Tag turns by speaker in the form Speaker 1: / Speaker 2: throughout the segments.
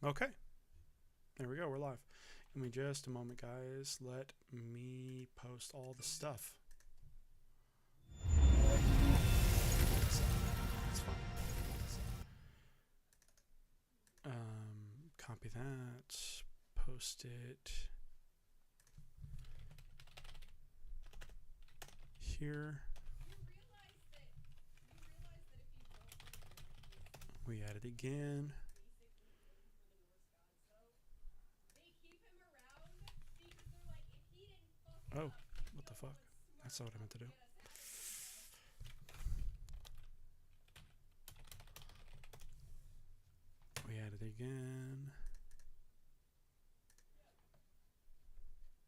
Speaker 1: Okay. There we go. We're live. Give me just a moment, guys. Let me post all the stuff. That's fine. Copy that. Post it here. We add it again. Oh, what the fuck? That's not what I meant to do. We add it again.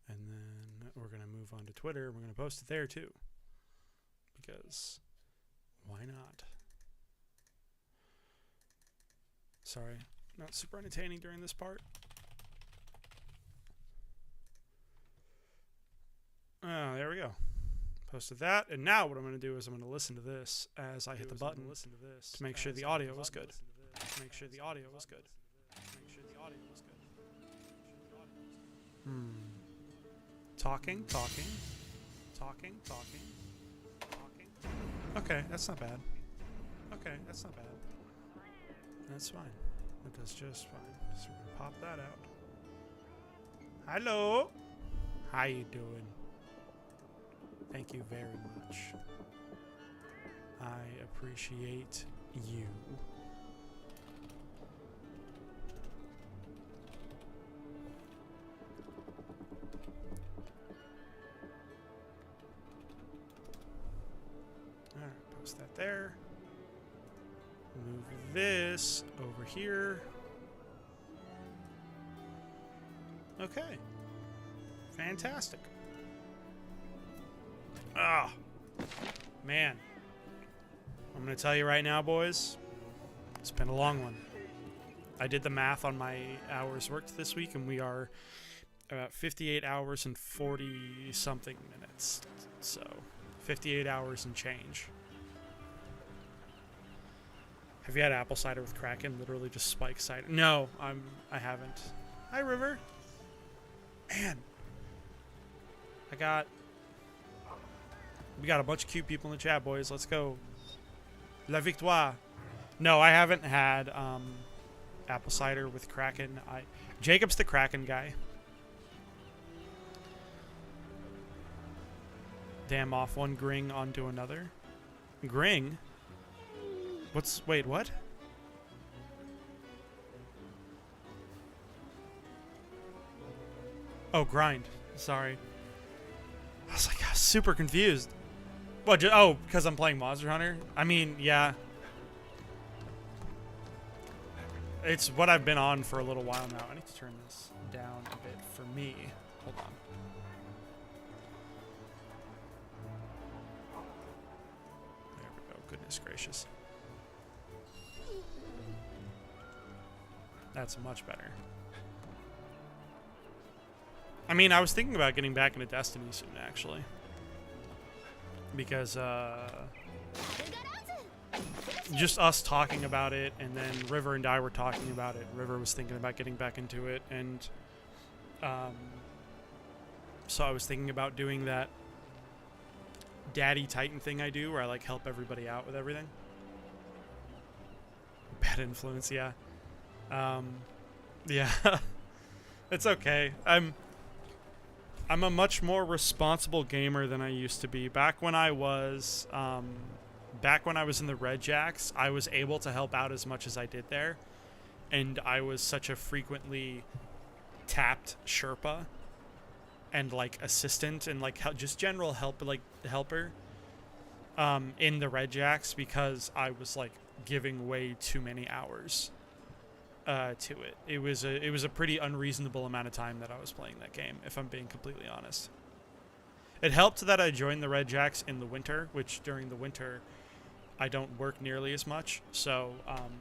Speaker 1: And then we're going to move on to Twitter. We're going to post it there too. Because why not? Sorry, not super entertaining during this part. Oh, there we go. Posted that, and now what I'm going to do is I'm going to listen to this as I hit the button to make sure the audio was good. To make sure the audio was good. Talking. Okay, that's not bad. That's fine. It does just fine. So we're gonna pop that out. Hello. How you doing? Thank you very much. I appreciate you. Alright, post that there. Move this over here. Okay. Fantastic. Ah, man. I'm going to tell you right now, boys. It's been a long one. I did the math on my hours worked this week, and we are about 58 hours and 40-something minutes. So, 58 hours and change. Have you had apple cider with Kraken? Literally just spike cider. No, I haven't. Hi, River. Man. We got a bunch of cute people in the chat, boys. Let's go. La victoire. No, I haven't had apple cider with Kraken. Jacob's the Kraken guy. Damn, off one Gring onto another. Gring? Wait, what? Oh, grind. Sorry. I was like, super confused. What? Because I'm playing Monster Hunter? I mean, yeah. It's what I've been on for a little while now. I need to turn this down a bit for me. Hold on. There we go. Goodness gracious. That's much better. I mean, I was thinking about getting back into Destiny soon, actually. Because, just us talking about it, and then River and I were talking about it. River was thinking about getting back into it, and, so I was thinking about doing that Daddy Titan thing I do, where I, like, help everybody out with everything. Bad influence, yeah. Yeah. It's okay. I'm a much more responsible gamer than I used to be. Back when I was in the Red Jacks, I was able to help out as much as I did there, and I was such a frequently tapped Sherpa and like assistant and like just general helper in the Red Jacks, because I was like giving way too many hours to it. It was a pretty unreasonable amount of time that I was playing that game, if I'm being completely honest. It helped that I joined the Red Jacks in the winter, which during the winter I don't work nearly as much, so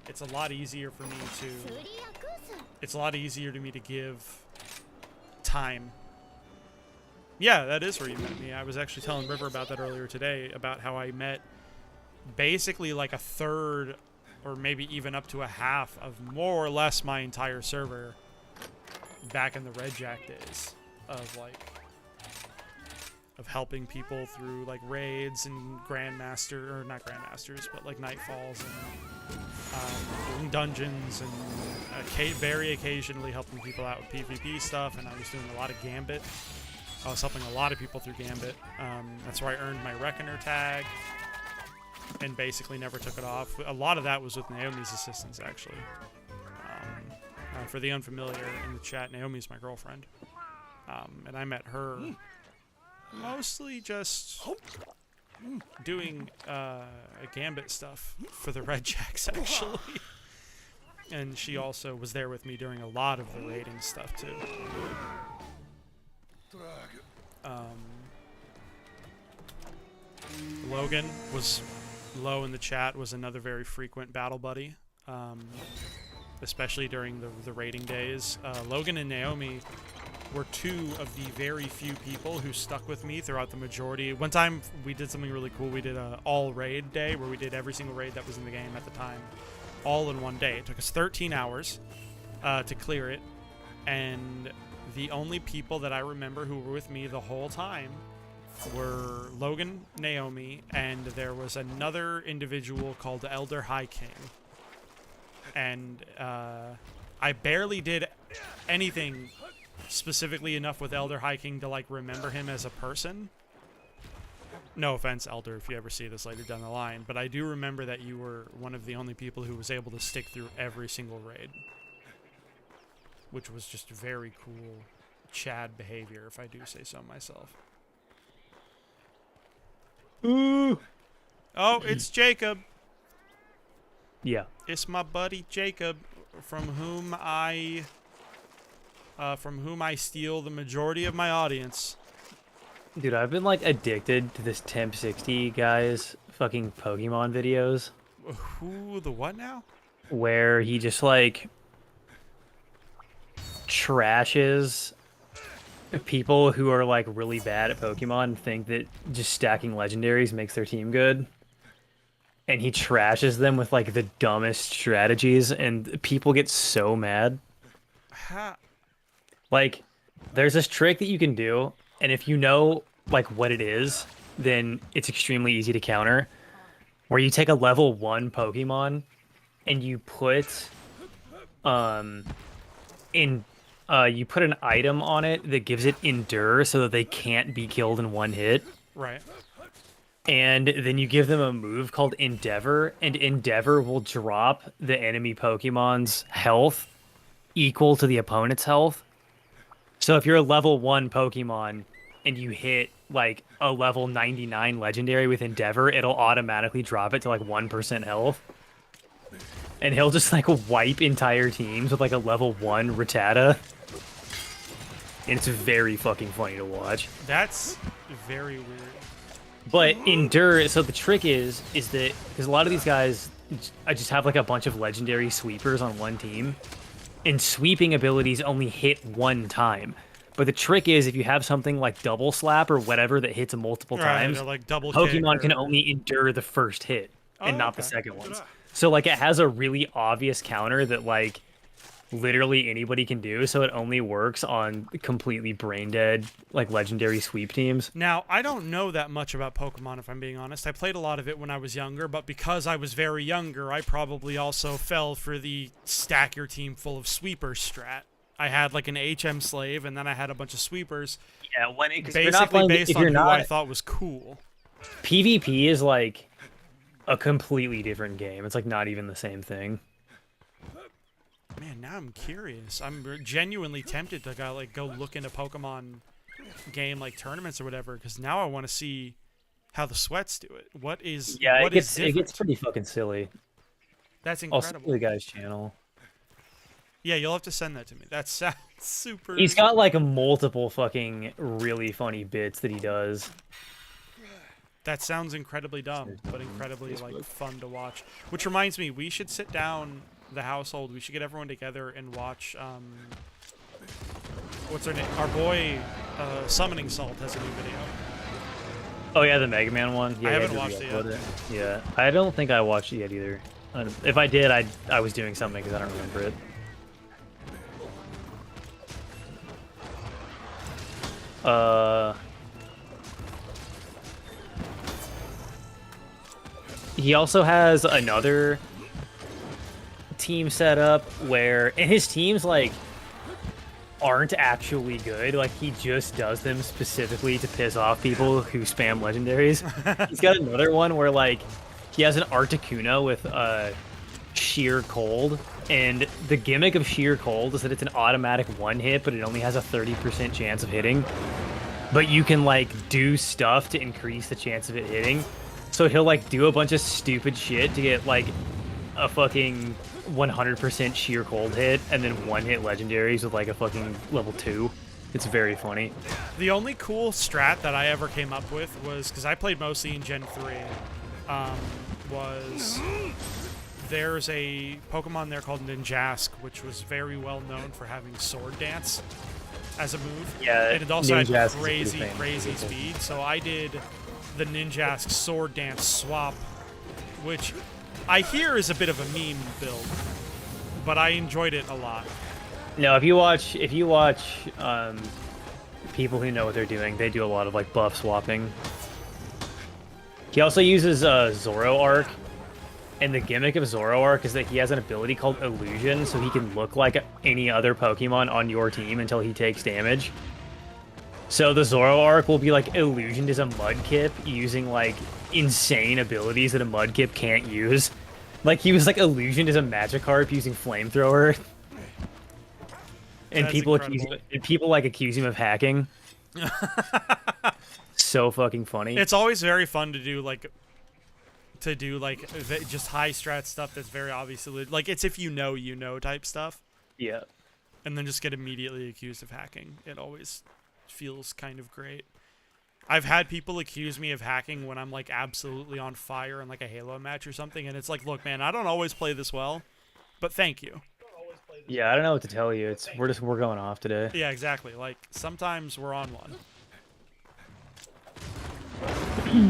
Speaker 1: it's a lot easier for me to give time. Yeah, that is where you met me. I was actually telling River about that earlier today, about how I met basically like a third or maybe even up to a half of more or less my entire server back in the Red Jack days of like helping people through like raids and grandmaster, or not grandmasters, but like nightfalls and doing dungeons, and very occasionally helping people out with PvP stuff. And I was doing a lot of Gambit. I was helping a lot of people through Gambit. That's where I earned my Reckoner tag and basically never took it off. A lot of that was with Naomi's assistance, actually. For the unfamiliar in the chat, Naomi's my girlfriend. And I met her mostly just doing Gambit stuff for the Red Jacks, actually. And she also was there with me during a lot of the raiding stuff, too. Logan was low in the chat, was another very frequent battle buddy, especially during the raiding days. Logan and Naomi were two of the very few people who stuck with me throughout the majority. One time we did something really cool. We did a all raid day where we did every single raid that was in the game at the time, all in one day. It took us 13 hours to clear it, and the only people that I remember who were with me the whole time were Logan, Naomi, and there was another individual called Elder High King. And I barely did anything specifically enough with Elder High King to like remember him as a person. No offense, Elder, if you ever see this later down the line, but I do remember that you were one of the only people who was able to stick through every single raid, which was just very cool Chad behavior, if I do say so myself.
Speaker 2: Ooh.
Speaker 1: Oh, it's Jacob.
Speaker 2: Yeah.
Speaker 1: It's my buddy Jacob, from whom I steal the majority of my audience.
Speaker 2: Dude, I've been like addicted to this Temp60 guy's fucking Pokemon videos.
Speaker 1: Who, the what now?
Speaker 2: Where he just like trashes people who are like really bad at Pokemon and think that just stacking legendaries makes their team good. And he trashes them with like the dumbest strategies, and people get so mad. Like, there's this trick that you can do, and if you know like what it is, then it's extremely easy to counter. Where you take a level 1 Pokemon and you put you put an item on it that gives it Endure so that they can't be killed in one hit.
Speaker 1: Right.
Speaker 2: And then you give them a move called Endeavor, and Endeavor will drop the enemy Pokemon's health equal to the opponent's health. So if you're a level 1 Pokemon and you hit like a level 99 legendary with Endeavor, it'll automatically drop it to like 1% health. And he'll just like wipe entire teams with like a level 1 Rattata. And it's very fucking funny to watch.
Speaker 1: That's very weird.
Speaker 2: But Endure, so the trick is that, because a lot of these guys, I just have like a bunch of legendary sweepers on one team, and sweeping abilities only hit one time. But the trick is, if you have something like Double Slap or whatever that hits multiple times,
Speaker 1: like double
Speaker 2: Pokemon can only endure the first hit and not the second ones. So like it has a really obvious counter that like literally anybody can do, so it only works on completely brain dead like legendary sweep teams.
Speaker 1: Now, I don't know that much about Pokemon, if I'm being honest. I played a lot of it when I was younger, but because I was very younger, I probably also fell for the stack your team full of sweepers strat. I had like an HM slave, and then I had a bunch of sweepers.
Speaker 2: Yeah, when it,
Speaker 1: basically based on who I thought was cool.
Speaker 2: PvP is like a completely different game. It's like not even the same thing.
Speaker 1: Man, now I'm curious. I'm genuinely tempted to go look into Pokemon game like tournaments or whatever, because now I want to see how the sweats do it. What is
Speaker 2: it gets pretty fucking silly.
Speaker 1: That's incredible.
Speaker 2: I'll see the guy's channel.
Speaker 1: Yeah, you'll have to send that to me. That sounds super.
Speaker 2: He's got like multiple fucking really funny bits that he does.
Speaker 1: That sounds incredibly dumb, but incredibly like fun to watch. Which reminds me, we should sit down, the household. We should get everyone together and watch. What's her name? Our boy, Summoning Salt has a new video.
Speaker 2: Oh yeah, the Mega Man one. Yeah,
Speaker 1: I haven't watched it yet.
Speaker 2: Yeah, I don't think I watched it yet either. If I did, I was doing something because I don't remember it. He also has another team set up where, and his teams like aren't actually good. Like he just does them specifically to piss off people who spam legendaries. He's got another one where like he has an Articuno with Sheer Cold, and the gimmick of Sheer Cold is that it's an automatic one hit, but it only has a 30% chance of hitting. But you can like do stuff to increase the chance of it hitting. So he'll like do a bunch of stupid shit to get like a fucking 100% sheer cold hit, and then one hit legendaries with like a fucking level 2. It's very funny.
Speaker 1: The only cool strat that I ever came up with was, because I played mostly in Gen 3, was there's a Pokemon there called Ninjask, which was very well known for having Sword Dance as a move.
Speaker 2: Yeah,
Speaker 1: and it also had
Speaker 2: Ninjask
Speaker 1: crazy speed. So I did the Ninjask Sword Dance swap, which I hear is a bit of a meme build, but I enjoyed it a lot.
Speaker 2: No, if you watch people who know what they're doing, they do a lot of like buff swapping. He also uses Zoroark, and the gimmick of Zoroark is that he has an ability called Illusion, so he can look like any other Pokemon on your team until he takes damage. So the Zoroark will be like illusioned as a Mudkip using like insane abilities that a Mudkip can't use. Like he was like illusioned as a Magikarp using Flamethrower. And
Speaker 1: That's
Speaker 2: people accuse him of hacking. So fucking funny.
Speaker 1: It's always very fun to do like just high strat stuff that's very obviously like, it's if you know type stuff.
Speaker 2: Yeah.
Speaker 1: And then just get immediately accused of hacking. It always feels kind of great. I've had people accuse me of hacking when I'm like absolutely on fire in like a Halo match or something, and it's like, look, man, I don't always play this well, but thank you.
Speaker 2: Yeah, I don't know what to tell you. We're going off today.
Speaker 1: Yeah, exactly. Like sometimes we're on one.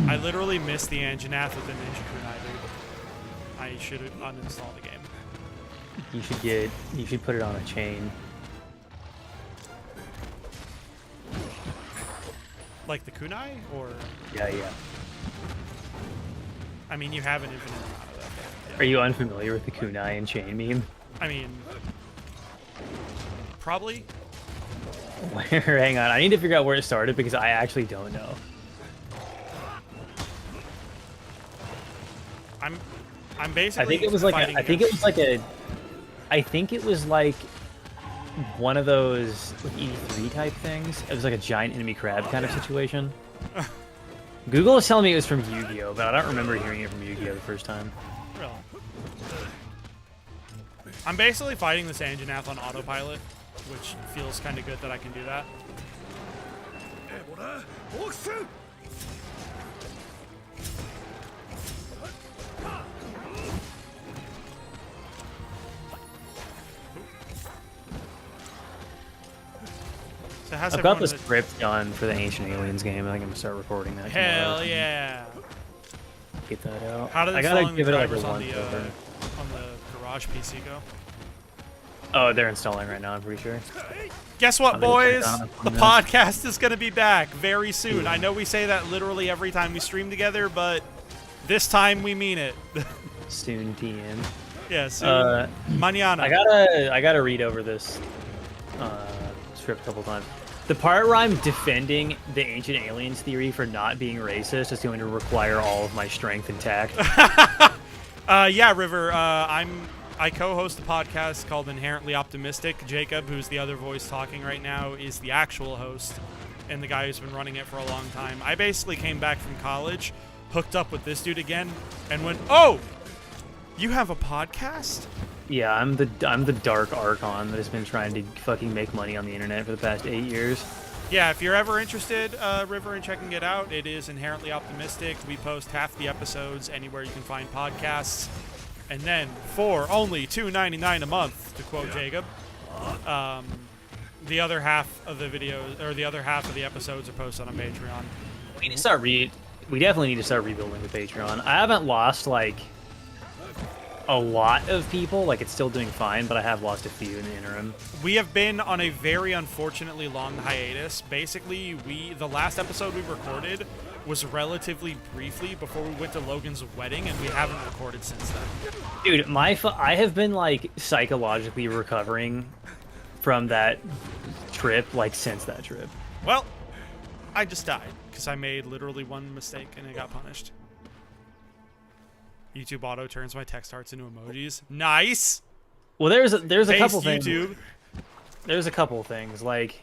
Speaker 1: I literally missed the Anjanath with the Ninja Kunai, dude. I should uninstall the game.
Speaker 2: You should put it on a chain.
Speaker 1: Like the Kunai, or?
Speaker 2: Yeah.
Speaker 1: I mean, you have an infinite amount of that. Yeah.
Speaker 2: Are you unfamiliar with the Kunai and chain meme?
Speaker 1: I mean, probably.
Speaker 2: Hang on, I need to figure out where it started because I actually don't know.
Speaker 1: I'm basically.
Speaker 2: I think it was like one of those E3 type things. It was like a giant enemy crab kind of situation. Google is telling me it was from Yu-Gi-Oh, but I don't remember hearing it from Yu-Gi-Oh the first time.
Speaker 1: Really? I'm basically fighting this Anjanath on autopilot, which feels kind of good that I can do that. So how's
Speaker 2: I've got
Speaker 1: everyone
Speaker 2: the script done for the Ancient Aliens game. I think I'm gonna start recording that.
Speaker 1: Hell
Speaker 2: tomorrow.
Speaker 1: yeah!
Speaker 2: Get that out.
Speaker 1: How did the
Speaker 2: I gotta
Speaker 1: installing
Speaker 2: give
Speaker 1: the
Speaker 2: it like a
Speaker 1: drivers on
Speaker 2: once
Speaker 1: the
Speaker 2: over.
Speaker 1: on the garage PC go?
Speaker 2: Oh, they're installing right now. I'm pretty sure.
Speaker 1: Guess what,
Speaker 2: I'm gonna check
Speaker 1: boys?
Speaker 2: it on
Speaker 1: The
Speaker 2: it.
Speaker 1: podcast is going to be back very soon. I know we say that literally every time we stream together, but this time we mean it.
Speaker 2: Soon PM.
Speaker 1: Yeah, soon. Mañana.
Speaker 2: I gotta read over this script a couple times. The part where I'm defending the Ancient Aliens theory for not being racist is going to require all of my strength and tact.
Speaker 1: Yeah, River. I co-host a podcast called Inherently Optimistic. Jacob, who's the other voice talking right now, is the actual host and the guy who's been running it for a long time. I basically came back from college, hooked up with this dude again, and went, "Oh, you have a podcast?"
Speaker 2: Yeah, I'm the dark Archon that has been trying to fucking make money on the internet for the past 8 years.
Speaker 1: Yeah, if you're ever interested, River, in checking it out, it is Inherently Optimistic. We post half the episodes anywhere you can find podcasts. And then, for only $2.99 a month, to quote Jacob, the other half of the videos, or the other half of the episodes, are posted on Patreon.
Speaker 2: We need to start we definitely need to start rebuilding the Patreon. I haven't lost like a lot of people. Like, it's still doing fine, but I have lost a few in the interim.
Speaker 1: We have been on a very unfortunately long hiatus. Basically, the last episode we recorded was relatively briefly before we went to Logan's wedding, and we haven't recorded since then.
Speaker 2: Dude, I have been, like, psychologically recovering from that trip, like, since that trip.
Speaker 1: Well, I just died because I made literally one mistake and I got punished. YouTube auto turns my text hearts into emojis. Nice.
Speaker 2: Well, there's a
Speaker 1: Based
Speaker 2: couple things.
Speaker 1: YouTube.
Speaker 2: There's a couple things. Like,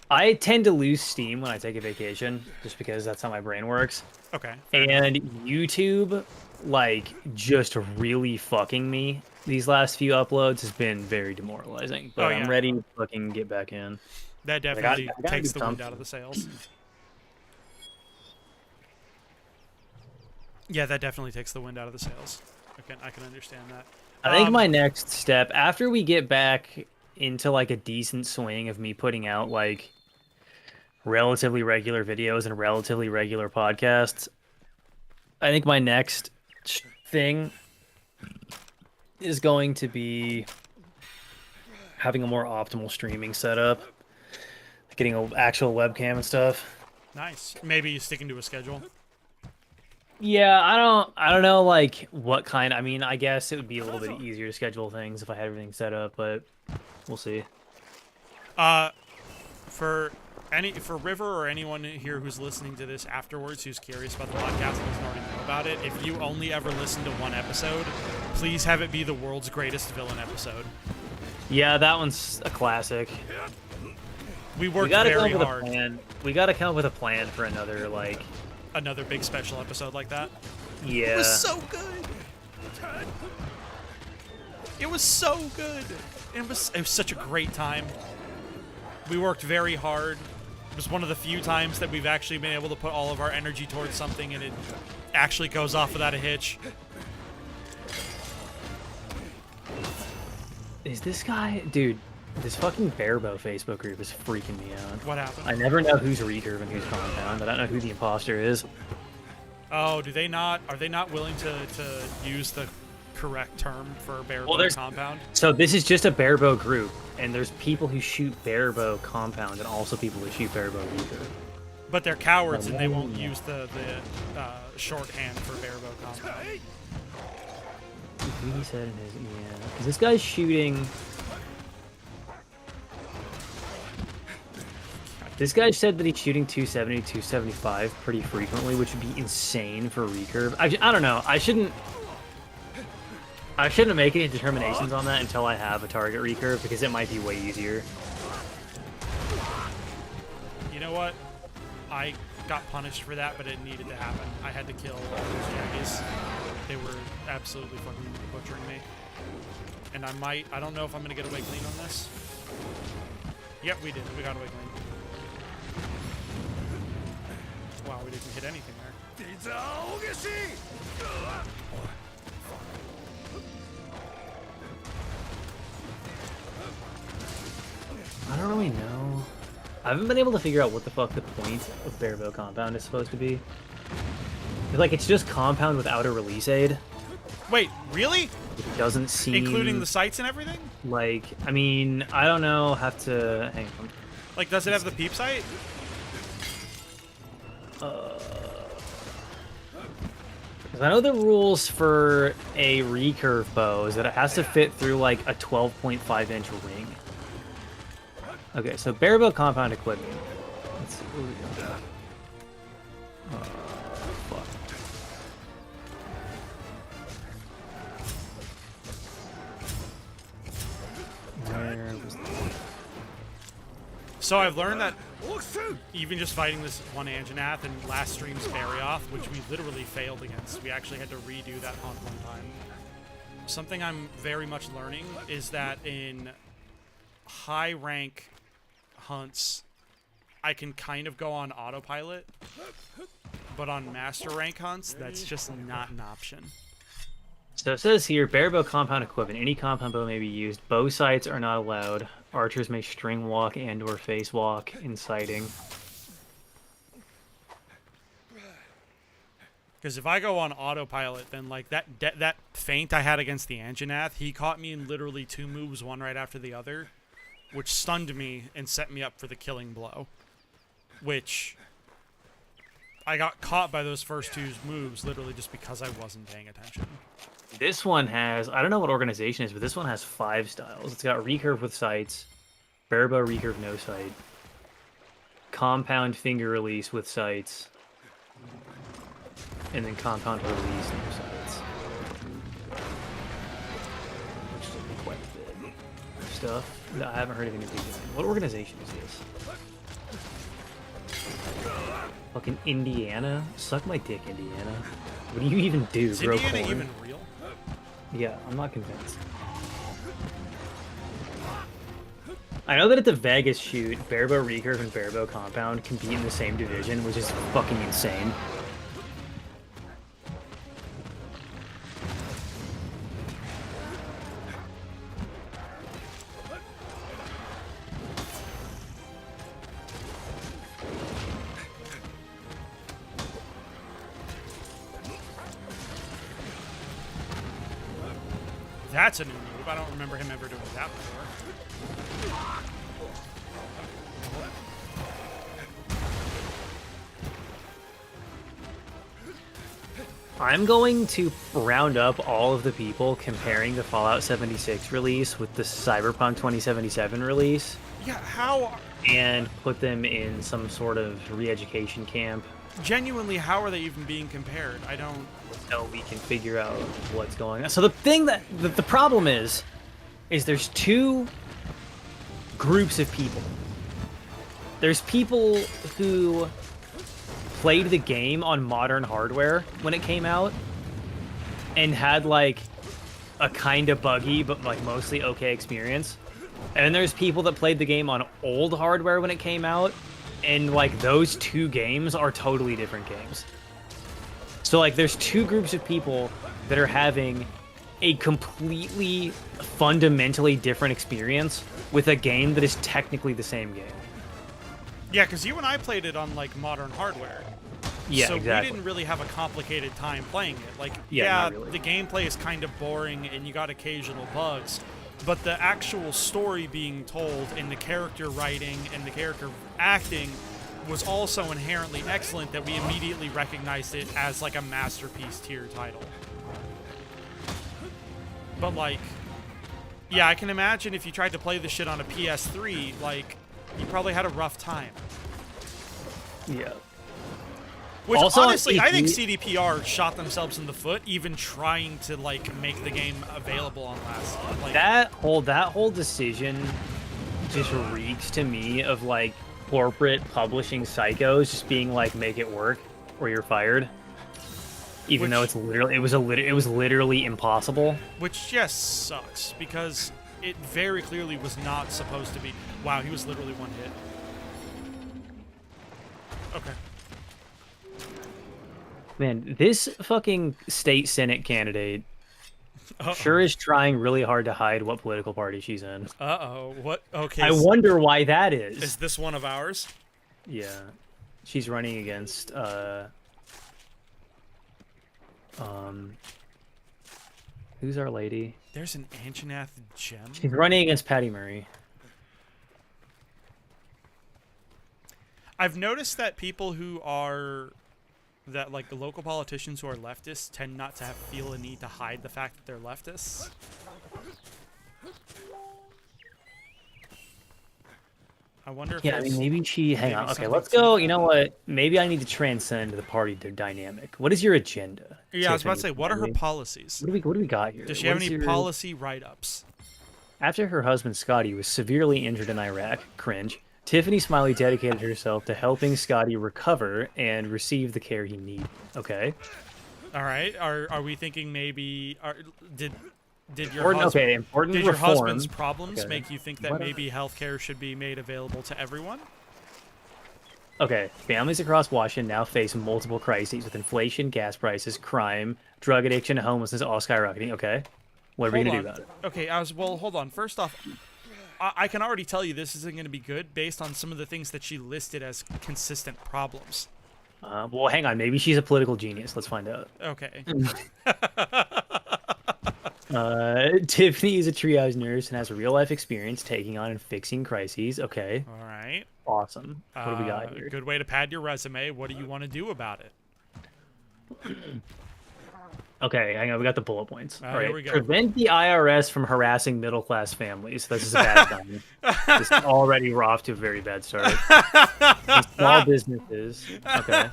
Speaker 2: I tend to lose steam when I take a vacation, just because that's how my brain works.
Speaker 1: Okay.
Speaker 2: And YouTube, like, just really fucking me these last few uploads has been very demoralizing. But
Speaker 1: Oh, yeah.
Speaker 2: I'm ready to fucking get back in.
Speaker 1: That definitely
Speaker 2: I gotta
Speaker 1: takes
Speaker 2: do
Speaker 1: the wind
Speaker 2: something.
Speaker 1: out of the sails. Yeah, that definitely takes the wind out of the sails. I can understand that.
Speaker 2: I think my next step, after we get back into, like, a decent swing of me putting out, like, relatively regular videos and relatively regular podcasts, I think my next thing is going to be having a more optimal streaming setup, getting an actual webcam and stuff.
Speaker 1: Nice. Maybe sticking to a schedule.
Speaker 2: Yeah, I don't know, like, what kind. I mean, I guess it would be a little bit easier to schedule things if I had everything set up, but we'll see.
Speaker 1: For River or anyone here who's listening to this afterwards who's curious about the podcast and doesn't already know about it, if you only ever listen to one episode, please have it be the world's greatest villain episode.
Speaker 2: Yeah, that one's a classic.
Speaker 1: We worked
Speaker 2: We gotta
Speaker 1: very
Speaker 2: come up with
Speaker 1: hard.
Speaker 2: a plan. We gotta come up with a plan for another, like,
Speaker 1: Another big special episode like that.
Speaker 2: yeah.
Speaker 1: It was so good. It was so good. It was such a great time. We worked very hard. It was one of the few times that we've actually been able to put all of our energy towards something and it actually goes off without a hitch.
Speaker 2: Is this guy, dude? This fucking Barebow Facebook group is freaking me out.
Speaker 1: What happened?
Speaker 2: I never know who's recurve and who's compound. I don't know who the imposter is.
Speaker 1: Oh, do they not? Are they not willing to use the correct term for barebow
Speaker 2: Well, there's-
Speaker 1: compound?
Speaker 2: So this is just a Barebow group, and there's people who shoot Barebow compound and also people who shoot Barebow recurve.
Speaker 1: But they're cowards and they won't use the shorthand for barebow compound.
Speaker 2: He said in his, yeah. Is this guy shooting? This guy said that he's shooting 270, 275 pretty frequently, which would be insane for recurve. I don't know. I shouldn't make any determinations on that until I have a target recurve, because it might be way easier.
Speaker 1: You know what? I got punished for that, but it needed to happen. I had to kill all those Jaggies. They were absolutely fucking butchering me. And I don't know if I'm gonna get away clean on this. Yep, we did. We got away clean. Wow, we didn't hit anything there.
Speaker 2: I don't really know. I haven't been able to figure out what the fuck the point of Barebow compound is supposed to be. Like, it's just compound without a release aid.
Speaker 1: Wait, really?
Speaker 2: It doesn't seem...
Speaker 1: Including the sights and everything?
Speaker 2: Like, I mean, I don't know, have to... Hang on.
Speaker 1: Like, does it have the peep sight?
Speaker 2: Because I know the rules for a recurve bow is that it has to fit through, like, a 12.5-inch ring. Okay, so Barebow compound equipment. Let's see what we got. Fuck. Where was the...
Speaker 1: So I've learned that even just fighting this one Anjanath and last stream's Barioth, which we literally failed against, we actually had to redo that hunt one time. Something I'm very much learning is that in high rank hunts, I can kind of go on autopilot, but on master rank hunts, that's just not an option.
Speaker 2: So it says here, Barebow compound equipment. Any compound bow may be used. Bow sights are not allowed. Archers may string walk and or face walk in sighting.
Speaker 1: Because if I go on autopilot, then like that feint I had against the Anjanath, he caught me in literally 2 moves, one right after the other, which stunned me and set me up for the killing blow. Which I got caught by those first 2 moves literally just because I wasn't paying attention.
Speaker 2: This one has, I don't know what organization is, but this one has 5 styles. It's got recurve with sights, barebow recurve no sight, compound finger release with sights, and then compound release no sights. Which is quite a bit of stuff. I haven't heard of anything doing. What organization is this? Fucking Indiana? Suck my dick, Indiana. What do you even do?
Speaker 1: Is
Speaker 2: Grow
Speaker 1: Indiana
Speaker 2: corn?
Speaker 1: even real?
Speaker 2: Yeah, I'm not convinced. I know that at the Vegas shoot, Barebow Recurve and Barebow Compound compete in the same division, which is fucking insane.
Speaker 1: That's a new move. I don't remember him ever doing that before.
Speaker 2: I'm going to round up all of the people comparing the Fallout 76 release with the Cyberpunk 2077 release
Speaker 1: Yeah, how...
Speaker 2: and put them in some sort of re-education camp
Speaker 1: Genuinely, how are they even being compared? I don't...
Speaker 2: so we can figure out what's going on. So the thing that the problem is there's 2 groups of people. There's people who played the game on modern hardware when it came out and had like a kind of buggy but like mostly okay experience. And then there's people that played the game on old hardware when it came out, and like those 2 games are totally different games. So like there's 2 groups of people that are having a completely fundamentally different experience with a game that is technically the same game.
Speaker 1: Yeah, because you and I played it on, like, modern hardware.
Speaker 2: Yeah,
Speaker 1: so
Speaker 2: exactly.
Speaker 1: we didn't really have a complicated time playing it. Like,
Speaker 2: Yeah, not really.
Speaker 1: the gameplay is kind of boring and you got occasional bugs, but the actual story being told and the character writing and the character acting was also inherently excellent that we immediately recognized it as, like, a masterpiece tier title. But, like, yeah, I can imagine if you tried to play this shit on a PS3, like, you probably had a rough time.
Speaker 2: Yeah.
Speaker 1: Which,
Speaker 2: Also,
Speaker 1: honestly,
Speaker 2: if
Speaker 1: I think
Speaker 2: you-
Speaker 1: CDPR shot themselves in the foot even trying to, like, make the game available on last. Like,
Speaker 2: That whole decision just reeks to me of like corporate publishing psychos just being like, make it work or you're fired. Even though
Speaker 1: Which-
Speaker 2: it was literally impossible.
Speaker 1: which, yes, sucks, because it very clearly was not supposed to be... Wow, he was literally 1 hit. Okay.
Speaker 2: Man, this fucking state senate candidate
Speaker 1: Uh-oh.
Speaker 2: sure is trying really hard to hide what political party she's in.
Speaker 1: Uh-oh. What? Okay.
Speaker 2: I wonder why that is.
Speaker 1: Is this one of ours?
Speaker 2: Yeah. She's running against who's our lady?
Speaker 1: There's an Anjanath gem?
Speaker 2: She's running against Patty Murray.
Speaker 1: I've noticed that people who are... that, like, the local politicians who are leftists tend not to feel a need to hide the fact that they're leftists. I wonder if
Speaker 2: Yeah, I
Speaker 1: there's-
Speaker 2: mean, maybe she... Hang
Speaker 1: maybe
Speaker 2: on. Okay,
Speaker 1: something
Speaker 2: let's
Speaker 1: to
Speaker 2: go.
Speaker 1: that.
Speaker 2: You know what? Maybe I need to transcend the party dynamic. What is your agenda?
Speaker 1: Yeah, I was about to say,
Speaker 2: Tiffany
Speaker 1: what are her
Speaker 2: Smiley?
Speaker 1: policies?
Speaker 2: What do we got here?
Speaker 1: Does she
Speaker 2: What
Speaker 1: have
Speaker 2: is
Speaker 1: any
Speaker 2: your-
Speaker 1: policy write-ups?
Speaker 2: After her husband Scotty was severely injured in Iraq, cringe, Tiffany Smiley dedicated herself to helping Scotty recover and receive the care he needed. Okay.
Speaker 1: All right. Are we thinking maybe... did your
Speaker 2: Important,
Speaker 1: husband...
Speaker 2: okay, important
Speaker 1: Did your
Speaker 2: reform.
Speaker 1: husband's problems
Speaker 2: Okay.
Speaker 1: make you think that
Speaker 2: What-
Speaker 1: maybe healthcare should be made available to everyone?
Speaker 2: Okay, families across Washington now face multiple crises with inflation, gas prices, crime, drug addiction, homelessness all skyrocketing. Okay. What are we
Speaker 1: Hold
Speaker 2: going to do
Speaker 1: on.
Speaker 2: about it?
Speaker 1: Okay, hold on. First off, I can already tell you this isn't going to be good based on some of the things that she listed as consistent problems.
Speaker 2: Well, hang on. Maybe she's a political genius. Let's find out.
Speaker 1: Okay.
Speaker 2: Tiffany is a triage nurse and has real life experience taking on and fixing crises. Okay,
Speaker 1: All right.
Speaker 2: awesome. What do we got here?
Speaker 1: Good way to pad your resume. What do you want to do about it?
Speaker 2: Okay, hang on. We got the bullet points. All
Speaker 1: Here
Speaker 2: right.
Speaker 1: we go.
Speaker 2: Prevent the IRS from harassing middle class families. This is a bad sign. This already we're off to a very bad start. And small businesses. Okay.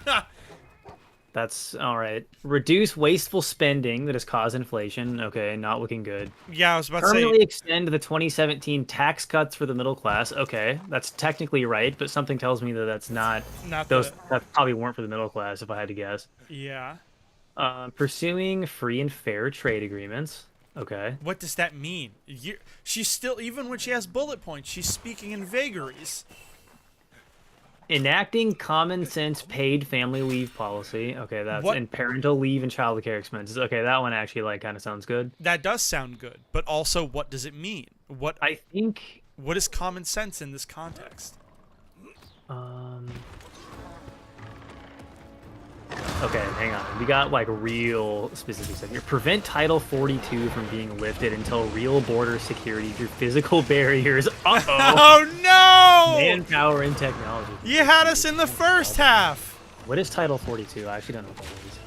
Speaker 2: That's all right. Reduce wasteful spending that has caused inflation. Okay, not looking good.
Speaker 1: Yeah, I was about to
Speaker 2: Permanently
Speaker 1: say.
Speaker 2: extend the 2017 tax cuts for the middle class. Okay, that's technically right, but something tells me that that's not.
Speaker 1: Not
Speaker 2: Those
Speaker 1: the.
Speaker 2: that probably weren't for the middle class, if I had to guess.
Speaker 1: Yeah.
Speaker 2: Pursuing free and fair trade agreements. Okay.
Speaker 1: What does that mean? She's still, even when she has bullet points, she's speaking in vagaries.
Speaker 2: Enacting common sense paid family leave policy. Okay, that's
Speaker 1: What?
Speaker 2: and parental leave and childcare expenses. Okay, that one actually like kind of sounds good.
Speaker 1: That does sound good, but also, what does it mean?
Speaker 2: I think
Speaker 1: What is common sense in this context?
Speaker 2: Okay, hang on. We got like real specific stuff here. Prevent Title 42 from being lifted until real border security through physical barriers. Uh-oh.
Speaker 1: Oh no!
Speaker 2: Manpower and technology.
Speaker 1: You had us in the first half.
Speaker 2: What is Title 42? I actually don't know what that is.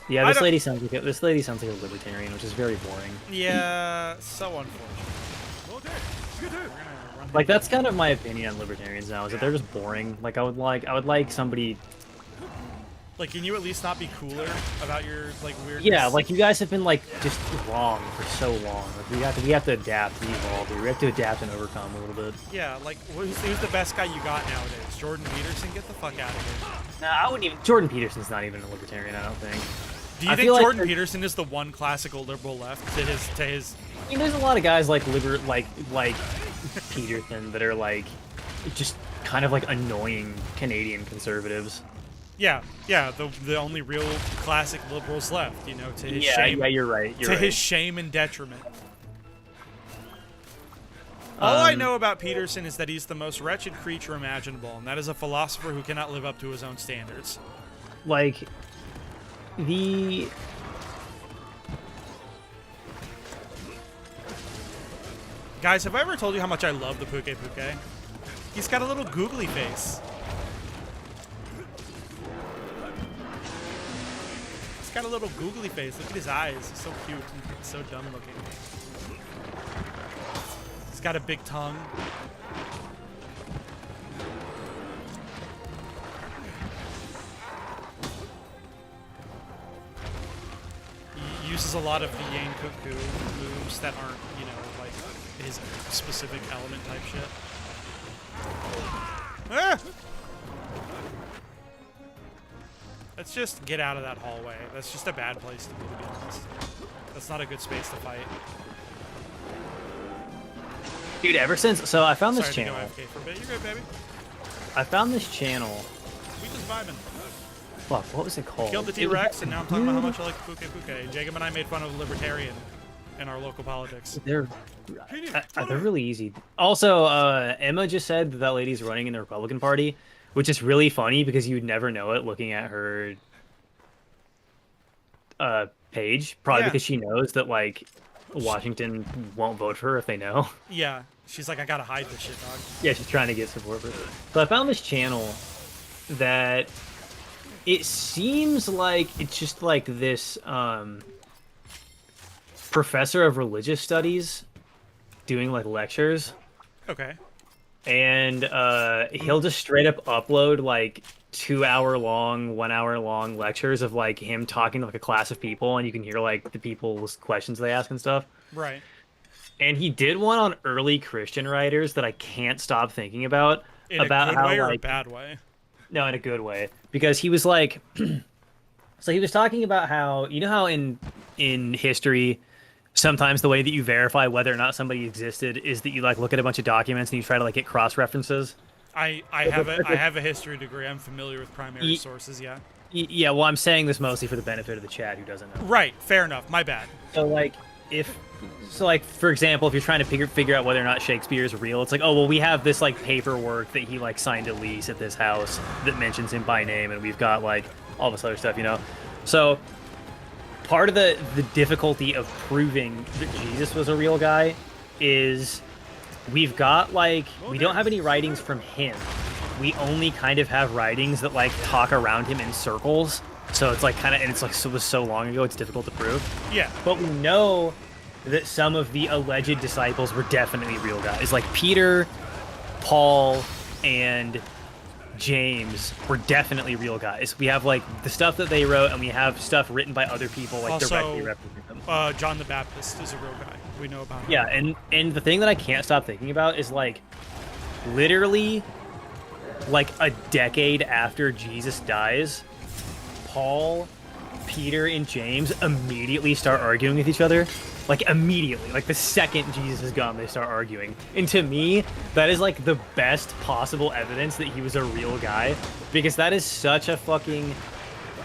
Speaker 2: Yeah, this lady sounds like a libertarian, which is very boring.
Speaker 1: Yeah, so unfortunate.
Speaker 2: Like that's kind of my opinion on libertarians now, is that they're just boring. Like I would like somebody.
Speaker 1: Like, can you at least not be cooler about your like weirdness?
Speaker 2: Yeah, like you guys have been like just wrong for so long. Like we have to adapt and evolve. We have to adapt and overcome a little bit.
Speaker 1: Yeah, like who's the best guy you got nowadays? Jordan Peterson? Get the fuck out of here.
Speaker 2: Nah, I wouldn't even. Jordan Peterson's not even a libertarian. I don't think.
Speaker 1: Do you
Speaker 2: I
Speaker 1: think
Speaker 2: feel like
Speaker 1: Jordan
Speaker 2: they're-
Speaker 1: Peterson is the one classical liberal left to his?
Speaker 2: I mean, there's a lot of guys like like Peterson that are like just kind of like annoying Canadian conservatives.
Speaker 1: Yeah, the only real classic liberals left, you know, to his
Speaker 2: Yeah,
Speaker 1: shame.
Speaker 2: yeah, you're right. You're
Speaker 1: to
Speaker 2: right.
Speaker 1: his shame and detriment. All I know about Peterson is that he's the most wretched creature imaginable, and that is a philosopher who cannot live up to his own standards.
Speaker 2: Like the
Speaker 1: Guys, have I ever told you how much I love the Puke Puke? He's got a little googly face. He's got a little googly face. Look at his eyes. He's so cute and so dumb looking. He's got a big tongue. He uses a lot of the Yang Cuckoo moves that aren't, you know, like his specific element type shit. Ah! Let's just get out of that hallway. That's just a bad place to be honest. That's not a good space to fight.
Speaker 2: dude, ever since I found this
Speaker 1: Sorry
Speaker 2: channel.
Speaker 1: to go AFK for a bit. You're good, baby.
Speaker 2: I found this channel.
Speaker 1: We just vibing.
Speaker 2: Fuck, what was it called?
Speaker 1: Killed the T-Rex, and now I'm talking about how much I like Puke Puke. Jacob and I made fun of a libertarian in our local politics.
Speaker 2: They're really easy. Also, Emma just said that lady's running in the Republican Party, which is really funny because you'd never know it looking at her page. Probably
Speaker 1: Yeah.
Speaker 2: because she knows that like Washington won't vote for her if they know.
Speaker 1: Yeah, she's like, I gotta hide this shit, dog.
Speaker 2: Yeah, she's trying to get support for it. So I found this channel that it seems like it's just like this professor of religious studies doing like lectures,
Speaker 1: Okay.
Speaker 2: and he'll just straight up upload like 2 hour long, 1 hour long lectures of like him talking to like a class of people, and you can hear like the people's questions they ask and stuff.
Speaker 1: Right.
Speaker 2: And he did one on early Christian writers that I can't stop thinking about.
Speaker 1: In
Speaker 2: about
Speaker 1: a good
Speaker 2: how
Speaker 1: way or a
Speaker 2: like
Speaker 1: bad way?
Speaker 2: no, in a good way, because he was like, so he was talking about how, you know how in history, sometimes the way that you verify whether or not somebody existed is that you like look at a bunch of documents and you try to like get cross references.
Speaker 1: I have a history degree. I'm familiar with primary sources. Yeah.
Speaker 2: Yeah, well, I'm saying this mostly for the benefit of the chat who doesn't know.
Speaker 1: Right. Fair enough. My bad.
Speaker 2: So like if so, like for example, if you're trying to figure out whether or not Shakespeare is real, it's like, oh well, we have this like paperwork that he like signed a lease at this house that mentions him by name, and we've got like all this other stuff, you know. So part of the difficulty of proving that Jesus was a real guy is we've got like we don't have any writings from him. We only kind of have writings that like talk around him in circles. So it's like kind of, and it's like, so it was so long ago, it's difficult to prove.
Speaker 1: Yeah.
Speaker 2: But we know that some of the alleged disciples were definitely real guys. Like Peter, Paul, and James were definitely real guys. We have like the stuff that they wrote, and we have stuff written by other people, like
Speaker 1: Also,
Speaker 2: directly referencing them.
Speaker 1: John the Baptist is a real guy. We know about him.
Speaker 2: Yeah, and the thing that I can't stop thinking about is like, literally, like a decade after Jesus dies, Paul, Peter, and James immediately start arguing with each other. Like, immediately. Like, the second Jesus is gone, they start arguing. And to me, that is, like, the best possible evidence that he was a real guy. Because that is such a fucking,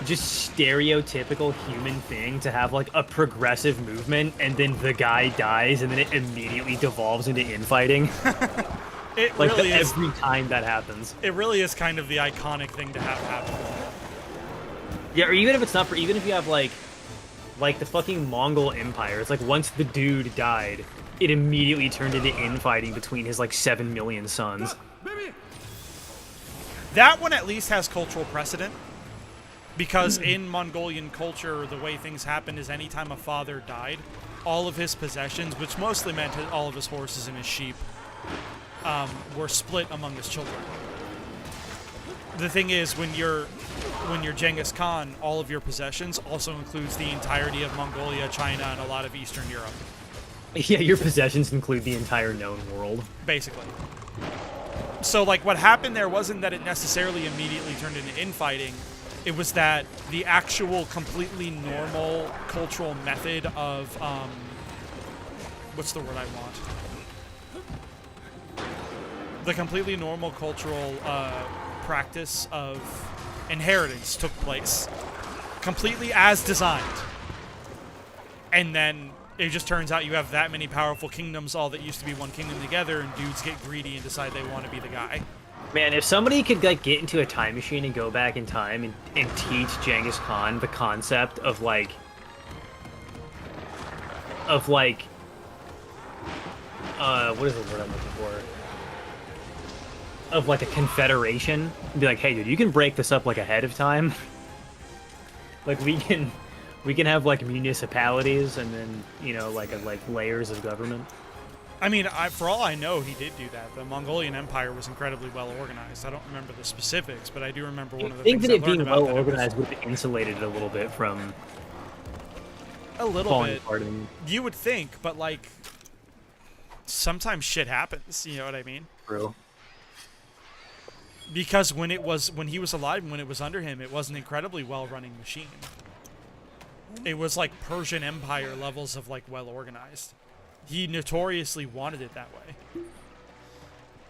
Speaker 2: just stereotypical human thing to have, like, a progressive movement, and then the guy dies, and then it immediately devolves into infighting.
Speaker 1: It
Speaker 2: Like,
Speaker 1: really is.
Speaker 2: every time that happens.
Speaker 1: It really is kind of the iconic thing to have happen.
Speaker 2: Yeah, or even if it's not for, even if you have like the fucking Mongol Empire, it's like once the dude died, it immediately turned into infighting between his like 7 million sons.
Speaker 1: That one at least has cultural precedent. Because in Mongolian culture, the way things happened is anytime a father died, all of his possessions, which mostly meant all of his horses and his sheep, were split among his children. The thing is, when you're Genghis Khan, all of your possessions also includes the entirety of Mongolia, China, and a lot of Eastern Europe.
Speaker 2: Yeah, your possessions include the entire known world.
Speaker 1: Basically. So, like, what happened there wasn't that it necessarily immediately turned into infighting. It was that the actual completely normal cultural method of, what's the word I want? The completely normal cultural, practice of inheritance took place completely as designed, and then it just turns out you have that many powerful kingdoms all that used to be one kingdom together, and dudes get greedy and decide they want to be the guy.
Speaker 2: Man, if somebody could like get into a time machine and go back in time and teach Genghis Khan the concept of like what is the word I'm looking for? Of like a confederation, and be like, hey dude, you can break this up like ahead of time. Like we can have like municipalities, and then, you know, like layers of government.
Speaker 1: I mean, for all I know, he did do that. The Mongolian Empire was incredibly well organized. I don't remember the specifics, but I do remember one of the things I learned about. I think that it being well
Speaker 2: organized would have insulated it a little bit from
Speaker 1: a little
Speaker 2: falling
Speaker 1: bit.
Speaker 2: Apart.
Speaker 1: You would think, but like sometimes shit happens. You know what I mean?
Speaker 2: True.
Speaker 1: Because when he was alive and when it was under him, it was an incredibly well-running machine. It was like Persian Empire levels of like well-organized. He notoriously wanted it that way.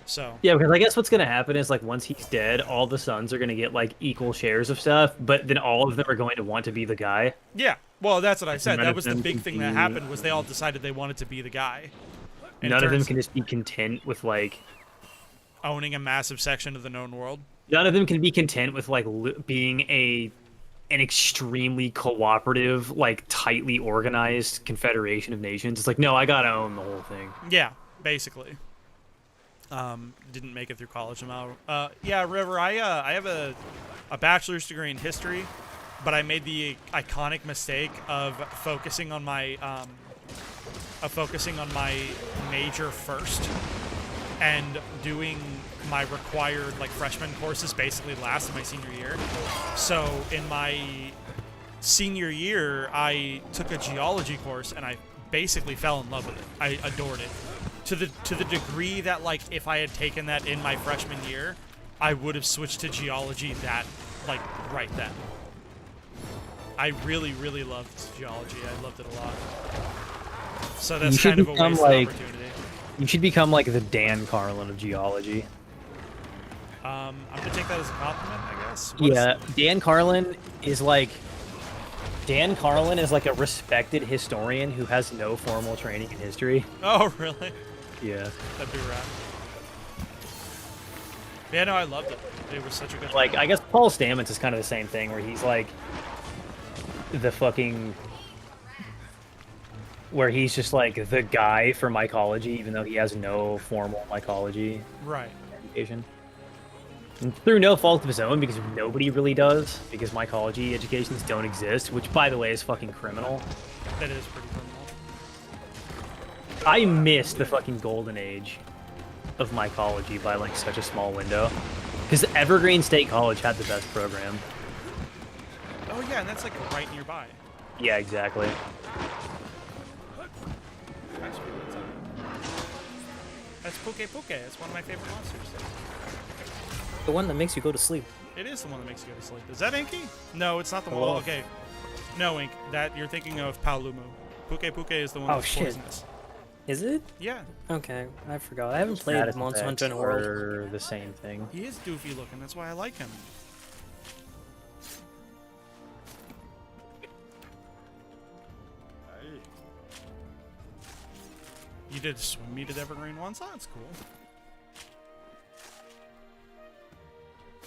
Speaker 1: So
Speaker 2: yeah, because I guess what's gonna happen is like once he's dead, all the sons are gonna get like equal shares of stuff, but then all of them are going to want to be the guy.
Speaker 1: Yeah, well, that's what I said.
Speaker 2: None
Speaker 1: That
Speaker 2: of
Speaker 1: was the
Speaker 2: them
Speaker 1: big
Speaker 2: can
Speaker 1: thing that
Speaker 2: be-
Speaker 1: happened was they all decided they wanted to be the guy. And
Speaker 2: None of them can just be content with like.
Speaker 1: owning a massive section of the known world.
Speaker 2: None of them can be content with like being an extremely cooperative, like tightly organized confederation of nations. It's like, no, I gotta own the whole thing.
Speaker 1: Yeah, basically. Didn't make it through college somehow. Yeah, River, I have a bachelor's degree in history, but I made the iconic mistake of focusing on my major first and doing my required like freshman courses basically last in my senior year. So in my senior year, I took a geology course and I basically fell in love with it. I adored it to the degree that like if I had taken that in my freshman year, I would have switched to geology that like right then. I really, really loved geology. I loved it a lot. So that's kind of a wasted opportunity.
Speaker 2: You should become like the Dan Carlin of geology.
Speaker 1: I'm gonna take that as a compliment, I guess.
Speaker 2: Dan Carlin is like Dan Carlin is like a respected historian who has no formal training in history.
Speaker 1: Oh, really?
Speaker 2: Yeah.
Speaker 1: That'd be rad. Yeah, no, I loved it. It was such a good
Speaker 2: Like,
Speaker 1: time.
Speaker 2: I guess Paul Stamets is kind of the same thing, where he's like the fucking, where he's just like the guy for mycology, even though he has no formal mycology
Speaker 1: Right.
Speaker 2: education. And through no fault of his own, because nobody really does, because mycology educations don't exist, which, by the way, is fucking criminal.
Speaker 1: That is pretty criminal.
Speaker 2: I miss the fucking golden age of mycology by like such a small window, because Evergreen State College had the best program.
Speaker 1: Oh, yeah, and that's like right nearby.
Speaker 2: Yeah, exactly.
Speaker 1: That's Puke Puke. It's one of my favorite monsters.
Speaker 3: The one that makes you go to sleep.
Speaker 1: It is the one that makes you go to sleep. Is that Inky? No, it's not the one.
Speaker 3: Hello?
Speaker 1: Okay. No, Ink. That you're thinking of Paolumu. Puke Puke is the one
Speaker 3: Oh,
Speaker 1: that's
Speaker 3: shit.
Speaker 1: poisonous.
Speaker 3: Is it?
Speaker 1: Yeah.
Speaker 3: Okay, I forgot. I haven't played
Speaker 2: Status
Speaker 3: Monster
Speaker 2: effects
Speaker 3: Hunter in a while.
Speaker 2: are the same thing.
Speaker 1: He is doofy looking. That's why I like him. You did swim meet at Evergreen once? Oh, that's cool.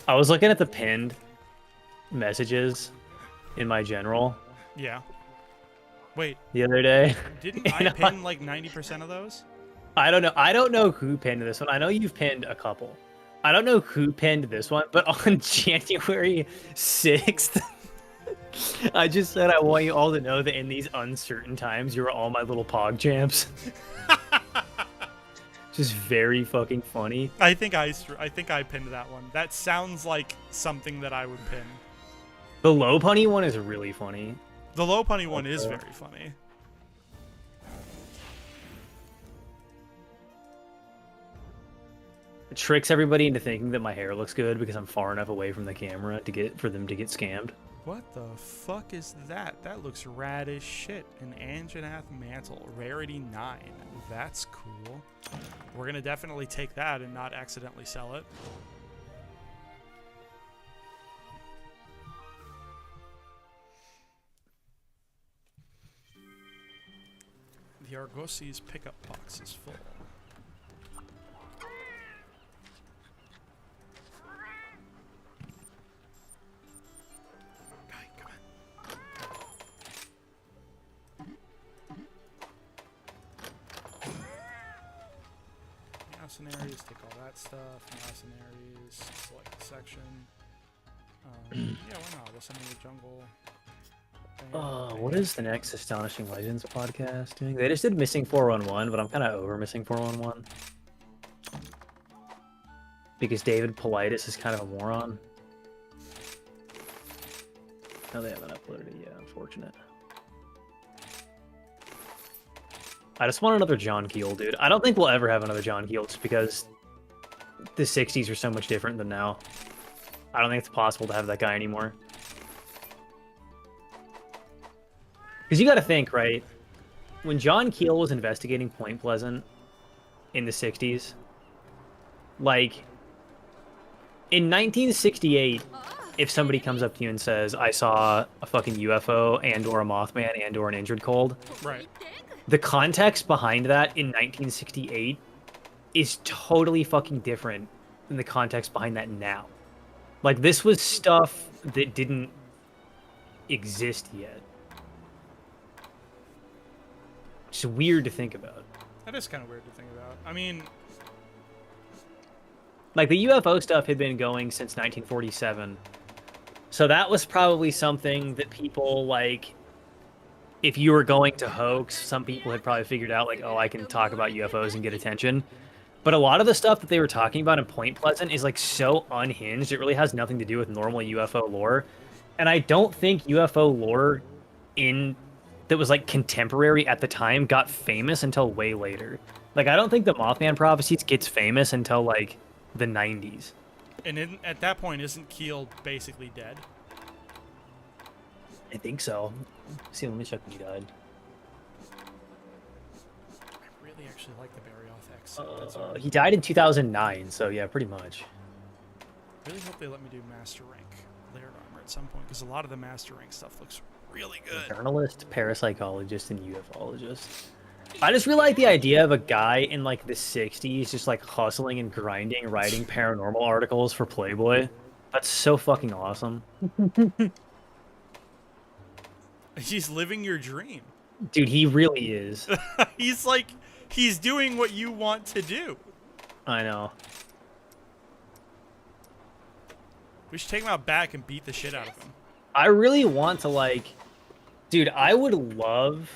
Speaker 2: I was looking at the pinned messages in my general
Speaker 1: Yeah. Wait,
Speaker 2: the other day.
Speaker 1: didn't I
Speaker 2: And
Speaker 1: pin like 90% of those?
Speaker 2: I don't know. I don't know who pinned this one. I know you've pinned a couple. I don't know who pinned this one, but on January 6th, I just said I want you all to know that in these uncertain times, you're all my little pog champs. Just very fucking funny.
Speaker 1: I think I pinned that one. That sounds like something that I would pin.
Speaker 2: The low punny one is really funny.
Speaker 1: The low punny one is very funny.
Speaker 2: It tricks everybody into thinking that my hair looks good because I'm far enough away from the camera for them to get scammed.
Speaker 1: What the fuck is that? That looks rad as shit. An Anjanath mantle, rarity 9. That's cool. We're gonna definitely take that and not accidentally sell it. The Argosi's pickup box is full. Guy, come on. Mercenaries, take all that stuff. Mercenaries, select the section. Yeah, why not? We'll send them to the jungle.
Speaker 2: What is the next Astonishing Legends podcast doing? They just did Missing 411, but I'm kind of over Missing 411. Because David Politis is kind of a moron. No, they haven't uploaded it yet, unfortunate. I just want another John Keel, dude. I don't think we'll ever have another John Keel just because the 60s are so much different than now. I don't think it's possible to have that guy anymore. Because you got to think, right? When John Keel was investigating Point Pleasant in the 60s, like, in 1968, if somebody comes up to you and says, I saw a fucking UFO and or a Mothman and or an injured cold,
Speaker 1: Right.
Speaker 2: the context behind that in 1968 is totally fucking different than the context behind that now. Like, this was stuff that didn't exist yet. It's weird to think about.
Speaker 1: That is kind of weird to think about. I mean,
Speaker 2: Like, the UFO stuff had been going since 1947. So that was probably something that people, like, if you were going to hoax, some people had probably figured out, like, oh, I can talk about UFOs and get attention. But a lot of the stuff that they were talking about in Point Pleasant is, like, so unhinged. It really has nothing to do with normal UFO lore. And I don't think UFO lore that was, like, contemporary at the time got famous until way later. Like, I don't think the Mothman Prophecies gets famous until, like, the 90s.
Speaker 1: and at that point, isn't Keel basically dead?
Speaker 2: I think so. See, let me check when he died.
Speaker 1: I really actually like the Barioth X. That's
Speaker 2: He died in 2009, so yeah, pretty much.
Speaker 1: really hope they let me do Master Rank layered armor at some point, because a lot of the Master Rank stuff looks Really good.
Speaker 2: Journalist, parapsychologist, and ufologist. I just really like the idea of a guy in like the 60s just like hustling and grinding, writing paranormal articles for Playboy. That's so fucking awesome.
Speaker 1: He's living your dream.
Speaker 2: Dude, he really is.
Speaker 1: He's like, he's doing what you want to do.
Speaker 2: I know.
Speaker 1: We should take him out back and beat the shit out of him.
Speaker 2: I really want to like, dude, I would love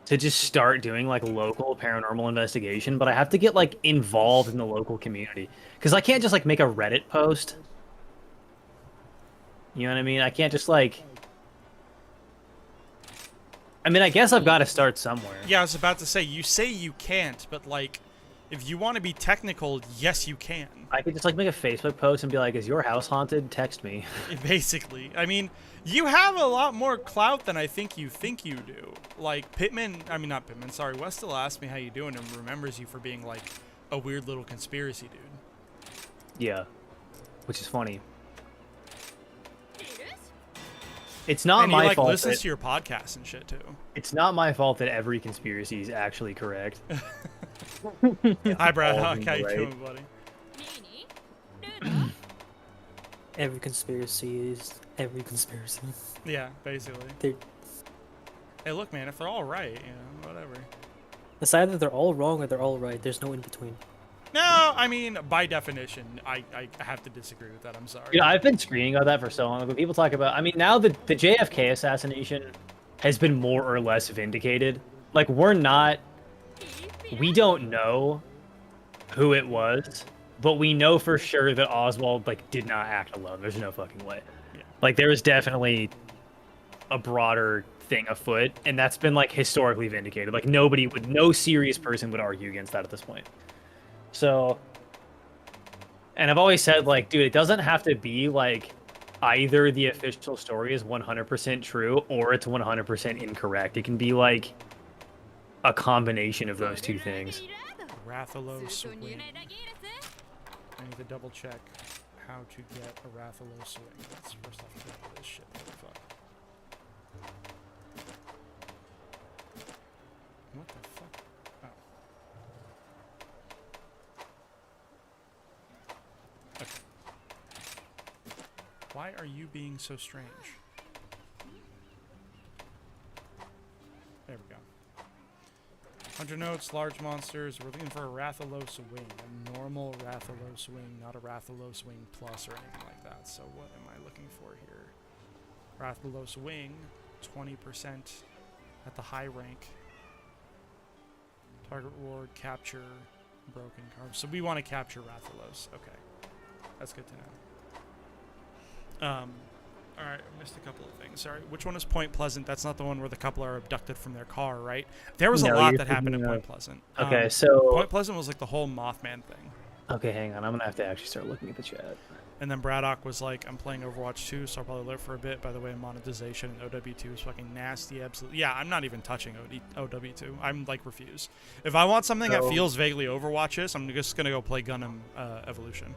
Speaker 2: to just start doing like local paranormal investigation, but I have to get like involved in the local community because I can't just like make a Reddit post. You know what I mean? I can't just like. I mean, I guess I've got to start somewhere.
Speaker 1: Yeah, I was about to say you can't, but like, if you want to be technical, yes, you can.
Speaker 2: I could just like make a Facebook post and be like, "Is your house haunted? Text me."
Speaker 1: Basically, I mean, you have a lot more clout than I think you do. Like Pittman, I mean not Pittman. Sorry, Wes still asks me how you doing and remembers you for being like a weird little conspiracy dude.
Speaker 2: Yeah, which is funny. It's not
Speaker 1: And he
Speaker 2: my
Speaker 1: like
Speaker 2: fault.
Speaker 1: listens
Speaker 2: That,
Speaker 1: to your podcast and shit too.
Speaker 2: it's not my fault that every conspiracy is actually correct.
Speaker 1: Hi, Brad.
Speaker 2: all
Speaker 1: How
Speaker 2: of
Speaker 1: you
Speaker 2: them, right?
Speaker 1: doing, buddy?
Speaker 3: Every conspiracy is every conspiracy.
Speaker 1: Yeah, basically.
Speaker 3: They're,
Speaker 1: Hey, look, man. If they're all right, you know, whatever.
Speaker 3: it's either they're all wrong or they're all right. There's no in between.
Speaker 1: No, I mean, by definition, I have to disagree with that. I'm sorry.
Speaker 2: You know, I've been screaming about that for so long. When people talk about, I mean, now the JFK assassination has been more or less vindicated. Like, we don't know who it was, but we know for sure that Oswald, like, did not act alone. There's no fucking way.
Speaker 1: Yeah.
Speaker 2: Like, there was definitely a broader thing afoot, and that's been, like, historically vindicated. Like, no serious person would argue against that at this point. So, and I've always said, like, dude, it doesn't have to be, like, either the official story is 100% true or it's 100% incorrect. It can be, like, a combination of those two things.
Speaker 1: Rathalos wing. I need to double check how to get a Rathalos wing. That's first off get all this shit. What the fuck? What the fuck? Oh. Okay. Why are you being so strange? There we go. 100 notes, large monsters. We're looking for a Rathalos wing. A normal Rathalos wing, not a Rathalos wing plus or anything like that. So what am I looking for here? Rathalos wing, 20% at the high rank. Target reward, capture, broken cards. So we want to capture Rathalos. Okay. That's good to know. Alright, I missed a couple of things. Sorry. Which one is Point Pleasant? That's not the one where the couple are abducted from their car, right? There was a
Speaker 2: No,
Speaker 1: lot
Speaker 2: you're
Speaker 1: that happened in
Speaker 2: thinking
Speaker 1: Point
Speaker 2: of-
Speaker 1: Pleasant.
Speaker 2: Okay, so
Speaker 1: Point Pleasant was like the whole Mothman thing.
Speaker 2: okay, hang on. I'm gonna have to actually start looking at the chat.
Speaker 1: And then Braddock was like, I'm playing Overwatch 2, so I'll probably live for a bit. By the way, monetization and OW2 is fucking nasty. Absolutely. Yeah, I'm not even touching OW2. I'm like, refuse. If I want something that
Speaker 2: So-
Speaker 1: feels vaguely Overwatch-ish, I'm just going to go play Gundam Evolution.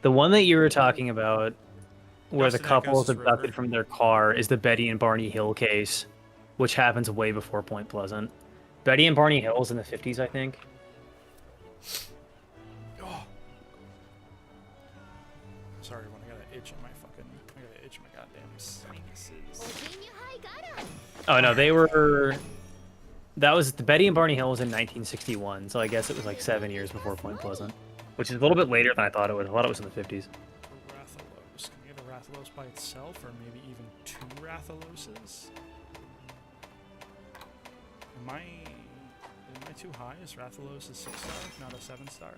Speaker 2: The one that you were talking about, where the
Speaker 1: Dustin
Speaker 2: couple is
Speaker 1: Echoes'
Speaker 2: abducted
Speaker 1: River.
Speaker 2: from their car, is the Betty and Barney Hill case, which happens way before Point Pleasant. Betty and Barney Hill's in the 50s, I think.
Speaker 1: Oh. Sorry, when I got an itch on my fucking... I got an itch on my goddamn sinuses.
Speaker 2: Oh, no, they were... That was... The Betty and Barney Hill was in 1961, so I guess it was like 7 years before Point Pleasant. Which is a little bit later than I thought it was. I thought it was in the 50s.
Speaker 1: Rathalos. Can we get a Rathalos by itself, or maybe even two Rathaloses? Am I too high? Is Rathalos a 6-star, not a 7-star?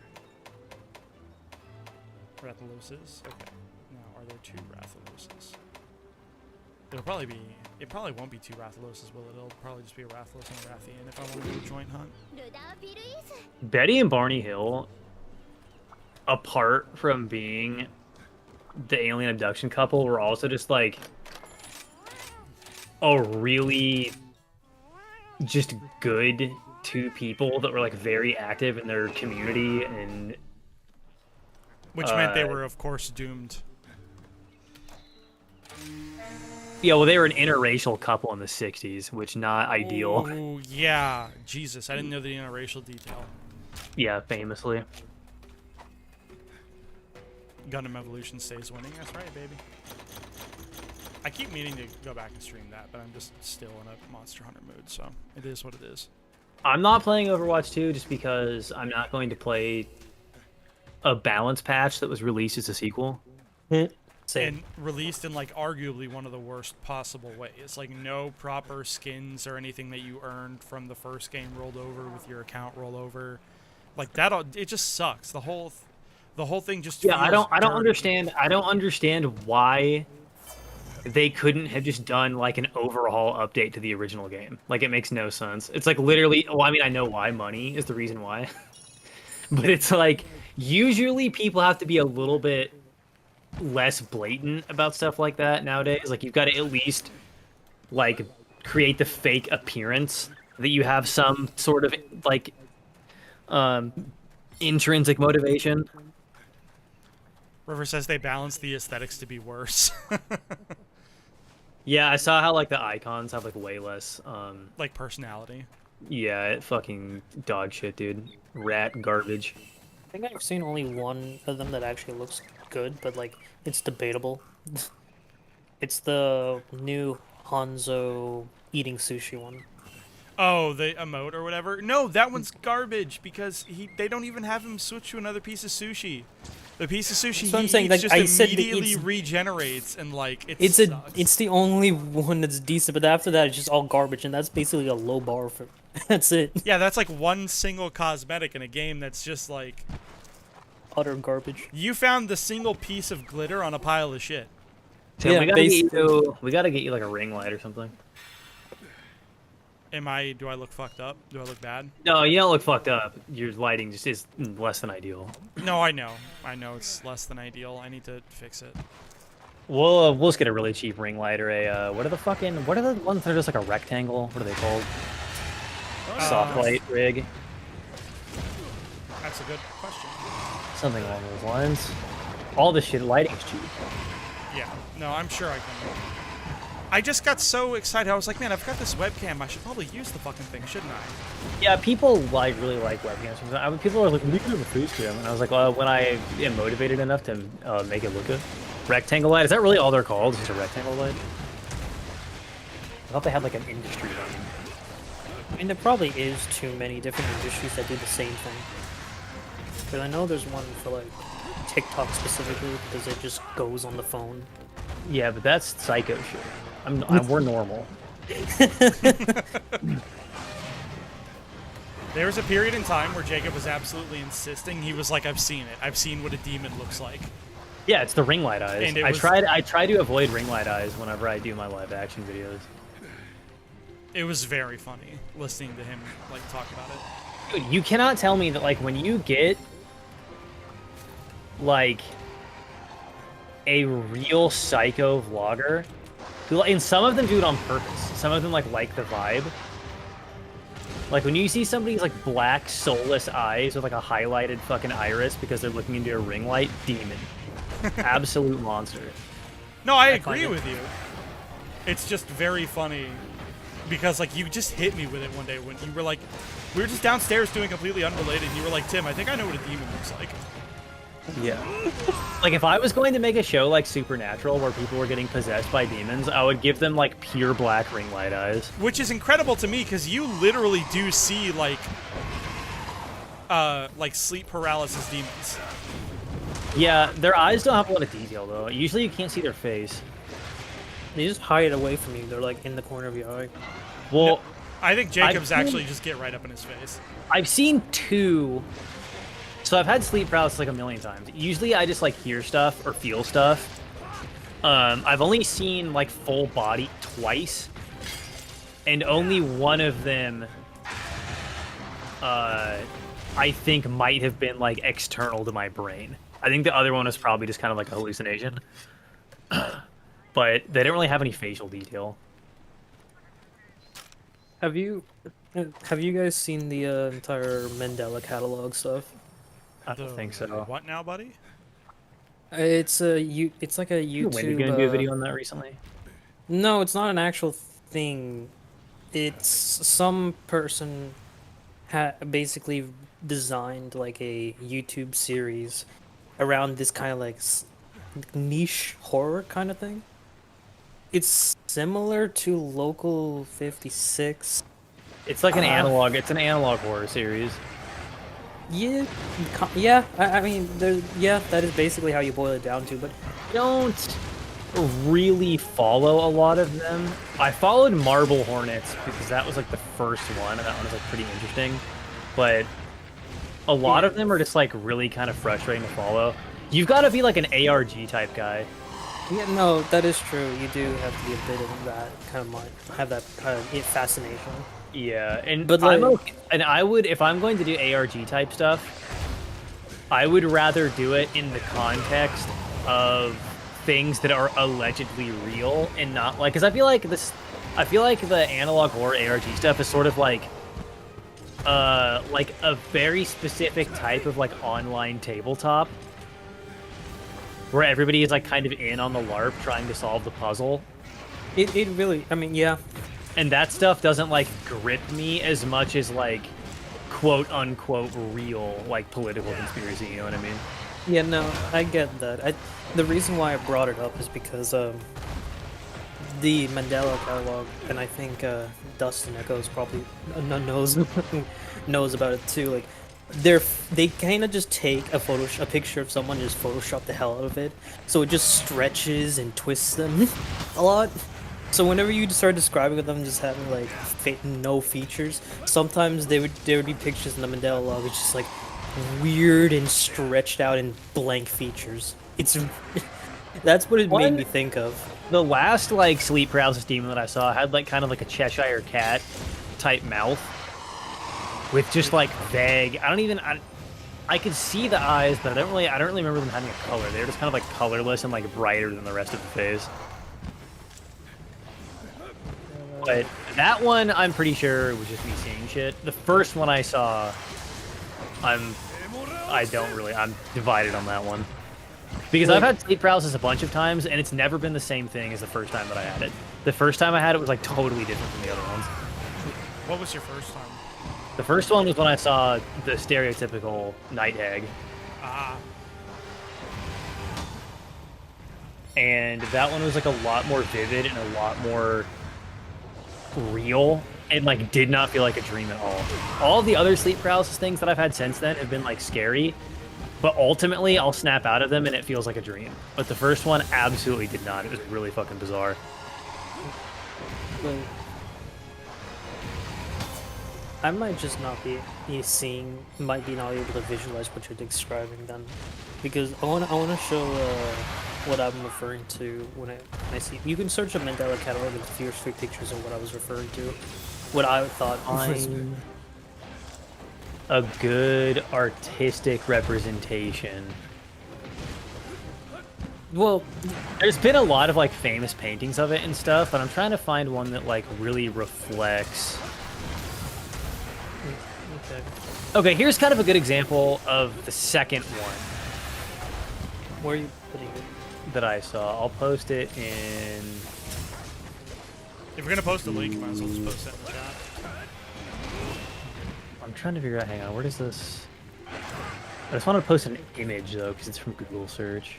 Speaker 1: Rathaloses? Okay. Now, are there two Rathaloses? It'll probably be... It probably won't be two Rathaloses, will it? It'll probably just be a Rathalos and a Rathian if I want to do a joint hunt.
Speaker 2: Betty and Barney Hill, apart from being the alien abduction couple, were also just like a really just good two people that were like very active in their community, and
Speaker 1: Which meant they were, of course, doomed.
Speaker 2: Yeah, well, they were an interracial couple in the '60s, which not ideal.
Speaker 1: Ooh, yeah. Jesus, I didn't know the interracial detail.
Speaker 2: Yeah, famously.
Speaker 1: Gundam Evolution stays winning. That's right, baby. I keep meaning to go back and stream that, but I'm just still in a Monster Hunter mood, so it is what it is.
Speaker 2: I'm not playing Overwatch 2 just because I'm not going to play a balance patch that was released as a sequel.
Speaker 3: Same.
Speaker 1: And released in like arguably one of the worst possible ways. Like no proper skins or anything that you earned from the first game rolled over with your account roll over. Like that, it just sucks. The whole thing just
Speaker 2: Yeah, I don't
Speaker 1: dirty.
Speaker 2: understand why they couldn't have just done like an overhaul update to the original game. Like it makes no sense. It's like literally, well, I mean, I know why, money is the reason why. But it's like usually people have to be a little bit less blatant about stuff like that nowadays. Like you've got to at least like create the fake appearance that you have some sort of like intrinsic motivation.
Speaker 1: River says they balance the aesthetics to be worse.
Speaker 2: Yeah, I saw how like the icons have like way less
Speaker 1: Like personality.
Speaker 2: yeah, it fucking dog shit, dude. Rat garbage.
Speaker 3: I think I've seen only one of them that actually looks good, but like it's debatable. It's the new Hanzo eating sushi one.
Speaker 1: Oh, the emote or whatever. No, that one's garbage because they don't even have him switch to another piece of sushi. The piece of sushi
Speaker 3: That's what
Speaker 1: he
Speaker 3: I'm saying,
Speaker 1: eats
Speaker 3: like,
Speaker 1: just
Speaker 3: I said that
Speaker 1: immediately
Speaker 3: it's-
Speaker 1: regenerates and like sucks.
Speaker 3: It's the only one that's decent, but after that it's just all garbage, and that's basically a low bar for. That's it.
Speaker 1: Yeah, that's like one single cosmetic in a game that's just like
Speaker 3: Utter garbage.
Speaker 1: you found the single piece of glitter on a pile of shit.
Speaker 2: Tim,
Speaker 3: Yeah,
Speaker 2: we gotta get you like a ring light or something.
Speaker 1: Do I look fucked up? Do I look bad?
Speaker 2: No, you don't look fucked up. Your lighting just is less than ideal.
Speaker 1: No, I know. I know it's less than ideal. I need to fix it.
Speaker 2: We'll just get a really cheap ring light or a what are the ones that are just like a rectangle? What are they called? Soft light rig,
Speaker 1: That's a good question.
Speaker 2: something along those lines. All this shit lighting's cheap.
Speaker 1: Yeah. No, I'm sure I can. I just got so excited. I was like, man, I've got this webcam. I should probably use the fucking thing, shouldn't I?
Speaker 2: Yeah, people like really like webcams. I mean, people are like, "You can have a face cam," and I was like, "Well, when I am motivated enough to make it look good." Rectangle light, is that really all they're called? Just a rectangle light? I thought they had like an industry name.
Speaker 3: I mean, there probably is too many different industries that do the same thing. Because I know there's one for like TikTok specifically because it just goes on the phone.
Speaker 2: Yeah, but that's psycho shit. We're normal.
Speaker 1: There was a period in time where Jacob was absolutely insisting. He was like, I've seen it. I've seen what a demon looks like.
Speaker 2: Yeah, it's the ring light eyes.
Speaker 1: And it
Speaker 2: I
Speaker 1: was-
Speaker 2: try to avoid ring light eyes whenever I do my live action videos.
Speaker 1: It was very funny listening to him like talk about it.
Speaker 2: Dude, you cannot tell me that like when you get like a real psycho vlogger, and some of them do it on purpose. Some of them like the vibe. Like when you see somebody's like black soulless eyes with like a highlighted fucking iris because they're looking into a ring light, demon. Absolute monster.
Speaker 1: No, I
Speaker 3: find
Speaker 1: agree
Speaker 3: it-
Speaker 1: with you. It's just very funny because like you just hit me with it one day when you were like, we were just downstairs doing completely unrelated. And you were like, Tim, I think I know what a demon looks like.
Speaker 2: Yeah. Like if I was going to make a show like Supernatural where people were getting possessed by demons, I would give them like pure black ring light eyes.
Speaker 1: Which is incredible to me because you literally do see like sleep paralysis demons.
Speaker 2: Yeah, their eyes don't have a lot of detail though. Usually you can't see their face.
Speaker 3: They just hide away from you. They're like in the corner of your eye.
Speaker 2: Well,
Speaker 1: I think Jacob's
Speaker 2: seen-
Speaker 1: actually just get right up in his face.
Speaker 2: I've seen two. So I've had sleep paralysis like a million times. Usually I just like hear stuff or feel stuff. I've only seen like full body twice, and only one of them I think might have been like external to my brain. I think the other one was probably just kind of like a hallucination. But they didn't really have any facial detail.
Speaker 3: Have you guys seen the entire Mandela catalog stuff?
Speaker 2: I don't think so.
Speaker 1: What now, buddy?
Speaker 3: It's like a
Speaker 2: When are you
Speaker 3: YouTube.
Speaker 2: gonna do a video on that recently?
Speaker 3: No, it's not an actual thing. It's some person basically designed like a YouTube series around this kind of like niche horror kind of thing. It's similar to Local 56.
Speaker 2: It's like an
Speaker 3: Uh,
Speaker 2: analog. It's an analog horror series.
Speaker 3: Yeah, yeah. I mean, yeah, that is basically how you boil it down to. But
Speaker 2: I don't really follow a lot of them. I followed Marble Hornets because that was like the first one, and that one was like pretty interesting. But a lot of them are just like really kind of frustrating to follow. You've got to be like an ARG type guy.
Speaker 3: yeah, no, that is true. You do have to be a bit of that kind of mind, have that kind of fascination.
Speaker 2: Yeah, and
Speaker 3: But,
Speaker 2: I'm
Speaker 3: like-
Speaker 2: okay, and I would if I'm going to do ARG type stuff, I would rather do it in the context of things that are allegedly real and not like because I feel like the analog horror ARG stuff is sort of like a very specific type of like online tabletop where everybody is like kind of in on the LARP trying to solve the puzzle.
Speaker 3: It really, I mean, yeah.
Speaker 2: And that stuff doesn't like grip me as much as like quote unquote real like political conspiracy, you know what I mean?
Speaker 3: Yeah, no, I get that. The reason why I brought it up is because the Mandela catalog, and I think Dustin Echoes probably knows knows about it too. Like, they kind of just take a picture of someone, and just Photoshop the hell out of it, so it just stretches and twists them a lot. So whenever you start describing them just having like no features, sometimes there would be pictures in the Mandela log, it's just like weird and stretched out and blank features. It's that's what it made me think of.
Speaker 2: The last like sleep paralysis demon that I saw had like kind of like a Cheshire cat type mouth with just like vague. I could see the eyes, but I don't really remember them having a color. They were just kind of like colorless and like brighter than the rest of the face. But that one, I'm pretty sure was just me seeing shit. The first one I saw, I'm divided on that one. Because I've had sleep paralysis a bunch of times, and it's never been the same thing as the first time that I had it. The first time I had it was like totally different from the other ones.
Speaker 1: What was your first time?
Speaker 2: The first one was when I saw the stereotypical night hag.
Speaker 1: Ah,
Speaker 2: And that one was like a lot more vivid and a lot more real and like did not feel like a dream at all. All the other sleep paralysis things that I've had since then have been like scary, but ultimately I'll snap out of them and it feels like a dream. But the first one absolutely did not. It was really fucking bizarre.
Speaker 3: But I might just not be might be not able to visualize what you're describing then, because I wanna show what I'm referring to when I see. You can search a Mandela catalog and see your straight pictures of what I was referring to. What I thought was
Speaker 2: I'm a good artistic representation.
Speaker 3: well,
Speaker 2: There's been a lot of like famous paintings of it and stuff, but I'm trying to find one that like really reflects.
Speaker 3: okay.
Speaker 2: Okay, here's kind of a good example of the second one
Speaker 3: Where are you putting it?
Speaker 2: that I saw. I'll post it in.
Speaker 1: if you're gonna post a link, you might as well just post it in the chat.
Speaker 2: I'm trying to figure out. Hang on, where does this? I just want to post an image though, because it's from Google search.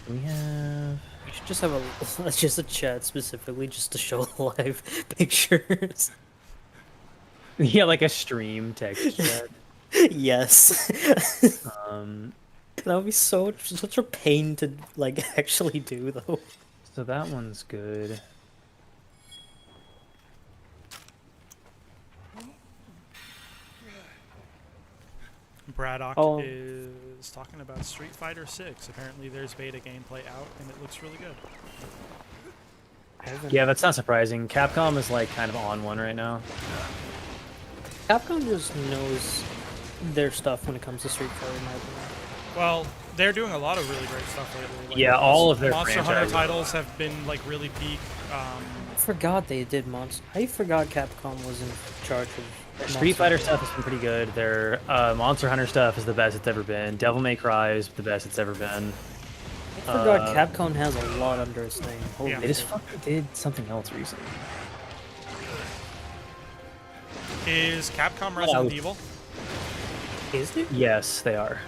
Speaker 2: We have.
Speaker 3: You should just have just a chat specifically just to show live pictures.
Speaker 2: Yeah, like a stream text chat.
Speaker 3: Yes. That would be such a pain to like actually do though.
Speaker 2: So that one's good.
Speaker 1: Braddock
Speaker 3: Oh.
Speaker 1: is talking about Street Fighter 6. Apparently, there's beta gameplay out, and it looks really good.
Speaker 2: Yeah, that's not surprising. Capcom is like kind of on one right now.
Speaker 3: Capcom just knows their stuff when it comes to Street Fighter, in my opinion.
Speaker 1: Well, they're doing a lot of really great stuff lately. Like,
Speaker 2: Yeah, all of their
Speaker 1: Monster Hunter
Speaker 2: franchises.
Speaker 1: titles have been like really peak.
Speaker 3: I forgot they did Monster. I forgot Capcom was in charge of
Speaker 2: Street Fighter
Speaker 3: Monster.
Speaker 2: stuff has been pretty good. Their Monster Hunter stuff is the best it's ever been. Devil May Cry is the best it's ever been.
Speaker 3: I forgot Capcom has a lot under its name. Holy
Speaker 1: Yeah.
Speaker 2: They just
Speaker 3: shit.
Speaker 2: fucking did something else recently.
Speaker 1: Is Capcom Resident Evil?
Speaker 3: Is it?
Speaker 2: Yes, they are.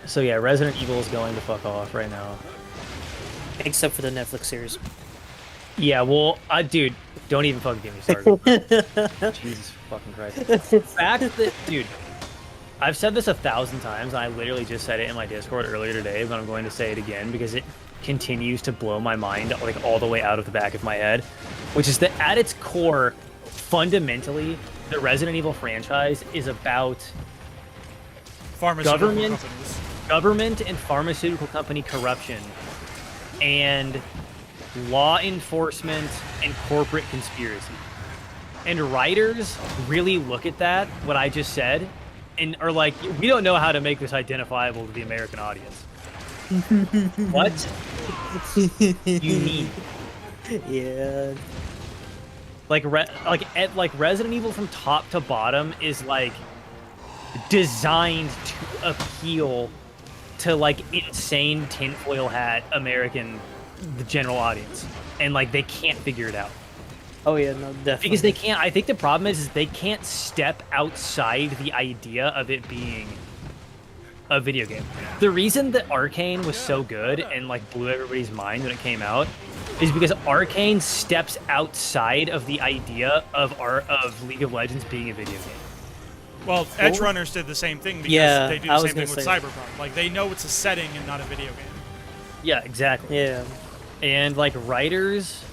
Speaker 2: So yeah, Resident Evil is going to fuck off right now.
Speaker 3: Except for the Netflix series.
Speaker 2: Yeah, well, dude, don't even fucking get me started. Jesus fucking Christ. The fact that, dude, I've said this 1,000 times, and I literally just said it in my Discord earlier today, but I'm going to say it again because it continues to blow my mind, like, all the way out of the back of my head, which is that at its core, fundamentally, the Resident Evil franchise is about
Speaker 1: Pharmaceutical
Speaker 2: Government?
Speaker 1: companies.
Speaker 2: government and pharmaceutical company corruption and law enforcement and corporate conspiracy. And writers really look at that, what I just said, and are like, we don't know how to make this identifiable to the American audience. What you need?
Speaker 3: Yeah.
Speaker 2: Like, Resident Evil from top to bottom is like designed to appeal to like insane tinfoil hat American, the general audience, and like they can't figure it out.
Speaker 3: Oh yeah, no, definitely.
Speaker 2: Because they can't. I think the problem is they can't step outside the idea of it being a video game. The reason that Arcane was so good and like blew everybody's mind when it came out is because Arcane steps outside of the idea of League of Legends being a video game.
Speaker 1: Well, Edge Runners did the same thing because
Speaker 3: Yeah,
Speaker 1: they do the
Speaker 3: I was
Speaker 1: same thing
Speaker 3: gonna
Speaker 1: with
Speaker 3: say.
Speaker 1: Cyberpunk. Like, they know it's a setting and not a video game.
Speaker 2: Yeah, exactly.
Speaker 3: Yeah.
Speaker 2: And like writers,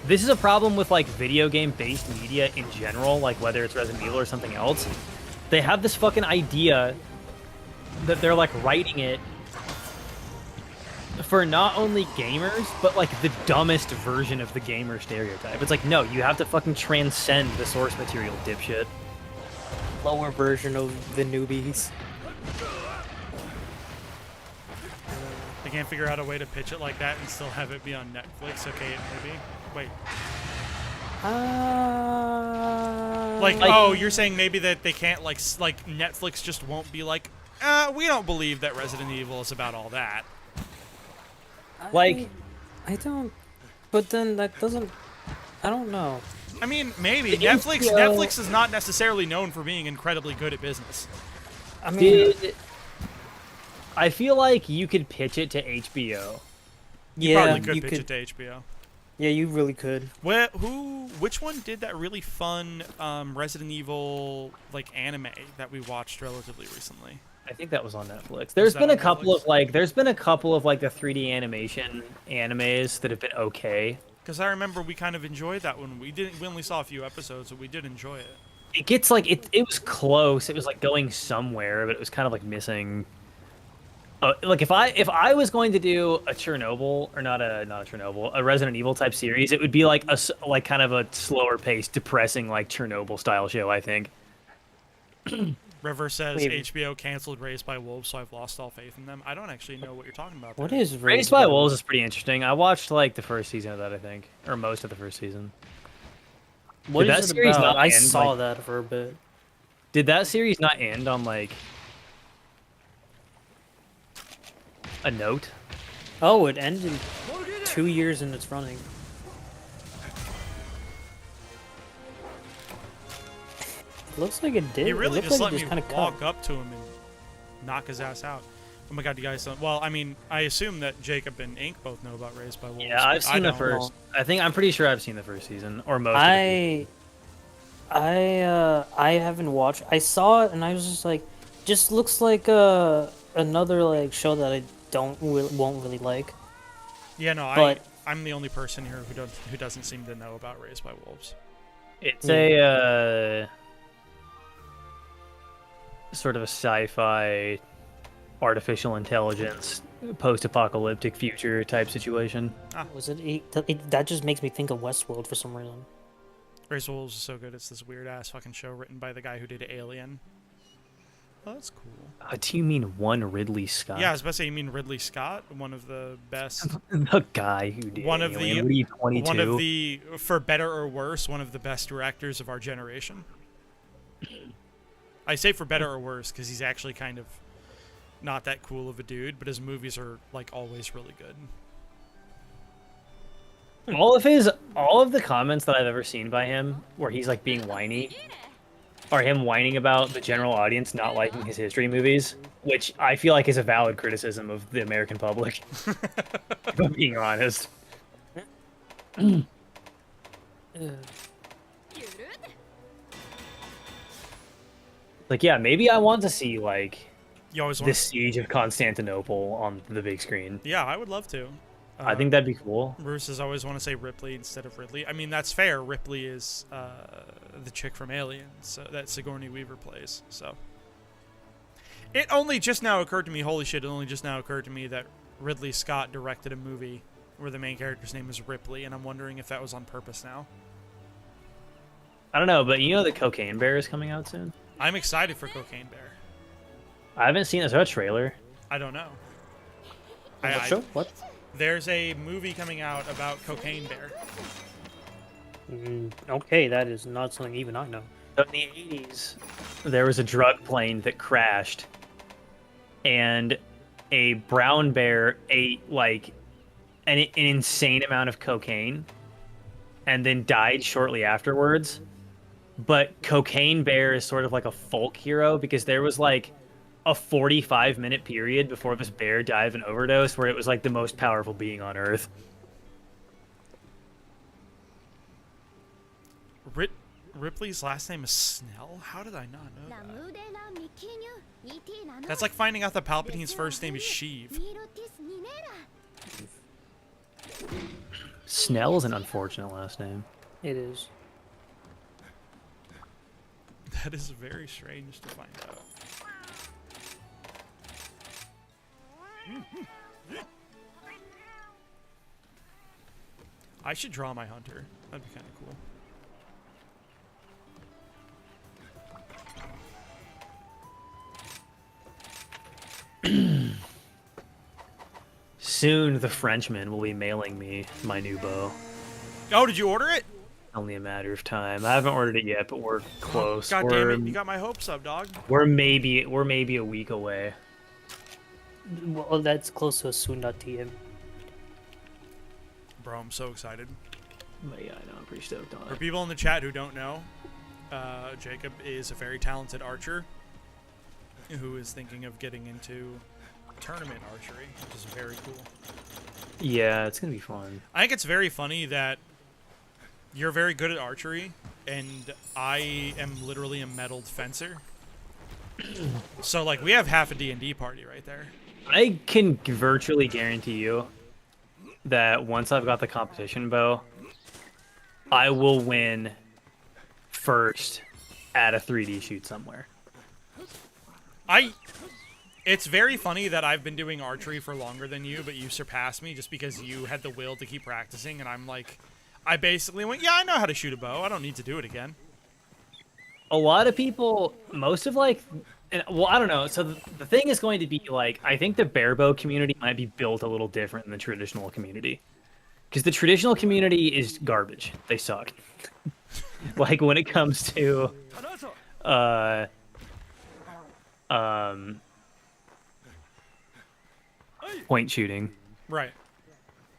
Speaker 2: this is a problem with like video game based media in general, like whether it's Resident Evil or something else. They have this fucking idea that they're like writing it for not only gamers, but like the dumbest version of the gamer stereotype. It's like, no, you have to fucking transcend the source material, dipshit.
Speaker 3: Lower version of the newbies.
Speaker 1: They can't figure out a way to pitch it like that and still have it be on Netflix. Okay, maybe. Wait. Like, oh, you're saying maybe that they can't, like Netflix just won't be like, we don't believe that Resident Evil is about all that.
Speaker 2: Like-
Speaker 3: I don't. But then that doesn't. I don't know.
Speaker 1: I mean, maybe.
Speaker 2: The
Speaker 1: Netflix
Speaker 2: HBO
Speaker 1: Netflix is not necessarily known for being incredibly good at business.
Speaker 3: I mean,
Speaker 2: I feel like you could pitch it to HBO.
Speaker 1: You
Speaker 3: yeah,
Speaker 1: probably could
Speaker 3: you
Speaker 1: pitch
Speaker 3: could.
Speaker 1: it to HBO.
Speaker 3: Yeah, you really could.
Speaker 1: Which one did that really fun Resident Evil like anime that we watched relatively recently?
Speaker 2: I think that was on Netflix.
Speaker 1: that
Speaker 2: There's been
Speaker 1: on
Speaker 2: a couple
Speaker 1: Netflix?
Speaker 2: of like the 3D animation animes that have been okay.
Speaker 1: Because I remember we kind of enjoyed that one. We only saw a few episodes, but we did enjoy it.
Speaker 2: It gets like it was close. It was like going somewhere, but it was kind of like missing. Like if I was going to do a Chernobyl or not a Chernobyl, a Resident Evil type series, it would be like like kind of a slower paced, depressing like Chernobyl style show. I think.
Speaker 1: River says
Speaker 3: Wait.
Speaker 1: HBO canceled Raised by Wolves, so I've lost all faith in them. I don't actually know what you're talking about.
Speaker 3: What
Speaker 1: there.
Speaker 3: is
Speaker 2: Raised by Wolves is pretty interesting. I watched like the first season of that, I think, or most of the first season.
Speaker 3: What
Speaker 2: Did
Speaker 3: is
Speaker 2: that
Speaker 3: it
Speaker 2: series
Speaker 3: about?
Speaker 2: not
Speaker 3: I
Speaker 2: end,
Speaker 3: saw
Speaker 2: like-
Speaker 3: that for a bit.
Speaker 2: Did that series not end on like a note?
Speaker 3: Oh, it ended 2 years in its running. Looks like it did.
Speaker 1: He
Speaker 3: It
Speaker 1: really
Speaker 3: looked
Speaker 1: just
Speaker 3: like
Speaker 1: let
Speaker 3: it
Speaker 1: me
Speaker 3: kind of
Speaker 1: walk up to him and knock his ass out. Oh my god, you guys don't. Well, I mean, I assume that Jacob and Ink both know about Raised by Wolves.
Speaker 2: Yeah, I've
Speaker 1: but I
Speaker 2: seen the
Speaker 1: don't.
Speaker 2: first. I'm pretty sure I've seen the first season or most. Of it.
Speaker 3: I haven't watched. I saw it and I was just like, just looks like another like show that I won't really like.
Speaker 1: Yeah, no,
Speaker 3: But-
Speaker 1: I'm the only person here who doesn't seem to know about Raised by Wolves.
Speaker 2: It's a sort of a sci-fi, artificial intelligence, post-apocalyptic future type situation.
Speaker 3: Was that just makes me think of Westworld for some reason.
Speaker 1: Raised by Wolves is so good. It's this weird ass fucking show written by the guy who did Alien. Oh, that's cool.
Speaker 2: Do you mean one Ridley Scott?
Speaker 1: Yeah, I was about to say, you mean Ridley Scott, one of the best,
Speaker 2: The guy who did
Speaker 1: one of the,
Speaker 2: Alien. What are you, 22?
Speaker 1: one of the, for better or worse, one of the best directors of our generation. I say for better or worse because he's actually kind of not that cool of a dude, but his movies are like always really good.
Speaker 2: All of the comments that I've ever seen by him, where he's like being whiny, are him whining about the general audience not liking his history movies, which I feel like is a valid criticism of the American public. If I'm being honest.
Speaker 3: Uh,
Speaker 2: Like, yeah, maybe I want to see like
Speaker 1: You always
Speaker 2: the
Speaker 1: want.
Speaker 2: Siege of Constantinople on the big screen.
Speaker 1: Yeah, I would love to.
Speaker 2: I think that'd be cool.
Speaker 1: Bruce's always want to say Ripley instead of Ridley. I mean, that's fair. Ripley is the chick from Alien, so that Sigourney Weaver plays. So it only just now occurred to me. Holy shit! It only just now occurred to me that Ridley Scott directed a movie where the main character's name is Ripley, and I'm wondering if that was on purpose now.
Speaker 2: I don't know, but you know the Cocaine Bear is coming out soon?
Speaker 1: I'm excited for Cocaine Bear.
Speaker 2: I haven't seen a trailer.
Speaker 1: I don't know.
Speaker 3: what show? What?
Speaker 1: There's a movie coming out about Cocaine Bear.
Speaker 3: Okay, that is not something even I know.
Speaker 2: So in the 80s, there was a drug plane that crashed, and a brown bear ate like an insane amount of cocaine and then died shortly afterwards. But Cocaine Bear is sort of like a folk hero because there was like a 45-minute period before this bear died of an overdose where it was like the most powerful being on Earth.
Speaker 1: Ripley's last name is Snell? How did I not know that? That's like finding out that Palpatine's first name is Sheev.
Speaker 2: Snell is an unfortunate last name.
Speaker 3: It is.
Speaker 1: That is very strange to find out. I should draw my hunter. That'd be kind of cool.
Speaker 2: Soon the Frenchman will be mailing me my new bow.
Speaker 1: Oh, did you order it?
Speaker 2: Only a matter of time. I haven't ordered it yet, but we're close.
Speaker 1: God
Speaker 2: we're,
Speaker 1: damn it! You got my hopes up, dog.
Speaker 2: we're maybe a week away.
Speaker 3: Well, that's close to a soon.tm.
Speaker 1: Bro, I'm so excited.
Speaker 2: But yeah, I know, I'm pretty stoked on
Speaker 1: For
Speaker 2: it.
Speaker 1: people in the chat who don't know, Jacob is a very talented archer who is thinking of getting into tournament archery, which is very cool.
Speaker 2: Yeah, it's gonna be fun.
Speaker 1: I think it's very funny that you're very good at archery, and I am literally a medaled fencer. So, like, we have half a D&D party right there.
Speaker 2: I can virtually guarantee you that once I've got the competition bow, I will win first at a 3D shoot somewhere.
Speaker 1: It's very funny that I've been doing archery for longer than you, but you surpassed me just because you had the will to keep practicing, and I'm like, I basically went, yeah, I know how to shoot a bow. I don't need to do it again.
Speaker 2: A lot of people, most of like, well, I don't know. So the thing is going to be like, I think the barebow community might be built a little different than the traditional community. Because the traditional community is garbage. They suck. Like when it comes to, point shooting.
Speaker 1: Right.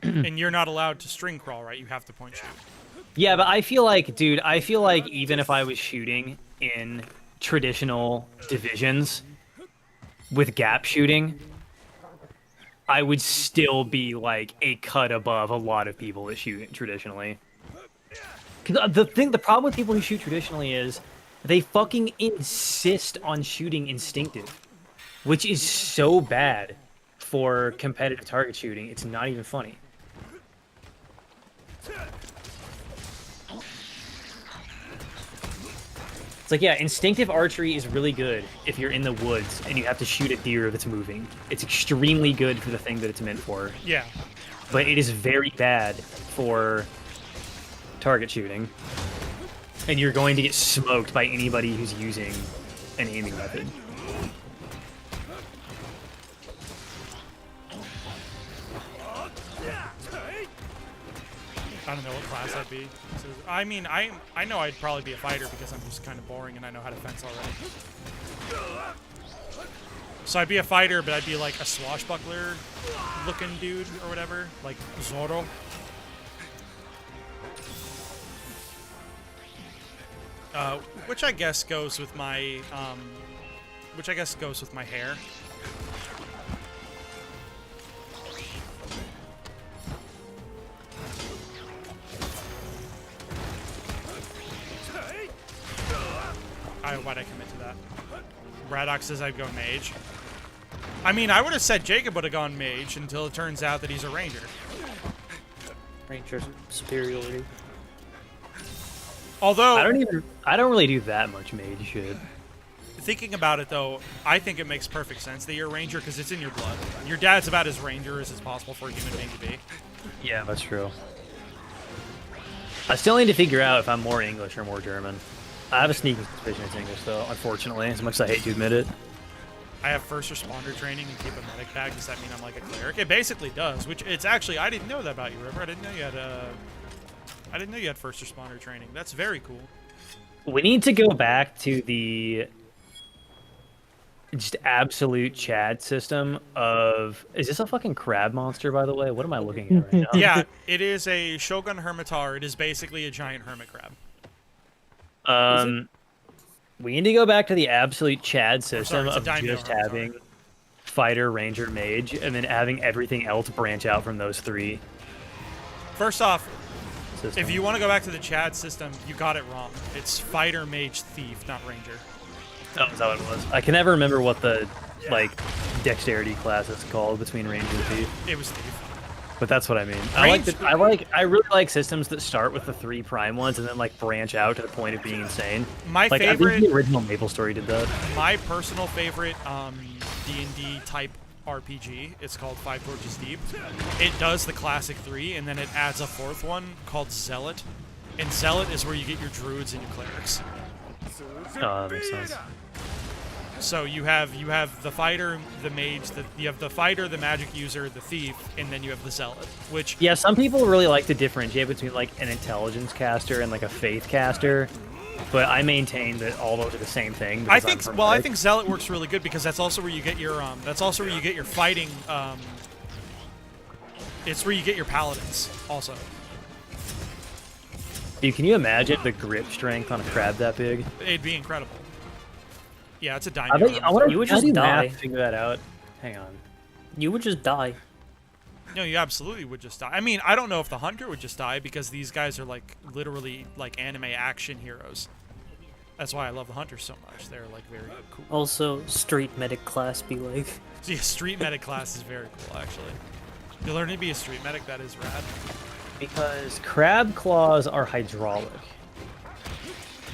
Speaker 1: And you're not allowed to string crawl, right? You have to point shoot.
Speaker 2: Yeah, but I feel like, dude, even if I was shooting in traditional divisions with gap shooting, I would still be like a cut above a lot of people that shoot traditionally. 'Cause the problem with people who shoot traditionally is they fucking insist on shooting instinctive, which is so bad for competitive target shooting. It's not even funny. It's like, yeah, instinctive archery is really good if you're in the woods and you have to shoot a deer that's moving. It's extremely good for the thing that it's meant for.
Speaker 1: Yeah.
Speaker 2: But it is very bad for target shooting. And you're going to get smoked by anybody who's using an aiming method.
Speaker 1: I don't know what class I'd be. So, I mean, I know I'd probably be a fighter because I'm just kind of boring and I know how to fence already. So I'd be a fighter, but I'd be like a swashbuckler looking dude or whatever, like Zoro. Which I guess goes with my hair. Why'd I commit to that? Braddock says I'd go mage. I mean, I would have said Jacob would have gone mage until it turns out that he's a ranger.
Speaker 3: Ranger superiority.
Speaker 1: Although
Speaker 2: I don't really do that much mage shit.
Speaker 1: thinking about it though, I think it makes perfect sense that you're a ranger because it's in your blood. Your dad's about as ranger as it's possible for a human being to be.
Speaker 2: Yeah, that's true. I still need to figure out if I'm more English or more German. I have a sneaking suspicion it's English, though, unfortunately, as much as I hate to admit it.
Speaker 1: I have first responder training and keep a medic bag. Does that mean I'm like a cleric? It basically does, which it's actually, I didn't know that about you, River. I didn't know you had first responder training. That's very cool.
Speaker 2: We need to go back to the just absolute Chad system of... Is this a fucking crab monster, by the way? What am I looking at right now?
Speaker 1: Yeah, it is a Shogun Hermitar. It is basically a giant hermit crab.
Speaker 2: We need to go back to the absolute Chad system
Speaker 1: it's a
Speaker 2: of
Speaker 1: daimyo
Speaker 2: just
Speaker 1: Hermitar.
Speaker 2: having fighter, ranger, mage, and then having everything else branch out from those three
Speaker 1: First off,
Speaker 2: systems.
Speaker 1: if you want to go back to the Chad system, you got it wrong. It's fighter, mage, thief, not ranger.
Speaker 2: Oh, is that what it was? I can never remember what the like dexterity class is called between ranger and thief,
Speaker 1: It was thief.
Speaker 2: but that's what I mean.
Speaker 1: Range-
Speaker 2: I really like systems that start with the three prime ones and then like branch out to the point of being insane.
Speaker 1: My
Speaker 2: Like I
Speaker 1: favorite,
Speaker 2: think the original Maple Story did that.
Speaker 1: my personal favorite D&D type RPG, it's called Five Torches Deep. It does the classic three, and then it adds a fourth one called Zealot. And Zealot is where you get your druids and your clerics.
Speaker 2: Oh, that makes sense.
Speaker 1: So you have the fighter, the mage, you have the fighter, the magic user, the thief, and then you have the zealot. Which
Speaker 2: Yeah, some people really like to differentiate between like an intelligence caster and like a faith caster, but I maintain that all those are the same thing.
Speaker 1: I
Speaker 2: because I'm
Speaker 1: think, well, I
Speaker 2: hermetic.
Speaker 1: think zealot works really good because that's also where you get your fighting. It's where you get your paladins also.
Speaker 2: Dude, can you imagine the grip strength on a crab that big?
Speaker 1: It'd be incredible. Yeah, it's a
Speaker 2: I
Speaker 1: daimyo.
Speaker 2: wonder
Speaker 3: You would
Speaker 2: how
Speaker 3: just
Speaker 2: do
Speaker 3: die.
Speaker 2: math figure that out. Hang on.
Speaker 3: You would just die.
Speaker 1: No, you absolutely would just die. I mean, I don't know if the hunter would just die because these guys are like literally like anime action heroes. That's why I love the hunters so much. They're like very cool.
Speaker 3: Also, street medic class be like.
Speaker 1: So yeah, street medic class is very cool actually. You learn to be a street medic, that is rad.
Speaker 2: Because crab claws are hydraulic,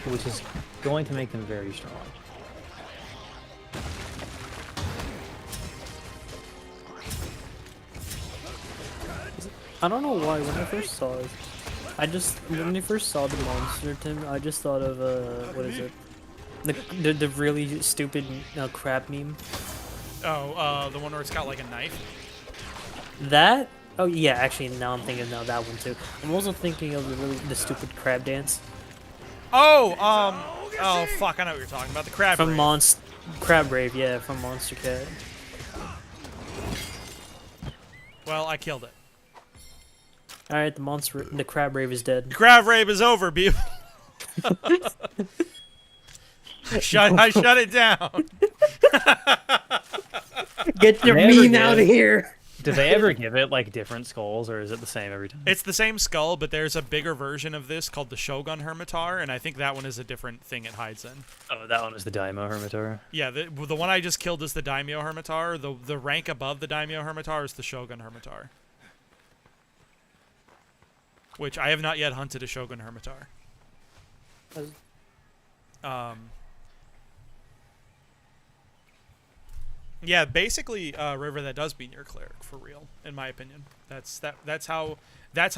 Speaker 2: which is going to make them very strong.
Speaker 3: I don't know why when I first saw it, when I first saw the monster Tim, I just thought of what is it? The really stupid crab meme.
Speaker 1: Oh, the one where it's got like a knife.
Speaker 3: That? Oh yeah, actually now I'm thinking now that one too. I'm also thinking of the stupid crab dance
Speaker 1: Oh, oh fuck, I know what you're talking about. The crab.
Speaker 3: from
Speaker 1: rave.
Speaker 3: Crab Rave, yeah, from Monster Cat.
Speaker 1: Well, I killed it.
Speaker 3: All right, the crab rave is dead.
Speaker 1: Crab rave is over, people. I shut it down.
Speaker 3: Get your
Speaker 2: Never
Speaker 3: meme
Speaker 2: did.
Speaker 3: out of here.
Speaker 2: Do they ever give it like different skulls, or is it the same every time?
Speaker 1: It's the same skull, but there's a bigger version of this called the Shogun Hermitar, and I think that one is a different thing it hides in.
Speaker 2: Oh, that one is the Daimyo Hermitar.
Speaker 1: Yeah, the one I just killed is the Daimyo Hermitar. The rank above the Daimyo Hermitar is the Shogun Hermitar. Which I have not yet hunted a Shogun Hermitar. Yeah, basically, River, that does mean you're a cleric for real, in my opinion. That's how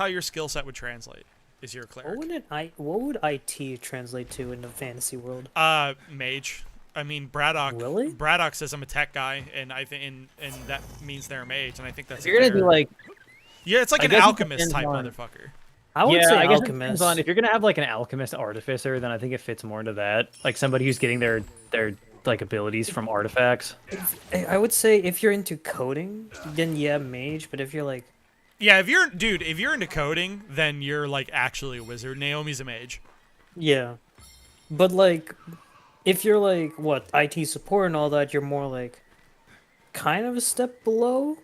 Speaker 1: your skill set would translate. Is you're a cleric.
Speaker 3: What would IT translate to in the fantasy world?
Speaker 1: Mage. I mean, Braddock.
Speaker 3: Really?
Speaker 1: Braddock says I'm a tech guy, and I think and that means they're a mage, and I think that's.
Speaker 2: If you're gonna be like,
Speaker 1: yeah, it's like
Speaker 2: I
Speaker 1: an
Speaker 2: guess it
Speaker 1: alchemist
Speaker 2: depends
Speaker 1: type
Speaker 2: on-
Speaker 1: motherfucker.
Speaker 3: I would
Speaker 2: yeah,
Speaker 3: say
Speaker 2: I guess it depends
Speaker 3: alchemist.
Speaker 2: on if you're gonna have like an alchemist artificer, then I think it fits more into that. Like somebody who's getting their like abilities from artifacts.
Speaker 3: I would say if you're into coding, then yeah, mage. But if you're like,
Speaker 1: Yeah, if you're into coding, then you're like actually a wizard. Naomi's a mage.
Speaker 3: yeah, but like, if you're like what IT support and all that, you're more like kind of a step below.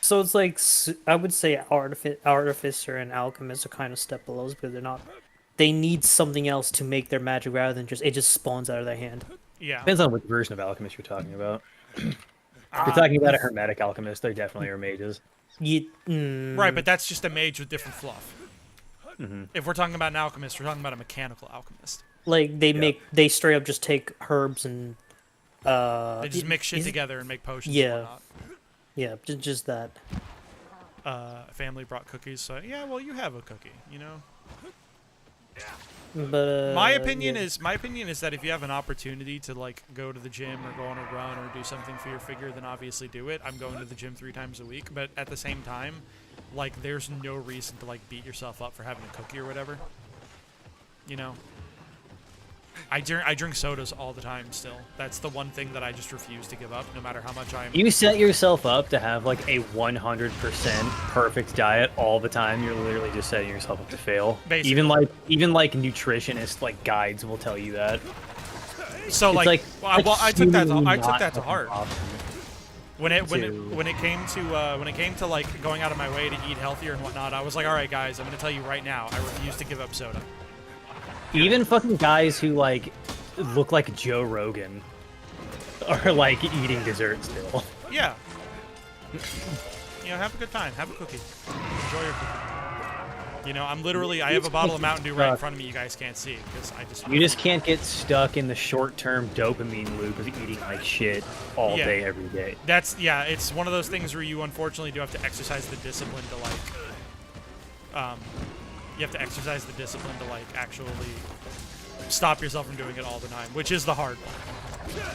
Speaker 3: So it's like I would say artificer and alchemist are kind of step below because they're not. They need something else to make their magic rather than just it just spawns out of their hand.
Speaker 1: Yeah.
Speaker 2: Depends on which version of alchemist you're talking about. If you're talking about a hermetic alchemist, they definitely are mages.
Speaker 1: Right, but that's just a mage with different fluff.
Speaker 2: Mm-hmm.
Speaker 1: If we're talking about an alchemist, we're talking about a mechanical alchemist.
Speaker 3: Like they straight up just take herbs and
Speaker 1: They just mix shit
Speaker 3: is it-
Speaker 1: together and make potions
Speaker 3: Yeah.
Speaker 1: and whatnot.
Speaker 3: Yeah, just that.
Speaker 1: Family brought cookies, so yeah, well, you have a cookie, you know?
Speaker 3: But
Speaker 1: My opinion
Speaker 3: yeah.
Speaker 1: is that if you have an opportunity to like go to the gym or go on a run or do something for your figure, then obviously do it. I'm going to the gym 3 times a week, but at the same time, like there's no reason to like beat yourself up for having a cookie or whatever. You know? I drink sodas all the time still. That's the one thing that I just refuse to give up, no matter how much I'm.
Speaker 2: You set yourself up to have like a 100% perfect diet all the time. You're literally just setting yourself up to fail.
Speaker 1: Basically.
Speaker 2: Even like nutritionist like guides will tell you that.
Speaker 1: So
Speaker 2: It's
Speaker 1: like, well, I took that
Speaker 2: extremely
Speaker 1: I took
Speaker 2: not
Speaker 1: that to
Speaker 2: fucking
Speaker 1: heart.
Speaker 2: option.
Speaker 1: When it came to like going out of my way to eat healthier and whatnot, I was like, all right, guys, I'm gonna tell you right now, I refuse to give up soda.
Speaker 2: Even fucking guys who like look like Joe Rogan are like eating dessert still.
Speaker 1: Yeah. You know, have a good time. Have a cookie. Enjoy your cookie. You know, I have a bottle of Mountain Dew right in front of me. You guys can't see because I just.
Speaker 2: You just can't get stuck in the short-term dopamine loop of eating like shit all
Speaker 1: Yeah.
Speaker 2: day every day.
Speaker 1: It's one of those things where you unfortunately do have to exercise the discipline to like. You have to exercise the discipline to like actually stop yourself from doing it all the time, which is the hard part.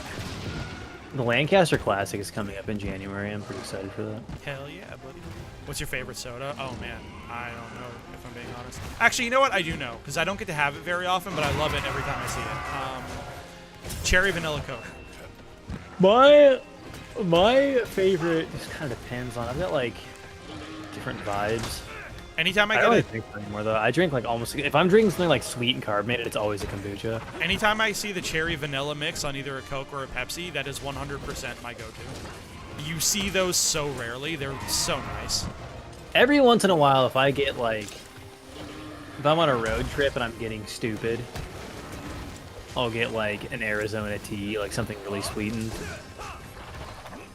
Speaker 2: The Lancaster Classic is coming up in January. I'm pretty excited for that.
Speaker 1: Hell yeah, buddy. What's your favorite soda? Oh man, I don't know if I'm being honest. Actually, you know what? I do know because I don't get to have it very often, but I love it every time I see it. Cherry vanilla Coke.
Speaker 2: My favorite just kind of depends on. I've got like different vibes.
Speaker 1: Anytime I
Speaker 2: I
Speaker 1: get
Speaker 2: don't really
Speaker 1: it,
Speaker 2: drink anymore though. I drink like almost. If I'm drinking something like sweet and carbonated, it's always a kombucha.
Speaker 1: anytime I see the cherry vanilla mix on either a Coke or a Pepsi, that is 100% my go-to. You see those so rarely; they're so nice.
Speaker 2: Every once in a while, if I get like, if I'm on a road trip and I'm getting stupid, I'll get like an Arizona tea, like something really sweetened.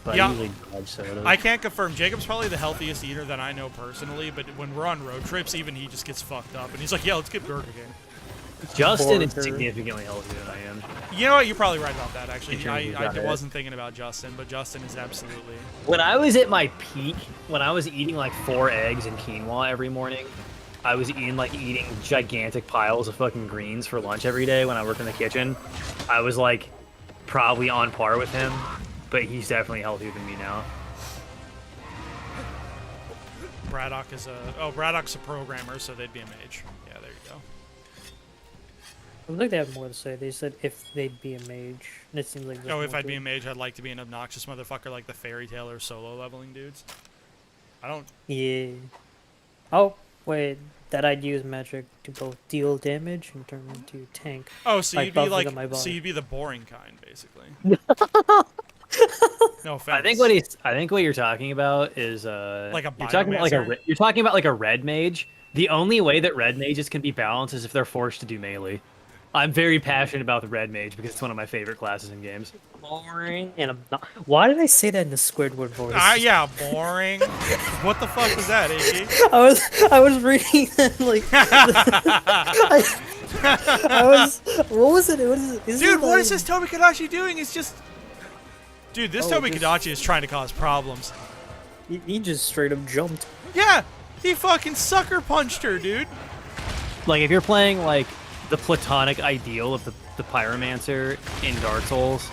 Speaker 2: But
Speaker 1: Yeah.
Speaker 2: I usually dodge soda.
Speaker 1: I can't confirm. Jacob's probably the healthiest eater that I know personally, but when we're on road trips, even he just gets fucked up, and he's like, "Yeah, let's get Burger King."
Speaker 2: Justin is
Speaker 3: Burger.
Speaker 2: significantly healthier than I am.
Speaker 1: You know what? You're probably right about that. Actually,
Speaker 2: In terms of
Speaker 1: I
Speaker 2: diet.
Speaker 1: wasn't thinking about Justin, but Justin is absolutely.
Speaker 2: When I was at my peak, when I was eating like 4 eggs and quinoa every morning, I was eating gigantic piles of fucking greens for lunch every day when I worked in the kitchen. I was like probably on par with him, but he's definitely healthier than me now.
Speaker 1: Braddock's a programmer, so they'd be a mage. Yeah, there you go.
Speaker 3: I think they have more to say. They said if they'd be a mage, and it seems like. there's
Speaker 1: Oh, if
Speaker 3: more
Speaker 1: I'd
Speaker 3: to
Speaker 1: be
Speaker 3: it.
Speaker 1: a mage, I'd like to be an obnoxious motherfucker like the fairy tale or solo leveling dudes. I don't.
Speaker 3: Yeah. Oh wait, that I'd use magic to both deal damage and turn into tank.
Speaker 1: Oh, so
Speaker 3: Like
Speaker 1: you'd be
Speaker 3: buffing
Speaker 1: like,
Speaker 3: up my
Speaker 1: so
Speaker 3: body.
Speaker 1: you'd be the boring kind, basically. No offense.
Speaker 2: I think what you're talking about is
Speaker 1: Like a
Speaker 2: you're talking about
Speaker 1: biomancer?
Speaker 2: you're talking about like a red mage. The only way that red mages can be balanced is if they're forced to do melee. I'm very passionate about the red mage because it's one of my favorite classes in games.
Speaker 3: Boring, and I'm not. Why did I say that in the Squidward voice?
Speaker 1: Yeah, boring. What the fuck was that, Iggy?
Speaker 3: I was reading that like. I was. What was it?
Speaker 1: Dude, what is this Tobi Kadachi doing? It's just. Dude, this
Speaker 3: Oh,
Speaker 1: Tobi
Speaker 3: just-
Speaker 1: Kadachi is trying to cause problems.
Speaker 3: He just straight up jumped.
Speaker 1: Yeah, he fucking sucker punched her, dude.
Speaker 2: Like if you're playing like the platonic ideal of the pyromancer in Dark Souls,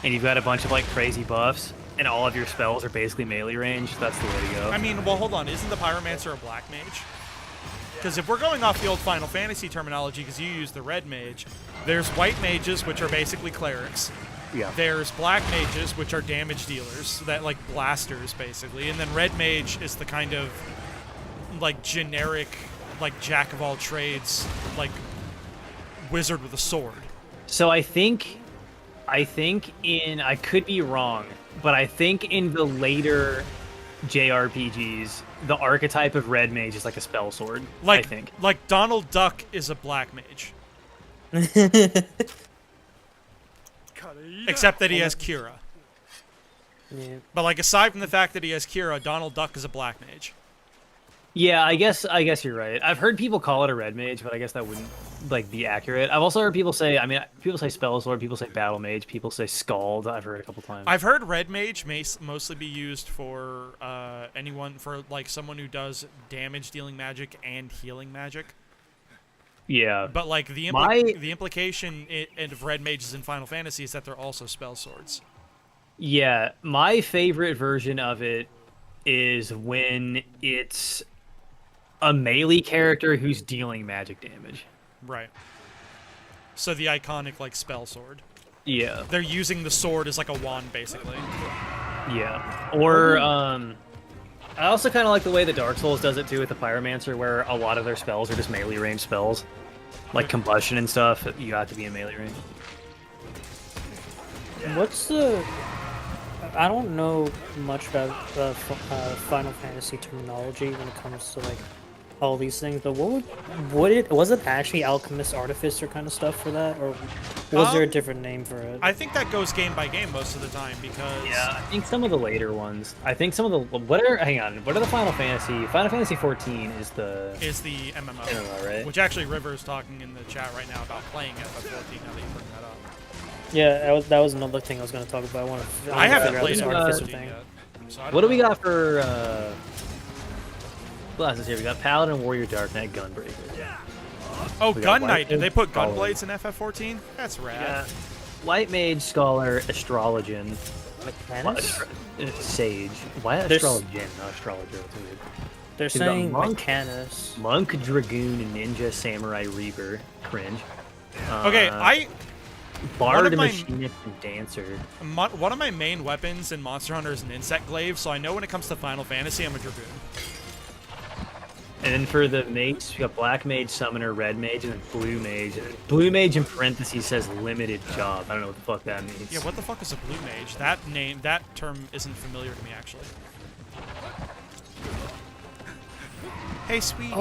Speaker 2: and you've got a bunch of like crazy buffs, and all of your spells are basically melee range, that's the way to go.
Speaker 1: I mean, well, hold on. Isn't the pyromancer a black mage? because if we're going off the old Final Fantasy terminology, because you use the red mage, there's white mages, which are basically clerics.
Speaker 2: Yeah.
Speaker 1: There's black mages, which are damage dealers, that like blasters basically, and then red mage is the kind of like generic, like jack of all trades, like wizard with a sword.
Speaker 2: So I think in, I could be wrong, but I think in the later JRPGs, the archetype of red mage is like a spell sword.
Speaker 1: Like
Speaker 2: I think.
Speaker 1: like Donald Duck is a black mage, except that he has Kira.
Speaker 3: Yeah.
Speaker 1: But like aside from the fact that he has Kira, Donald Duck is a black mage.
Speaker 2: Yeah, I guess you're right. I've heard people call it a red mage, but I guess that wouldn't like be accurate. I've also heard people say, I mean, people say spell sword, people say battle mage, people say scald. I've heard a couple times.
Speaker 1: I've heard red mage may mostly be used for anyone, for like someone who does damage dealing magic and healing magic.
Speaker 2: Yeah.
Speaker 1: But like the implication of red mages in Final Fantasy is that they're also spell swords.
Speaker 2: Yeah, my favorite version of it is when it's a melee character who's dealing magic damage.
Speaker 1: Right. So the iconic like spell sword.
Speaker 2: Yeah.
Speaker 1: They're using the sword as like a wand basically.
Speaker 2: Yeah. Or I also kind of like the way that Dark Souls does it too with the Pyromancer, where a lot of their spells are just melee range spells. Like combustion and stuff, you have to be in melee range.
Speaker 3: What's the? I don't know much about Final Fantasy terminology when it comes to like all these things, but was it actually Alchemist Artificer kind of stuff for that, or was there a different name for it?
Speaker 1: I think that goes game by game most of the time because
Speaker 2: Yeah, I think some of the later ones. I think some of the hang on, what are the Final Fantasy? Final Fantasy 14 is the
Speaker 1: MMO,
Speaker 2: MMO, right?
Speaker 1: which actually River's talking in the chat right now about playing FF14 now that you bring that up.
Speaker 3: Yeah, that was another thing I was going to talk about. I want to
Speaker 1: I haven't
Speaker 3: figure out
Speaker 1: played
Speaker 3: this
Speaker 1: FF14
Speaker 3: Artificer thing.
Speaker 1: yet. So I don't
Speaker 2: What do we
Speaker 1: know.
Speaker 2: got for classes here? We got Paladin, Warrior, Dark Knight, Gunbreaker.
Speaker 1: Oh,
Speaker 2: we got
Speaker 1: Gun
Speaker 2: White
Speaker 1: Knight. Did they
Speaker 2: Mage,
Speaker 1: put
Speaker 2: Scholar.
Speaker 1: Gunblades in FF14? That's rad.
Speaker 2: Yeah. Light Mage, Scholar, Astrologian,
Speaker 3: Mechanics?
Speaker 2: Sage. Why
Speaker 3: There's-
Speaker 2: Astrologian, not Astrologer? That's weird.
Speaker 3: They're
Speaker 2: He's got
Speaker 3: saying
Speaker 2: Monk.
Speaker 3: Mechanus.
Speaker 2: Monk, Dragoon, Ninja, Samurai, Reaper. Cringe.
Speaker 1: Okay, one
Speaker 2: Bard,
Speaker 1: of my-
Speaker 2: Machinist, and Dancer.
Speaker 1: one of my main weapons in Monster Hunter is an Insect Glaive, so I know when it comes to Final Fantasy, I'm a Dragoon.
Speaker 2: And then for the mages, we got Black Mage, Summoner, Red Mage, and then Blue Mage. Blue Mage in parentheses says limited job. I don't know what the fuck that means.
Speaker 1: Yeah, what the fuck is a Blue Mage? That term isn't familiar to me, actually. Hey, sweet.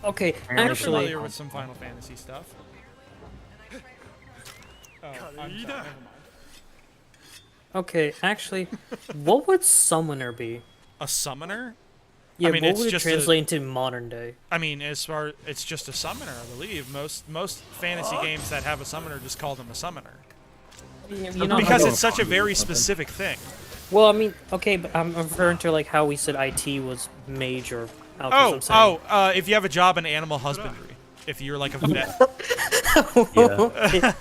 Speaker 3: Okay,
Speaker 1: I'm
Speaker 3: actually,
Speaker 1: familiar with some Final Fantasy stuff. Oh, I'm sorry, never mind.
Speaker 3: okay, actually, what would Summoner be?
Speaker 1: A summoner?
Speaker 3: Yeah,
Speaker 1: I mean,
Speaker 3: what
Speaker 1: it's
Speaker 3: would it
Speaker 1: just
Speaker 3: translate into modern day?
Speaker 1: I mean, it's just a summoner, I believe. Most fantasy games that have a summoner just call them a summoner.
Speaker 3: You know,
Speaker 1: Because
Speaker 2: like
Speaker 1: it's such a very specific thing.
Speaker 3: well, I mean, okay, but I'm referring to like how we said IT was mage or alchemist, I'm saying.
Speaker 1: If you have a job in animal husbandry. If you're like a vet.
Speaker 2: Yeah.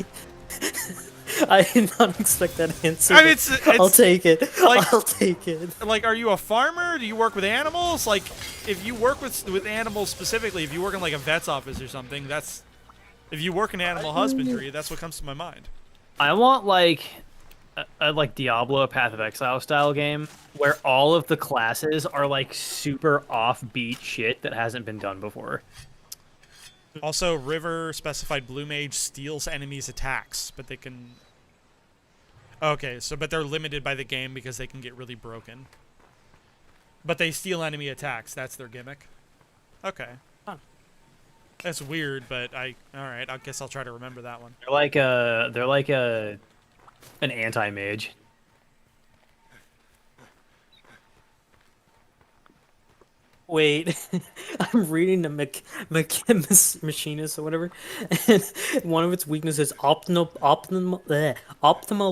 Speaker 3: I did not expect that answer.
Speaker 1: I mean,
Speaker 3: but I'll take it.
Speaker 1: like-
Speaker 3: I'll take it.
Speaker 1: Like, are you a farmer? Do you work with animals? Like, if you work with animals specifically, if you work in like a vet's office or something, that's... If you work in animal husbandry, that's what comes to my mind.
Speaker 2: I want like a like Diablo Path of Exile style game where all of the classes are like super offbeat shit that hasn't been done before.
Speaker 1: Also, River specified Blue Mage steals enemies' attacks, but they can... Okay, but they're limited by the game because they can get really broken. But they steal enemy attacks. That's their gimmick. Okay.
Speaker 3: Huh.
Speaker 1: That's weird, but alright, I guess I'll try to remember that one.
Speaker 2: They're like an anti-mage.
Speaker 3: Wait, I'm reading the Machinist or whatever, and one of its weaknesses optimal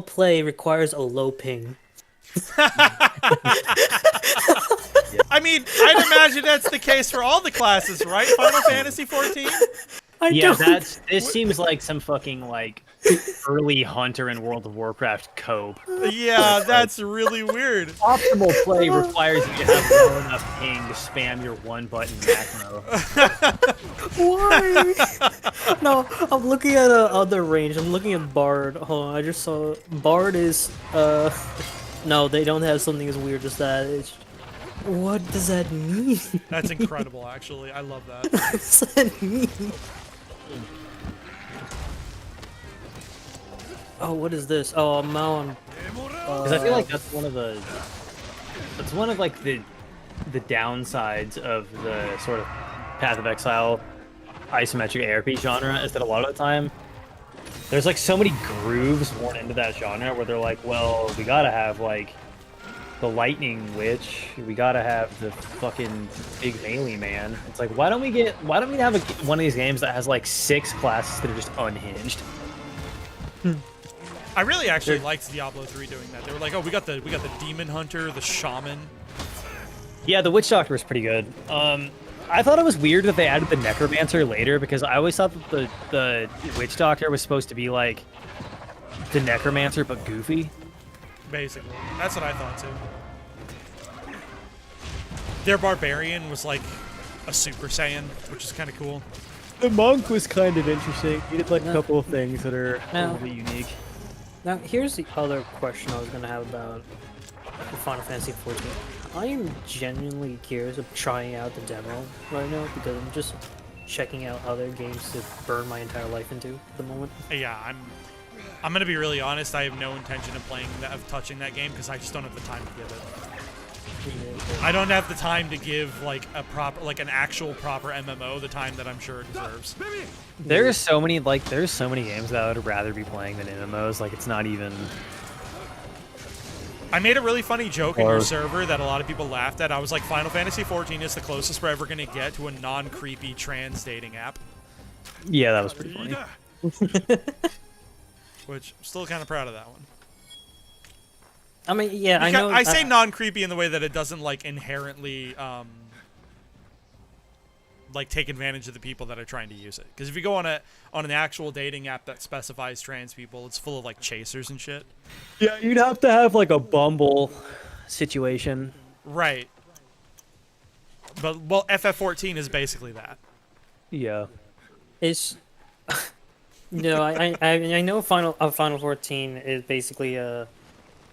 Speaker 3: play requires a low ping.
Speaker 1: I mean, I'd imagine that's the case for all the classes, right? Final Fantasy 14?
Speaker 3: I
Speaker 2: Yeah,
Speaker 3: don't.
Speaker 2: this seems like some fucking like early Hunter in World of Warcraft cope.
Speaker 1: Yeah, that's really weird.
Speaker 2: Optimal play requires you to have low enough ping to spam your one button macro.
Speaker 3: Why? No, I'm looking at other range. I'm looking at Bard. Hold on, I just saw Bard is No, they don't have something as weird as that. It's, what does that mean?
Speaker 1: That's incredible, actually. I love that.
Speaker 3: What does that mean? Oh, what is this? Oh, I'm now on.
Speaker 2: Because I feel like that's one of like the downsides of the sort of Path of Exile isometric ARP genre is that a lot of the time there's like so many grooves worn into that genre where they're like, well, we gotta have like the Lightning Witch, we gotta have the fucking big melee man. It's like, why don't we have one of these games that has like 6 classes that are just unhinged?
Speaker 1: I really actually liked Diablo 3 doing that. They were like, oh, we got the Demon Hunter, the Shaman.
Speaker 2: Yeah, the Witch Doctor was pretty good. I thought it was weird that they added the Necromancer later because I always thought that the Witch Doctor was supposed to be like the Necromancer but goofy.
Speaker 1: Basically. That's what I thought, too. Their Barbarian was like a Super Saiyan, which is kind of cool.
Speaker 2: The Monk was kind of interesting. He did like a couple of things that are a
Speaker 3: Now-
Speaker 2: little bit unique.
Speaker 3: Now, here's the other question I was gonna have about Final Fantasy XIV. I am genuinely curious of trying out the demo right now because I'm just checking out other games to burn my entire life into at the moment.
Speaker 1: Yeah, I'm gonna be really honest. I have no intention of touching that game because I just don't have the time to give it. I don't have the time to give like an actual proper MMO the time that I'm sure it deserves.
Speaker 2: There's so many games that I would rather be playing than MMOs. Like it's not even.
Speaker 1: I made a really funny joke in your server that a lot of people laughed at. I was like, Final Fantasy XIV is the closest we're ever gonna get to a non-creepy trans dating app.
Speaker 2: Yeah, that was pretty funny.
Speaker 1: Which I'm still kind of proud of that one.
Speaker 3: I mean, yeah, I know.
Speaker 1: I say non-creepy in the way that it doesn't like inherently like take advantage of the people that are trying to use it. Because if you go on an actual dating app that specifies trans people, it's full of like chasers and shit.
Speaker 2: Yeah, you'd have to have like a Bumble situation.
Speaker 1: Right. But well, FF14 is basically that.
Speaker 2: Yeah.
Speaker 3: It's no, I know Final 14 is basically it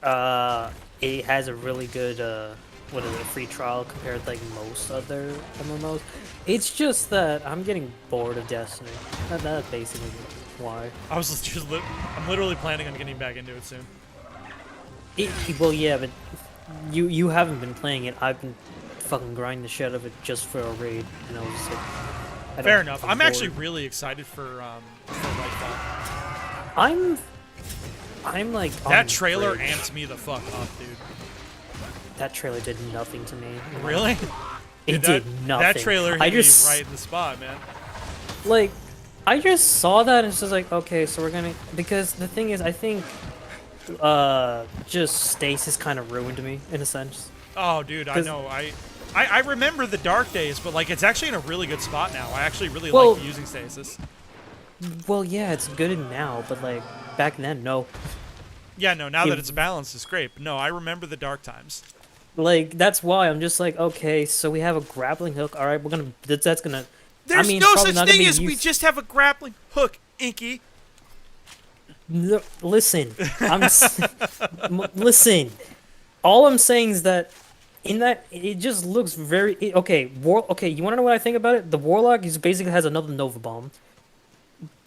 Speaker 3: has a really good what is it, free trial compared to like most other MMOs. It's just that I'm getting bored of Destiny. That's basically why.
Speaker 1: I'm literally planning on getting back into it soon.
Speaker 3: Well, yeah, but you haven't been playing it. I've been fucking grinding the shit out of it just for a raid, and I was just like,
Speaker 1: Fair enough. I'm actually really excited for Lightfall.
Speaker 3: I'm like
Speaker 1: That
Speaker 3: on
Speaker 1: trailer
Speaker 3: bridge.
Speaker 1: amped me the fuck up, dude.
Speaker 3: That trailer did nothing to me.
Speaker 1: Really?
Speaker 3: It
Speaker 1: Dude,
Speaker 3: did nothing.
Speaker 1: That trailer hit
Speaker 3: I just
Speaker 1: me right in the spot, man.
Speaker 3: like, I just saw that and it's just like, okay, so we're gonna, because the thing is, I think just Stasis kind of ruined me in a sense.
Speaker 1: Oh, dude, I know. I remember the dark days, but like it's actually in a really good spot now. I actually really like using Stasis.
Speaker 3: Well, yeah, it's good now, but like back then, no.
Speaker 1: Yeah, no. Now that it's balanced, it's great. But no, I remember the dark times.
Speaker 3: Like that's why I'm just like, okay, so we have a grappling hook. All right, we're gonna. That's gonna.
Speaker 1: There's
Speaker 3: I mean,
Speaker 1: no
Speaker 3: probably
Speaker 1: such
Speaker 3: not gonna
Speaker 1: thing
Speaker 3: be
Speaker 1: as we
Speaker 3: used-
Speaker 1: just have a grappling hook, Inky.
Speaker 3: No, listen, listen. All I'm saying is that in that it just looks very okay. Okay, you want to know what I think about it? The Warlock is basically has another Nova Bomb.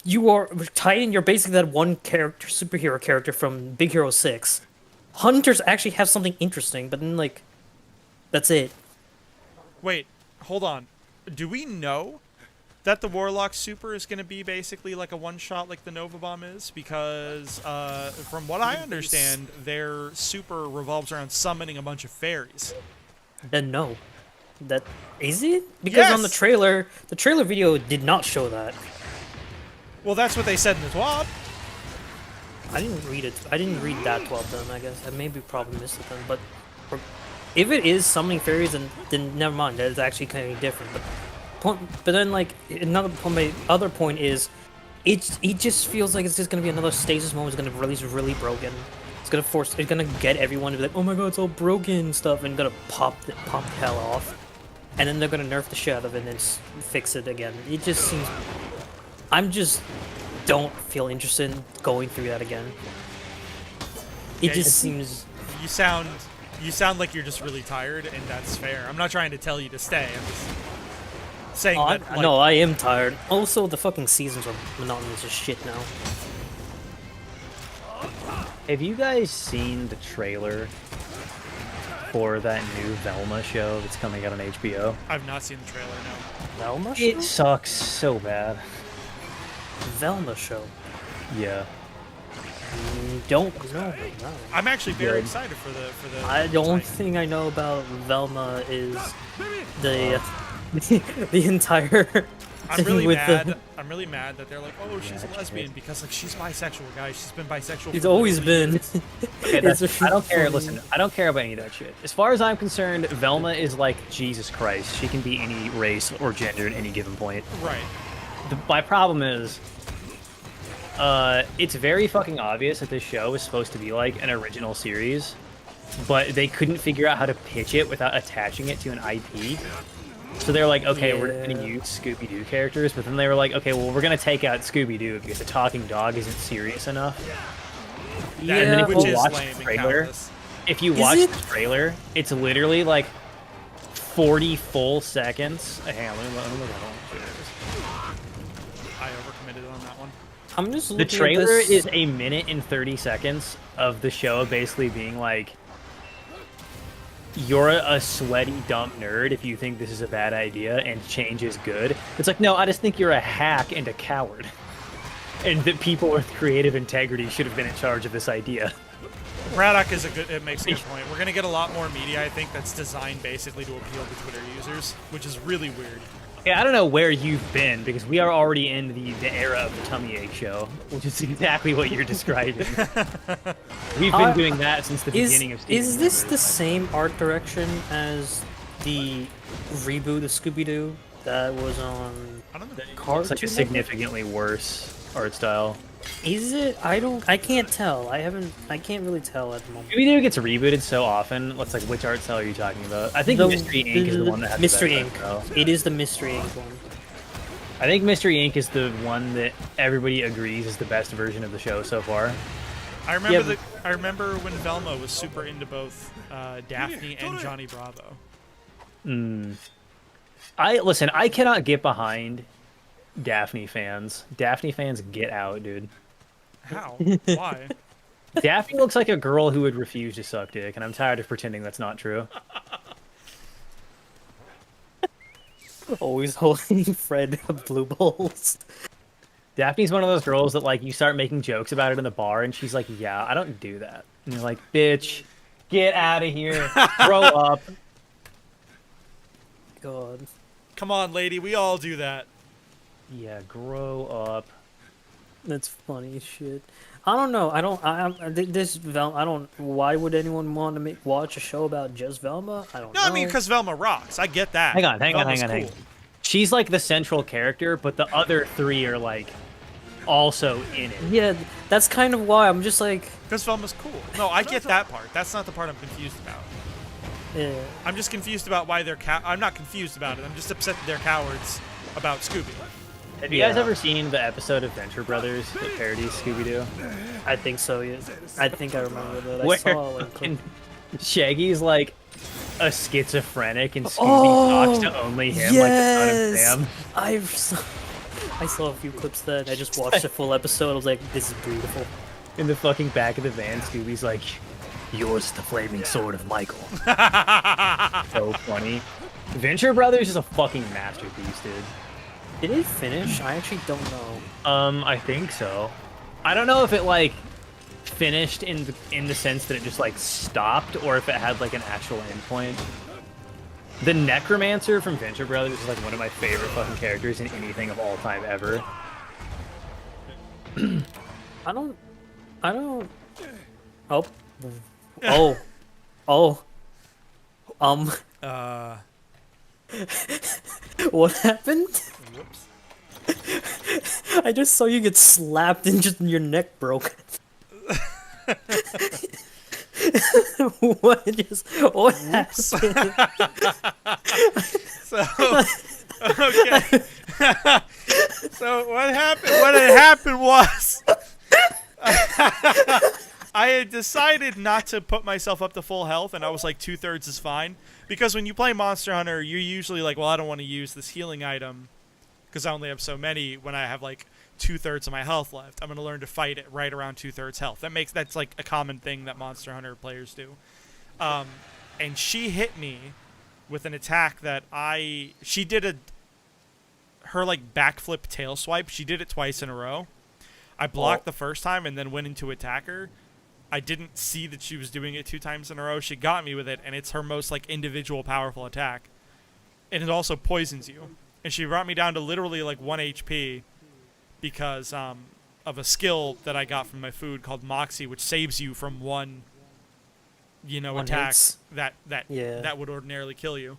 Speaker 3: You are Titan. You're basically that one character, superhero character from Big Hero 6. Hunters actually have something interesting, but then like, that's it.
Speaker 1: Wait, hold on. Do we know that the Warlock Super is going to be basically like a one-shot like the Nova Bomb is? Because from what I understand, their Super revolves around summoning a bunch of fairies.
Speaker 3: Then no, that is it because on the
Speaker 1: Yes!
Speaker 3: trailer video did not show that.
Speaker 1: Well, that's what they said in the TWAB.
Speaker 3: I didn't read it. I didn't read that well then. I guess I maybe probably missed it then. But if it is summoning fairies, then never mind. That is actually kind of different. But but then like another point, my other point is, it just feels like it's just gonna be another stasis moment. It's gonna release really broken. It's gonna get everyone to be like, oh my god, it's all broken and stuff, and gonna pop the hell off, and then they're gonna nerf the shit out of it and then fix it again. It just seems, I'm just don't feel interested in going through that again. It
Speaker 1: Yeah,
Speaker 3: just seems.
Speaker 1: You sound like you're just really tired, and that's fair. I'm not trying to tell you to stay. I'm just saying
Speaker 3: Oh,
Speaker 1: that. Like,
Speaker 3: no, I am tired. Also, the fucking seasons are monotonous as shit now.
Speaker 2: Have you guys seen the trailer for that new Velma show that's coming out on HBO?
Speaker 1: I've not seen the trailer. No.
Speaker 3: Velma show?
Speaker 2: It sucks so bad.
Speaker 3: Velma show.
Speaker 2: Yeah.
Speaker 3: Don't know. No.
Speaker 1: I'm actually very
Speaker 2: Good.
Speaker 1: excited for the.
Speaker 3: The only
Speaker 1: title.
Speaker 3: thing I know about Velma is the the entire
Speaker 1: I'm really
Speaker 3: thing with
Speaker 1: mad.
Speaker 3: the.
Speaker 1: I'm really mad that they're like, oh, she's a lesbian because like she's bisexual, guys. She's been bisexual.
Speaker 3: It's
Speaker 1: for
Speaker 3: always
Speaker 1: literally
Speaker 3: been.
Speaker 2: Okay,
Speaker 3: It's
Speaker 2: that's,
Speaker 3: a
Speaker 2: I don't care.
Speaker 3: funny-
Speaker 2: Listen, I don't care about any of that shit. As far as I'm concerned, Velma is like Jesus Christ. She can be any race or gender at any given point.
Speaker 1: Right.
Speaker 2: My problem is, it's very fucking obvious that this show is supposed to be like an original series, but they couldn't figure out how to pitch it without attaching it to an IP. So they're like, okay, we're
Speaker 3: Yeah.
Speaker 2: gonna use Scooby-Doo characters, but then they were like, okay, well, we're gonna take out Scooby-Doo because the talking dog isn't serious enough.
Speaker 1: That,
Speaker 2: And then if
Speaker 1: which
Speaker 2: you
Speaker 1: is
Speaker 2: watch
Speaker 1: lame
Speaker 2: the
Speaker 1: and
Speaker 2: trailer,
Speaker 1: countless.
Speaker 2: if you
Speaker 3: Is
Speaker 2: watch
Speaker 3: it?
Speaker 2: the trailer, it's literally like 40 full seconds. Hang on, let me look at that
Speaker 1: I overcommitted on that one.
Speaker 3: I'm just
Speaker 2: one.
Speaker 3: looking
Speaker 2: The trailer
Speaker 3: at this.
Speaker 2: is a minute and 30 seconds of the show basically being like, you're a sweaty, dumb nerd if you think this is a bad idea and change is good. It's like, no, I just think you're a hack and a coward. And that people with creative integrity should have been in charge of this idea.
Speaker 1: Braddock is a good. It makes a good point. We're gonna get a lot more media, I think, that's designed basically to appeal to Twitter users, which is really weird.
Speaker 2: Yeah, I don't know where you've been because we are already in the era of the tummy ache show, which is exactly what you're describing. We've been doing that since the beginning of Steven
Speaker 3: Is this the
Speaker 2: Universe.
Speaker 3: same art direction as the reboot of Scooby-Doo that was on
Speaker 1: I don't know.
Speaker 3: Cartoon
Speaker 2: It's like a
Speaker 3: Network?
Speaker 2: significantly worse art style.
Speaker 3: Is it? I can't tell. I can't really tell at the moment.
Speaker 2: Scooby-Doo gets rebooted so often. What's like, which art style are you talking about? I think Mystery Inc. is the one that has
Speaker 3: Mystery
Speaker 2: the
Speaker 3: Inc.
Speaker 2: best art style.
Speaker 3: It is the Mystery Inc. one.
Speaker 2: I think Mystery Inc. is the one that everybody agrees is the best version of the show so far.
Speaker 1: I remember
Speaker 3: Yeah,
Speaker 1: I remember when Velma was super into both Daphne and Johnny Bravo.
Speaker 2: I cannot get behind Daphne fans. Daphne fans, get out, dude.
Speaker 1: How? Why?
Speaker 2: Daphne looks like a girl who would refuse to suck dick, and I'm tired of pretending that's not true.
Speaker 3: Always holding Fred blue balls.
Speaker 2: Daphne's one of those girls that, like, you start making jokes about it in the bar, and she's like, yeah, I don't do that. And you're like, bitch, get out of here. Grow up.
Speaker 3: God.
Speaker 1: Come on, lady. We all do that.
Speaker 2: Yeah, grow up.
Speaker 3: That's funny as shit. I don't know. This Velma. I don't. Why would anyone want to watch a show about just Velma? I don't
Speaker 1: No,
Speaker 3: know.
Speaker 1: I mean because Velma rocks. I get that.
Speaker 2: Hang on.
Speaker 1: Velma's
Speaker 2: Hang
Speaker 1: cool.
Speaker 2: on. She's like the central character, but the other three are like also in it.
Speaker 3: Yeah, that's kind of why I'm just like.
Speaker 1: Because Velma's cool. No, I get that part. That's not the part I'm confused about.
Speaker 3: Yeah.
Speaker 1: I'm just confused about why they're I'm not confused about it. I'm just upset that they're cowards about Scooby.
Speaker 2: Have you guys
Speaker 3: Yeah.
Speaker 2: ever seen the episode of Venture Brothers that parodies Scooby-Doo?
Speaker 3: I think so. Yeah. I think I remember that. I
Speaker 2: Where
Speaker 3: saw like.
Speaker 2: fucking Shaggy's like a schizophrenic and Scooby
Speaker 3: Oh,
Speaker 2: talks to only him like the son of Sam.
Speaker 3: I saw a few clips of that. I just watched the full episode. I was like, this is beautiful.
Speaker 2: In the fucking back of the van, Scooby's like, yours is the flaming sword of Michael. So funny. Venture Brothers is a fucking masterpiece, dude.
Speaker 3: Did it finish? I actually don't know.
Speaker 2: I think so. I don't know if it like finished in the sense that it just like stopped, or if it had like an actual endpoint. The Necromancer from Venture Brothers is like one of my favorite fucking characters in anything of all time ever.
Speaker 3: I don't. Oh. Oh. Oh. What happened?
Speaker 1: Whoops.
Speaker 3: I just saw you get slapped and just your neck broke. What happened?
Speaker 1: So, okay. So what happened? What had happened was I had decided not to put myself up to full health, and I was like 2/3 is fine. Because when you play Monster Hunter, you're usually like, well, I don't want to use this healing item because I only have so many when I have like 2/3 of my health left. I'm going to learn to fight it right around 2/3 health. That's like a common thing that Monster Hunter players do. And she hit me with an attack that she did her like backflip tail swipe. She did it twice in a row. I blocked the first time and then went into attack her. I didn't see that she was doing it 2 times in a row. She got me with it, and it's her most like individual powerful attack. And it also poisons you. And she brought me down to literally like 1 HP because of a skill that I got from my food called Moxie, which saves you from one attack
Speaker 3: hits.
Speaker 1: that would ordinarily kill you.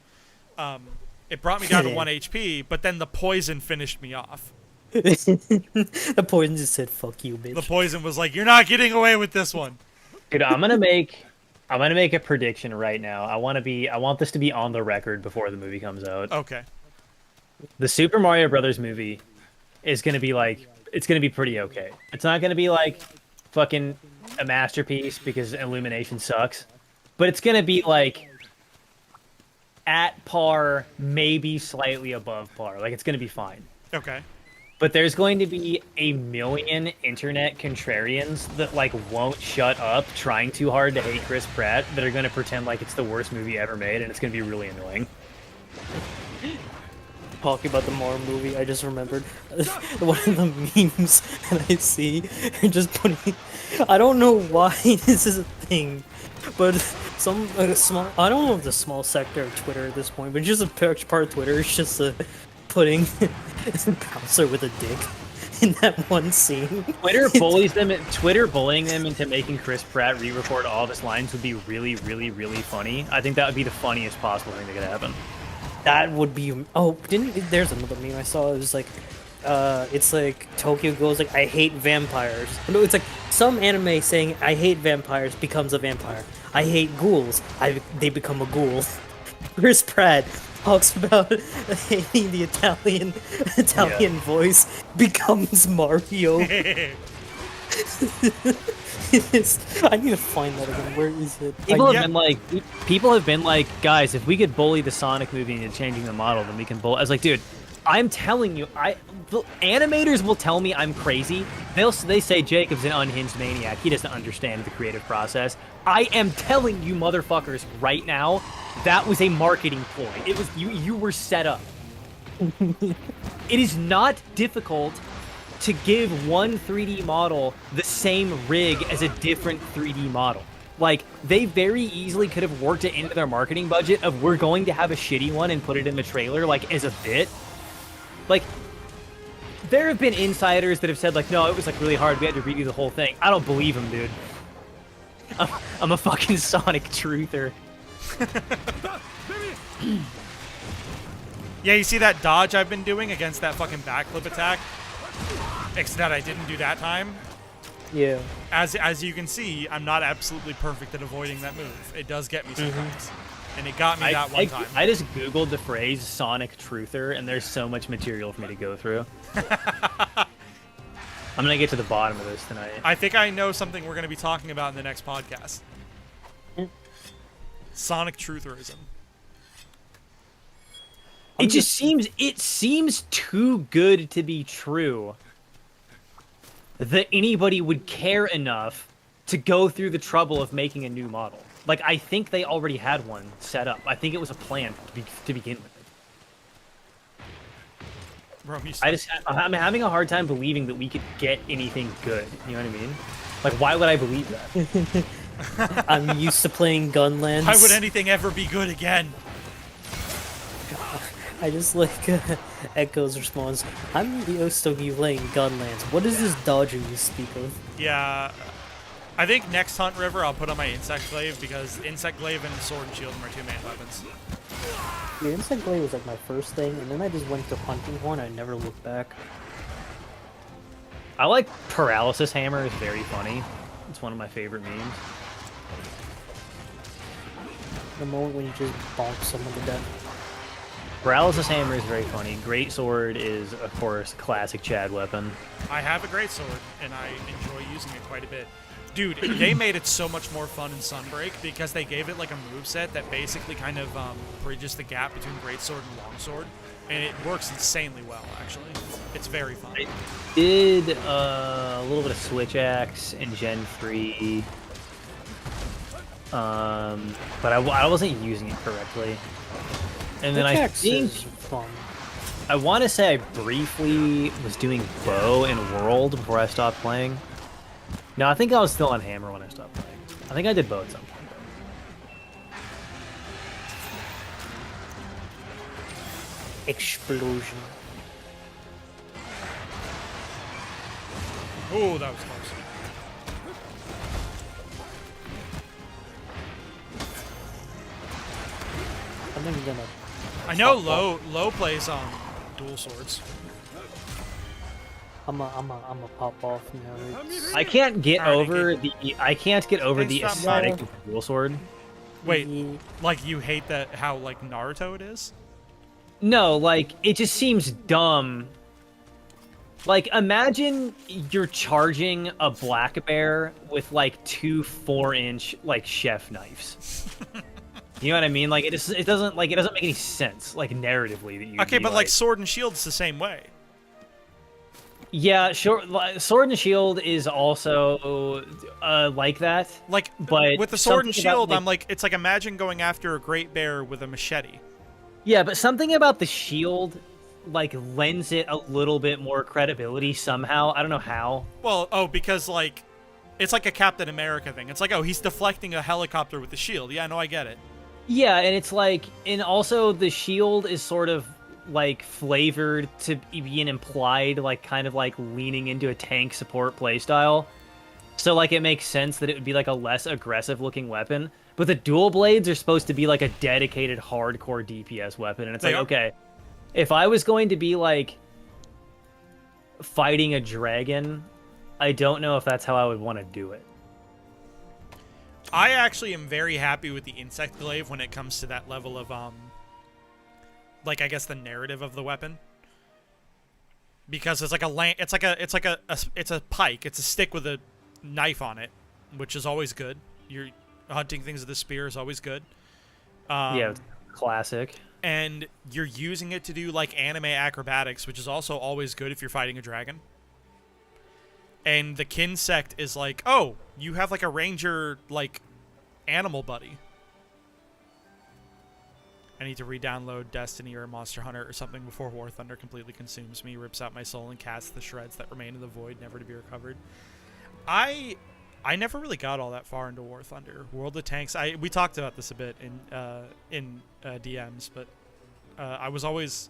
Speaker 1: It brought me down to 1 HP, but then the poison finished me off.
Speaker 3: The poison just said, "Fuck you, bitch."
Speaker 1: The poison was like, "You're not getting away with this one."
Speaker 2: Dude, I'm gonna make a prediction right now. I want this to be on the record before the movie comes out.
Speaker 1: Okay.
Speaker 2: The Super Mario Brothers movie is gonna be like, it's gonna be pretty okay. It's not gonna be like fucking a masterpiece because Illumination sucks, but it's gonna be like at par, maybe slightly above par. Like, it's gonna be fine.
Speaker 1: Okay.
Speaker 2: But there's going to be a million internet contrarians that like won't shut up trying too hard to hate Chris Pratt that are going to pretend like it's the worst movie ever made, and it's going to be really annoying.
Speaker 3: Talking about the Mario movie, I just remembered one of the memes that I see are just putting. I don't know why this is a thing, but some small. I don't know if the small sector of Twitter at this point, but just a part of Twitter is just putting Bowser with a dick in that one scene.
Speaker 2: Twitter bullying them into making Chris Pratt re-record all of his lines would be really, really, really funny. I think that would be the funniest possible thing that could happen.
Speaker 3: That would be. Oh, there's another meme I saw. It was like, it's like Tokyo goes like, "I hate vampires." No, it's like some anime saying, "I hate vampires" becomes a vampire. "I hate ghouls." They become a ghoul. Chris Pratt talks about hating the Italian voice, becomes Mario. I need to find that again. Where is it?
Speaker 2: People have been like, guys, if we could bully the Sonic movie into changing the model, then we can bully. I was like, dude, I'm telling you, the animators will tell me I'm crazy. They say Jacob's an unhinged maniac. He doesn't understand the creative process. I am telling you, motherfuckers, right now, that was a marketing ploy. It was you were set up. It is not difficult to give one 3D model the same rig as a different 3D model. Like, they very easily could have worked it into their marketing budget of, we're going to have a shitty one and put it in the trailer, like, as a bit. Like, there have been insiders that have said, like, no, it was, like, really hard. We had to redo the whole thing. I don't believe them, dude. I'm a fucking Sonic truther.
Speaker 1: Yeah, you see that dodge I've been doing against that fucking backflip attack? Except that I didn't do that time.
Speaker 3: Yeah.
Speaker 1: As you can see, I'm not absolutely perfect at avoiding that move. It does get me sometimes. And it got me that one time.
Speaker 2: I just googled the phrase Sonic truther, and there's so much material for me to go through. I'm gonna get to the bottom of this tonight.
Speaker 1: I think I know something we're gonna be talking about in the next podcast. Sonic trutherism.
Speaker 2: It seems too good to be true that anybody would care enough to go through the trouble of making a new model. Like, I think they already had one set up. I think it was a plan to begin with.
Speaker 1: Bro,
Speaker 2: I'm having a hard time believing that we could get anything good. You know what I mean? Like, why would I believe that?
Speaker 3: I'm used to playing Gunlands.
Speaker 1: Why would anything ever be good again?
Speaker 3: I just like Echo's response. I'm used to you playing Gunlands. What is this dodging you speak of?
Speaker 1: Yeah, I think next Hunt River I'll put on my Insect Glaive because Insect Glaive and Sword and Shield are my 2 main weapons.
Speaker 3: The insect blade was like my first thing, and then I just went to hunting horn. I never looked back.
Speaker 2: I like paralysis hammer. Is very funny. It's one of my favorite memes.
Speaker 3: The moment when you just bonk someone to death.
Speaker 2: Paralysis hammer is very funny. Great sword is, of course, classic Chad weapon.
Speaker 1: I have a great sword, and I enjoy using it quite a bit. Dude, they made it so much more fun in Sunbreak because they gave it like a moveset that basically kind of bridges the gap between greatsword and longsword, and it works insanely well, actually. It's very fun.
Speaker 2: I did a little bit of switch axe in Gen 3, but I wasn't using it correctly. And then I
Speaker 3: Pickaxe
Speaker 2: think
Speaker 3: is fun.
Speaker 2: I want to say I briefly was doing bow in World before I stopped playing. No, I think I was still on hammer when I stopped playing. I think I did bow at some point.
Speaker 3: Explosion.
Speaker 1: Oh, that was close.
Speaker 3: I think I'm gonna.
Speaker 1: I know Low plays dual swords.
Speaker 3: I'm a pop off now.
Speaker 2: I can't get
Speaker 1: Alright,
Speaker 2: over the
Speaker 1: Stop.
Speaker 2: aesthetic of the dual sword.
Speaker 1: Wait, like you hate that how like Naruto it is?
Speaker 2: No, like it just seems dumb. Like imagine you're charging a black bear with like 2 4-inch like chef knives. You know what I mean? Like it doesn't make any sense like narratively that you.
Speaker 1: Okay, but like sword and shield is the same way.
Speaker 2: Yeah, sure. Sword and shield is also like that.
Speaker 1: Like,
Speaker 2: But
Speaker 1: with the sword and
Speaker 2: something about,
Speaker 1: shield,
Speaker 2: like-
Speaker 1: I'm like, it's like imagine going after a great bear with a machete.
Speaker 2: Yeah, but something about the shield like lends it a little bit more credibility somehow. I don't know how.
Speaker 1: Well, because like, it's like a Captain America thing. It's like, oh, he's deflecting a helicopter with the shield. Yeah, no, I get it.
Speaker 2: Yeah, and it's like, and also the shield is sort of like flavored to be an implied, like kind of like leaning into a tank support playstyle. So like it makes sense that it would be like a less aggressive looking weapon. But the dual blades are supposed to be like a dedicated hardcore DPS weapon, and it's
Speaker 1: They
Speaker 2: like,
Speaker 1: are.
Speaker 2: okay, if I was going to be like fighting a dragon, I don't know if that's how I would want to do it.
Speaker 1: I actually am very happy with the insect glaive when it comes to that level of like I guess the narrative of the weapon, because it's like it's a pike, it's a stick with a knife on it, which is always good. You're hunting things with a spear is always good.
Speaker 2: Yeah, classic.
Speaker 1: And you're using it to do like anime acrobatics, which is also always good if you're fighting a dragon. And the Kinsect is like, oh, you have like a ranger like animal buddy. I need to re-download Destiny or Monster Hunter or something before War Thunder completely consumes me, rips out my soul, and casts the shreds that remain in the void, never to be recovered. I never really got all that far into War Thunder. World of Tanks, we talked about this a bit in DMs, but I was always...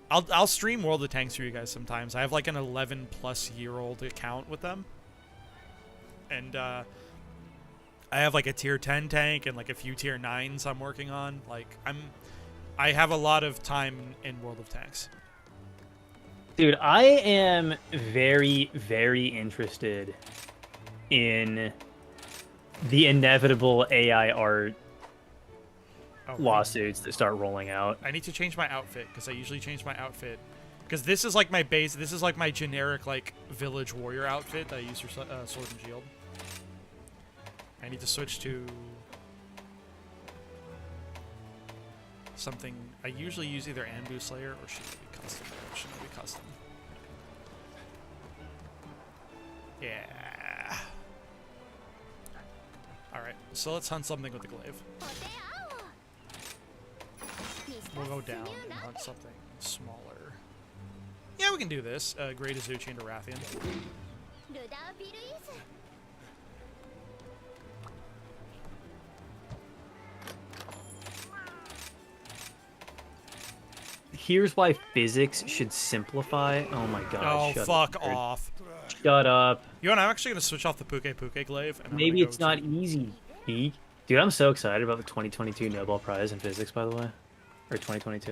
Speaker 1: I'll stream World of Tanks for you guys sometimes. I have like an 11-plus-year-old account with them. And I have like a tier 10 tank and like a few tier 9s I'm working on. Like I have a lot of time in World of Tanks.
Speaker 2: Dude, I am very, very interested in the inevitable AI art
Speaker 1: Oh,
Speaker 2: lawsuits that start rolling out.
Speaker 1: I need to change my outfit because I usually change my outfit because this is like my base. This is like my generic like village warrior outfit that I use for sword and shield. I need to switch to something. I usually use either Anbu Slayer or should it be custom? Should it be custom? Yeah. All right. So let's hunt something with the glaive. We'll go down and hunt something smaller. Yeah, we can do this. Great Azuchi into Rathian.
Speaker 2: Here's why physics should simplify. Oh my god.
Speaker 1: Oh,
Speaker 2: shut
Speaker 1: fuck
Speaker 2: up, nerd.
Speaker 1: off.
Speaker 2: Shut up.
Speaker 1: You know what? I'm actually going to switch off the Puke glaive. And I'm
Speaker 2: Maybe
Speaker 1: gonna
Speaker 2: it's
Speaker 1: go
Speaker 2: not easy. Dude, I'm so excited about the 2022 Nobel Prize in Physics, by the way. or 2022.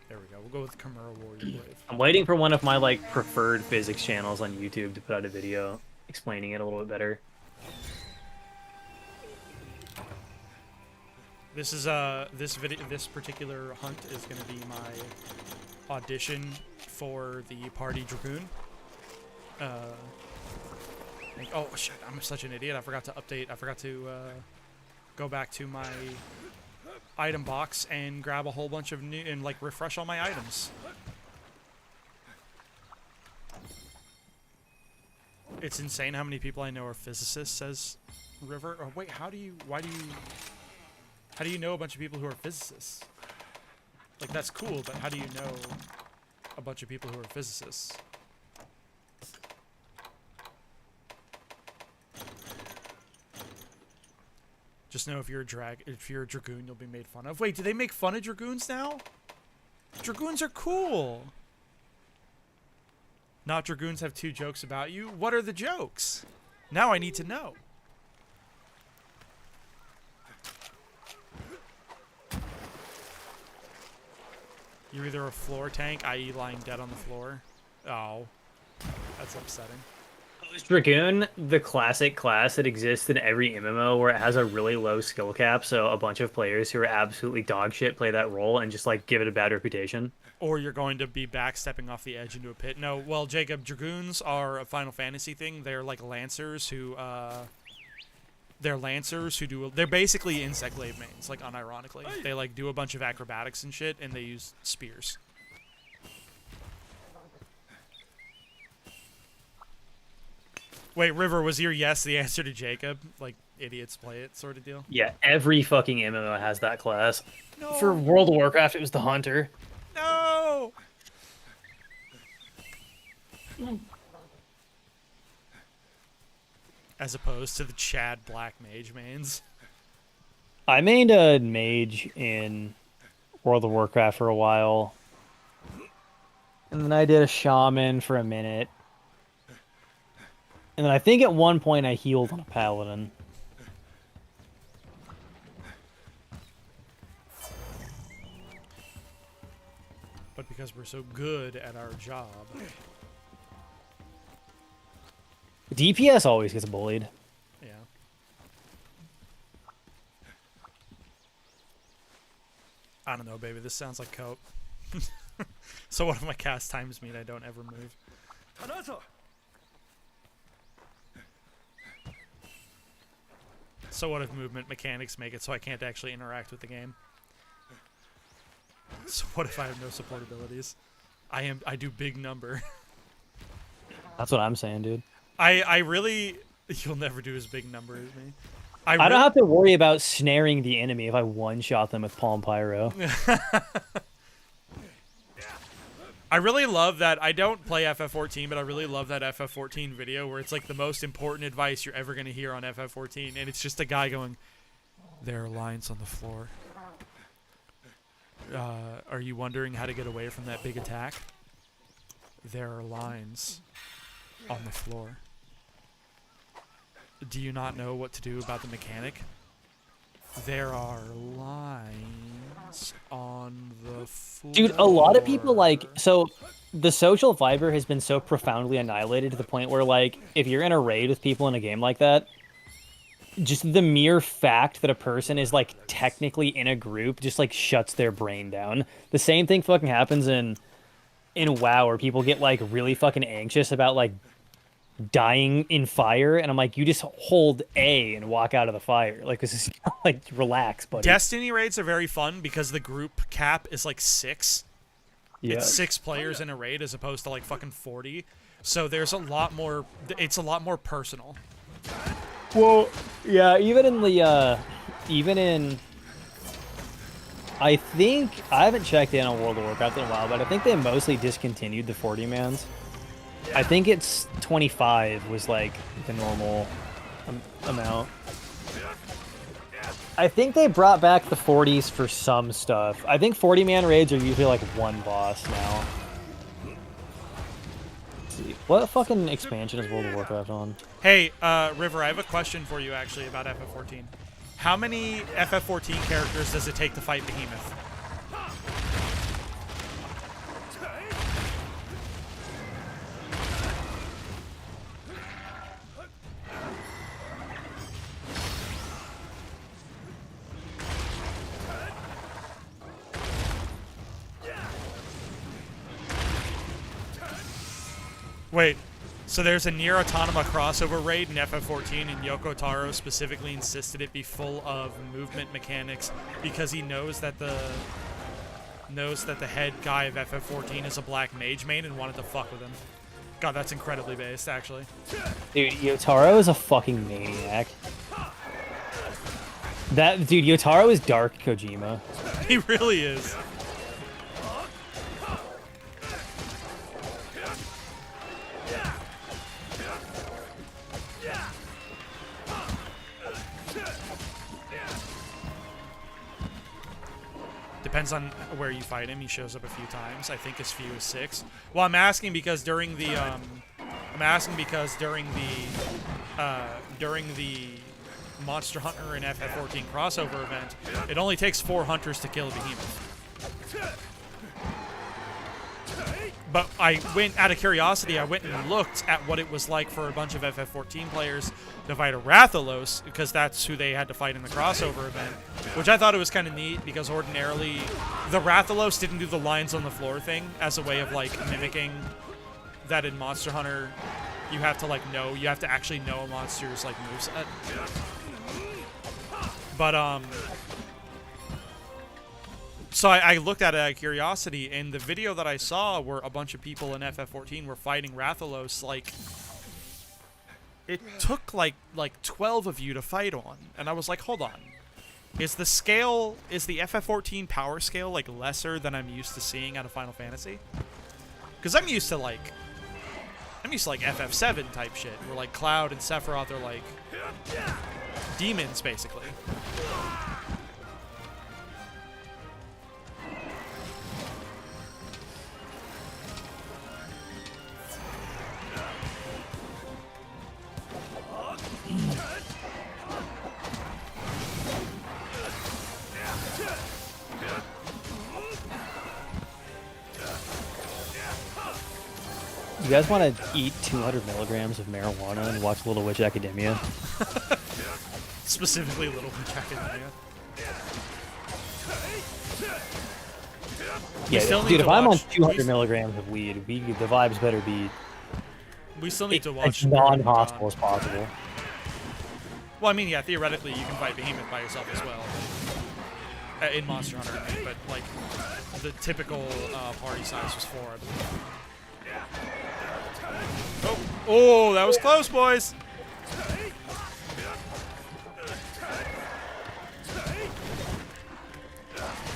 Speaker 1: There we go. We'll go with Chimera Warrior Brave.
Speaker 2: I'm waiting for one of my like preferred physics channels on YouTube to put out a video explaining it a little bit better.
Speaker 1: This is this particular hunt is going to be my audition for the Party Dragoon. Oh shit! I'm such an idiot. I forgot to update. I forgot to go back to my item box and grab a whole bunch of new and like refresh all my items. It's insane how many people I know are physicists, says River. Oh wait, how do you know a bunch of people who are physicists? Like, that's cool, but how do you know a bunch of people who are physicists? Just know if you're a dragoon, you'll be made fun of. Wait, do they make fun of dragoons now? Dragoons are cool. Not dragoons have 2 jokes about you. What are the jokes? Now I need to know. You're either a floor tank, i.e. lying dead on the floor. Oh, that's upsetting.
Speaker 2: Is Dragoon the classic class that exists in every MMO where it has a really low skill cap, so a bunch of players who are absolutely dog shit play that role and just like give it a bad reputation?
Speaker 1: Or you're going to be backstepping off the edge into a pit. No, well, Jacob, Dragoons are a Final Fantasy thing. They're like Lancers who, they're basically insect glaive mains, like unironically. They like do a bunch of acrobatics and shit, and they use spears. Wait, River, was your yes the answer to Jacob? Like, idiots play it sort of deal?
Speaker 2: Yeah, every fucking MMO has that class.
Speaker 1: No.
Speaker 2: For World of Warcraft, it was the Hunter.
Speaker 1: No! As opposed to the Chad Black Mage mains.
Speaker 2: I mained a mage in World of Warcraft for a while. And then I did a shaman for a minute. And then I think at one point I healed on a paladin.
Speaker 1: But because we're so good at our job.
Speaker 2: DPS always gets bullied.
Speaker 1: Yeah. I don't know, baby. This sounds like cope. So what if my cast times mean I don't ever move? So what if movement mechanics make it so I can't actually interact with the game? So what if I have no support abilities? I do big number.
Speaker 2: That's what I'm saying, dude.
Speaker 1: I really you'll never do as big number as me.
Speaker 2: I don't have to worry about snaring the enemy if I one-shot them with Palm Pyro.
Speaker 1: I really love that. I don't play FF14, but I really love that FF14 video where it's like the most important advice you're ever going to hear on FF14, and it's just a guy going, "There are lines on the floor. Are you wondering how to get away from that big attack? There are lines on the floor. Do you not know what to do about the mechanic? There are lines on the floor."
Speaker 2: Dude, a lot of people so the social fiber has been so profoundly annihilated to the point where like if you're in a raid with people in a game like that, just the mere fact that a person is like technically in a group just like shuts their brain down. The same thing fucking happens in WoW where people get like really fucking anxious about like dying in fire, and I'm like, you just hold A and walk out of the fire. Like, this is like, relax, buddy.
Speaker 1: Destiny raids are very fun because the group cap is like 6.
Speaker 2: Yeah.
Speaker 1: It's 6 players in a raid as opposed to like fucking 40. So there's a lot more. It's a lot more personal.
Speaker 2: Well, yeah. I think I haven't checked in on World of Warcraft in a while, but I think they mostly discontinued the 40 mans. I think it's 25 was like the normal amount. I think they brought back the 40s for some stuff. I think 40-man raids are usually like one boss now. Let's see. What fucking expansion is World of Warcraft on?
Speaker 1: Hey, River, I have a question for you actually about FF14. How many FF14 characters does it take to fight Behemoth? Wait, so there's a Nier Autonoma crossover raid in FF14, and Yoko Taro specifically insisted it be full of movement mechanics because he knows that the head guy of FF14 is a black mage main and wanted to fuck with him. God, that's incredibly based, actually.
Speaker 2: Dude, Yotaro is a fucking maniac. Dude, Yotaro is Dark Kojima.
Speaker 1: He really is. Depends on where you fight him. He shows up a few times. I think his few is 6. Well, I'm asking because during the Monster Hunter and FF14 crossover event, it only takes 4 hunters to kill a behemoth. But out of curiosity, I went and looked at what it was like for a bunch of FF14 players to fight a Rathalos, because that's who they had to fight in the crossover event, which I thought it was kind of neat, because ordinarily the Rathalos didn't do the lines on the floor thing as a way of, like, mimicking that in Monster Hunter. You have to actually know a monster's, like, moveset. But, so I looked at it out of curiosity, and the video that I saw where a bunch of people in FF14 were fighting Rathalos, like, it took like 12 of you to fight on. And I was like, hold on. Is the FF14 power scale, like, lesser than I'm used to seeing out of Final Fantasy? Because I'm used to like FF7 type shit, where like Cloud and Sephiroth are like demons, basically.
Speaker 2: You guys want to eat 200 milligrams of marijuana and watch Little Witch Academia?
Speaker 1: Specifically Little Witch Academia.
Speaker 2: Yeah, dude, if I'm on 200 milligrams of weed, the vibes better be
Speaker 1: we still need to watch
Speaker 2: as non-hostile as possible.
Speaker 1: Well, I mean, yeah, theoretically you can fight Behemoth by yourself as well. In Monster Hunter, I mean, but like the typical party size was 4, I believe. Oh, that was close, boys.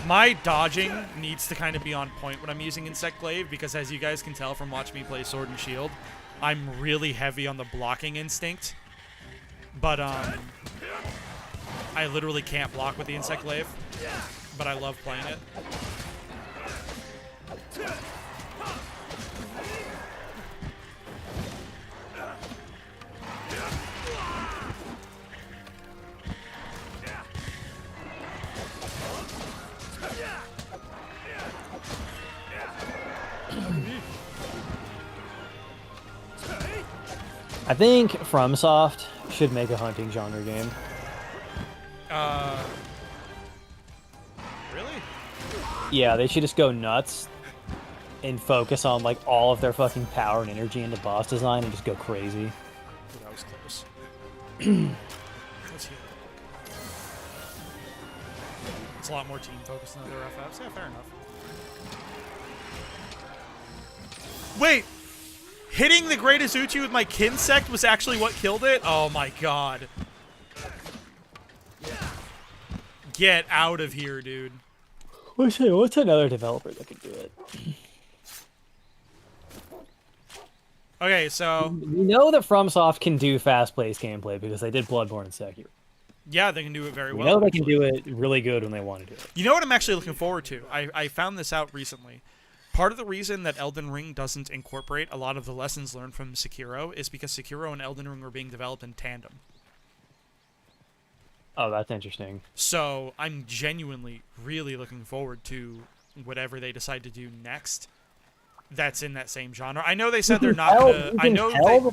Speaker 1: My dodging needs to kind of be on point when I'm using Insect Glaive, because as you guys can tell from watching me play Sword and Shield, I'm really heavy on the blocking instinct. But I literally can't block with the Insect Glaive, but I love playing it.
Speaker 2: I think FromSoft should make a hunting genre game.
Speaker 1: Really?
Speaker 2: Yeah, they should just go nuts and focus on like all of their fucking power and energy into boss design and just go crazy.
Speaker 1: Ooh, that was close. Let's heal. It's a lot more team focused than other FFs. Yeah, fair enough. Wait! Hitting the Greatest Uchi with my Kinsect was actually what killed it? Oh my god. Get out of here, dude.
Speaker 2: What's another developer that could do it?
Speaker 1: Okay, so...
Speaker 2: You know that FromSoft can do fast-paced gameplay because they did Bloodborne and Sekiro.
Speaker 1: Yeah, they can do it very well.
Speaker 2: You know they can do it really good when they want to do it.
Speaker 1: You know what I'm actually looking forward to? I found this out recently. Part of the reason that Elden Ring doesn't incorporate a lot of the lessons learned from Sekiro is because Sekiro and Elden Ring were being developed in tandem.
Speaker 2: Oh, that's interesting.
Speaker 1: So I'm genuinely really looking forward to whatever they decide to do next. That's in that same genre. I know they said they're not gonna. I know they.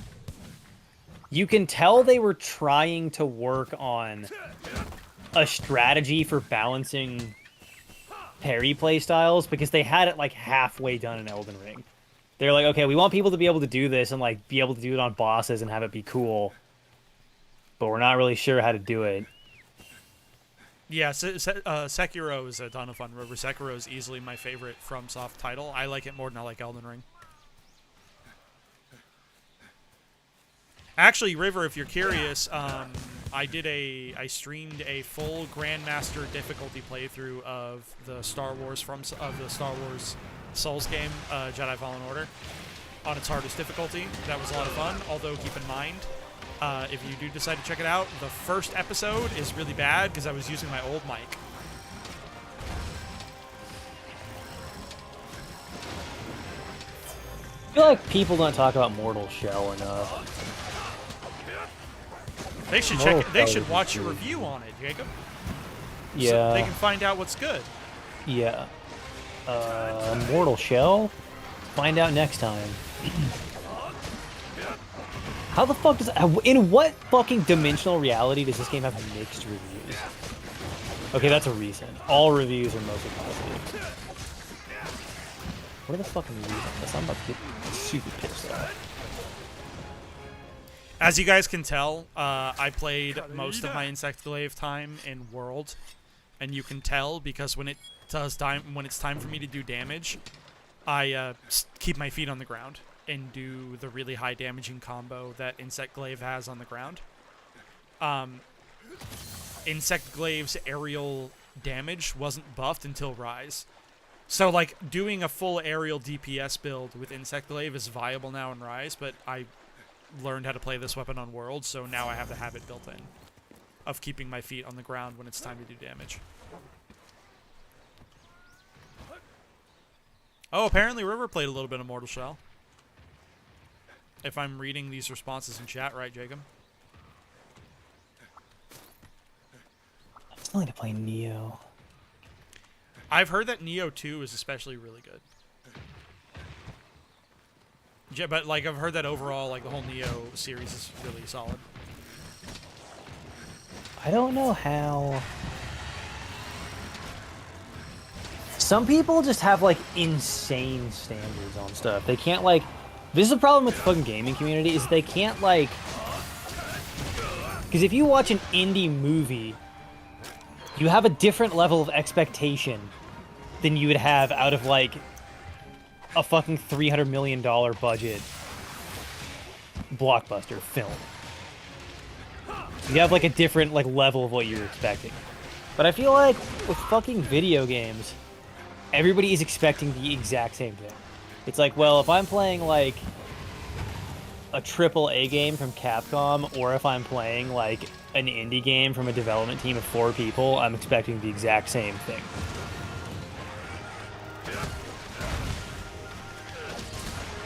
Speaker 2: You can tell they were trying to work on a strategy for balancing parry play styles because they had it like halfway done in Elden Ring. They're like, okay, we want people to be able to do this and like be able to do it on bosses and have it be cool, but we're not really sure how to do it.
Speaker 1: Yeah, Sekiro is a ton of fun. River Sekiro is easily my favorite FromSoft title. I like it more than I like Elden Ring. Actually, River, if you're curious, I streamed a full Grandmaster difficulty playthrough of the Star Wars Souls game, Jedi Fallen Order, on its hardest difficulty. That was a lot of fun. Although keep in mind, if you do decide to check it out, the first episode is really bad because I was using my old mic.
Speaker 2: I feel like people don't talk about Mortal Shell enough.
Speaker 1: They should check it. They should watch your review on it, Jacob.
Speaker 2: Yeah.
Speaker 1: So they can find out what's good.
Speaker 2: Yeah. Mortal Shell? Find out next time. How the fuck does... In what fucking dimensional reality does this game have mixed reviews? Okay, that's a reason. All reviews are mostly positive. What are the fucking reasons? I'm about to get super pissed off.
Speaker 1: As you guys can tell, I played most of my Insectglaive time in World, and you can tell because when it's time for me to do damage, I keep my feet on the ground and do the really high damaging combo that Insectglaive has on the ground. Insectglaive's aerial damage wasn't buffed until Rise. So, like, doing a full aerial DPS build with Insectglaive is viable now in Rise, but I learned how to play this weapon on World, so now I have the habit built in of keeping my feet on the ground when it's time to do damage. Oh, apparently River played a little bit of Mortal Shell. If I'm reading these responses in chat right, Jacob.
Speaker 2: I still need to play Neo.
Speaker 1: I've heard that Neo 2 is especially really good. Yeah, but like I've heard that overall, like the whole Neo series is really solid.
Speaker 2: I don't know how. Some people just have like insane standards on stuff. They can't like. This is the problem with the fucking gaming community is they can't like. Because if you watch an indie movie, you have a different level of expectation than you would have out of like a fucking $300 million budget blockbuster film. You have like a different like level of what you're expecting. But I feel like with fucking video games, everybody is expecting the exact same thing. It's like, well, if I'm playing like a AAA game from Capcom, or if I'm playing like an indie game from a development team of 4 people, I'm expecting the exact same thing.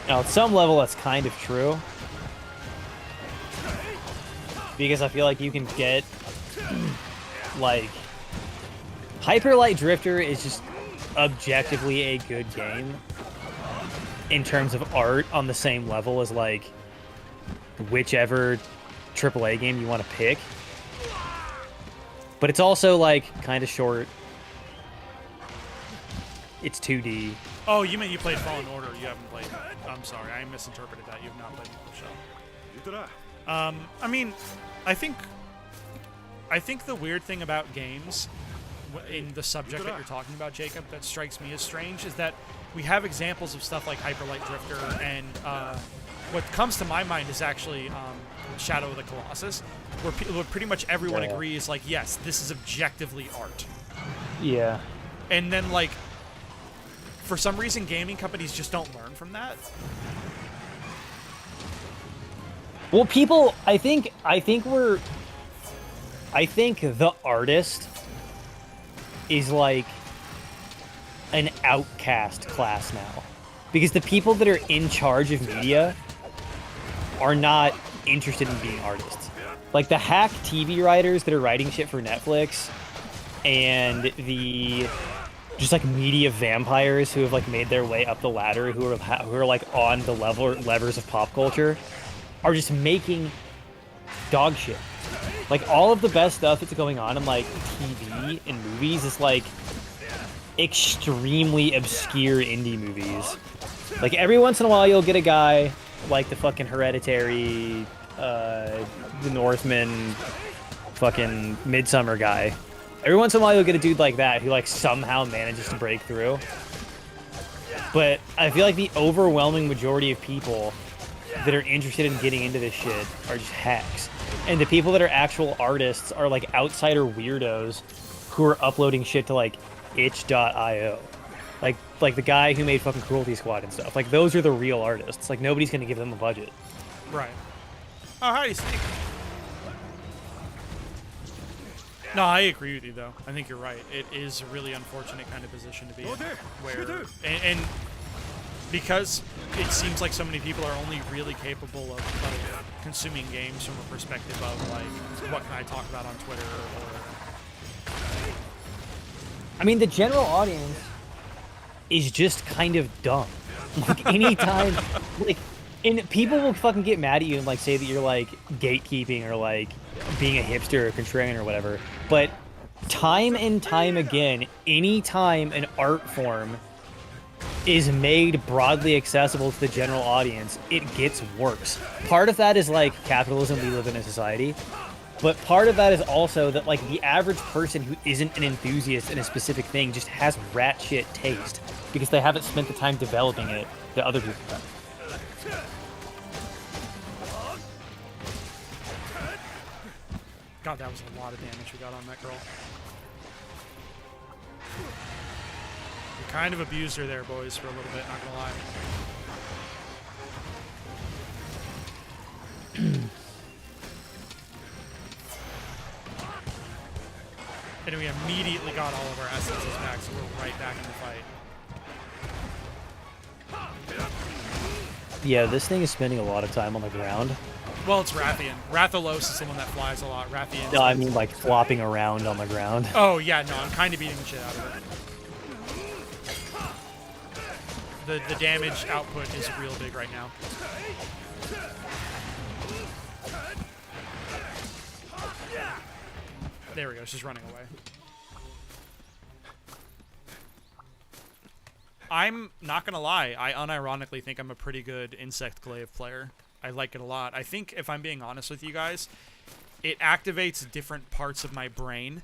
Speaker 2: Now, at some level, that's kind of true. Because I feel like you can get, like... Hyper Light Drifter is just objectively a good game in terms of art on the same level as, like, whichever AAA game you want to pick. But it's also, like, kind of short. It's 2D.
Speaker 1: Oh, you meant you played Fallen Order. You haven't played... I'm sorry, I misinterpreted that. You have not played Mortal Shell. I mean, I think the weird thing about games, in the subject that you're talking about, Jacob, that strikes me as strange, is that we have examples of stuff like Hyper Light Drifter, and what comes to my mind is actually Shadow of the Colossus, where pretty much everyone agrees, like, yes, this is objectively art.
Speaker 2: Yeah.
Speaker 1: And then, like, for some reason, gaming companies just don't learn from that.
Speaker 2: Well, people, I think the artist is like an outcast class now. Because the people that are in charge of media are not interested in being artists. Like the hack TV writers that are writing shit for Netflix, and the just like media vampires who have like made their way up the ladder, who are like on the levers of pop culture, are just making dog shit. Like all of the best stuff that's going on in like TV and movies is like extremely obscure indie movies. Like every once in a while you'll get a guy like the fucking Hereditary, the Northman, fucking Midsummer guy. Every once in a while you'll get a dude like that who like somehow manages to break through. But I feel like the overwhelming majority of people that are interested in getting into this shit are just hacks. And the people that are actual artists are like outsider weirdos who are uploading shit to like itch.io. Like the guy who made fucking Cruelty Squad and stuff. Like those are the real artists. Like nobody's gonna give them a budget.
Speaker 1: Right. Oh, howdy, Snake. No, I agree with you though. I think you're right. It is a really unfortunate kind of position to be in, where and because it seems like so many people are only really capable of consuming games from a perspective of like, what can I talk about on Twitter or
Speaker 2: I mean, the general audience is just kind of dumb. Like anytime, like, and people will fucking get mad at you and like say that you're like gatekeeping or like being a hipster or contrarian or whatever. But time and time again, anytime an art form is made broadly accessible to the general audience, it gets worse. Part of that is like capitalism, we live in a society. But part of that is also that like the average person who isn't an enthusiast in a specific thing just has rat shit taste because they haven't spent the time developing it that other people have.
Speaker 1: God, that was a lot of damage we got on that girl. We kind of abused her there, boys, for a little bit, not gonna lie. And we immediately got all of our essences back, so we're right back in the fight.
Speaker 2: Yeah, this thing is spending a lot of time on the ground.
Speaker 1: Well, it's Rathian. Rathalos is someone that flies a lot. Rathian.
Speaker 2: No, I mean like flopping around on the ground.
Speaker 1: Oh, yeah, no, I'm kind of beating the shit out of it. The damage output is real big right now. There we go, she's running away. I'm not gonna lie, I unironically think I'm a pretty good Insect Glaive player. I like it a lot. I think, if I'm being honest with you guys, it activates different parts of my brain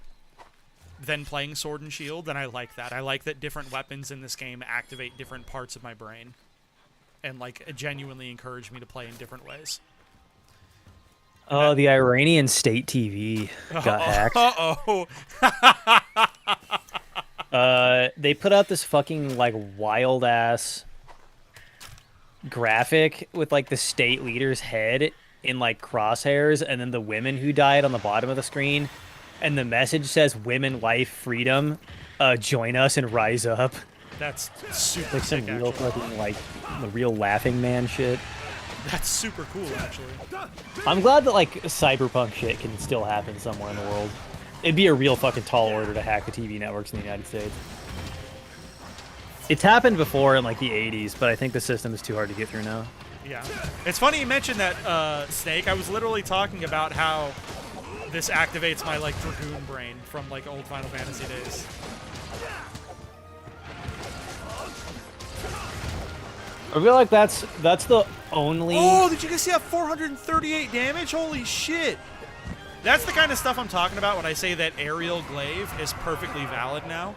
Speaker 1: than playing Sword and Shield, and I like that. I like that different weapons in this game activate different parts of my brain and like genuinely encourage me to play in different ways.
Speaker 2: Oh, the Iranian state TV got hacked.
Speaker 1: Uh-oh.
Speaker 2: They put out this fucking like wild ass graphic with like the state leader's head in like crosshairs and then the women who died on the bottom of the screen, and the message says "Women, Life, Freedom, join us and rise up."
Speaker 1: That's super
Speaker 2: Like some
Speaker 1: sick,
Speaker 2: real
Speaker 1: actually.
Speaker 2: fucking like the real laughing man shit.
Speaker 1: That's super cool, actually.
Speaker 2: I'm glad that like cyberpunk shit can still happen somewhere in the world. It'd be a real fucking tall order to hack the TV networks in the United States. It's happened before in like the 80s, but I think the system is too hard to get through now.
Speaker 1: Yeah. It's funny you mentioned that, Snake. I was literally talking about how this activates my, like, Dragoon brain from, like, old Final Fantasy days.
Speaker 2: I feel like that's the only...
Speaker 1: Oh, did you guys see that 438 damage? Holy shit! That's the kind of stuff I'm talking about when I say that Aerial Glaive is perfectly valid now.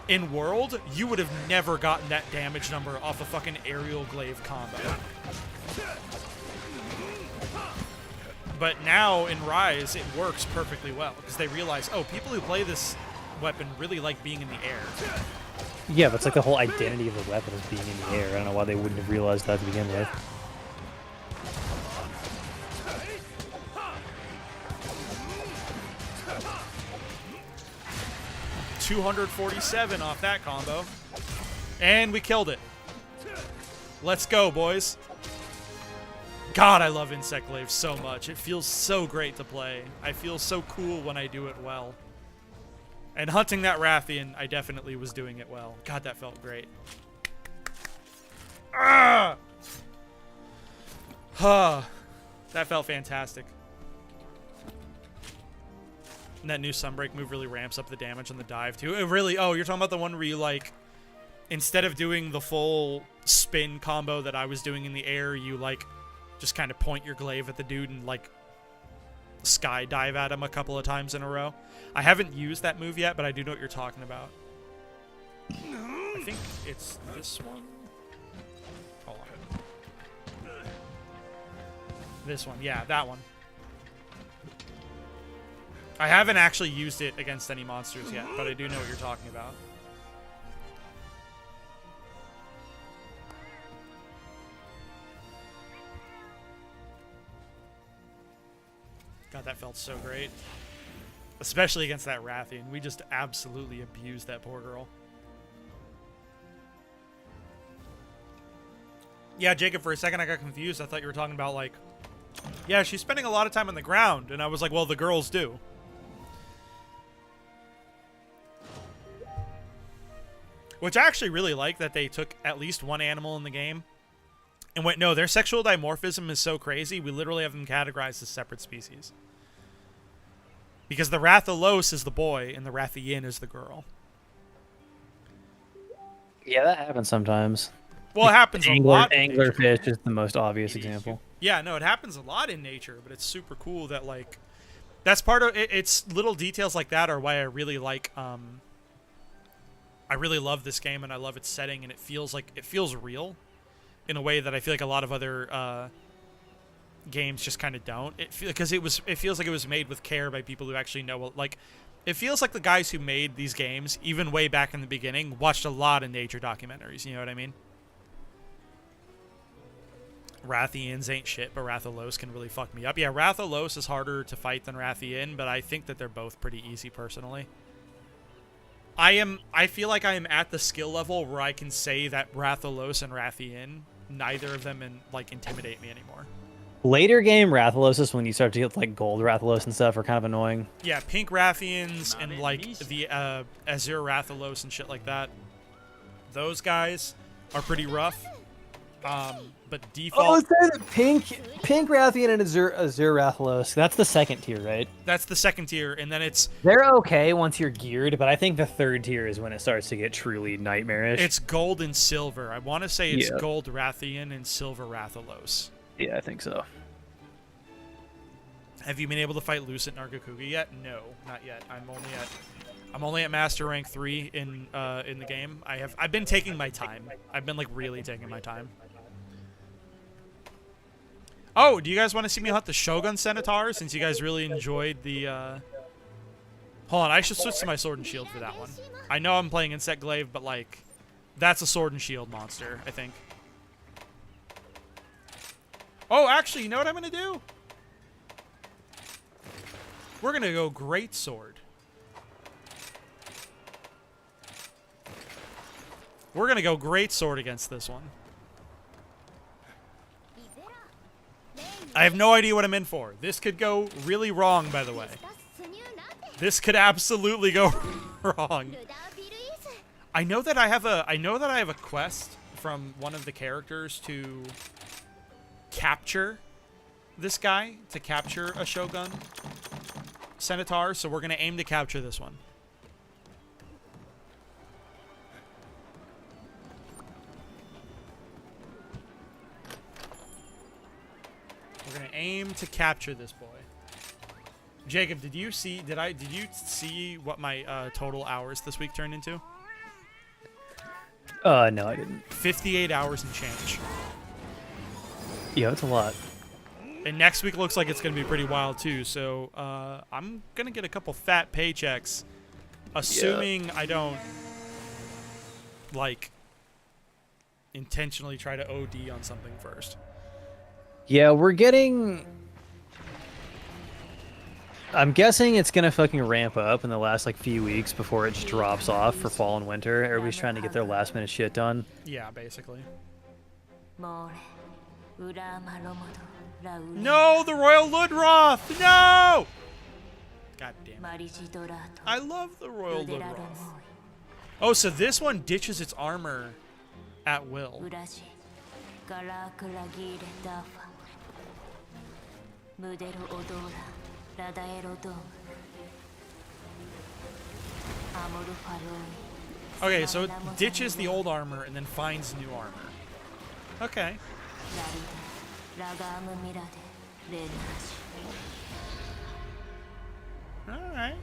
Speaker 1: In World, you would have never gotten that damage number off a fucking Aerial Glaive combo. But now in Rise, it works perfectly well because they realize, oh, people who play this weapon really like being in the air.
Speaker 2: Yeah, but it's like the whole identity of the weapon is being in the air. I don't know why they wouldn't have realized that to begin with.
Speaker 1: $247 off that combo. And we killed it. Let's go, boys. God, I love Insect Glaive so much. It feels so great to play. I feel so cool when I do it well. And hunting that Rathian, I definitely was doing it well. God, that felt great. Ah! Huh. That felt fantastic. And that new Sunbreak move really ramps up the damage on the dive, too. It really... Oh, you're talking about the one where you, like... Instead of doing the full spin combo that I was doing in the air, you, like... Just kind of point your glaive at the dude and, like... Skydive at him a couple of times in a row. I haven't used that move yet, but I do know what you're talking about. I think it's this one. Hold on. This one. Yeah, that one. I haven't actually used it against any monsters yet, but I do know what you're talking about. God, that felt so great. Especially against that Rathian. We just absolutely abused that poor girl. Yeah, Jacob, for a second I got confused. I thought you were talking about, like... Yeah, she's spending a lot of time on the ground. And I was like, well, the girls do. Which I actually really like that they took at least one animal in the game and went, no, their sexual dimorphism is so crazy, we literally have them categorized as separate species. Because the Rathalos is the boy, and the Rathian is the girl.
Speaker 2: Yeah, that happens sometimes.
Speaker 1: Well, it happens a lot.
Speaker 2: Anglerfish is the most obvious example.
Speaker 1: Yeah, no, it happens a lot in nature, but it's super cool that, like... That's part of... It's little details like that are why I really like... I really love this game, and I love its setting, and it feels real. In a way that I feel like a lot of other games just kind of don't. It feels like it was made with care by people who actually know. Like, it feels like the guys who made these games, even way back in the beginning, watched a lot of nature documentaries. You know what I mean? Rathians ain't shit, but Rathalos can really fuck me up. Yeah, Rathalos is harder to fight than Rathian, but I think that they're both pretty easy personally. I feel like I am at the skill level where I can say that Rathalos and Rathian, neither of them intimidate me anymore.
Speaker 2: Later game Rathalos, when you start to get like gold Rathalos and stuff, are kind of annoying.
Speaker 1: Yeah, pink Rathians and like the Azure Rathalos and shit like that. Those guys are pretty rough. But default.
Speaker 2: Oh, it's pink Rathian and Azure Rathalos. That's the second tier, right?
Speaker 1: That's the second tier, and then it's...
Speaker 2: They're okay once you're geared, but I think the third tier is when it starts to get truly nightmarish.
Speaker 1: It's gold and silver. I want to say it's gold Rathian and silver Rathalos.
Speaker 2: Yeah, I think so.
Speaker 1: Have you been able to fight Lucent Nargacuga yet? No, not yet. I'm only at Master Rank 3 in the game. I've been taking my time. I've been like really taking my time. Oh, do you guys want to see me hunt the Shogun Centaur since you guys really enjoyed the Hold on, I should switch to my Sword and Shield for that one. I know I'm playing Insect Glaive, but like that's a Sword and Shield monster, I think. Oh, actually, you know what I'm going to do? We're going to go Great Sword. We're going to go Great Sword against this one. I have no idea what I'm in for. This could go really wrong, by the way. This could absolutely go wrong. I know that I have a quest from one of the characters to capture this guy, to capture a Shogun Centaur, so we're going to aim to capture this one. We're going to aim to capture this boy. Jacob, did you see what my total hours this week turned into?
Speaker 2: No, I didn't.
Speaker 1: 58 hours and change.
Speaker 2: Yeah, it's a lot.
Speaker 1: And next week looks like it's going to be pretty wild too, so I'm going to get a couple fat paychecks, assuming I don't, like, intentionally try to OD on something first.
Speaker 2: Yeah, we're getting... I'm guessing it's going to fucking ramp up in the last, like, few weeks before it just drops off for fall and winter. Everybody's trying to get their last-minute shit done.
Speaker 1: Yeah, basically. No, the Royal Ludroth! No! God damn it. I love the Royal Ludroth. Oh, so this one ditches its armor at will. Okay, so it ditches the old armor and then finds new armor. Okay. Alright.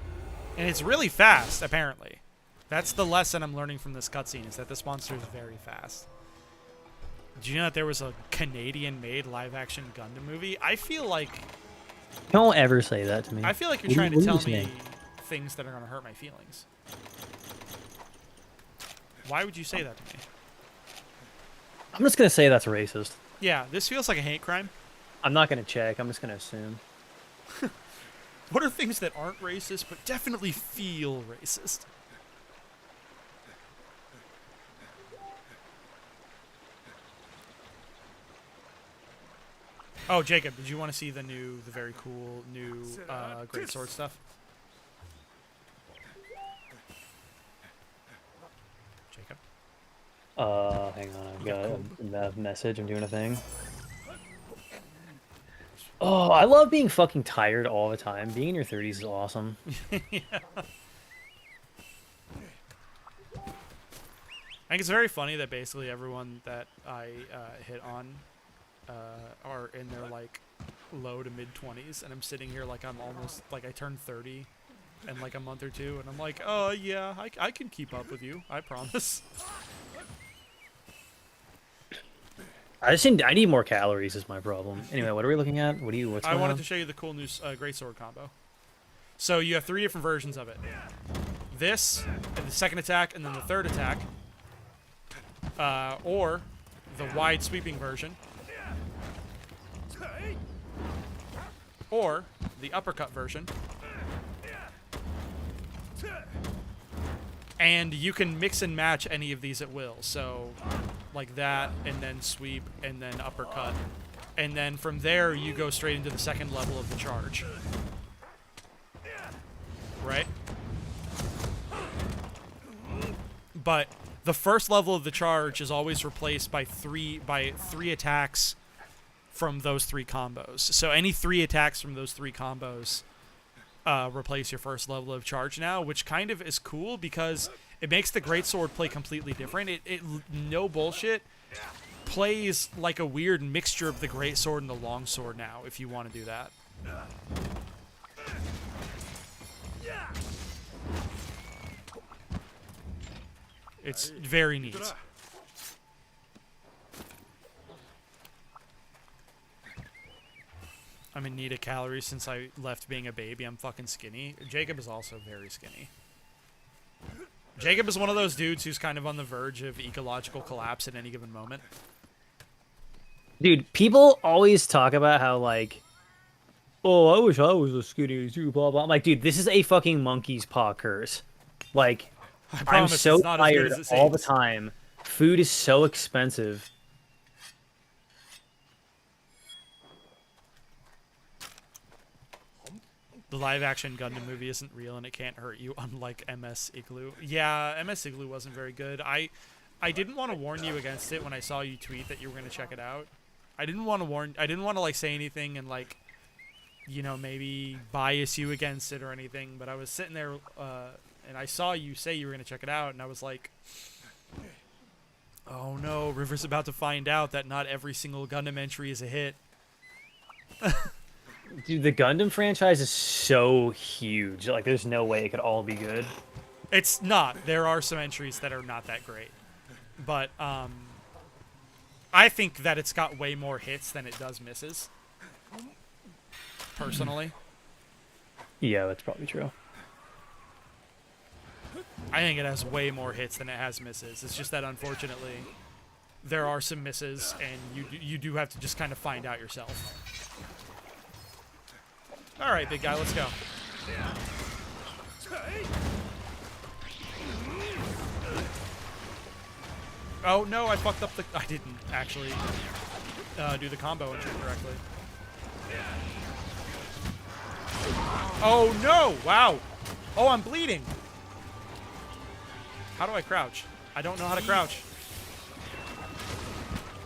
Speaker 1: And it's really fast, apparently. That's the lesson I'm learning from this cutscene, is that this monster is very fast. Did you know that there was a Canadian-made live-action Gundam movie? I feel like...
Speaker 2: Don't ever say that to me.
Speaker 1: I feel like you're
Speaker 2: What
Speaker 1: trying
Speaker 2: are you
Speaker 1: to tell
Speaker 2: saying?
Speaker 1: me things that are going to hurt my feelings. Why would you say that to me?
Speaker 2: I'm just gonna say that's racist.
Speaker 1: Yeah, this feels like a hate crime.
Speaker 2: I'm not gonna check. I'm just gonna assume.
Speaker 1: What are things that aren't racist but definitely feel racist? Oh, Jacob, did you want to see the very cool new great sword stuff? Jacob?
Speaker 2: Hang on. I've got a message. I'm doing a thing. Oh, I love being fucking tired all the time. Being in your 30s is awesome.
Speaker 1: Yeah. I think it's very funny that basically everyone that I hit on are in their like low to mid 20s, and I'm sitting here like I'm almost like I turned 30 in like a month or two, and I'm like, oh yeah, I can keep up with you, I promise.
Speaker 2: I need more calories is my problem. Anyway, what are we looking at? What's
Speaker 1: I
Speaker 2: going
Speaker 1: wanted
Speaker 2: on?
Speaker 1: to show you the cool new great sword combo. So you have 3 different versions of it. This, and the second attack, and then the third attack. Or the wide sweeping version. Or the uppercut version. And you can mix and match any of these at will. So, like that, and then sweep, and then uppercut. And then from there, you go straight into the second level of the charge. Right? But the first level of the charge is always replaced by three attacks from those 3 combos. So any 3 attacks from those 3 combos replace your first level of charge now, which kind of is cool because it makes the greatsword play completely different. It no bullshit plays like a weird mixture of the greatsword and the longsword now, if you want to do that. It's very neat. I'm in need of calories since I left being a baby. I'm fucking skinny. Jacob is also very skinny. Jacob is one of those dudes who's kind of on the verge of ecological collapse at any given moment.
Speaker 2: Dude, people always talk about how, like, oh, I wish I was a skinny too, blah, blah. I'm like, dude, this is a fucking monkey's paw curse. Like, I'm so
Speaker 1: it's not as good
Speaker 2: tired
Speaker 1: as it
Speaker 2: all the
Speaker 1: seems.
Speaker 2: time. Food is so expensive.
Speaker 1: The live-action Gundam movie isn't real and it can't hurt you, unlike MS Igloo. Yeah, MS Igloo wasn't very good. I didn't want to warn you against it when I saw you tweet that you were going to check it out. I didn't want to like say anything and like, you know, maybe bias you against it or anything, but I was sitting there and I saw you say you were going to check it out, and I was like, oh no, River's about to find out that not every single Gundam entry is a hit.
Speaker 2: Dude, the Gundam franchise is so huge. Like, there's no way it could all be good.
Speaker 1: It's not. There are some entries that are not that great. But, I think that it's got way more hits than it does misses. Personally.
Speaker 2: Yeah, that's probably true.
Speaker 1: I think it has way more hits than it has misses. It's just that, unfortunately, there are some misses, and you do have to just kind of find out yourself. All right, big guy, let's go. Oh no, I fucked up the. I didn't actually. do the combo entry correctly. Oh no! Wow! Oh, I'm bleeding! How do I crouch? I don't know how to crouch.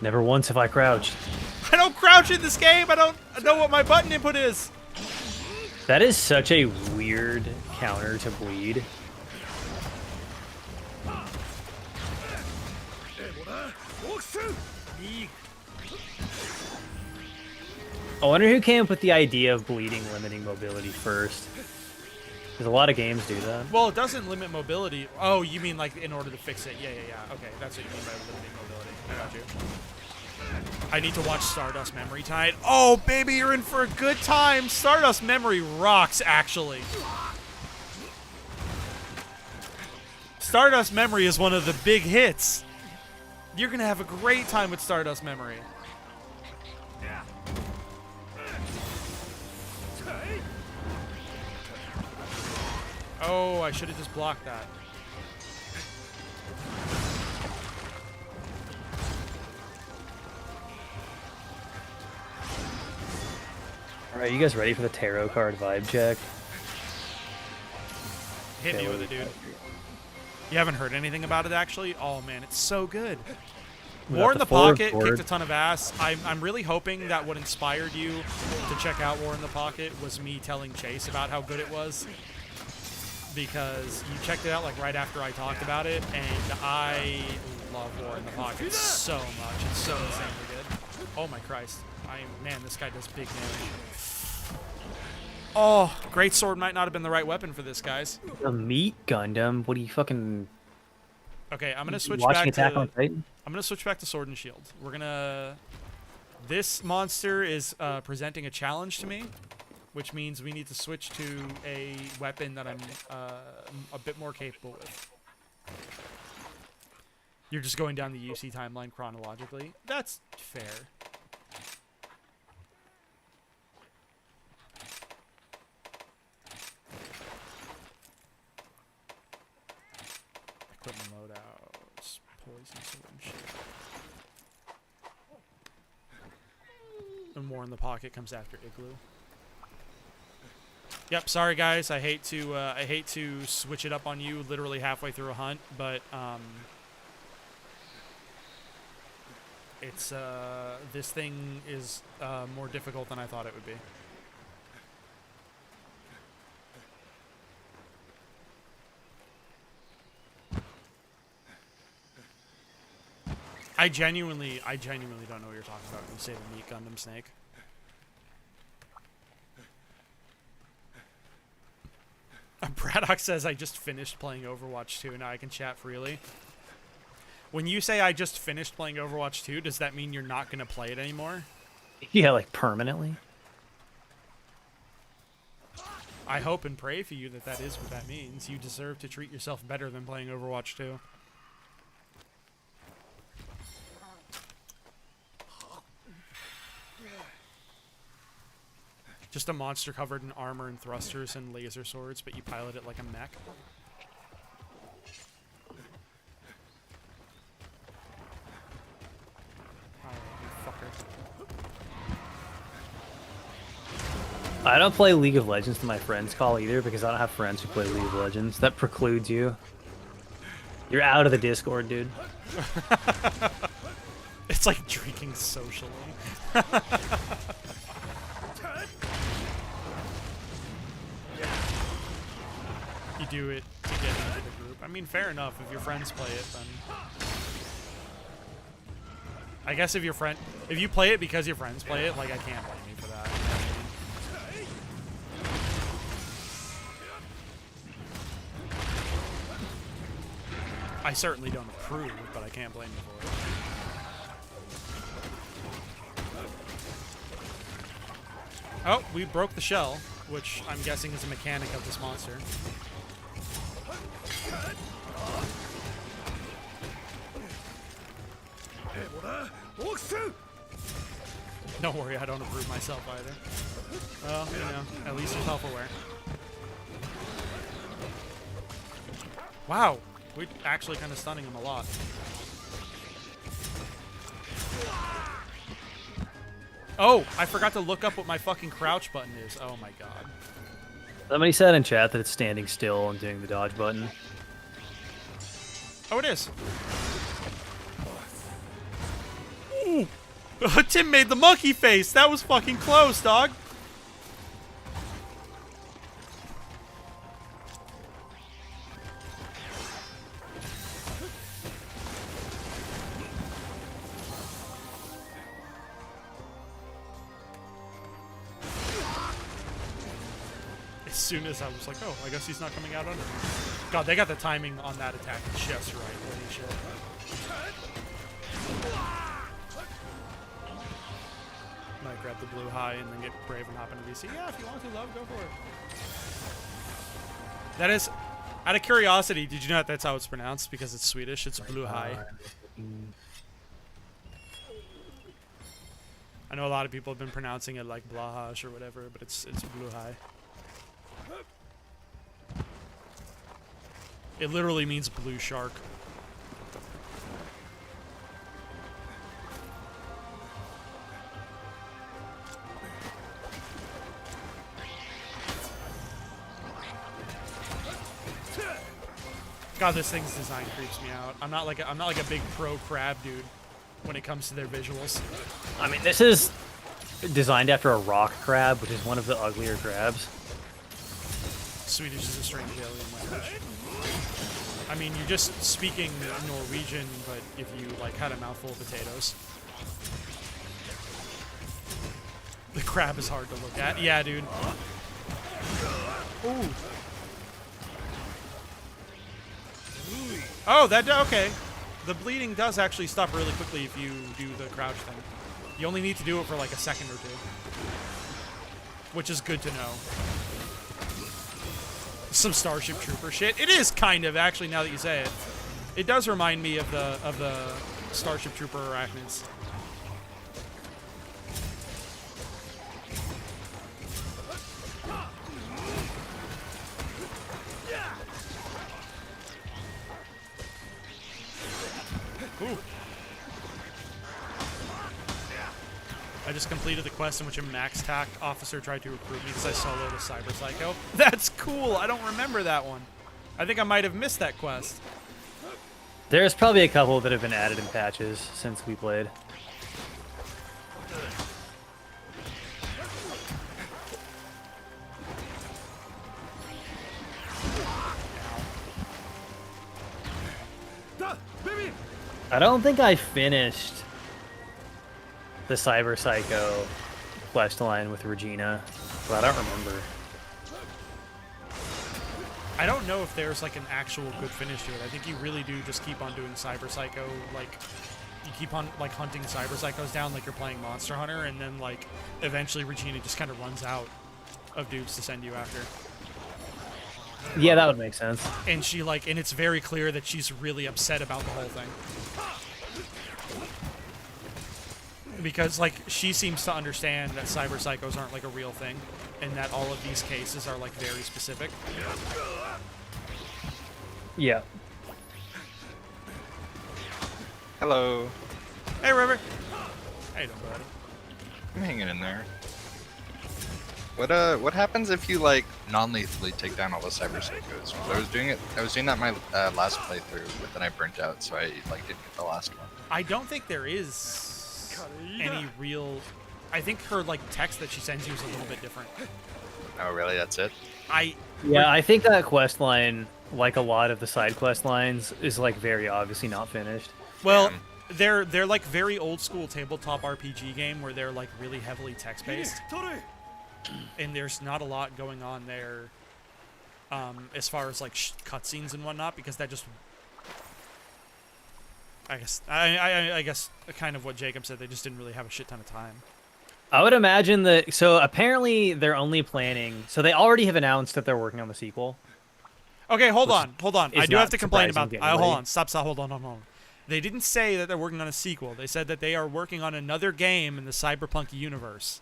Speaker 2: Never once have I crouched.
Speaker 1: I don't crouch in this game! I don't know what my button input is!
Speaker 2: That is such a weird counter to bleed. I wonder who came up with the idea of bleeding limiting mobility first. Because a lot of games do that.
Speaker 1: Well, it doesn't limit mobility. Oh, you mean like in order to fix it? Yeah. Okay, that's what you mean by limiting mobility. I got you. I need to watch Stardust Memory tonight. Oh, baby, you're in for a good time. Stardust Memory rocks, actually. Stardust Memory is one of the big hits. You're going to have a great time with Stardust Memory. Oh, I should have just blocked that.
Speaker 2: Alright, you guys ready for the tarot card vibe check?
Speaker 1: Hit me
Speaker 2: Okay,
Speaker 1: with it, dude. You haven't heard anything about it, actually? Oh, man, it's so good.
Speaker 2: We
Speaker 1: War
Speaker 2: got
Speaker 1: in the
Speaker 2: forward
Speaker 1: Pocket
Speaker 2: board.
Speaker 1: kicked a ton of ass. I'm really hoping that what inspired you to check out War in the Pocket was me telling Chase about how good it was. Because you checked it out like right after I talked about it, and I love War in the Pocket so much. It's so insanely good. Oh my Christ. Man, this guy does big damage. Oh, Great Sword might not have been the right weapon for this, guys.
Speaker 2: The Meat Gundam? What are you fucking
Speaker 1: Okay, I'm gonna switch
Speaker 2: watching
Speaker 1: back
Speaker 2: Attack
Speaker 1: to
Speaker 2: on Titan?
Speaker 1: I'm gonna switch back to Sword and Shield. We're gonna. This monster is presenting a challenge to me, which means we need to switch to a weapon that I'm a bit more capable with. You're just going down the UC timeline chronologically. That's fair. Equipment loadouts, poison, sword, and shit. And War in the Pocket comes after Igloo. Yep, sorry guys. I hate to switch it up on you literally halfway through a hunt, but it's this thing is more difficult than I thought it would be. I genuinely don't know what you're talking about when you say the Meat Gundam Snake. Braddock says I just finished playing Overwatch 2, now I can chat freely. When you say I just finished playing Overwatch 2, does that mean you're not going to play it anymore?
Speaker 2: Yeah, like permanently.
Speaker 1: I hope and pray for you that that is what that means. You deserve to treat yourself better than playing Overwatch 2. Just a monster covered in armor and thrusters and laser swords, but you pilot it like a mech. Alright, you fucker.
Speaker 2: I don't play League of Legends to my friends' call either because I don't have friends who play League of Legends. That precludes you. You're out of the Discord, dude.
Speaker 1: It's like drinking socially. You do it to get into the group. I mean, fair enough. If your friends play it, then I guess if you play it because your friends play it, like I can't blame you for that. I certainly don't approve, but I can't blame you for it. Oh, we broke the shell, which I'm guessing is a mechanic of this monster. Don't worry, I don't approve myself either. Well, you know, at least you're self-aware. Wow, we're actually kind of stunning him a lot. Oh, I forgot to look up what my fucking crouch button is. Oh my god.
Speaker 2: Somebody said in chat that it's standing still and doing the dodge button.
Speaker 1: Oh, it is. Ooh. Tim made the monkey face. That was fucking close, dog. As soon as I was like, oh, I guess he's not coming out under. God, they got the timing on that attack just right. Holy shit. Might grab the blue high and then get brave and hop into VC. Yeah, if you want to, love, go for it. That is, out of curiosity, did you know that that's how it's pronounced? Because it's Swedish, it's blue high. I know a lot of people have been pronouncing it like Blahaj or whatever, but it's blue high. It literally means blue shark. God, this thing's design creeps me out. I'm not like a big pro crab dude when it comes to their visuals.
Speaker 2: I mean, this is designed after a rock crab, which is one of the uglier crabs.
Speaker 1: Swedish is a strange alien language. I mean, you're just speaking Norwegian, but if you like had a mouthful of potatoes. The crab is hard to look at. Yeah, dude. Ooh. Oh, okay. The bleeding does actually stop really quickly if you do the crouch thing. You only need to do it for like a second or two, which is good to know. Some Starship Trooper shit. It is kind of, actually, now that you say it. It does remind me of the Starship Trooper arachnids. Ooh. I just completed the quest in which a Max TAC officer tried to recruit me because I soloed a Cyber Psycho. That's cool. I don't remember that one. I think I might have missed that quest.
Speaker 2: There's probably a couple that have been added in patches since we played. I don't think I finished the Cyber Psycho quest line with Regina, but I don't remember.
Speaker 1: I don't know if there's like an actual good finish to it. I think you really do just keep on doing Cyber Psycho, like you keep on like hunting Cyber Psychos down like you're playing Monster Hunter, and then like eventually Regina just kind of runs out of dudes to send you after.
Speaker 2: Yeah, that would make sense.
Speaker 1: And she like, and it's very clear that she's really upset about the whole thing. Because like she seems to understand that cyber psychos aren't like a real thing, and that all of these cases are like very specific.
Speaker 2: Yeah.
Speaker 4: Hello.
Speaker 1: Hey, River. How you doing, buddy?
Speaker 4: I'm hanging in there. What happens if you like non-lethally take down all the cyber psychos? I was doing that my last playthrough, but then I burnt out, so I like didn't get the last one.
Speaker 1: I don't think there is any real. I think her like text that she sends you is a little bit different.
Speaker 4: Oh, really? That's it?
Speaker 2: Yeah, I think that quest line, like a lot of the side quest lines, is like very obviously not finished.
Speaker 1: Well, they're like very old school tabletop RPG game where they're like really heavily text based, and there's not a lot going on there, as far as like cutscenes and whatnot, because that just. I guess kind of what Jacob said. They just didn't really have a shit ton of time.
Speaker 2: I would imagine that. So apparently they're only planning. So they already have announced that they're working on the sequel.
Speaker 1: Okay, hold on. I do have to complain about. Hold on. Stop. Hold on. They didn't say that they're working on a sequel. They said that they are working on another game in the Cyberpunk universe.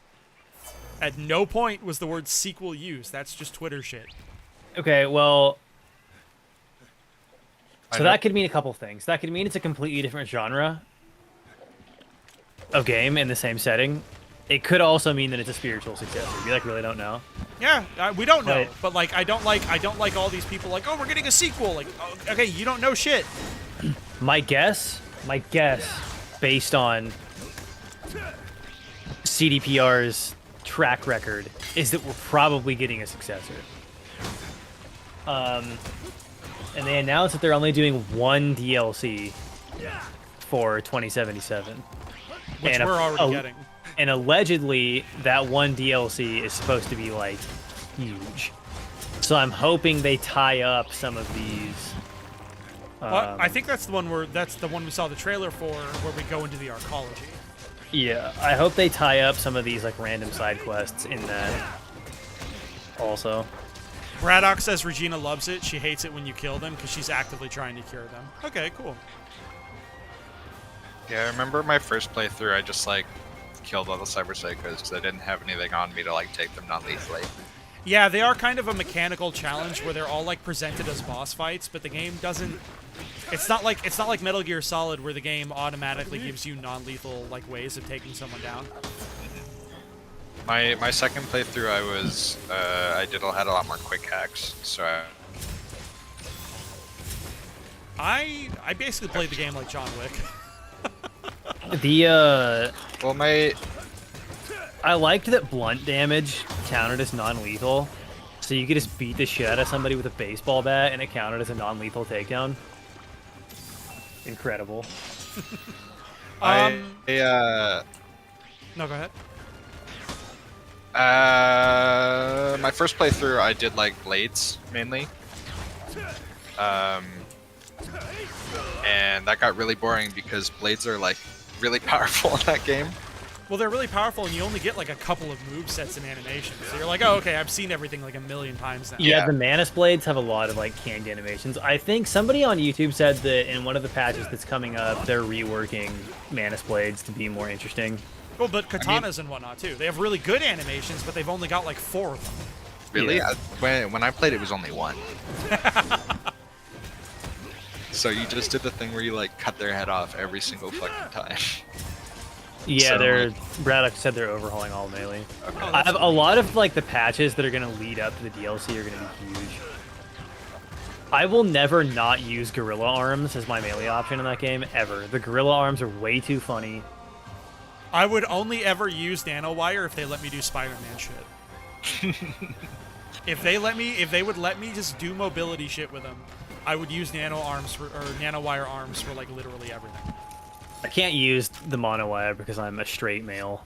Speaker 1: At no point was the word sequel used. That's just Twitter shit.
Speaker 2: Okay, well. So that could mean a couple things. That could mean it's a completely different genre of game in the same setting. It could also mean that it's a spiritual successor. We like really don't know.
Speaker 1: Yeah, we don't know,
Speaker 2: Right.
Speaker 1: but like I don't like all these people like, oh, we're getting a sequel. Like, oh, okay, you don't know shit.
Speaker 2: My guess, based on CDPR's track record, is that we're probably getting a successor. And they announced that they're only doing one DLC for 2077.
Speaker 1: Which
Speaker 2: And
Speaker 1: we're already getting.
Speaker 2: And allegedly, that one DLC is supposed to be, like, huge. So I'm hoping they tie up some of these.
Speaker 1: Well, I think that's the one we saw the trailer for, where we go into the arcology.
Speaker 2: Yeah, I hope they tie up some of these, like, random side quests in that also.
Speaker 1: Braddock says Regina loves it. She hates it when you kill them because she's actively trying to cure them. Okay, cool.
Speaker 4: Yeah, I remember my first playthrough. I just like killed all the Cyber Psychos because I didn't have anything on me to like take them non-lethally.
Speaker 1: Yeah, they are kind of a mechanical challenge where they're all like presented as boss fights, but the game doesn't. It's not like Metal Gear Solid where the game automatically gives you non-lethal like ways of taking someone down.
Speaker 4: My second playthrough, I had a lot more quick hacks, so
Speaker 1: I basically played the game like John Wick.
Speaker 4: well my
Speaker 2: I liked that blunt damage counted as non-lethal, so you could just beat the shit out of somebody with a baseball bat and it counted as a non-lethal takedown. Incredible.
Speaker 1: No, go ahead.
Speaker 4: My first playthrough, I did like blades mainly, and that got really boring because blades are like really powerful in that game.
Speaker 1: Well, they're really powerful, and you only get like a couple of movesets and animations. So you're like, oh, okay, I've seen everything like a million times now.
Speaker 2: Yeah, the Manus Blades have a lot of like canned animations. I think somebody on YouTube said that in one of the patches that's coming up, they're reworking Manus Blades to be more interesting.
Speaker 1: Well, but katanas and whatnot too. They have really good animations, but they've only got like 4 of them.
Speaker 4: Really?
Speaker 2: Yeah.
Speaker 4: When I played, it was only 1. So you just did the thing where you like cut their head off every single fucking time.
Speaker 2: Yeah,
Speaker 4: So,
Speaker 2: Braddock said they're overhauling all melee.
Speaker 4: Okay.
Speaker 2: I have a lot of like the patches that are gonna lead up to the DLC are gonna be huge. I will never not use Gorilla Arms as my melee option in that game ever. The Gorilla Arms are way too funny.
Speaker 1: I would only ever use Nanowire if they let me do Spider-Man shit. If they would let me just do mobility shit with them, I would use Nanowire arms for like literally everything.
Speaker 2: I can't use the monowire because I'm a straight male.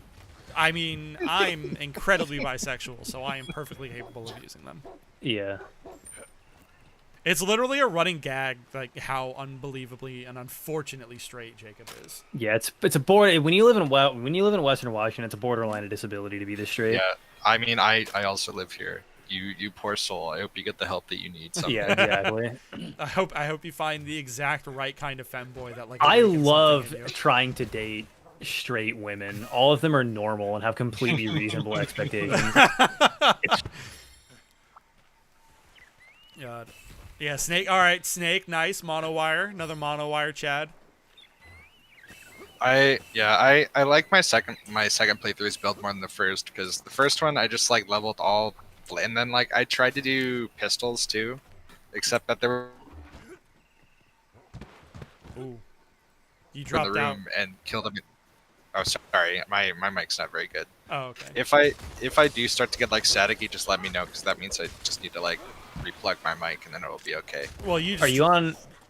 Speaker 1: I mean, I'm incredibly bisexual, so I am perfectly capable of using them.
Speaker 2: Yeah.
Speaker 1: It's literally a running gag, like how unbelievably and unfortunately straight Jacob is.
Speaker 2: Yeah, it's a border when you live in Western Washington, it's a borderline of disability to be this straight.
Speaker 4: Yeah, I mean, I also live here. You poor soul. I hope you get the help that you need. Someday.
Speaker 2: Yeah, exactly.
Speaker 1: I hope you find the exact right kind of femboy that like.
Speaker 2: I
Speaker 1: awakens
Speaker 2: love
Speaker 1: something in you.
Speaker 2: trying to date straight women. All of them are normal and have completely reasonable expectations.
Speaker 1: God. Yeah, Snake. All right, Snake. Nice monowire. Another monowire, Chad.
Speaker 4: I like my second playthrough's build more than the first because the first one I just like leveled all, and then like I tried to do pistols too, except that they were
Speaker 1: Ooh. You
Speaker 4: in the
Speaker 1: dropped out.
Speaker 4: room and killed them. Oh, sorry, my mic's not very good.
Speaker 1: Oh, okay.
Speaker 4: If I do start to get like staticky, just let me know because that means I just need to like replug my mic and then it'll be okay.
Speaker 1: Well, you just,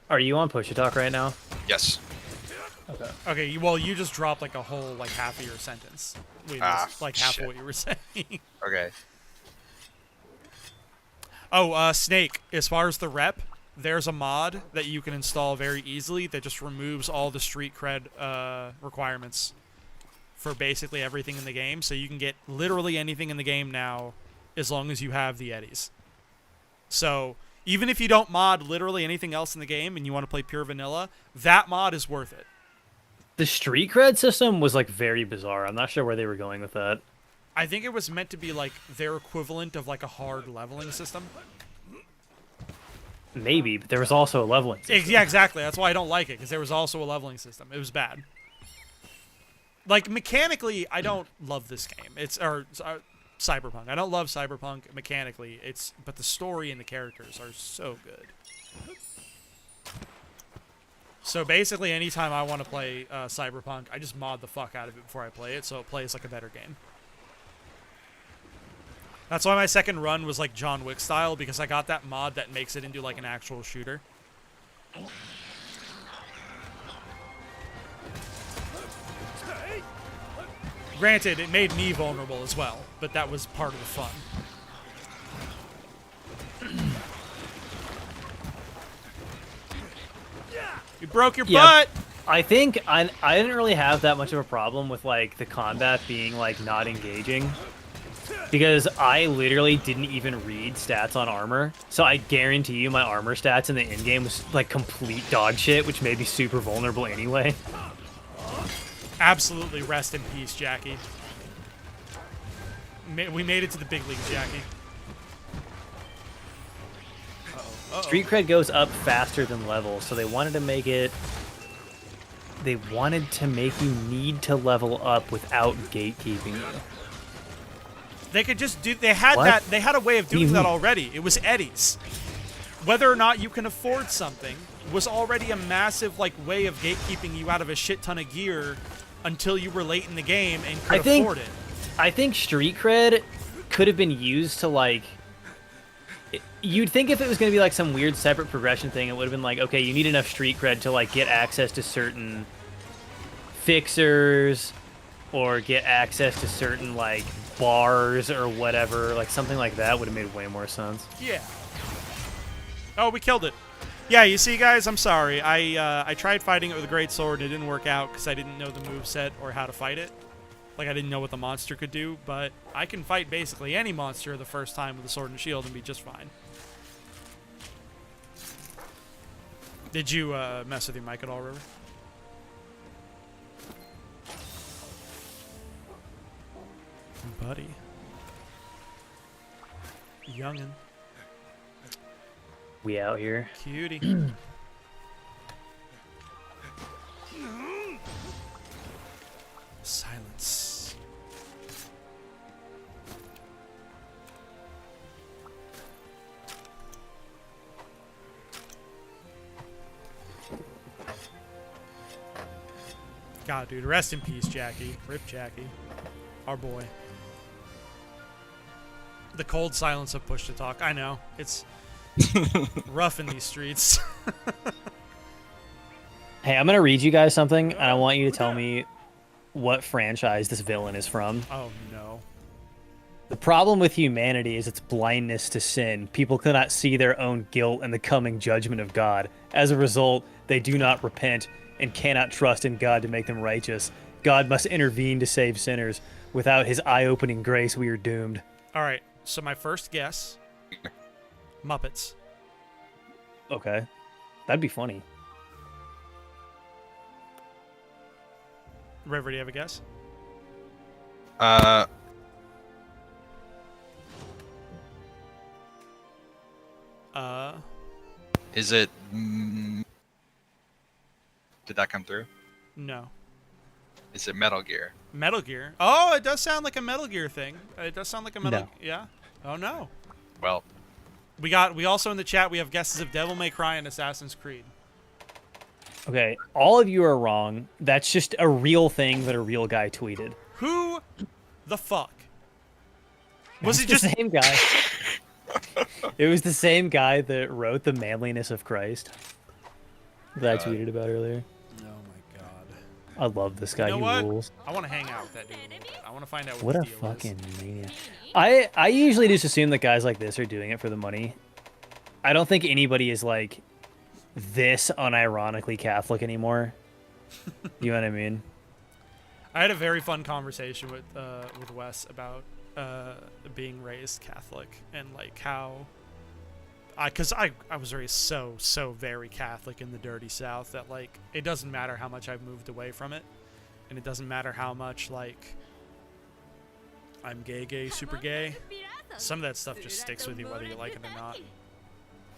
Speaker 2: Are you on Push to Talk right now?
Speaker 4: Yes.
Speaker 2: Okay.
Speaker 1: okay. Well, you just dropped like a whole like half of your sentence. We missed, like half
Speaker 4: shit.
Speaker 1: of what you were saying.
Speaker 4: Okay.
Speaker 1: Oh, Snake. As far as the rep, there's a mod that you can install very easily that just removes all the street cred requirements for basically everything in the game. So you can get literally anything in the game now, as long as you have the eddies. So even if you don't mod literally anything else in the game and you want to play pure vanilla, that mod is worth it.
Speaker 2: The street cred system was like very bizarre. I'm not sure where they were going with that.
Speaker 1: I think it was meant to be like their equivalent of like a hard leveling system.
Speaker 2: Maybe, but there was also a leveling system.
Speaker 1: Yeah, exactly. That's why I don't like it, because there was also a leveling system. It was bad. like mechanically, I don't love this game. Cyberpunk. I don't love Cyberpunk mechanically. But the story and the characters are so good. So basically, anytime I want to play Cyberpunk, I just mod the fuck out of it before I play it, so it plays like a better game. That's why my second run was like John Wick style, because I got that mod that makes it into like an actual shooter. Granted, it made me vulnerable as well, but that was part of the fun. You broke your butt!
Speaker 2: I think I didn't really have that much of a problem with like the combat being like not engaging, because I literally didn't even read stats on armor. So I guarantee you my armor stats in the in-game was like complete dog shit, which made me super vulnerable anyway.
Speaker 1: Absolutely, rest in peace, Jackie. We made it to the big leagues, Jackie. Uh-oh.
Speaker 2: Street cred goes up faster than level, so they wanted to make it. They wanted to make you need to level up without gatekeeping you.
Speaker 1: They could just do. They had
Speaker 2: What?
Speaker 1: that. They had a way of
Speaker 2: do you
Speaker 1: doing that
Speaker 2: mean?
Speaker 1: already. It was Eddie's. Whether or not you can afford something was already a massive like way of gatekeeping you out of a shit ton of gear until you were late in the game and could afford it.
Speaker 2: I think street cred could have been used to like. You'd think if it was going to be like some weird separate progression thing, it would have been like, okay, you need enough street cred to like get access to certain fixers or get access to certain like bars or whatever. Like something like that would have made way more sense.
Speaker 1: Yeah. Oh, we killed it. Yeah, you see, guys, I'm sorry. I tried fighting it with a great sword and it didn't work out because I didn't know the moveset or how to fight it. Like, I didn't know what the monster could do, but I can fight basically any monster the first time with a sword and shield and be just fine. Did you mess with your mic at all, River? Buddy. Youngin'.
Speaker 2: We out here.
Speaker 1: Cutie. Silence. God, dude, rest in peace, Jackie. Rip Jackie. Our boy. The cold silence of push to talk. I know. It's rough in these streets.
Speaker 2: Hey, I'm going to read you guys something, and I want you to tell me what franchise this villain is from.
Speaker 1: Oh, no.
Speaker 2: The problem with humanity is its blindness to sin. People cannot see their own guilt and the coming judgment of God. As a result, they do not repent and cannot trust in God to make them righteous. God must intervene to save sinners. Without his eye-opening grace, we are doomed.
Speaker 1: All right. So my first guess, Muppets.
Speaker 2: Okay. That'd be funny.
Speaker 1: River, do you have a guess?
Speaker 4: Is it? Did that come through?
Speaker 1: No.
Speaker 4: Is it Metal Gear?
Speaker 1: Metal Gear. Oh, it does sound like a Metal Gear thing. It does sound like a Metal.
Speaker 2: No.
Speaker 1: Yeah. Oh no.
Speaker 4: Well,
Speaker 1: We also in the chat. We have guesses of Devil May Cry and Assassin's Creed.
Speaker 2: Okay, all of you are wrong. That's just a real thing that a real guy tweeted.
Speaker 1: Who the fuck? Was it
Speaker 2: It's
Speaker 1: just
Speaker 2: the same guy? It was the same guy that wrote The Manliness of Christ that I tweeted about earlier.
Speaker 1: Oh my god.
Speaker 2: I love this guy.
Speaker 1: You know
Speaker 2: He
Speaker 1: what?
Speaker 2: rules.
Speaker 1: I want to hang out with that dude a little bit. I want to find out
Speaker 2: What
Speaker 1: what
Speaker 2: a
Speaker 1: his deal
Speaker 2: fucking
Speaker 1: is.
Speaker 2: maniac. I usually just assume that guys like this are doing it for the money. I don't think anybody is like this unironically Catholic anymore. You know what I mean?
Speaker 1: I had a very fun conversation with Wes about being raised Catholic and like how because I was raised so very Catholic in the dirty South that like it doesn't matter how much I've moved away from it, and it doesn't matter how much like I'm gay, super gay. Some of that stuff just sticks with you whether you like it or not.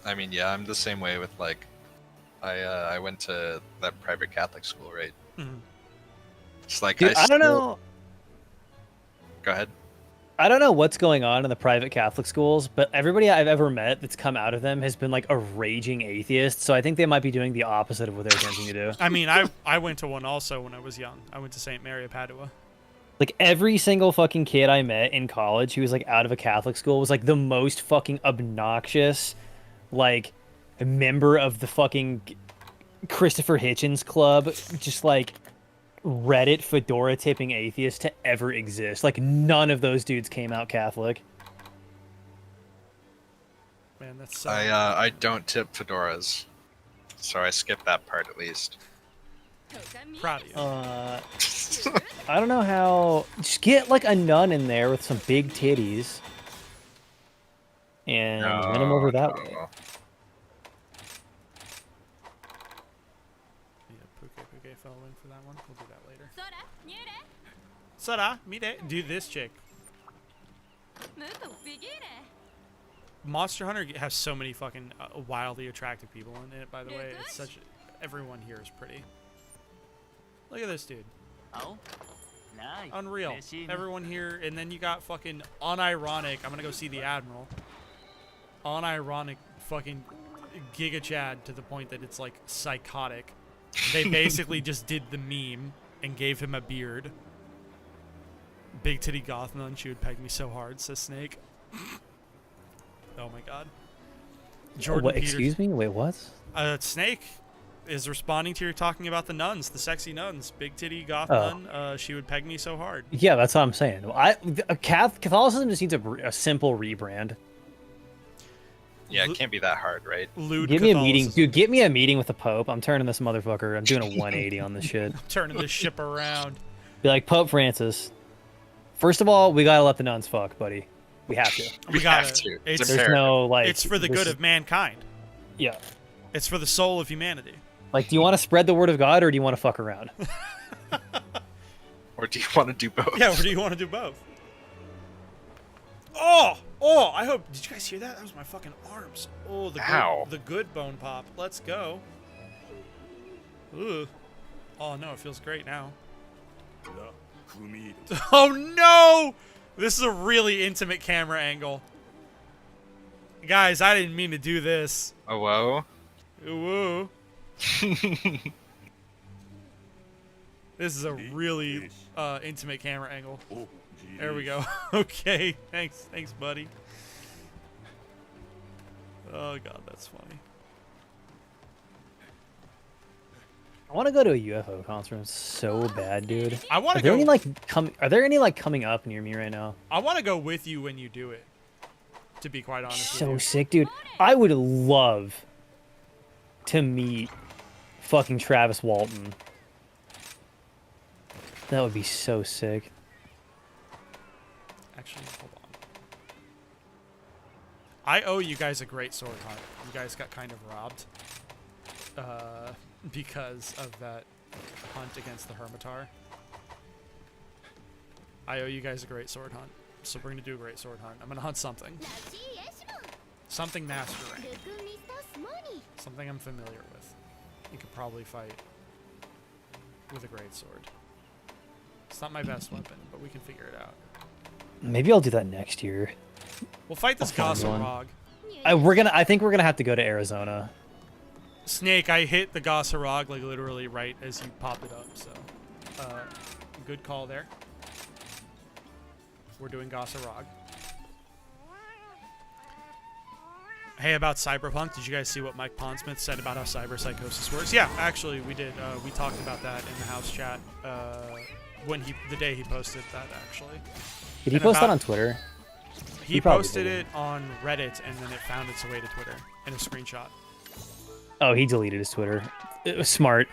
Speaker 4: I mean, yeah, I'm the same way with like, I went to that private Catholic school, right?
Speaker 1: Mhm.
Speaker 4: It's like
Speaker 2: Dude, I don't know.
Speaker 4: Go ahead.
Speaker 2: I don't know what's going on in the private Catholic schools, but everybody I've ever met that's come out of them has been like a raging atheist. So I think they might be doing the opposite of what they're attempting to do.
Speaker 1: I mean, I went to one also when I was young. I went to St. Mary of Padua.
Speaker 2: Like every single fucking kid I met in college who was like out of a Catholic school was like the most fucking obnoxious, like member of the fucking Christopher Hitchens Club, just like Reddit fedora tipping atheist to ever exist. Like none of those dudes came out Catholic.
Speaker 1: Man, that's so.
Speaker 4: I don't tip fedoras, so I skipped that part at least.
Speaker 1: Proud of you.
Speaker 2: I don't know how. Just get like a nun in there with some big titties, and win them over that way.
Speaker 4: No.
Speaker 1: Yeah, Puke fell in for that one. We'll do that later. Sora, mire. Dude, this chick. Monster Hunter has so many fucking wildly attractive people in it, by the way. It's such. Everyone here is pretty. Look at this dude. Unreal. Everyone here, and then you got fucking unironic. I'm gonna go see the Admiral. Unironic fucking Giga Chad to the point that it's like psychotic. They basically just did the meme and gave him a beard. Big titty goth nun, she would peg me so hard, says Snake. Oh my god. Jordan
Speaker 2: What?
Speaker 1: Peters-
Speaker 2: Excuse me? Wait, what?
Speaker 1: Snake is responding to your talking about the nuns, the sexy nuns. Big titty goth
Speaker 2: Oh.
Speaker 1: nun. She would peg me so hard.
Speaker 2: Yeah, that's what I'm saying. Catholicism just needs a simple rebrand.
Speaker 4: Yeah, it can't be that hard, right?
Speaker 1: Lewd
Speaker 2: Give me a meeting,
Speaker 1: Catholicism.
Speaker 2: dude. Get me a meeting with the Pope. I'm turning this motherfucker. I'm doing a 180 on this shit.
Speaker 1: Turning this ship around.
Speaker 2: Be like, Pope Francis. First of all, we gotta let the nuns fuck, buddy. We have to.
Speaker 1: We
Speaker 4: have
Speaker 1: gotta.
Speaker 4: to.
Speaker 1: It's,
Speaker 4: It's
Speaker 2: There's
Speaker 4: imperative.
Speaker 2: no like.
Speaker 1: it's for the
Speaker 2: this
Speaker 1: good
Speaker 2: is-
Speaker 1: of mankind.
Speaker 2: Yeah.
Speaker 1: It's for the soul of humanity.
Speaker 2: Like, do you want to spread the word of God or do you want to fuck around?
Speaker 4: Or do you want to do both?
Speaker 1: Yeah, or do you want to do both? Oh, I hope. Did you guys hear that? That was my fucking arms. Oh,
Speaker 4: Ow.
Speaker 1: the good bone pop. Let's go. Ooh. Oh no, it feels great now. Oh no! This is a really intimate camera angle. Guys, I didn't mean to do this.
Speaker 4: Oh, whoa.
Speaker 1: Woo. This is a really intimate camera angle. There we go. Okay, thanks, buddy. Oh god, that's funny.
Speaker 2: I want to go to a UFO concert so bad, dude.
Speaker 1: I want
Speaker 2: Are
Speaker 1: to
Speaker 2: there
Speaker 1: go.
Speaker 2: any like Are there any like coming up near me right now?
Speaker 1: I want to go with you when you do it. To be quite honest with
Speaker 2: So
Speaker 1: you.
Speaker 2: sick, dude. I would love to meet fucking Travis Walton. That would be so sick.
Speaker 1: Actually, hold on. I owe you guys a great sword hunt. You guys got kind of robbed. Because of that hunt against the Hermitar. I owe you guys a great sword hunt. So we're gonna do a great sword hunt. I'm gonna hunt something. Something master rank. Something I'm familiar with. You could probably fight with a great sword. It's not my best weapon, but we can figure it out.
Speaker 2: Maybe I'll do that next year.
Speaker 1: We'll fight this
Speaker 2: I'll find
Speaker 1: Gossarog.
Speaker 2: I think we're gonna have to go to Arizona.
Speaker 1: Snake, I hit the Gossarog like literally right as you popped it up, so good call there. We're doing Gossarog. Hey, about Cyberpunk, did you guys see what Mike Pondsmith said about how cyberpsychosis works? Yeah, actually, we did. We talked about that in the house chat the day he posted that. Actually,
Speaker 2: Did he
Speaker 1: And
Speaker 2: post that
Speaker 1: about-
Speaker 2: on Twitter?
Speaker 1: he
Speaker 2: He probably
Speaker 1: posted
Speaker 2: did.
Speaker 1: it on Reddit and then it found its way to Twitter in a screenshot.
Speaker 2: Oh, he deleted his Twitter. It was smart.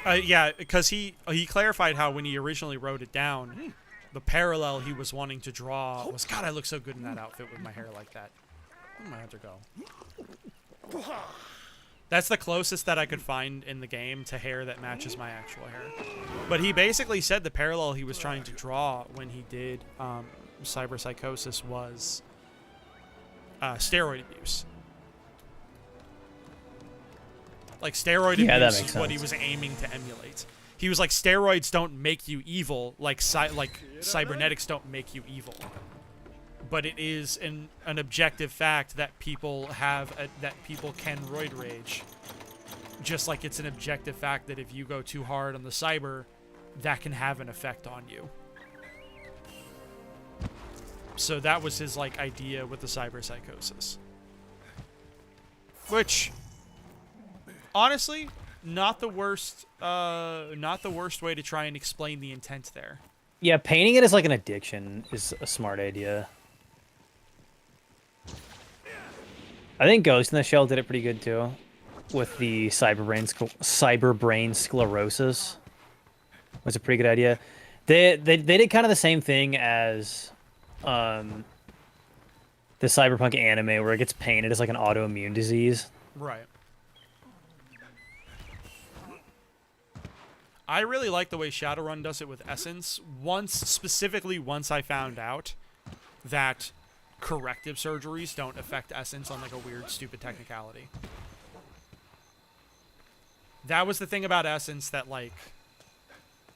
Speaker 1: Yeah, because he clarified how when he originally wrote it down, the parallel he was wanting to draw was, God, I look so good in that outfit with my hair like that. Where'd my hunter go? That's the closest that I could find in the game to hair that matches my actual hair. But he basically said the parallel he was trying to draw when he did cyberpsychosis was steroid abuse. Like steroid
Speaker 2: Yeah, that
Speaker 1: abuse
Speaker 2: makes
Speaker 1: is what he
Speaker 2: sense.
Speaker 1: was aiming to emulate. He was like, steroids don't make you evil, like cybernetics don't make you evil. But it is an objective fact that people that people can roid rage. Just like it's an objective fact that if you go too hard on the cyber, that can have an effect on you. So that was his like idea with the cyber psychosis. Which, honestly, not the worst way to try and explain the intent there.
Speaker 2: Yeah, painting it as like an addiction is a smart idea. I think Ghost in the Shell did it pretty good too, with the cyber brain sclerosis. Was a pretty good idea. They did kind of the same thing as the Cyberpunk anime, where it gets painted as like an autoimmune disease.
Speaker 1: Right. I really like the way Shadowrun does it with Essence. Specifically once I found out that corrective surgeries don't affect Essence on like a weird, stupid technicality. That was the thing about Essence that like,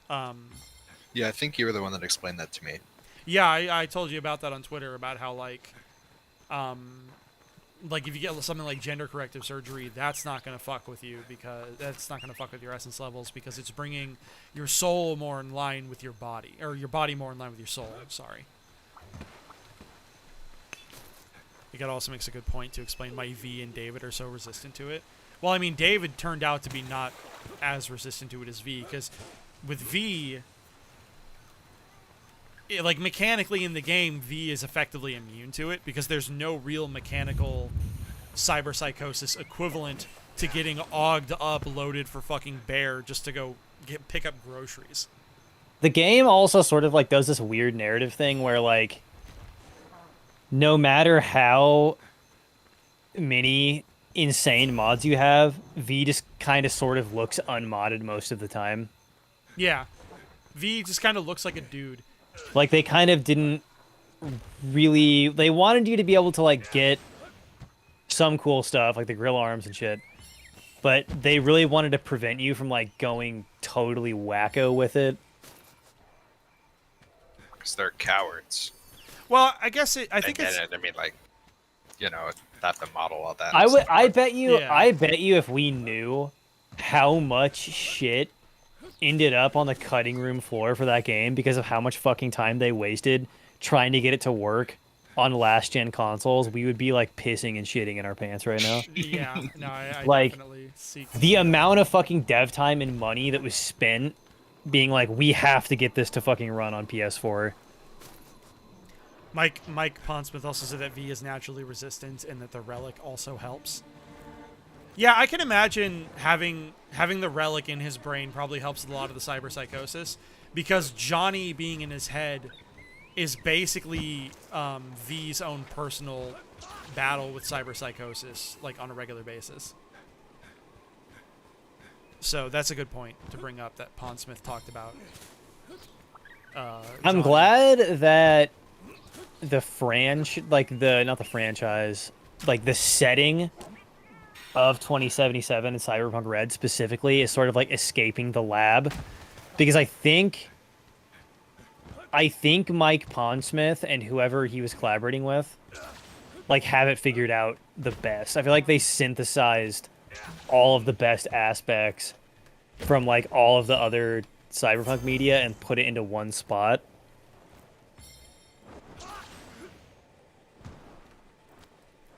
Speaker 4: Yeah, I think you were the one that explained that to me.
Speaker 1: yeah, I told you about that on Twitter about how like if you get something like gender corrective surgery, that's not going to fuck with you because that's not going to fuck with your essence levels because it's bringing your soul more in line with your body, or your body more in line with your soul. Sorry. It also makes a good point to explain why V and David are so resistant to it. Well, I mean, David turned out to be not as resistant to it as V, because with V, like mechanically in the game, V is effectively immune to it because there's no real mechanical cyber psychosis equivalent to getting ogged up, loaded for fucking bear just to go pick up groceries.
Speaker 2: The game also sort of like does this weird narrative thing where like no matter how many insane mods you have, V just kind of sort of looks unmodded most of the time.
Speaker 1: Yeah. V just kind of looks like a dude.
Speaker 2: Like they kind of didn't really, they wanted you to be able to like get some cool stuff like the grill arms and shit, but they really wanted to prevent you from like going totally wacko with it.
Speaker 4: Because they're cowards.
Speaker 1: Well, I guess I think
Speaker 4: And
Speaker 1: it's...
Speaker 4: I mean, like, you know, not to model all that.
Speaker 2: I bet you,
Speaker 1: Yeah.
Speaker 2: I bet you if we knew how much shit ended up on the cutting room floor for that game because of how much fucking time they wasted trying to get it to work on last gen consoles, we would be like pissing and shitting in our pants right now.
Speaker 1: Yeah, no, I
Speaker 2: Like,
Speaker 1: definitely see...
Speaker 2: The amount of fucking dev time and money that was spent being like, we have to get this to fucking run on PS4.
Speaker 1: Mike Pondsmith also said that V is naturally resistant and that the relic also helps. Yeah, I can imagine having the relic in his brain probably helps a lot of the cyber psychosis, because Johnny being in his head is basically V's own personal battle with cyber psychosis, like on a regular basis. So that's a good point to bring up that Pondsmith talked about.
Speaker 2: I'm
Speaker 1: Johnny.
Speaker 2: glad that the not the franchise, like the setting of 2077 and Cyberpunk Red specifically is sort of like escaping the lab, because I think Mike Pondsmith and whoever he was collaborating with like have it figured out the best. I feel like they synthesized all of the best aspects from like all of the other Cyberpunk media and put it into one spot.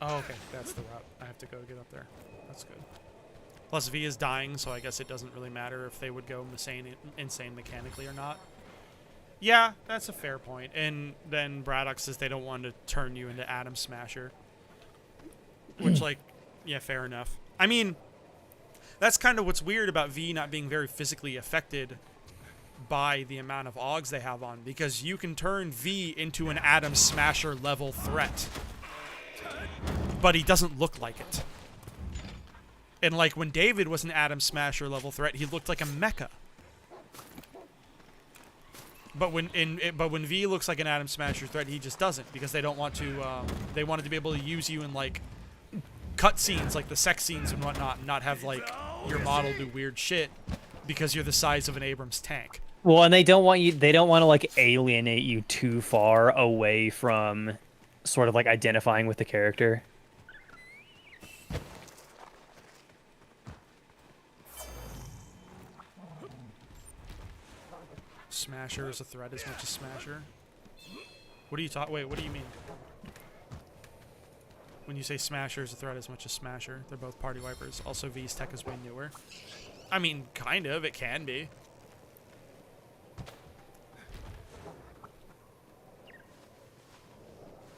Speaker 1: Oh, okay. That's the route. I have to go get up there. That's good. Plus, V is dying, so I guess it doesn't really matter if they would go insane mechanically or not. Yeah, that's a fair point. And then Braddock says they don't want to turn you into Atom Smasher. Which, like, yeah, fair enough. I mean, that's kind of what's weird about V not being very physically affected by the amount of AUGs they have on, because you can turn V into an Atom Smasher level threat. But he doesn't look like it. And like when David was an Atom Smasher level threat, he looked like a mecha. But when V looks like an Atom Smasher threat, he just doesn't, because they don't want to. They wanted to be able to use you in like cutscenes, like the sex scenes and whatnot, and not have like your model do weird shit because you're the size of an Abrams tank.
Speaker 2: Well, and they don't want you. They don't want to like alienate you too far away from, sort of like identifying with the character.
Speaker 1: Smasher is a threat as much as Smasher. What do you talk? Wait, what do you mean? When you say Smasher is a threat as much as Smasher, they're both party wipers. Also, V's tech is way newer. I mean, kind of. It can be.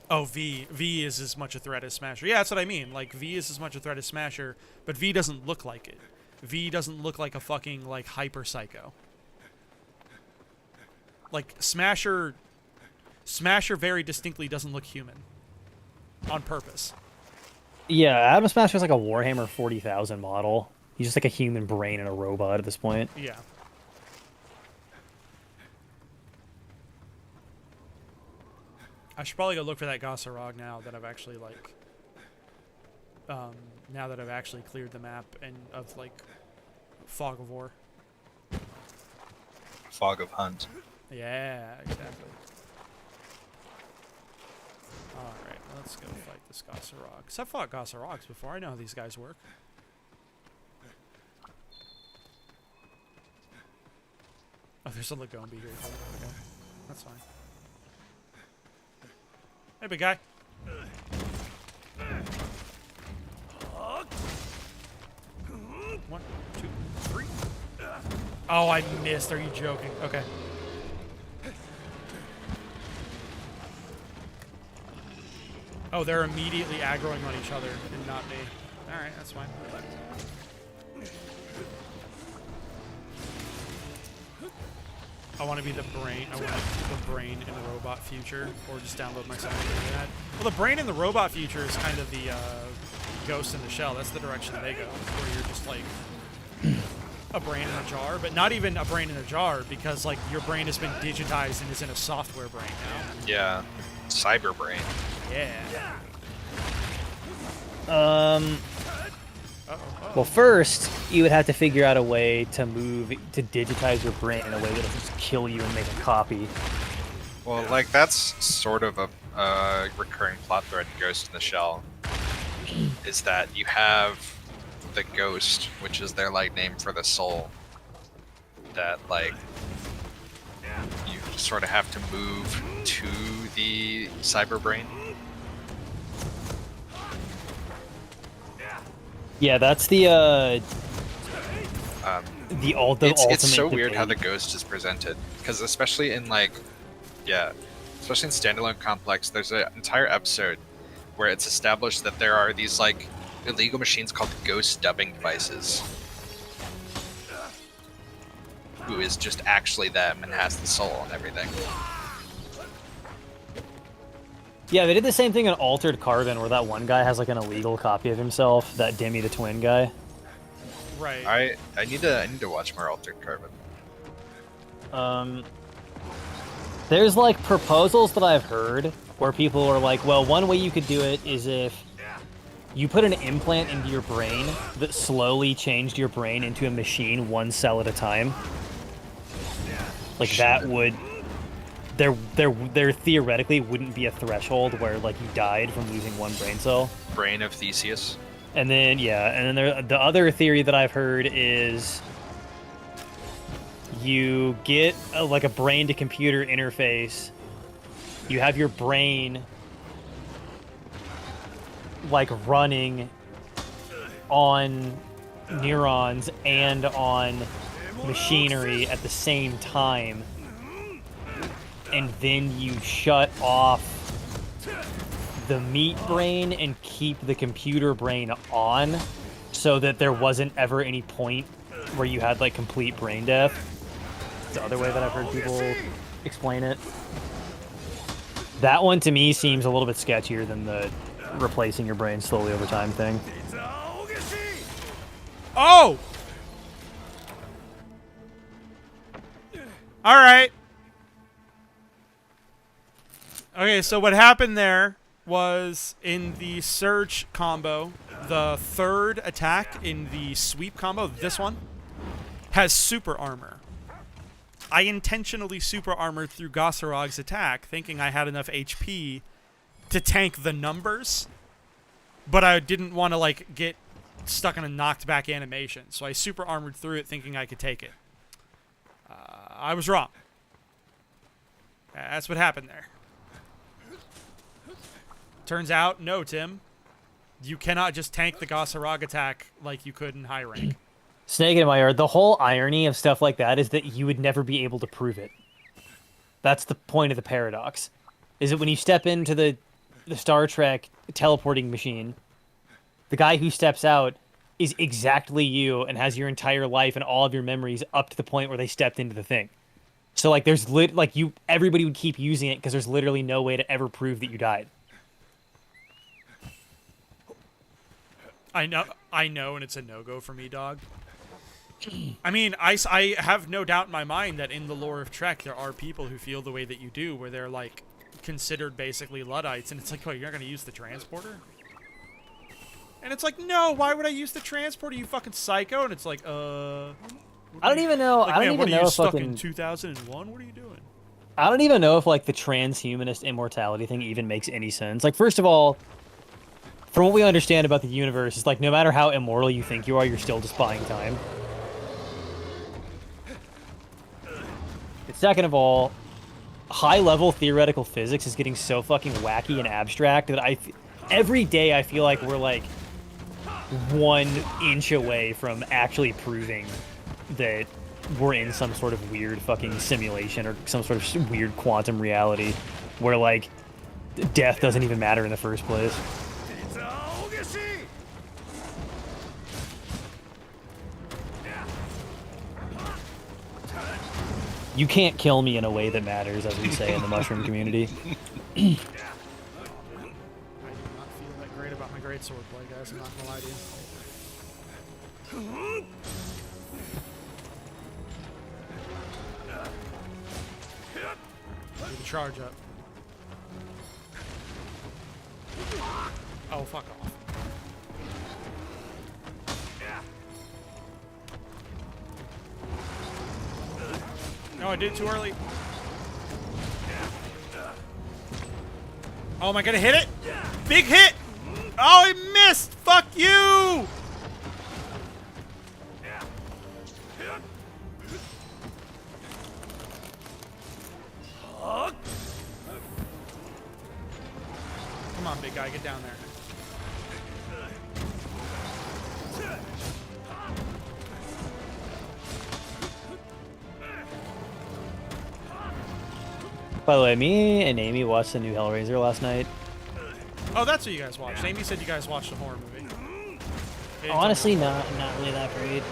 Speaker 1: Oh, V is as much a threat as Smasher. Yeah, that's what I mean. Like, V is as much a threat as Smasher, but V doesn't look like it. V doesn't look like a fucking, like, hyper psycho. Like, Smasher very distinctly doesn't look human. On purpose.
Speaker 2: Yeah, Adam Smasher is like a Warhammer 40,000 model. He's just like a human brain and a robot at this point.
Speaker 1: Yeah. I should probably go look for that Gossarog now that I've actually, like... now that I've actually cleared the map and of, like, Fog of War.
Speaker 4: Fog of Hunt.
Speaker 1: Yeah, exactly. Alright, let's go fight this Gossarog. 'Cause I've fought Gossarogs before. I know how these guys work. Oh, there's a Lagombi here. Okay. That's fine. Hey, big guy. One, two, three. Oh, I missed. Are you joking? Okay. Oh, they're immediately aggroing on each other and not me. Alright, that's fine. I want to be the brain. I want to be the brain in the robot future, or just download myself to the internet. Well, the brain in the robot future is kind of the ghost in the shell. That's the direction they go, where you're just like a brain in a jar, but not even a brain in a jar, because like your brain has been digitized and is in a software brain now.
Speaker 4: Yeah. Cyber brain.
Speaker 1: Yeah.
Speaker 2: Well, first, you would have to figure out a way to digitize your brain in a way that'll just kill you and make a copy.
Speaker 4: Well, like, that's sort of a recurring plot thread in Ghost in the Shell. Is that you have the ghost, which is their, like, name for the soul. That, like, you sort of have to move to the cyber brain.
Speaker 2: Yeah, that's the ultimate.
Speaker 4: It's so
Speaker 2: debate.
Speaker 4: weird how the ghost is presented, because especially in like, yeah, especially in Standalone Complex, there's an entire episode where it's established that there are these like illegal machines called ghost dubbing devices, who is just actually them and has the soul and everything.
Speaker 2: Yeah, they did the same thing in Altered Carbon, where that one guy has like an illegal copy of himself, that Demi the Twin guy.
Speaker 1: Right.
Speaker 4: I need to watch more Altered Carbon.
Speaker 2: There's like proposals that I've heard where people are like, well, one way you could do it is if you put an implant into your brain that slowly changed your brain into a machine one cell at a time. Like that would... There theoretically wouldn't be a threshold where like you died from losing one brain cell.
Speaker 4: Brain of Theseus.
Speaker 2: And then the other theory that I've heard is you get like a brain to computer interface. You have your brain like running on neurons and on machinery at the same time. And then you shut off the meat brain and keep the computer brain on so that there wasn't ever any point where you had like complete brain death. It's the other way that I've heard people explain it. That one to me seems a little bit sketchier than the replacing your brain slowly over time thing.
Speaker 1: Oh! Alright. Okay, so what happened there was in the Surge combo, the third attack in the Sweep combo, this one, has super armor. I intentionally super armored through Gossarog's attack, thinking I had enough HP to tank the numbers, but I didn't want to like get stuck in a knocked back animation, so I super armored through it thinking I could take it. I was wrong. That's what happened there. Turns out, no, Tim. You cannot just tank the Gossarog attack like you could in high rank.
Speaker 2: Snake in my yard. The whole irony of stuff like that is that you would never be able to prove it. That's the point of the paradox. Is that when you step into the Star Trek teleporting machine, the guy who steps out is exactly you and has your entire life and all of your memories up to the point where they stepped into the thing. So like there's everybody would keep using it because there's literally no way to ever prove that you died.
Speaker 1: I know, and it's a no-go for me, dog. I mean, I have no doubt in my mind that in the lore of Trek, there are people who feel the way that you do, where they're, like, considered basically Luddites, and it's like, oh, you're not going to use the transporter? And it's like, no, why would I use the transporter, you fucking psycho? And it's like,
Speaker 2: I don't even know.
Speaker 1: Like,
Speaker 2: I don't
Speaker 1: man, what
Speaker 2: even
Speaker 1: are
Speaker 2: know
Speaker 1: you
Speaker 2: if
Speaker 1: stuck
Speaker 2: fucking
Speaker 1: in 2001? What are you doing?
Speaker 2: I don't even know if like the transhumanist immortality thing even makes any sense. Like, first of all, from what we understand about the universe, it's like no matter how immoral you think you are, you're still just buying time. Second of all, high-level theoretical physics is getting so fucking wacky and abstract that every day I feel like we're like 1 inch away from actually proving that we're in some sort of weird fucking simulation or some sort of weird quantum reality where like death doesn't even matter in the first place. You can't kill me in a way that matters, as we say in the mushroom community.
Speaker 1: I do not feel that great about my greatsword play, guys. I'm not gonna lie to you. Do the charge up. Oh, fuck off. No, I did it too early. Oh, am I gonna hit it? Big hit! Oh, he missed! Fuck you! Come on, big guy, get down there.
Speaker 2: By the way, me and Amy watched the new Hellraiser last night.
Speaker 1: Oh, that's what you guys watched. Amy said you guys watched a horror movie.
Speaker 3: Honestly, not really that great.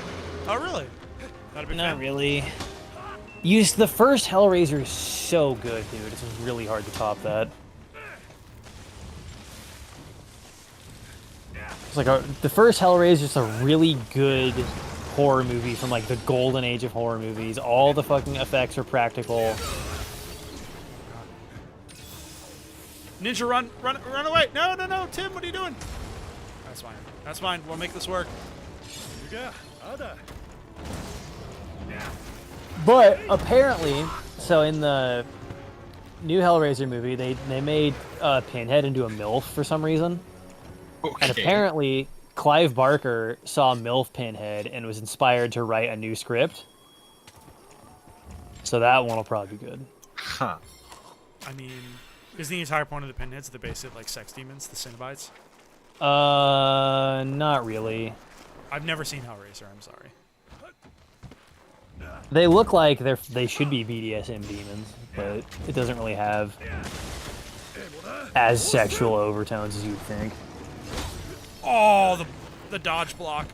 Speaker 1: Oh, really? Not a big
Speaker 3: Not
Speaker 1: fan?
Speaker 3: really.
Speaker 2: The first Hellraiser is so good, dude. It's really hard to top that. It's like the first Hellraiser is just a really good horror movie from like the golden age of horror movies. All the fucking effects are practical.
Speaker 1: Ninja, run away! No, no, no, Tim, what are you doing? That's fine. That's fine. We'll make this work.
Speaker 2: But apparently, so in the new Hellraiser movie, they made Pinhead into a MILF for some reason.
Speaker 4: Okay.
Speaker 2: And apparently, Clive Barker saw MILF Pinhead and was inspired to write a new script. So that one will probably be good.
Speaker 4: Huh.
Speaker 1: I mean, is the entire point of the Pinheads the base of like sex demons, the Cenobites?
Speaker 2: Not really.
Speaker 1: I've never seen Hellraiser. I'm sorry.
Speaker 2: They look like they should be BDSM demons, but it doesn't really have as sexual overtones as you'd think.
Speaker 1: Oh, the dodge block.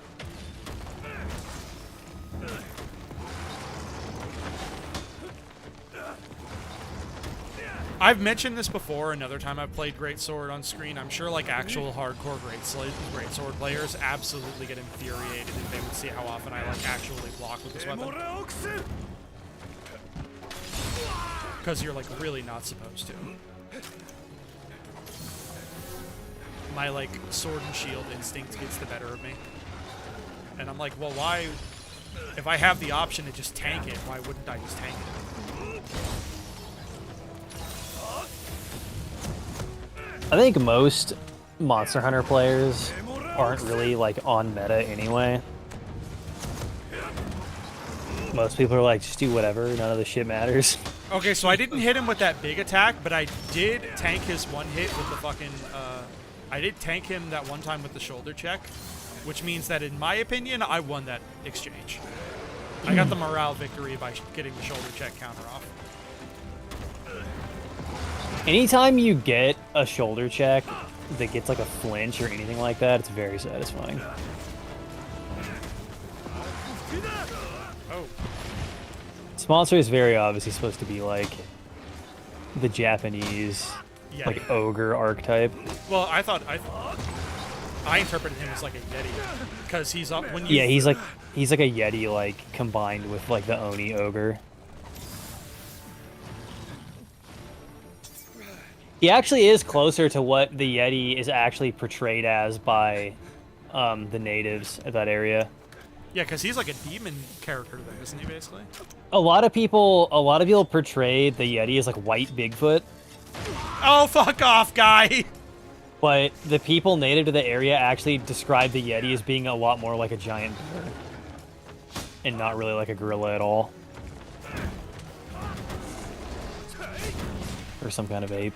Speaker 1: I've mentioned this before. Another time I've played Greatsword on screen. I'm sure like actual hardcore Greatsword players absolutely get infuriated if they would see how often I like actually block with this weapon. Because you're like really not supposed to. my like sword and shield instinct gets the better of me. And I'm like, well, why? If I have the option to just tank it, why wouldn't I just tank it?
Speaker 2: I think most Monster Hunter players aren't really like on meta anyway. Most people are like, just do whatever, none of the shit matters.
Speaker 1: Okay, so I didn't hit him with that big attack, but I did tank his one hit with the fucking, I did tank him that one time with the shoulder check, which means that in my opinion, I won that exchange. I got the morale victory by getting the shoulder check counter off.
Speaker 2: Anytime you get a shoulder check that gets like a flinch or anything like that, it's very satisfying.
Speaker 1: Oh.
Speaker 2: This monster is very obviously supposed to be like the Japanese
Speaker 1: Yeti.
Speaker 2: like ogre archetype.
Speaker 1: Well, I interpreted him as like a Yeti, because he's up when you...
Speaker 2: Yeah, he's like a Yeti like combined with like the Oni ogre. He actually is closer to what the Yeti is actually portrayed as by the natives of that area.
Speaker 1: Yeah, because he's like a demon character then, isn't he, basically?
Speaker 2: A lot of people portray the Yeti as like white Bigfoot,
Speaker 1: Oh, fuck off, guy!
Speaker 2: but the people native to the area actually describe the Yeti as being a lot more like a giant bear and not really like a gorilla at all. Or some kind of ape.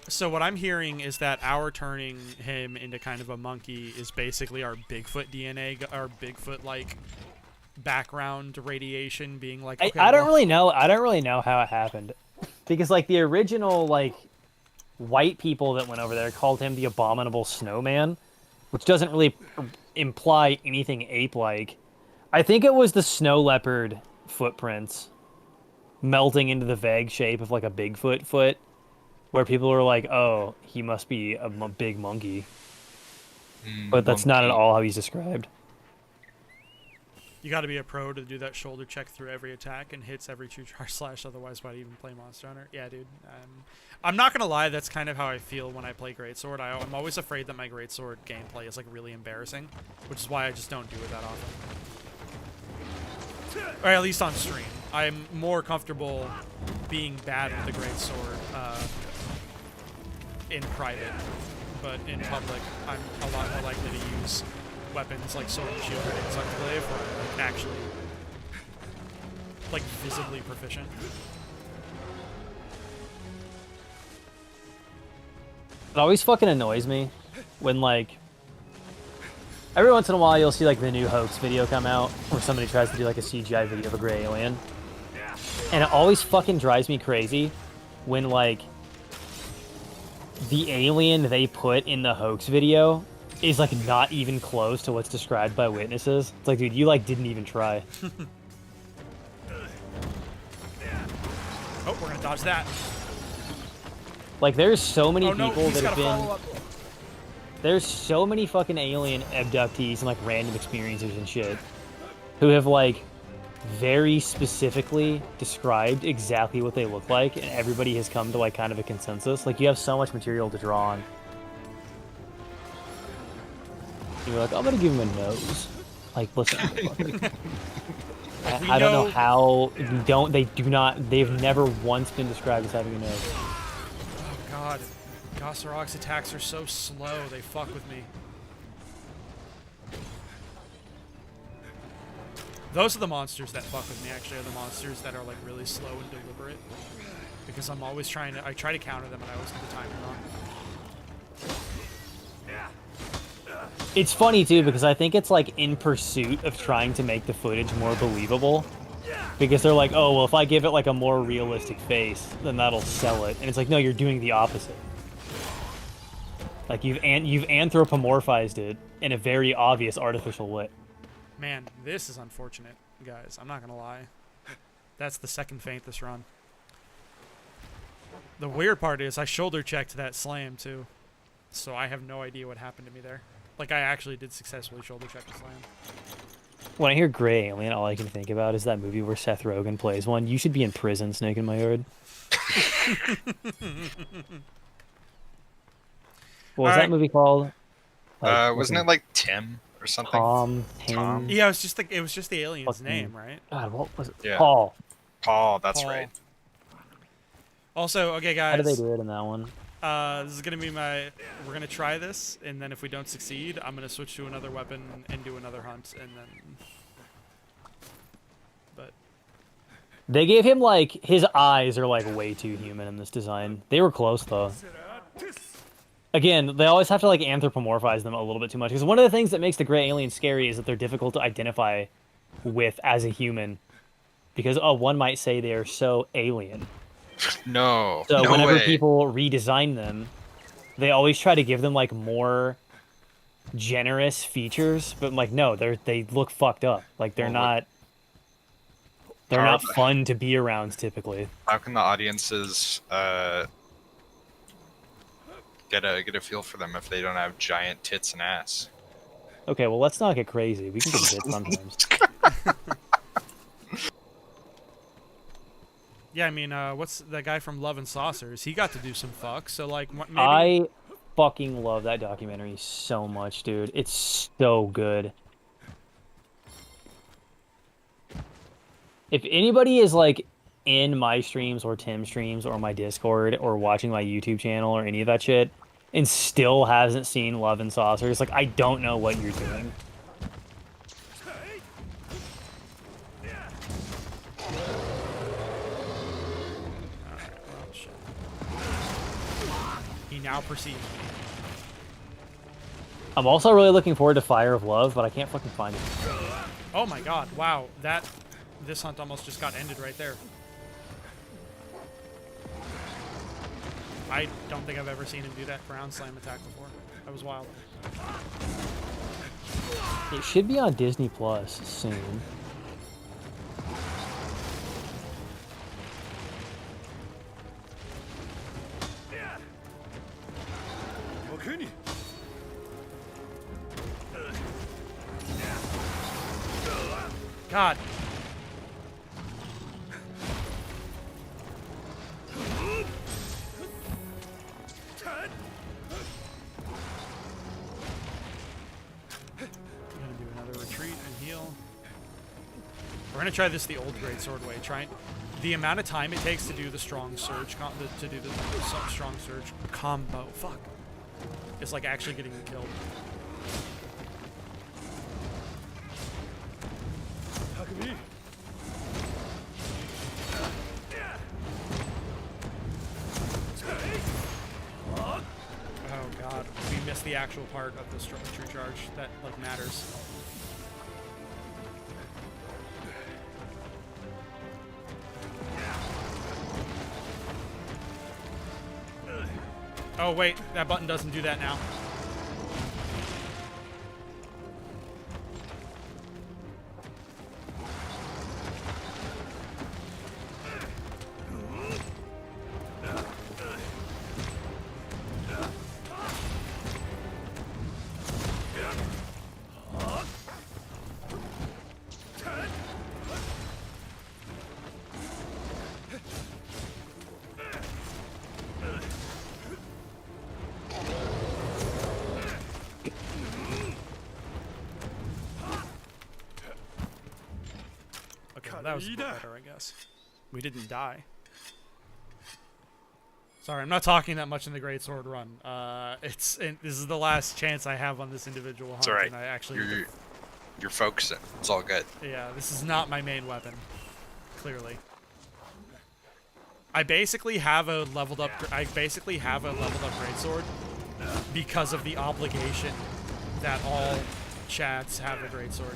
Speaker 1: So what I'm hearing is that our turning him into kind of a monkey is basically our Bigfoot DNA, our Bigfoot-like background radiation being like, okay,
Speaker 2: I don't
Speaker 1: well,
Speaker 2: really know. I don't really know how it happened, because like the original like white people that went over there called him the Abominable Snowman, which doesn't really imply anything ape-like. I think it was the snow leopard footprints melting into the vague shape of like a Bigfoot foot, where people were like, "Oh, he must be a big monkey," but that's not at all how he's described.
Speaker 1: You got to be a pro to do that shoulder check through every attack and hits every true charge slash. Otherwise, why'd even play Monster Hunter? Yeah, dude. I'm not gonna lie. That's kind of how I feel when I play Greatsword. I'm always afraid that my Greatsword gameplay is like really embarrassing, which is why I just don't do it that often. Or at least on stream, I'm more comfortable being bad with the Greatsword in private, but in public, I'm a lot more likely to use weapons like sword and shield or Enclave, where I'm like actually like visibly proficient.
Speaker 2: It always fucking annoys me when like every once in a while you'll see like the new hoax video come out where somebody tries to do like a CGI video of a gray alien, and it always fucking drives me crazy when like the alien they put in the hoax video is like not even close to what's described by witnesses. It's like, dude, you like didn't even try.
Speaker 1: Oh, we're gonna dodge that.
Speaker 2: Like there's so many
Speaker 1: Oh no,
Speaker 2: people
Speaker 1: he's
Speaker 2: that have
Speaker 1: gotta
Speaker 2: been
Speaker 1: follow up.
Speaker 2: there's so many fucking alien abductees and like random experiencers and shit who have like very specifically described exactly what they look like, and everybody has come to like kind of a consensus. Like you have so much material to draw on. You're like, I'm gonna give him a nose. Like, listen, motherfucker. I don't know how they've never once been described as having a nose.
Speaker 1: Oh god, Gossarog's attacks are so slow, they fuck with me. Those are the monsters that fuck with me, actually, are the monsters that are like really slow and deliberate. Because I'm always I try to counter them and I always get the timing wrong.
Speaker 2: It's funny too, because I think it's like in pursuit of trying to make the footage more believable. Because they're like, oh, well, if I give it like a more realistic face, then that'll sell it. And it's like, no, you're doing the opposite. Like you've anthropomorphized it in a very obvious artificial way.
Speaker 1: Man, this is unfortunate, guys. I'm not gonna lie. That's the second feint this run. The weird part is I shoulder checked that slam too. So I have no idea what happened to me there. Like I actually did successfully shoulder check the slam.
Speaker 2: When I hear gray alien, all I can think about is that movie where Seth Rogen plays one. You should be in prison, Snake in my yard. What was that
Speaker 1: Alright.
Speaker 2: movie called?
Speaker 4: Wasn't it like Tim or something?
Speaker 2: Tom?
Speaker 4: Tom?
Speaker 1: Yeah, it was just the alien's
Speaker 2: Fucking-
Speaker 1: name, right?
Speaker 2: God, what was it?
Speaker 4: Yeah.
Speaker 2: Paul.
Speaker 4: Paul, that's
Speaker 1: Paul.
Speaker 4: right.
Speaker 1: Also, okay,
Speaker 2: How
Speaker 1: guys.
Speaker 2: did they do it in that one?
Speaker 1: This is gonna be we're gonna try this, and then if we don't succeed, I'm gonna switch to another weapon and do another hunt, and then. But
Speaker 2: They gave him like his eyes are like way too human in this design. They were close though. Again, they always have to like anthropomorphize them a little bit too much because one of the things that makes the gray alien scary is that they're difficult to identify with as a human. Because one might say they are so alien.
Speaker 4: No.
Speaker 2: So
Speaker 4: no
Speaker 2: whenever
Speaker 4: way.
Speaker 2: people redesign them, they always try to give them like more generous features, but I'm like no, they look fucked up. Like they're
Speaker 4: Well,
Speaker 2: not
Speaker 4: How-
Speaker 2: fun to be around typically.
Speaker 4: How can the audiences get a feel for them if they don't have giant tits and ass?
Speaker 2: Okay, well let's not get crazy. We can get hit sometimes.
Speaker 1: yeah, I mean, what's that guy from Love and Saucers? He got to do some fuck, so like maybe.
Speaker 2: I fucking love that documentary so much, dude. It's so good. If anybody is like in my streams or Tim's streams or my Discord or watching my YouTube channel or any of that shit and still hasn't seen Love and Saucers, like I don't know what you're doing.
Speaker 1: Oh, shit. He now perceives me.
Speaker 2: I'm also really looking forward to Fire of Love, but I can't fucking find it.
Speaker 1: Oh my god! Wow, this hunt almost just got ended right there. I don't think I've ever seen him do that ground slam attack before. That was wild.
Speaker 2: It should be on Disney Plus soon.
Speaker 1: God. I'm gonna do another retreat and heal. We're gonna try this the old greatsword way. The amount of time it takes to do the strong surge to do the strong surge combo. Fuck. It's like actually getting killed. Oh god, we missed the actual part of the true charge that like matters. Oh wait, that button doesn't do that now. That was a bit better, I guess. We didn't die. Sorry, I'm not talking that much in the Greatsword run. This is the last chance I have on this individual hunt,
Speaker 4: It's alright.
Speaker 1: and I actually.
Speaker 4: You're focusing. It's all good.
Speaker 1: Yeah, this is not my main weapon. Clearly. I basically have a leveled up Greatsword because of the obligation that all chats have a Greatsword.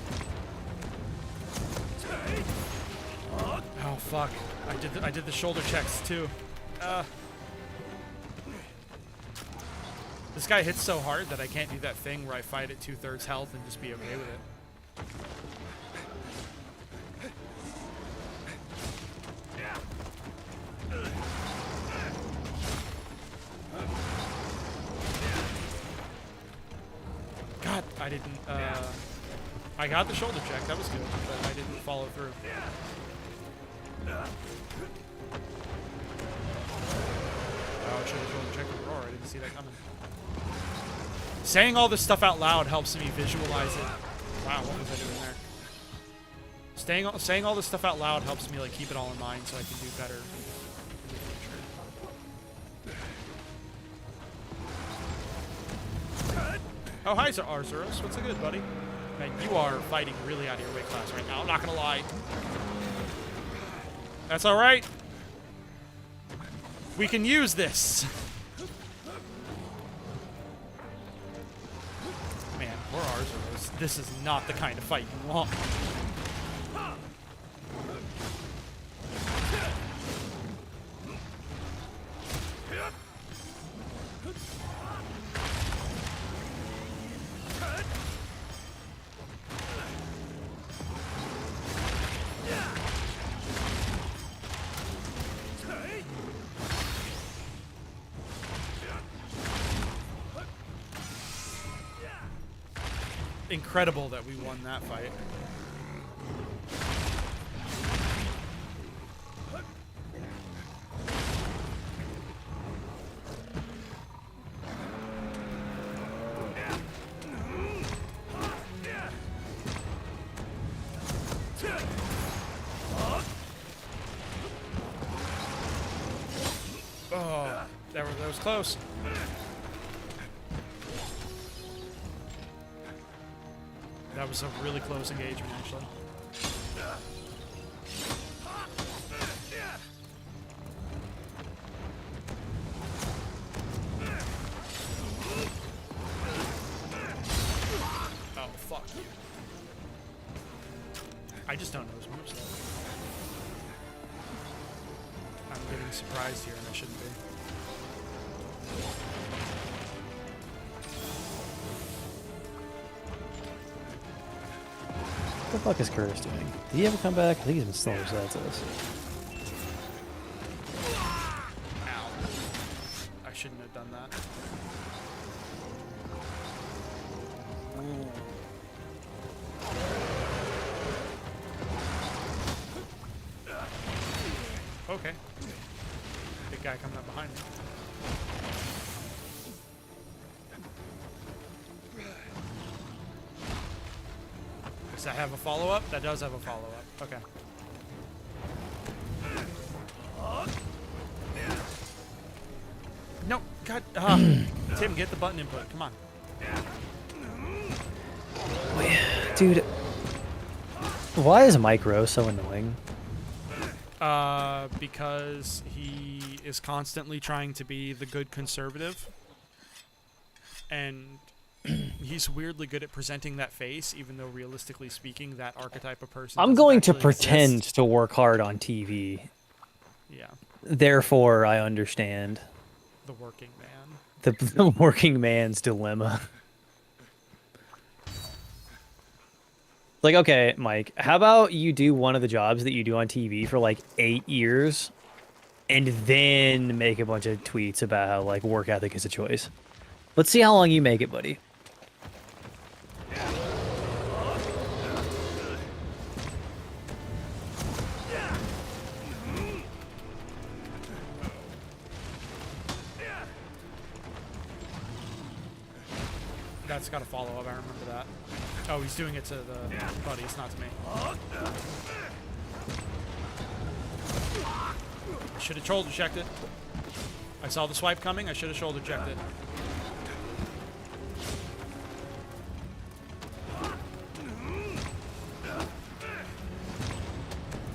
Speaker 1: Oh fuck! I did the shoulder checks too. This guy hits so hard that I can't do that thing where I fight at 2/3 health and just be okay with it. God, I didn't. I got the shoulder check. That was good, but I didn't follow through. Oh, I should have shoulder checked the roar. I didn't see that coming. Saying all this stuff out loud helps me visualize it. Wow, what was I doing there? Saying all this stuff out loud helps me like keep it all in mind so I can do better in the future. Oh, hi, Arzuros. What's the good, buddy? Man, you are fighting really out of your weight class right now. I'm not gonna lie. That's all right. We can use this. Man, poor Arzuros. This is not the kind of fight you want. Incredible that we won that fight. Oh, that was close. That was a really close engagement, actually. Oh, fuck you. I just don't know his moves, though. I'm getting surprised here, and I shouldn't be.
Speaker 5: What the fuck is Curtis doing? Did he ever come back? I think he's been still besides us.
Speaker 1: Ow. I shouldn't have done that. Okay. Big guy coming up behind me. Does that have a follow-up? That does have a follow-up. Okay. No, God. Tim, get the button input. Come on.
Speaker 5: Dude, why is Micro so annoying?
Speaker 1: Because he is constantly trying to be the good conservative. And he's weirdly good at presenting that face, even though realistically speaking, that archetype of person.
Speaker 5: I'm
Speaker 1: doesn't
Speaker 5: going to
Speaker 1: actually
Speaker 5: pretend
Speaker 1: exist.
Speaker 5: to work hard on TV.
Speaker 1: Yeah,
Speaker 5: Therefore, I understand
Speaker 1: the working man.
Speaker 5: the working man's dilemma. Like, okay, Mike, how about you do one of the jobs that you do on TV for like 8 years and then make a bunch of tweets about how like work ethic is a choice? Let's see how long you make it, buddy.
Speaker 1: That's got a follow-up. I remember that. Oh, he's doing it to the buddies, not to me. I should have shoulder checked it. I saw the swipe coming. I should have shoulder checked it.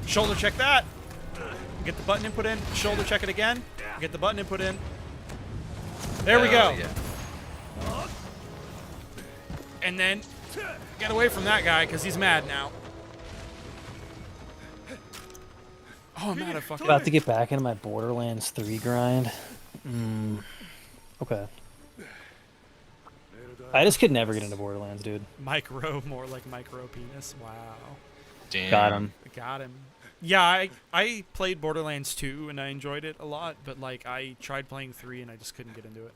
Speaker 1: Shoulder check that. Get the button input in. Shoulder check it again. Get the button input in. There we go.
Speaker 4: Yeah.
Speaker 1: And then get away from that guy because he's mad now. Oh, I'm mad at fucking.
Speaker 5: About to get back into my Borderlands 3 grind. Okay. I just could never get into Borderlands, dude.
Speaker 1: Micro, more like micro penis. Wow.
Speaker 4: Damn.
Speaker 5: Got him.
Speaker 1: Got him. Yeah, I played Borderlands 2 and I enjoyed it a lot, but like I tried playing 3 and I just couldn't get into it.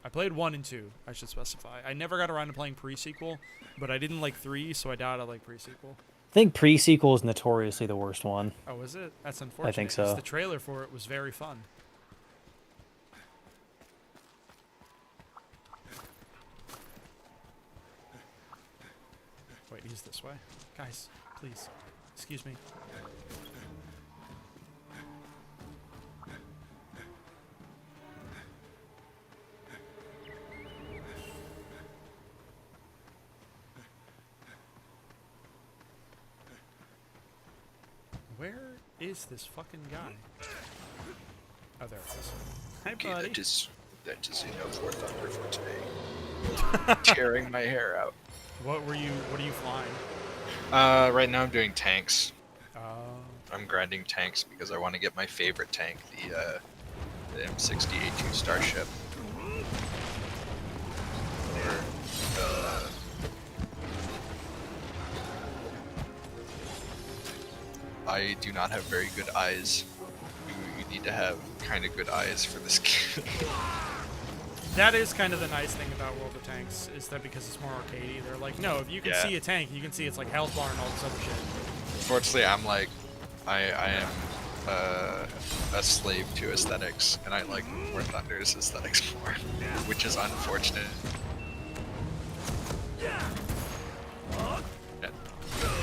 Speaker 1: I played 1 and 2, I should specify. I never got around to playing pre-sequel, but I didn't like 3, so I doubt I like pre-sequel.
Speaker 5: I think pre-sequel is notoriously the worst one.
Speaker 1: Oh, is it? That's unfortunate.
Speaker 5: think
Speaker 1: 'cause
Speaker 5: so.
Speaker 1: The trailer for it was very fun. Wait, he's this way. Guys, please. Excuse me. Where is this fucking guy? Oh, there it is. Hi,
Speaker 4: Okay,
Speaker 1: buddy.
Speaker 4: that is enough for Thunder for today. Tearing my hair out.
Speaker 1: What are you flying?
Speaker 4: Right now I'm doing tanks.
Speaker 1: Uh,
Speaker 4: I'm grinding tanks because I want to get my favorite tank, the M60A2 Starship. I do not have very good eyes. You need to have kind of good eyes for this game.
Speaker 1: that is kind of the nice thing about World of Tanks, is that because it's more arcadey, they're like, no, if you can
Speaker 4: Yeah.
Speaker 1: see a tank, you can see its like health bar and all this other shit.
Speaker 4: Unfortunately, I'm like, I am a slave to aesthetics, and I like War Thunder's aesthetics more, which is unfortunate.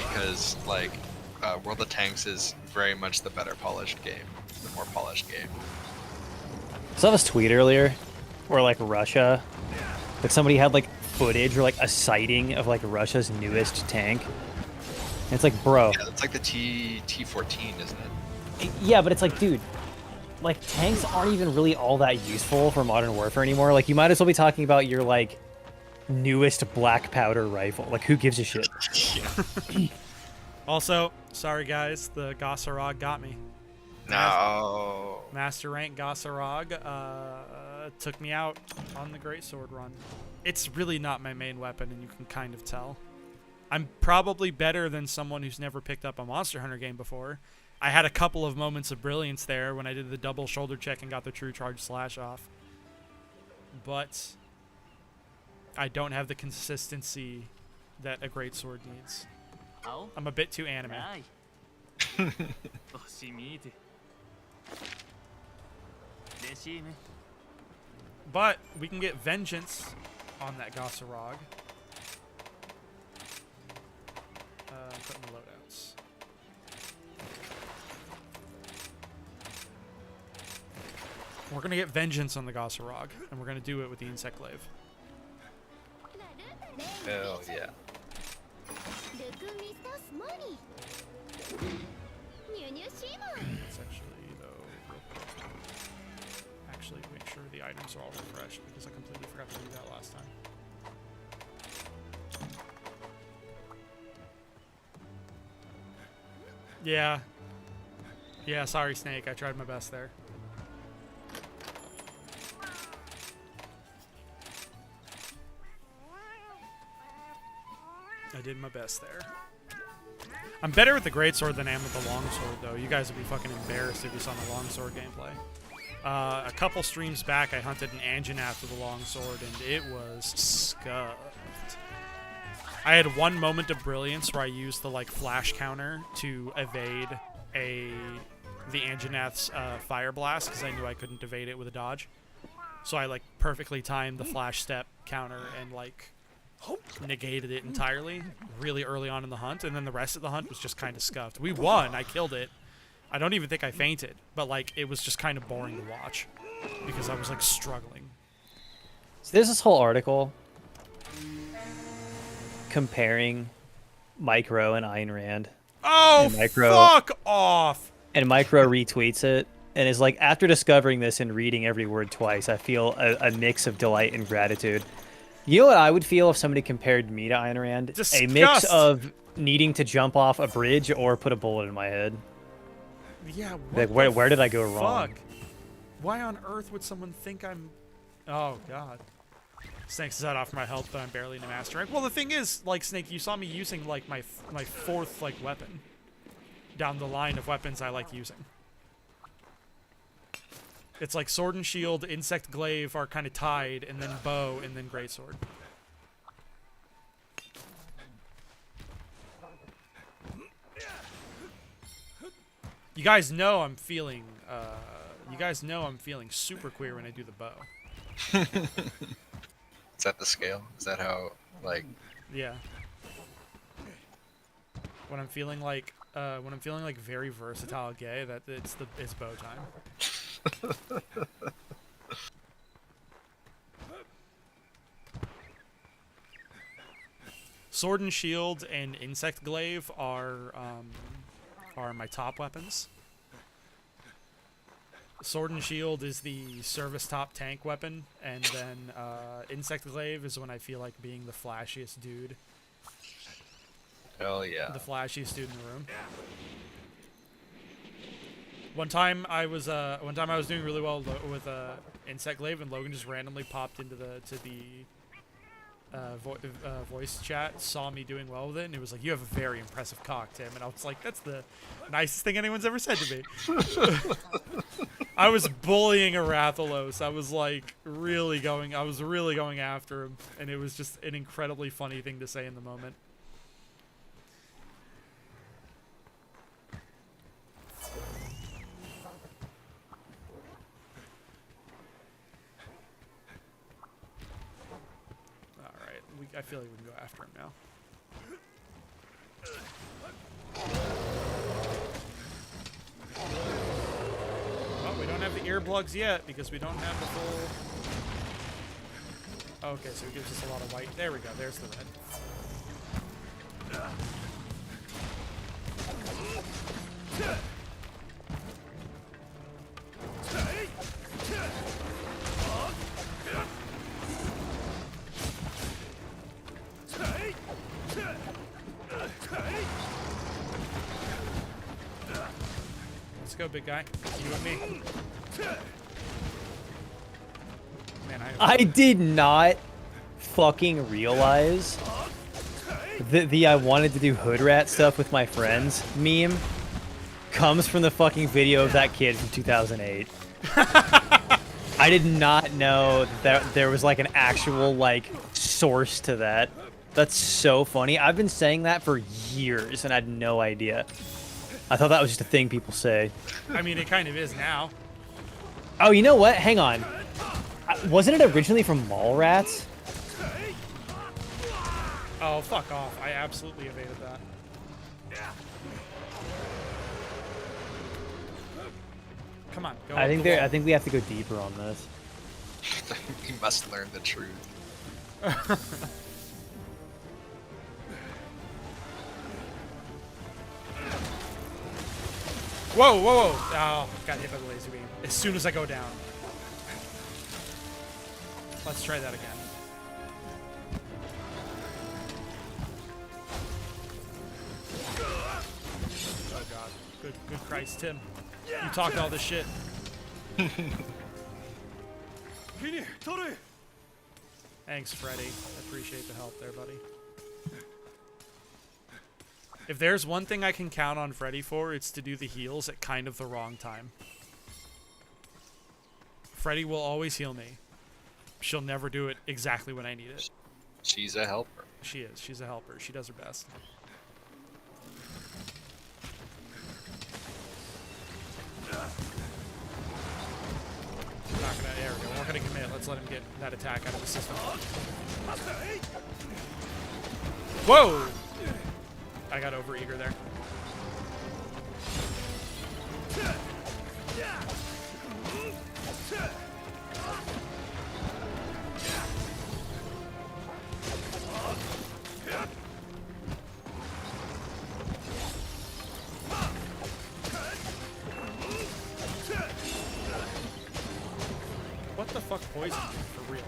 Speaker 4: Because like, World of Tanks is very much the better polished game, the more polished game.
Speaker 5: I saw this tweet earlier where like Russia, like somebody had like footage or like a sighting of like Russia's newest tank. And it's like, bro,
Speaker 4: Yeah, it's like the T14, isn't it?
Speaker 5: yeah, but it's like, dude, like tanks aren't even really all that useful for Modern Warfare anymore. Like you might as well be talking about your like newest black powder rifle. Like who gives a shit?
Speaker 4: Yeah.
Speaker 1: Also, sorry guys, the Gossarog got me.
Speaker 4: No.
Speaker 1: Master rank Gossarog took me out on the Greatsword run. It's really not my main weapon, and you can kind of tell. I'm probably better than someone who's never picked up a Monster Hunter game before. I had a couple of moments of brilliance there when I did the double shoulder check and got the true charge slash off. But I don't have the consistency that a Greatsword needs. I'm a bit too anime. But we can get vengeance on that Gossarog. Putting the loadouts. We're gonna get vengeance on the Gossarog, and we're gonna do it with the Insect Glaive.
Speaker 4: Hell yeah.
Speaker 1: Let's actually, though, real quick, actually make sure the items are all refreshed, because I completely forgot to do that last time. Yeah. Yeah, sorry, Snake. I tried my best there. I did my best there. I'm better with the Greatsword than I am with the Longsword, though. You guys would be fucking embarrassed if you saw my Longsword gameplay. A couple streams back, I hunted an Anjanath with a Longsword, and it was scuffed. I had one moment of brilliance where I used the like flash counter to evade the Anjanath's fire blast because I knew I couldn't evade it with a dodge. So I like perfectly timed the flash step counter and like negated it entirely really early on in the hunt, and then the rest of the hunt was just kind of scuffed. We won. I killed it. I don't even think I fainted, but like it was just kind of boring to watch because I was like struggling.
Speaker 5: So there's this whole article comparing Micro and Ayn Rand.
Speaker 1: Oh,
Speaker 5: And Micro-
Speaker 1: fuck off!
Speaker 5: And Micro retweets it and is like, after discovering this and reading every word twice, I feel a mix of delight and gratitude. You know what I would feel if somebody compared me to Ayn Rand? A mix
Speaker 1: Disgust.
Speaker 5: of needing to jump off a bridge or put a bullet in my head.
Speaker 1: Yeah,
Speaker 5: Like,
Speaker 1: what
Speaker 5: where
Speaker 1: the
Speaker 5: did I go wrong?
Speaker 1: fuck? Why on earth would someone think I'm... Oh, God. Snake says that off my health, but I'm barely in a master rank. Well, the thing is, like, Snake, you saw me using, like, my fourth, like, weapon. Down the line of weapons I like using. It's like sword and shield, insect glaive are kind of tied, and then bow, and then greatsword. You guys know I'm feeling. You guys know I'm feeling super queer when I do the bow.
Speaker 4: Is that the scale? Is that how, like...
Speaker 1: Yeah. When I'm feeling like very versatile gay, that it's bow time. Sword and shield and insect glaive are my top weapons. Sword and shield is the service top tank weapon, and then insect glaive is when I feel like being the flashiest dude.
Speaker 4: Hell yeah.
Speaker 1: The flashiest dude in the room. One time I was doing really well with insect glaive, and Logan just randomly popped into the voice chat, saw me doing well with it, and it was like, "You have a very impressive cock, Tim." And I was like, "That's the nicest thing anyone's ever said to me." I was bullying a Rathalos. I was really going after him, and it was just an incredibly funny thing to say in the moment. I feel like we can go after him now. Well, we don't have the earplugs yet because we don't have the full... Okay, so he gives us a lot of white. There we go. There's the red. Let's go, big guy. You and me. Man,
Speaker 5: I did not fucking realize the I wanted to do hood rat stuff with my friends meme comes from the fucking video of that kid from 2008. I did not know that there was like an actual like source to that. That's so funny. I've been saying that for years and I had no idea. I thought that was just a thing people say.
Speaker 1: I mean, it kind of is now.
Speaker 5: Oh, you know what? Hang on. Wasn't it originally from Mallrats?
Speaker 1: Oh, fuck off. I absolutely evaded that. Come on, go.
Speaker 5: I think we have to go deeper on this.
Speaker 4: You must learn the truth.
Speaker 1: Whoa, whoa, whoa! Oh, got hit by the laser beam. As soon as I go down. Let's try that again. Oh god. Good Christ, Tim. You talked all this shit. Thanks, Freddy. I appreciate the help there, buddy. If there's one thing I can count on Freddy for, it's to do the heals at kind of the wrong time. Freddy will always heal me. She'll never do it exactly when I need it.
Speaker 4: She's a helper.
Speaker 1: She is. She's a helper. She does her best. We're not gonna, there we go. We're not gonna commit. Let's let him get that attack out of the system. Whoa! I got over eager there. What the fuck poisoned me for real?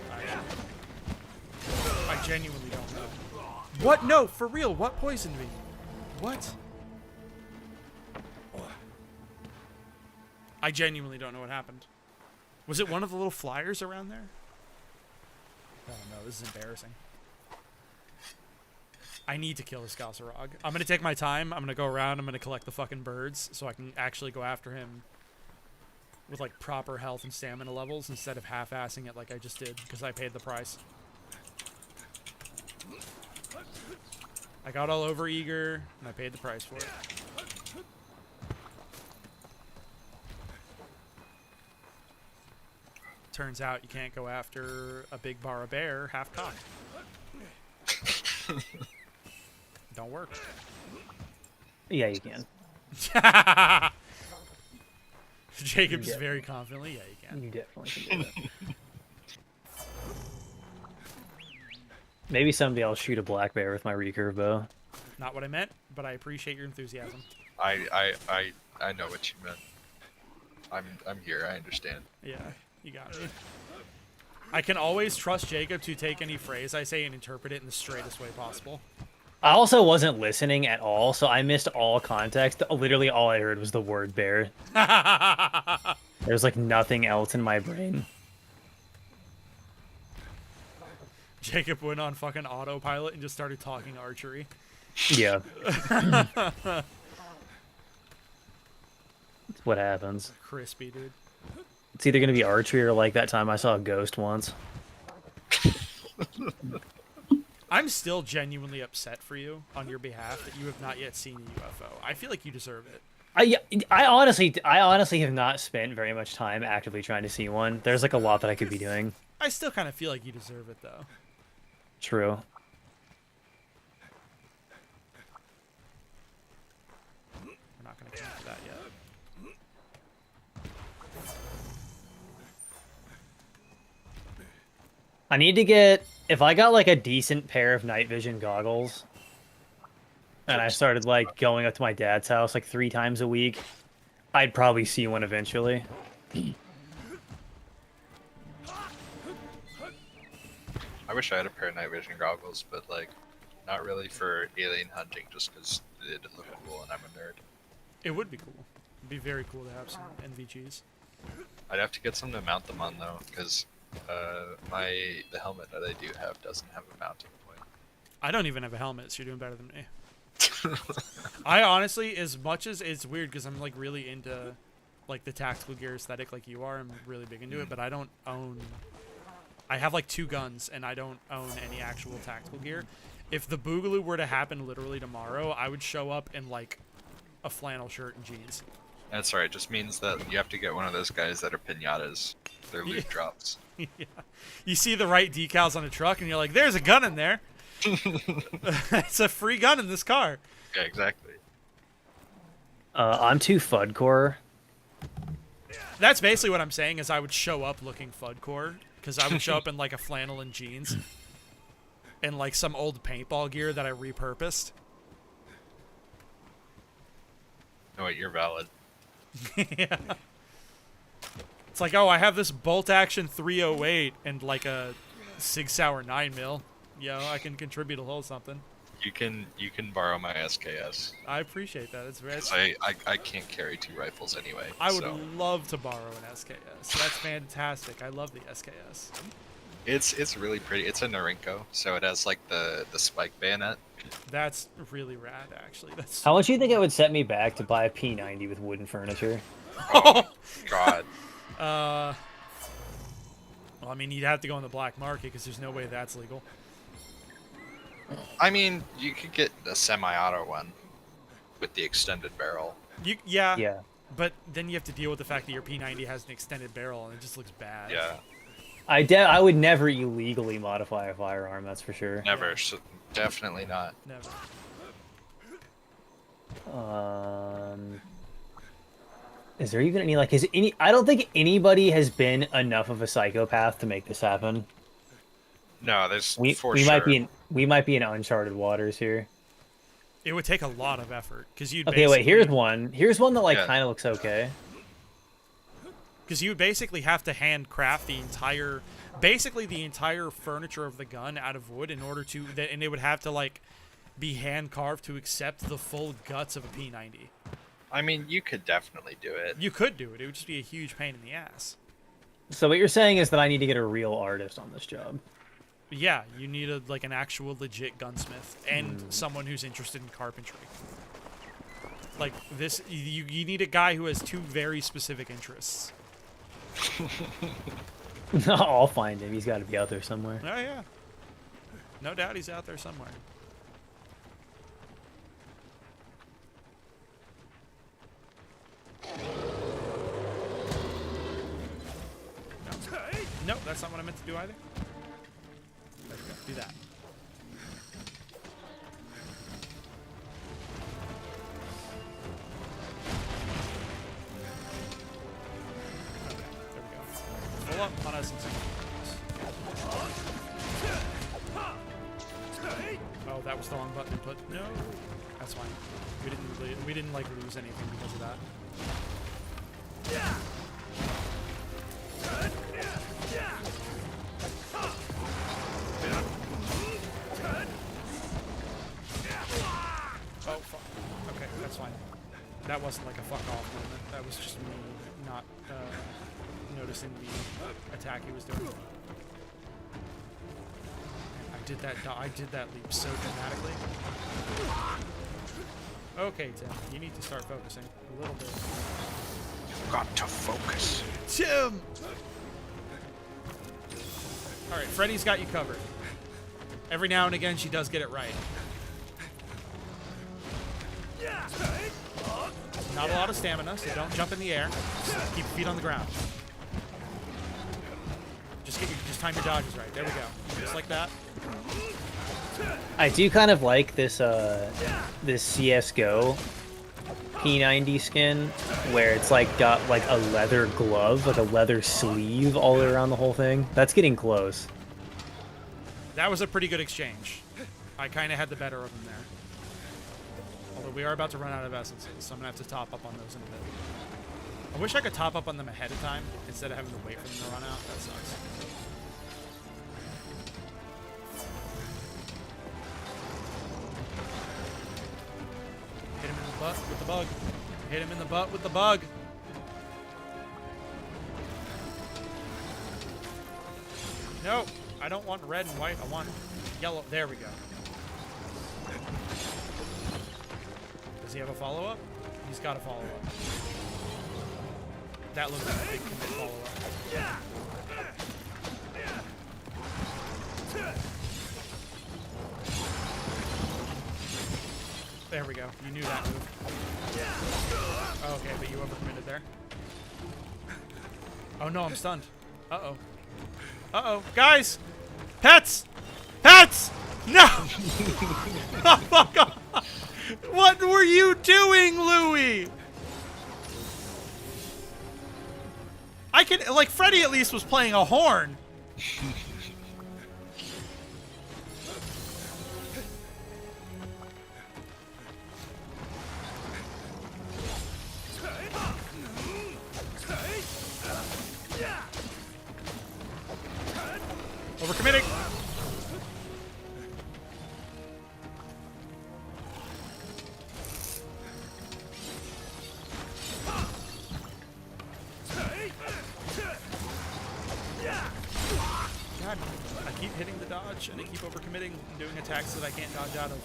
Speaker 1: I genuinely don't know. What? No, for real. What poisoned me? What? I genuinely don't know what happened. Was it one of the little flyers around there? Oh no, this is embarrassing. I need to kill this Galsarog. I'm gonna take my time. I'm gonna go around. I'm gonna collect the fucking birds so I can actually go after him with like proper health and stamina levels instead of half-assing it like I just did because I paid the price. I got all over eager and I paid the price for it. Turns out you can't go after a big bar of bear half-cocked. Don't work.
Speaker 5: Yeah, you can.
Speaker 1: Jacob's
Speaker 5: Yeah.
Speaker 1: very confidently, yeah, you can.
Speaker 5: You definitely can do that. Maybe someday I'll shoot a black bear with my recurve bow.
Speaker 1: Not what I meant, but I appreciate your enthusiasm.
Speaker 4: I know what you meant. I'm here. I understand.
Speaker 1: Yeah, you got me. I can always trust Jacob to take any phrase I say and interpret it in the straightest way possible.
Speaker 5: I also wasn't listening at all, so I missed all context. Literally all I heard was the word bear. There's like nothing else in my brain.
Speaker 1: Jacob went on fucking autopilot and just started talking archery.
Speaker 5: Yeah. That's what happens.
Speaker 1: Crispy, dude.
Speaker 5: It's either going to be archery or like that time I saw a ghost once.
Speaker 1: I'm still genuinely upset for you on your behalf that you have not yet seen a UFO. I feel like you deserve it.
Speaker 5: I honestly have not spent very much time actively trying to see one. There's like a lot that I could be doing.
Speaker 1: I still kind of feel like you deserve it, though.
Speaker 5: True.
Speaker 1: We're not going to count for that yet.
Speaker 5: I need to get, if I got like a decent pair of night vision goggles and I started like going up to my dad's house like 3 times a week, I'd probably see one eventually.
Speaker 4: I wish I had a pair of night vision goggles, but like, not really for alien hunting, just because it look cool and I'm a nerd.
Speaker 1: It would be cool. It'd be very cool to have some NVGs.
Speaker 4: I'd have to get some to mount them on though, because the helmet that I do have doesn't have a mounting point.
Speaker 1: I don't even have a helmet, so you're doing better than me. I honestly, as much as it's weird because I'm like really into like the tactical gear aesthetic like you are, I'm really big into it, but I don't own... I have like 2 guns and I don't own any actual tactical gear. If the Boogaloo were to happen literally tomorrow, I would show up in like a flannel shirt and jeans.
Speaker 4: That's alright, just means that you have to get one of those guys that are pinatas. They're loot drops.
Speaker 1: Yeah. You see the right decals on a truck and you're like, there's a gun in there. It's a free gun in this car.
Speaker 4: Yeah, exactly.
Speaker 5: I'm too fudcore.
Speaker 1: That's basically what I'm saying is I would show up looking fudcore because I would show up in like a flannel and jeans and like some old paintball gear that I repurposed.
Speaker 4: No, wait, you're valid.
Speaker 1: Yeah. It's like, oh, I have this bolt action 308 and like a Sig Sauer 9mm. Yo, I can contribute a little something.
Speaker 4: You can borrow my SKS.
Speaker 1: I appreciate that. It's very.
Speaker 4: 'Cause I can't carry 2 rifles anyway.
Speaker 1: I would
Speaker 4: so.
Speaker 1: love to borrow an SKS. That's fantastic. I love the SKS.
Speaker 4: It's really pretty. It's a Norinco, so it has like the spike bayonet.
Speaker 1: That's really rad, actually. That's.
Speaker 5: How much do you think it would set me back to buy a P90 with wooden furniture?
Speaker 4: Oh god.
Speaker 1: Well, I mean, you'd have to go on the black market because there's no way that's legal.
Speaker 4: I mean, you could get a semi-auto one with the extended barrel.
Speaker 1: Yeah.
Speaker 5: Yeah.
Speaker 1: But then you have to deal with the fact that your P90 has an extended barrel and it just looks bad.
Speaker 4: Yeah,
Speaker 5: I would never illegally modify a firearm, that's for sure.
Speaker 4: never. So definitely not.
Speaker 1: Never.
Speaker 5: Is there even any like I don't think anybody has been enough of a psychopath to make this happen.
Speaker 4: No, there's
Speaker 5: We
Speaker 4: for
Speaker 5: we
Speaker 4: sure.
Speaker 5: might be in uncharted waters here.
Speaker 1: It would take a lot of effort because you'd
Speaker 5: Okay, wait, here's one. Here's one that like
Speaker 4: Yeah.
Speaker 5: kind of looks okay.
Speaker 1: Because you would basically have to handcraft the entire, basically the entire furniture of the gun out of wood in order to, and it would have to like be hand carved to accept the full guts of a P90.
Speaker 4: I mean, you could definitely do it.
Speaker 1: You could do it. It would just be a huge pain in the ass.
Speaker 5: So what you're saying is that I need to get a real artist on this job.
Speaker 1: But yeah, you need like an actual legit gunsmith and someone who's interested in carpentry. Like this, you need a guy who has 2 very specific interests.
Speaker 5: I'll find him. He's got to be out there somewhere.
Speaker 1: Oh yeah. No doubt he's out there somewhere. No, that's not what I meant to do either. There we go. Do that. Okay, there we go. Full up on essence. Oh, that was the wrong button to put. No, that's fine. We didn't like lose anything because of that. Oh, fuck. Okay, that's fine. That wasn't like a fuck off moment. That was just me not noticing the attack he was doing. I did that leap so dramatically. Okay, Tim, you need to start focusing a little bit.
Speaker 4: You've got to focus.
Speaker 1: Tim! Alright, Freddy's got you covered. Every now and again, she does get it right. Not a lot of stamina, so don't jump in the air. Just keep your feet on the ground. Just time your dodges right. There we go. Just like that.
Speaker 5: I do kind of like this this CS:GO P90 skin where it's like got like a leather glove, like a leather sleeve all around the whole thing. That's getting close.
Speaker 1: That was a pretty good exchange. I kind of had the better of him there. Although we are about to run out of essences, so I'm going to have to top up on those in a bit. I wish I could top up on them ahead of time instead of having to wait for them to run out. That sucks. Hit him in the butt with the bug. Hit him in the butt with the bug. No, I don't want red and white. I want yellow. There we go. Does he have a follow-up? He's got a follow-up. That looks like a big commit follow-up. There we go. You knew that move. Okay, but you overcommitted there. Oh no, I'm stunned. Uh-oh. Uh-oh. Guys! Pets! Pets! No! Oh, fuck off! What were you doing, Louie? I can, like, Freddy at least was playing a horn. Overcommitting. God, I keep hitting the dodge and I keep overcommitting and doing attacks that I can't dodge out of.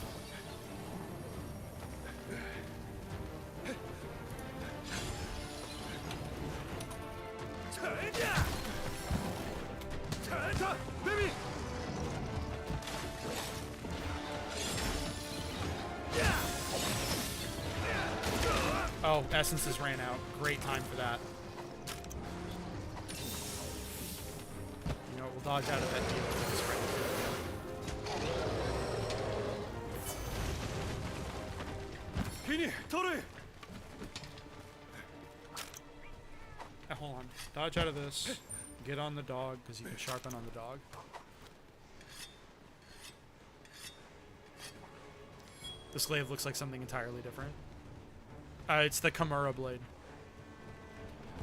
Speaker 1: Oh, essences ran out. Great time for that. You know, we'll dodge out of that deal with this right. Now, hold on. Dodge out of this. Get on the dog, because you can sharpen on the dog. This glaive looks like something entirely different. It's the Kimura blade.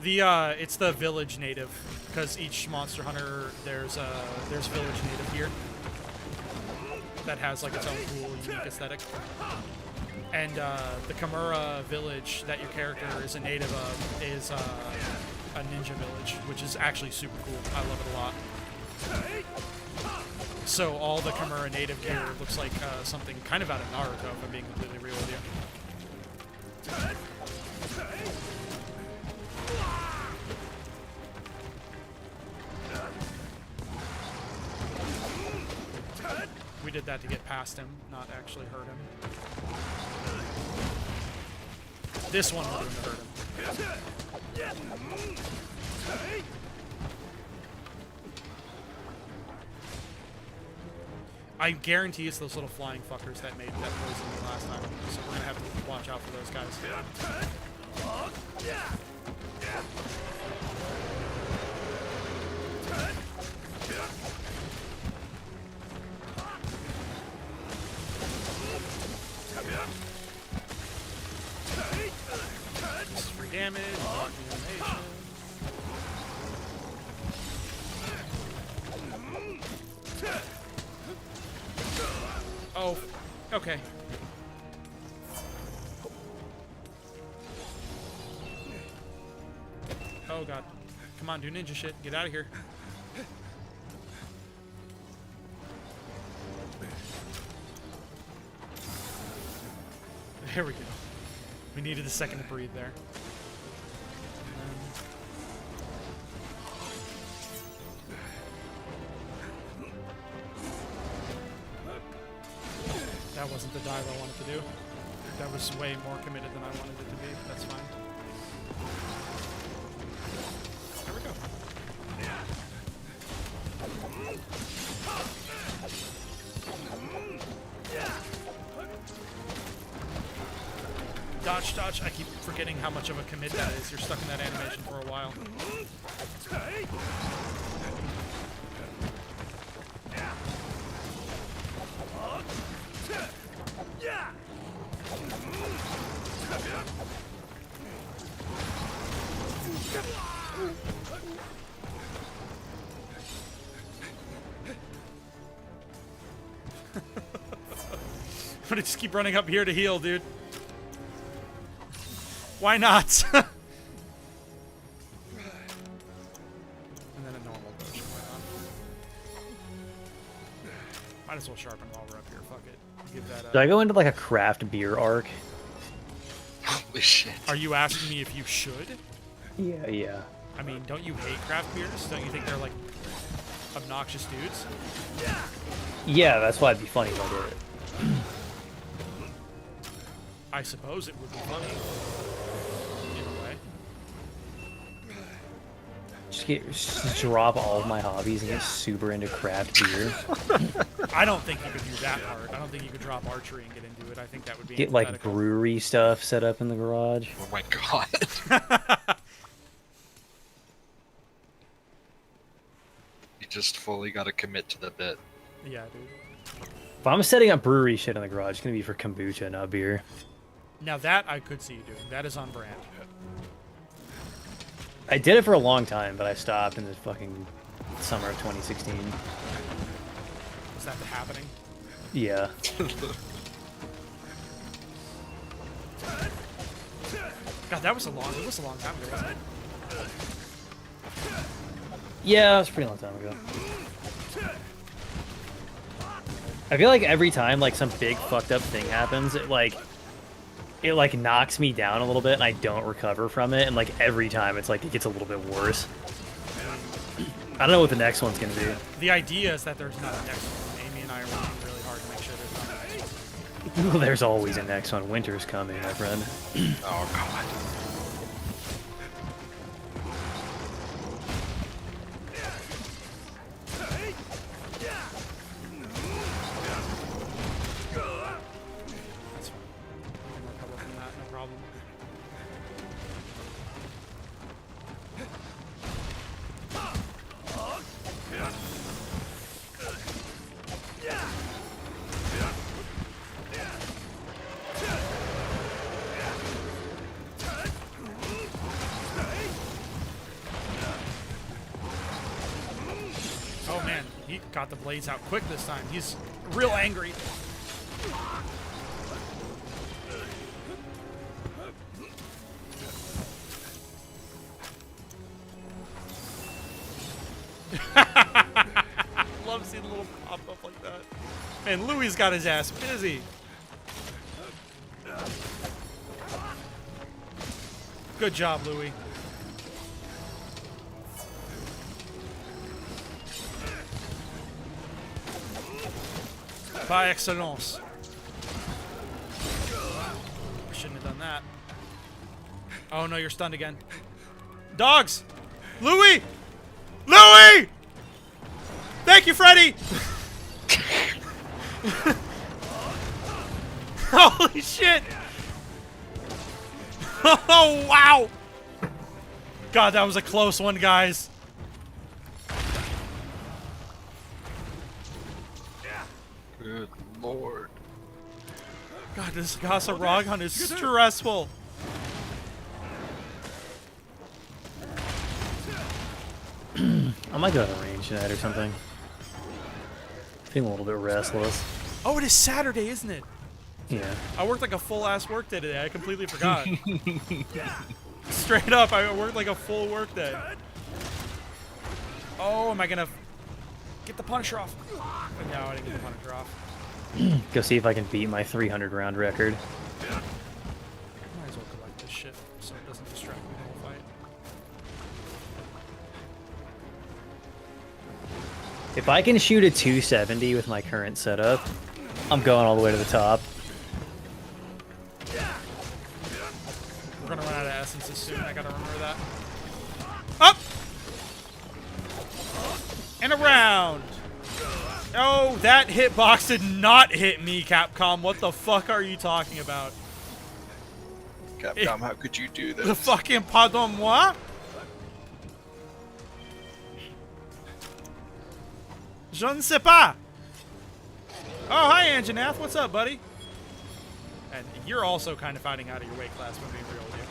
Speaker 1: It's the village native, because each Monster Hunter there's village native here that has like its own cool, unique aesthetic. And the Kimura village that your character is a native of is a ninja village, which is actually super cool. I love it a lot. So all the Kimura native gear looks like something kind of out of Naruto, if I'm being completely real with you. We did that to get past him, not actually hurt him. This one we're going to hurt him. I guarantee it's those little flying fuckers that made that poison me last time, so we're gonna have to watch out for those guys. This is free damage, block the animation. Oh, okay. Oh god. Come on, do ninja shit. Get out of here. There we go. We needed a second to breathe there. That wasn't the dive I wanted to do. That was way more committed than I wanted it to be, but that's fine. There we go. Dodge, dodge. I keep forgetting how much of a commit that is. You're stuck in that animation for a while. I'm gonna just keep running up here to heal, dude. Why not? And then a normal potion. Might as well sharpen while we're up here. Fuck it. Give that.
Speaker 5: Do I go into like a craft beer arc?
Speaker 4: Holy shit.
Speaker 1: Are you asking me if you should?
Speaker 5: Yeah, yeah.
Speaker 1: I mean, don't you hate craft beers? Don't you think they're like obnoxious dudes?
Speaker 5: Yeah, that's why it'd be funny if I did it.
Speaker 1: I suppose it would be funny. In a way.
Speaker 5: Just drop all of my hobbies and get super into craft beer.
Speaker 1: I don't think you could do that part. I don't think you could drop archery and get into it. I think that would be
Speaker 5: Get like
Speaker 1: antithetical.
Speaker 5: brewery stuff set up in the garage.
Speaker 4: Oh my god. You just fully gotta commit to the bit.
Speaker 1: Yeah, dude.
Speaker 5: If I'm setting up brewery shit in the garage, it's gonna be for kombucha, not beer.
Speaker 1: Now that I could see you doing. That is on brand.
Speaker 5: I did it for a long time, but I stopped in the fucking summer of 2016.
Speaker 1: Was that the happening?
Speaker 5: Yeah.
Speaker 1: God, it was a long time ago, wasn't it?
Speaker 5: Yeah, it was a pretty long time ago. I feel like every time like some big fucked up thing happens, it knocks me down a little bit and I don't recover from it, and like every time it's like it gets a little bit worse. I don't know what the next one's gonna be.
Speaker 1: The idea is that there's not a next one. Amy and I are working really hard to make sure there's not a next one.
Speaker 5: There's always a next one. Winter's coming, my friend.
Speaker 4: Oh god.
Speaker 1: That's fine. We can recover from that, no problem. Oh man, he got the blades out quick this time. He's real angry. Love seeing a little pop up like that. Man, Louis got his ass busy. Good job, Louis. Par excellence. Shouldn't have done that. Oh no, you're stunned again. Dogs! Louis! Louis! Thank you, Freddy! Holy shit! Oh, wow! God, that was a close one, guys.
Speaker 4: Good lord.
Speaker 1: God, this Gasa Rog hunt is stressful.
Speaker 5: I might go to range tonight or something. Feeling a little bit restless.
Speaker 1: Oh, it is Saturday, isn't it?
Speaker 5: Yeah.
Speaker 1: I worked like a full ass work day today. I completely forgot. Straight up, I worked like a full work day. Oh, am I gonna get the Punisher off? No, I didn't get the Punisher off.
Speaker 5: Go see if I can beat my 300 round record.
Speaker 1: Might as well collect this shit so it doesn't distract me the whole fight.
Speaker 5: If I can shoot a 270 with my current setup, I'm going all the way to the top.
Speaker 1: We're gonna run out of essences soon. I gotta remember that. Up! And around! Oh, that hitbox did not hit me, Capcom. What the fuck are you talking about?
Speaker 4: Capcom, how could you do this?
Speaker 1: The fucking pardon moi? Je ne sais pas. Oh, hi, Anjanath. What's up, buddy? And you're also kind of fighting out of your weight class, when being real with you.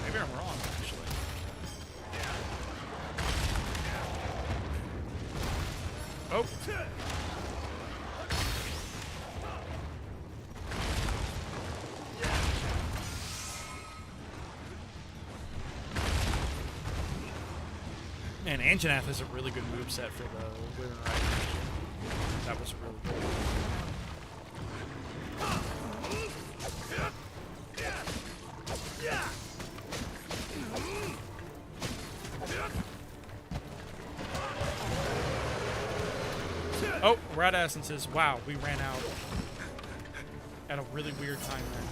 Speaker 1: Maybe I'm wrong, actually. Oh. Man, Anjanath has a really good moveset for the Women Rider. That was really good. Oh, we're out of essences. Wow, we ran out at a really weird time there.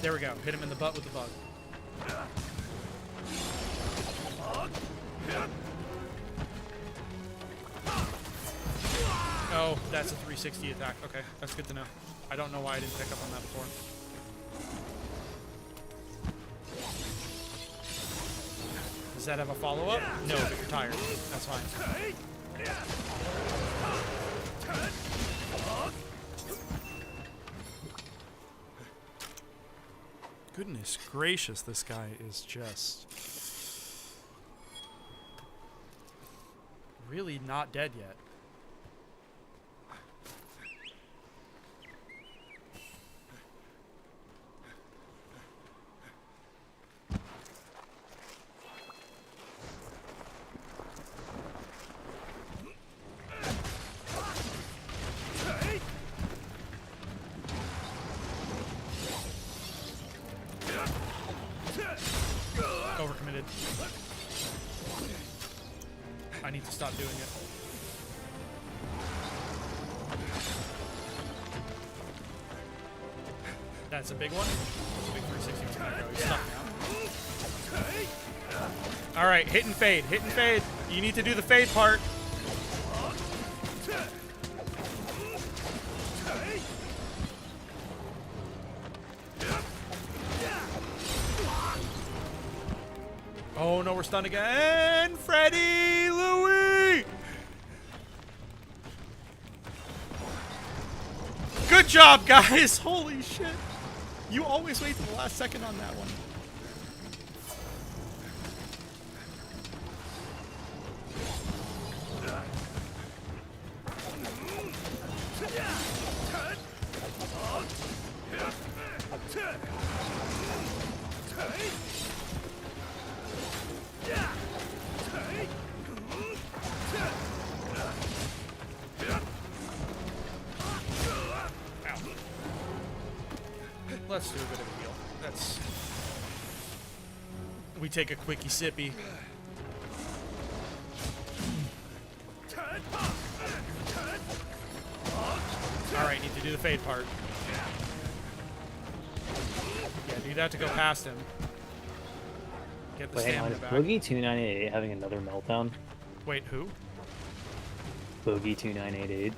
Speaker 1: There we go. Hit him in the butt with the bug. Oh, that's a 360 attack. Okay, that's good to know. I don't know why I didn't pick up on that before. Does that have a follow-up? No, but you're tired. That's fine. Goodness gracious, this guy is just really not dead yet. Overcommitted. I need to stop doing it. That's a big one. That's a big 360. He's gonna go. He's stuck now. Alright, hit and fade. Hit and fade. You need to do the fade part. Oh no, we're stunned again! Freddy! Louis! Good job, guys! Holy shit! You always wait till the last second on that one. let's do a bit of a heal. That's. We take a quickie sippy. Alright, need to do the fade part. Yeah, do that to go past him. Get the
Speaker 5: Wait, hang on.
Speaker 1: stamina
Speaker 5: Is
Speaker 1: back.
Speaker 5: Boogie 2988 having another meltdown?
Speaker 1: Wait, who?
Speaker 5: Boogie 2988.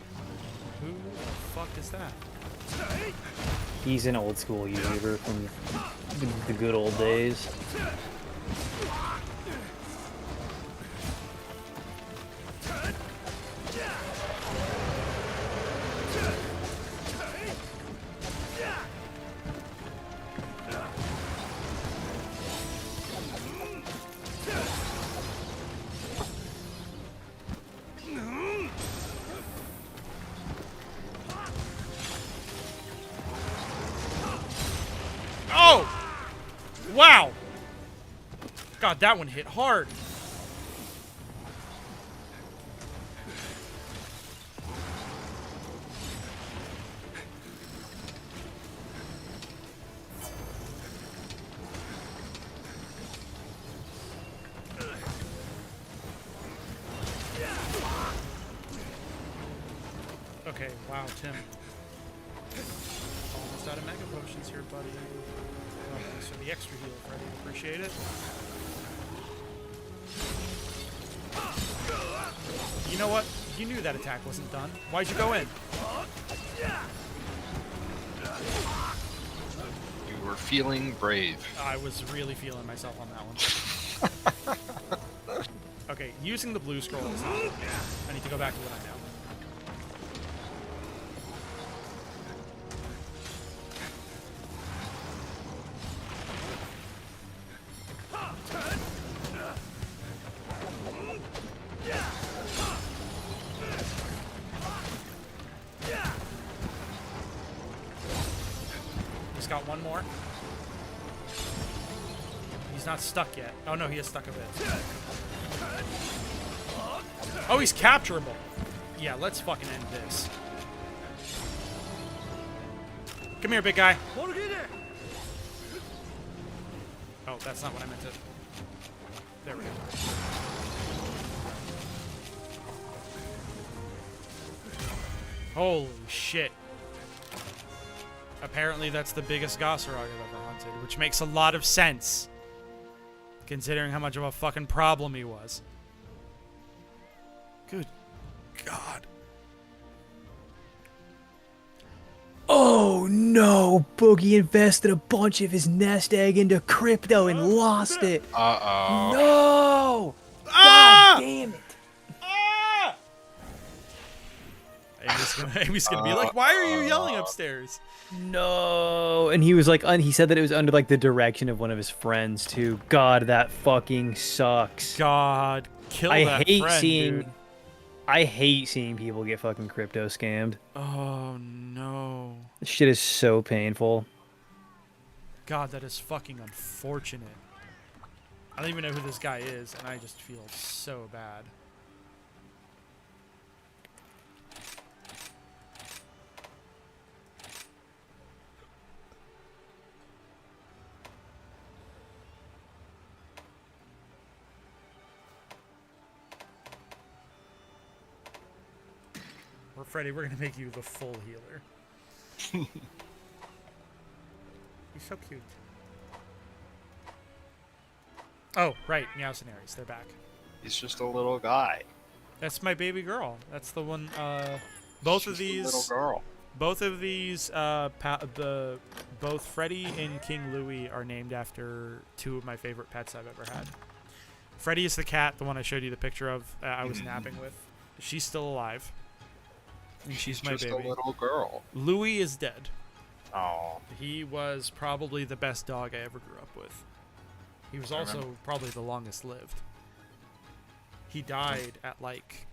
Speaker 1: Who the fuck is that?
Speaker 5: He's an old school YouTuber from the good old days.
Speaker 1: Oh! Wow! God, that one hit hard. Okay, wow, Tim. Almost out of mega potions here, buddy. Oh, thanks for the extra heal, Freddy. Appreciate it. You know what? You knew that attack wasn't done. Why'd you go in?
Speaker 4: You were feeling brave.
Speaker 1: I was really feeling myself on that one. Okay, using the blue scroll is not. I need to go back to what I know. He's got one more. He's not stuck yet. Oh no, he is stuck a bit. Oh, he's capturable. Yeah, let's fucking end this. Come here, big guy. Oh, that's not what I meant to. There we go. Holy shit. Apparently that's the biggest Gossarog I've ever hunted, which makes a lot of sense, considering how much of a fucking problem he was. Good God.
Speaker 5: Oh no! Boogie invested a bunch of his nest egg into crypto and lost it.
Speaker 4: Uh-oh.
Speaker 5: No!
Speaker 1: Ah!
Speaker 5: God damn it!
Speaker 1: Ah! Amy's gonna be like, why are you yelling upstairs?
Speaker 5: No! And he was like, he said that it was under like the direction of one of his friends too. God, that fucking sucks.
Speaker 1: God, kill
Speaker 5: I
Speaker 1: that
Speaker 5: hate
Speaker 1: friend,
Speaker 5: seeing,
Speaker 1: dude.
Speaker 5: I hate seeing people get fucking crypto scammed.
Speaker 1: Oh no.
Speaker 5: This shit is so painful.
Speaker 1: God, that is fucking unfortunate. I don't even know who this guy is, and I just feel so bad. Or Freddy, we're gonna make you the full healer. He's so cute. Oh, right, Meowcenaries, they're back.
Speaker 4: He's just a little guy.
Speaker 1: That's my baby girl. That's the one. Both
Speaker 4: She's
Speaker 1: of
Speaker 4: a
Speaker 1: these.
Speaker 4: little girl.
Speaker 1: Both of these. Both Freddy and King Louie are named after two of my favorite pets I've ever had. Freddy is the cat, the one I showed you the picture of. I was napping with. She's still alive. And she's my
Speaker 4: just
Speaker 1: baby.
Speaker 4: a little girl.
Speaker 1: Louie is dead.
Speaker 4: Oh.
Speaker 1: He was probably the best dog I ever grew up with. He was
Speaker 4: I
Speaker 1: also
Speaker 4: remember.
Speaker 1: probably the longest lived. He died at like...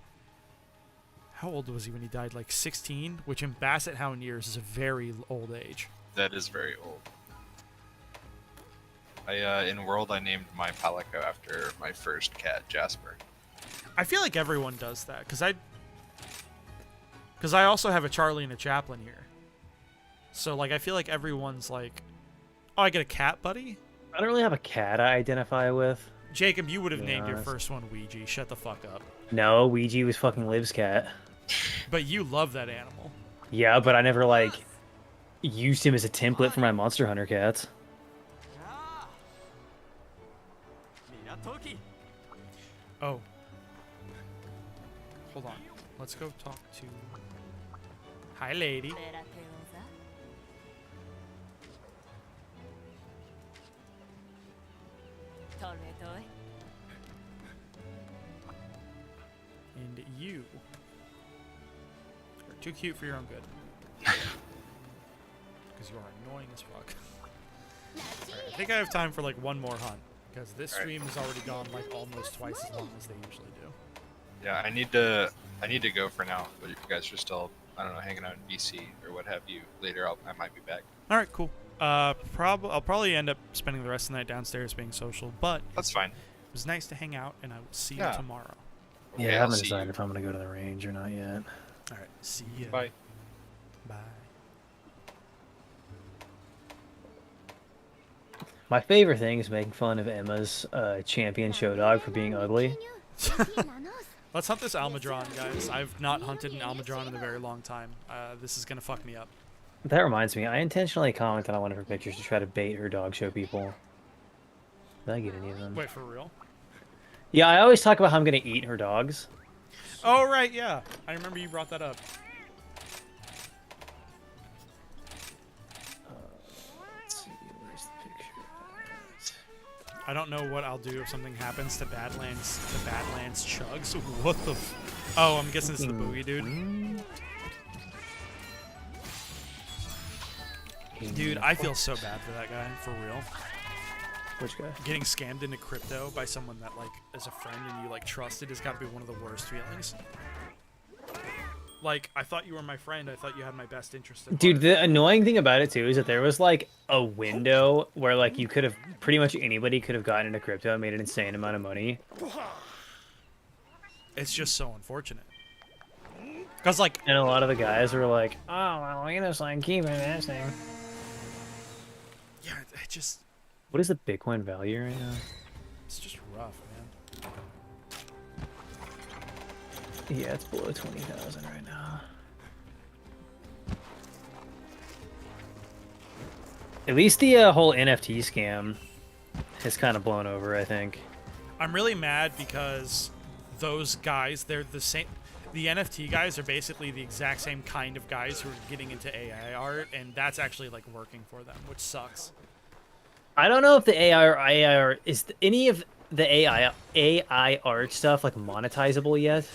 Speaker 1: How old was he when he died? Like 16? Which in Basset Hound years is a very old age.
Speaker 4: That is very old. In World, I named my Palico after my first cat, Jasper.
Speaker 1: I feel like everyone does that, because I also have a Charlie and a Chaplin here. So, like, I feel like everyone's, like, Oh, I get a cat, buddy?
Speaker 5: I don't really have a cat I identify with.
Speaker 1: Jacob, you would have
Speaker 5: Be
Speaker 1: named your
Speaker 5: honest.
Speaker 1: first one Ouija. Shut the fuck up.
Speaker 5: No, Ouija was fucking Liv's cat.
Speaker 1: But you love that animal.
Speaker 5: Yeah, but I never like used him as a template for my Monster Hunter cats.
Speaker 1: Oh. Hold on. Let's go talk to... Hi, lady. And you are too cute for your own good. Because you are annoying as fuck. Alright, I think I have time for like one more hunt. Because this stream has already gone like almost twice as long as they usually do.
Speaker 4: Yeah, I need to go for now. But if you guys are still, I don't know, hanging out in BC or what have you, later I might be back.
Speaker 1: Alright, cool. I'll probably end up spending the rest of the night downstairs being social, but
Speaker 4: That's fine.
Speaker 1: it was nice to hang out, and I will see
Speaker 4: Yeah.
Speaker 1: you tomorrow.
Speaker 5: Yeah,
Speaker 4: Okay,
Speaker 5: I
Speaker 4: I'll
Speaker 5: haven't
Speaker 4: see
Speaker 5: decided
Speaker 4: you.
Speaker 5: if I'm gonna go to the range or not yet.
Speaker 1: Alright, see ya.
Speaker 4: Bye.
Speaker 1: Bye.
Speaker 5: My favorite thing is making fun of Emma's champion show dog for being ugly.
Speaker 1: Let's hunt this Almudron, guys. I've not hunted an Almudron in a very long time. This is gonna fuck me up.
Speaker 5: That reminds me, I intentionally commented on one of her pictures to try to bait her dog show people. Did I get any of them?
Speaker 1: Wait, for real?
Speaker 5: Yeah, I always talk about how I'm gonna eat her dogs.
Speaker 1: Oh, right, yeah. I remember you brought that up.
Speaker 5: Let's see, where's the picture at?
Speaker 1: I don't know what I'll do if something happens to Badlands. The Badlands chugs. What the? Oh, I'm guessing this is the boogie dude. Dude, I feel so bad for that guy, for real.
Speaker 5: Which guy?
Speaker 1: Getting scammed into crypto by someone that like is a friend and you like trusted has got to be one of the worst feelings. Like, I thought you were my friend. I thought you had my best interest in
Speaker 5: Dude,
Speaker 1: heart.
Speaker 5: the annoying thing about it too is that there was like a window where like you could have pretty much anybody could have gotten into crypto and made an insane amount of money.
Speaker 1: It's just so unfortunate. Cause like,
Speaker 5: And a lot of the guys were like, "Oh, well, we just like keep investing."
Speaker 1: yeah, it just,
Speaker 5: What is the Bitcoin value right now?
Speaker 1: it's just rough, man.
Speaker 5: Yeah, it's below 20,000 right now. At least the whole NFT scam has kind of blown over, I think.
Speaker 1: I'm really mad because those guys, they're the same. The NFT guys are basically the exact same kind of guys who are getting into AI art, and that's actually like working for them, which sucks.
Speaker 5: I don't know if the AI art is any of the AI art stuff like monetizable yet.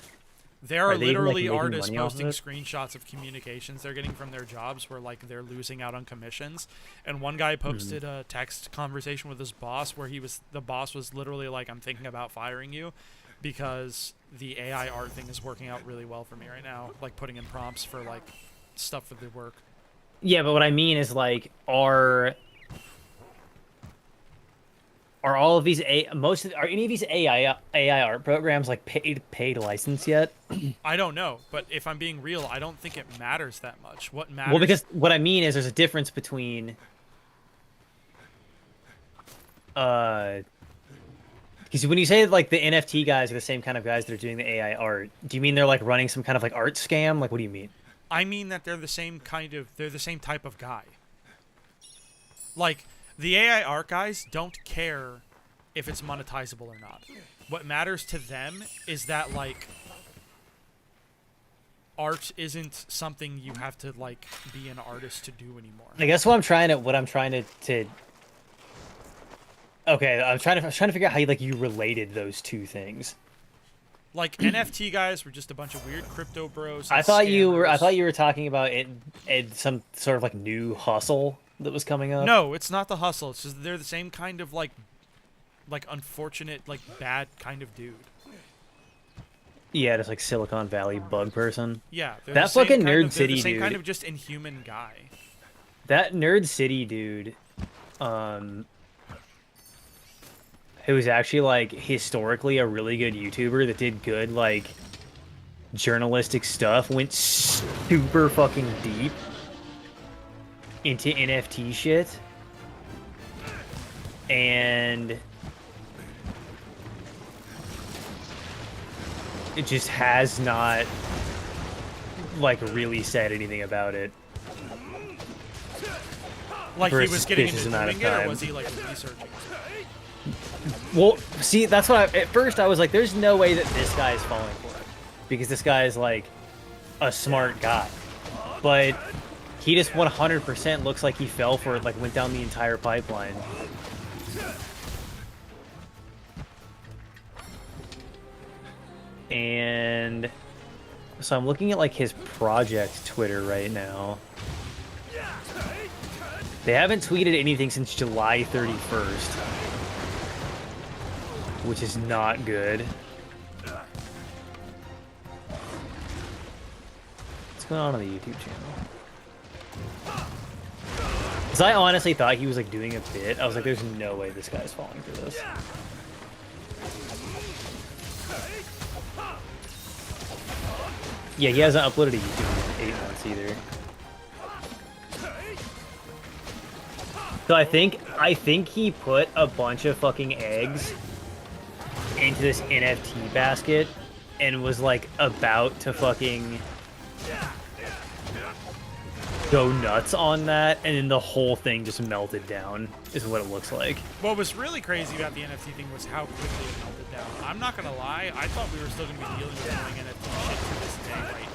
Speaker 1: There
Speaker 5: Are
Speaker 1: are
Speaker 5: they even, like,
Speaker 1: literally
Speaker 5: making
Speaker 1: artists
Speaker 5: money off of
Speaker 1: posting
Speaker 5: it?
Speaker 1: screenshots of communications they're getting from their jobs where like they're losing out on commissions. And one guy posted a text conversation with his boss where the boss was literally like, "I'm thinking about firing you because the AI art thing is working out really well for me right now, like putting in prompts for like stuff for the work."
Speaker 5: Yeah, but what I mean is like, are all of these are any of these AI art programs like paid license yet?
Speaker 1: I don't know, but if I'm being real, I don't think it matters that much. What matters?
Speaker 5: Well, because what I mean is there's a difference between because when you say like the NFT guys are the same kind of guys that are doing the AI art, do you mean they're like running some kind of like art scam? Like, what do you mean?
Speaker 1: I mean that they're the same type of guy. Like, the AI art guys don't care if it's monetizable or not. What matters to them is that, like, art isn't something you have to, like, be an artist to do anymore.
Speaker 5: I guess what I'm trying to okay, I was trying to figure out how you related those two things.
Speaker 1: Like, NFT guys were just a bunch of weird crypto bros.
Speaker 5: I
Speaker 1: and
Speaker 5: thought you
Speaker 1: scammers.
Speaker 5: were talking about it some sort of like new hustle that was coming up.
Speaker 1: No, it's not the hustle. It's just they're the same kind of, like unfortunate, like, bad kind of dude.
Speaker 5: Yeah, just like Silicon Valley bug person.
Speaker 1: Yeah. They're
Speaker 5: That
Speaker 1: the same
Speaker 5: fucking
Speaker 1: kind
Speaker 5: Nerd
Speaker 1: of, they're
Speaker 5: City
Speaker 1: the same kind
Speaker 5: dude.
Speaker 1: of just inhuman guy.
Speaker 5: That Nerd City dude, who was actually like historically a really good YouTuber that did good like journalistic stuff, went super fucking deep into NFT shit. and it just has not like really said anything about it.
Speaker 1: Like
Speaker 5: For
Speaker 1: he
Speaker 5: a
Speaker 1: was getting
Speaker 5: suspicious
Speaker 1: into
Speaker 5: amount
Speaker 1: doing
Speaker 5: of
Speaker 1: it, or
Speaker 5: time.
Speaker 1: was he like researching?
Speaker 5: Well, see, that's what at first I was like, there's no way that this guy is falling for it. Because this guy is like a smart guy. But he just 100% looks like he fell for it, like went down the entire pipeline. And so I'm looking at like his project Twitter right now. They haven't tweeted anything since July 31st, which is not good. What's going on the YouTube channel? Because I honestly thought he was like doing a bit. I was like, there's no way this guy's falling for this. Yeah, he hasn't uploaded a YouTube in 8 months either. So I think he put a bunch of fucking eggs into this NFT basket and was like about to fucking go nuts on that, and then the whole thing just melted down, is what it looks like.
Speaker 1: What was really crazy about the NFT thing was how quickly it melted down. I'm not gonna lie, I thought we were still gonna be dealing with annoying NFT shit to this day right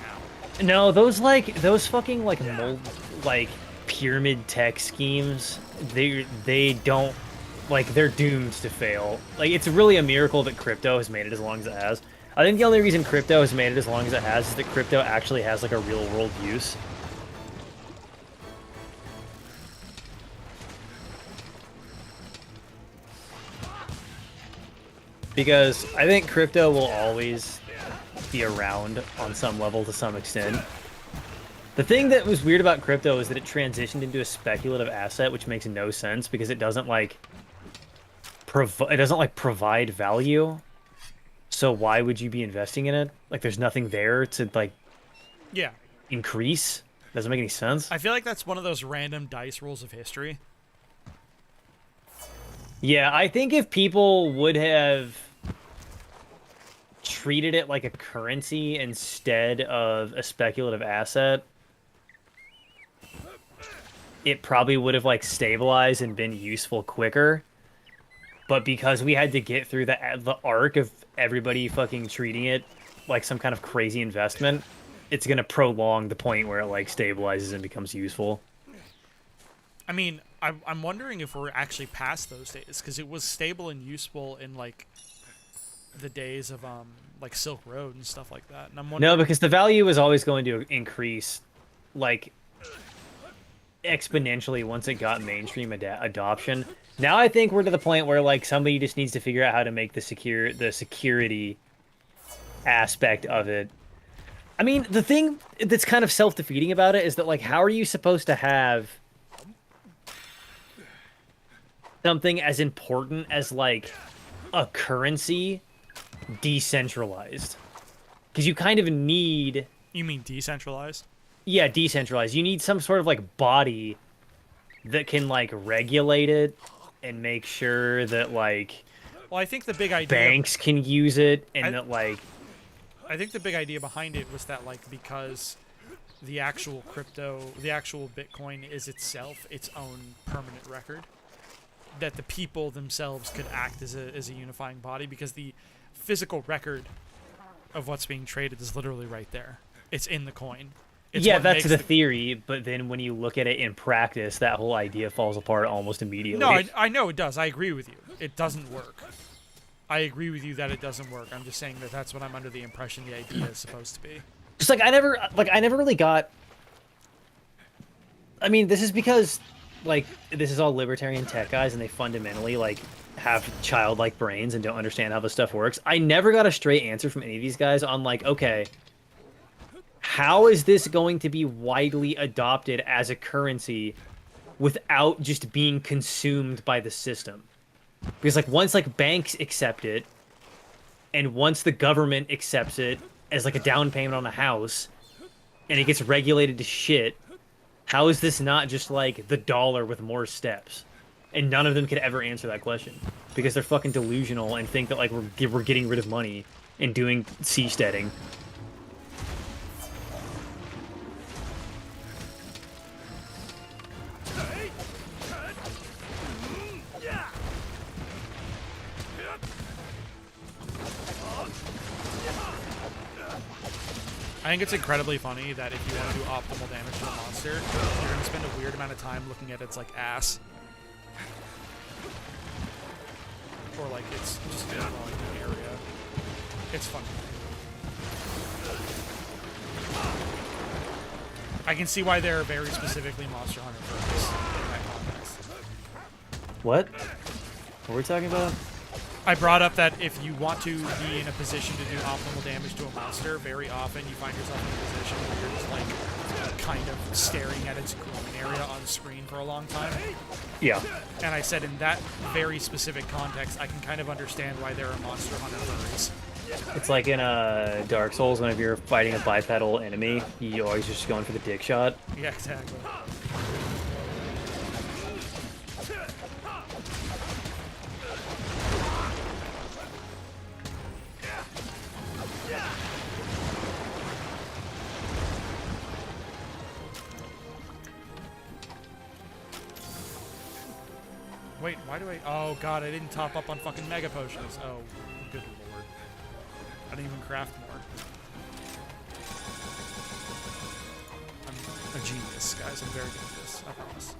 Speaker 1: now.
Speaker 5: No, those fucking like mold, like pyramid tech schemes, they don't, like, they're doomed to fail. Like, it's really a miracle that crypto has made it as long as it has. I think the only reason crypto has made it as long as it has is that crypto actually has like a real world use. Because I think crypto will always be around on some level to some extent. The thing that was weird about crypto is that it transitioned into a speculative asset, which makes no sense because it doesn't like provide value. So why would you be investing in it? Like, there's nothing there to like
Speaker 1: Yeah.
Speaker 5: increase. Doesn't make any sense.
Speaker 1: I feel like that's one of those random dice rolls of history.
Speaker 5: Yeah, I think if people would have treated it like a currency instead of a speculative asset, it probably would have like stabilized and been useful quicker. But because we had to get through the arc of everybody fucking treating it like some kind of crazy investment, it's gonna prolong the point where it like stabilizes and becomes useful.
Speaker 1: I mean, I'm wondering if we're actually past those days, because it was stable and useful in like the days of like Silk Road and stuff like that. And I'm wondering,
Speaker 5: No, because the value is always going to increase, like, exponentially once it got mainstream adoption. Now I think we're to the point where like somebody just needs to figure out how to make the security aspect of it. I mean, the thing that's kind of self-defeating about it is that like, how are you supposed to have something as important as like a currency decentralized? Because you kind of need,
Speaker 1: you mean decentralized?
Speaker 5: yeah, decentralized. You need some sort of like body that can like regulate it and make sure that like
Speaker 1: Well, I think the big idea
Speaker 5: banks can use it, and that like,
Speaker 1: I think the big idea behind it was that like because the actual Bitcoin is itself its own permanent record, that the people themselves could act as a unifying body, because the physical record of what's being traded is literally right there. It's in the coin. It's
Speaker 5: yeah,
Speaker 1: what
Speaker 5: that's
Speaker 1: makes
Speaker 5: the theory, but then when you look at it in practice, that whole idea falls apart almost immediately.
Speaker 1: No, I know it does. I agree with you. It doesn't work. I agree with you that it doesn't work. I'm just saying that that's what I'm under the impression the idea is supposed to be.
Speaker 5: Just like I never really got. I mean, this is because like this is all libertarian tech guys, and they fundamentally like have childlike brains and don't understand how this stuff works. I never got a straight answer from any of these guys on like, okay, how is this going to be widely adopted as a currency without just being consumed by the system? Because like once like banks accept it, and once the government accepts it as like a down payment on a house, and it gets regulated to shit, how is this not just like the dollar with more steps? and none of them could ever answer that question because they're fucking delusional and think that like we're getting rid of money and doing seasteading.
Speaker 1: I think it's incredibly funny that if you want to do optimal damage to a monster, you're going to spend a weird amount of time looking at its like ass. Or like it's just in the area. It's funny. I can see why they're very specifically Monster Hunter focused in that context.
Speaker 5: What? What are we talking about?
Speaker 1: I brought up that if you want to be in a position to do optimal damage to a monster, very often you find yourself in a position where you're just like kind of staring at its groin area on screen for a long time.
Speaker 5: Yeah.
Speaker 1: And I said in that very specific context, I can kind of understand why there are Monster Hunter furries.
Speaker 5: It's like in Dark Souls, whenever you're fighting a bipedal enemy, you always just going for the dick shot.
Speaker 1: Yeah, exactly. Wait, why do I... Oh, God, I didn't top up on fucking Mega Potions. Oh, good lord. I didn't even craft more. I'm a genius, guys. I'm very good at this. I promise.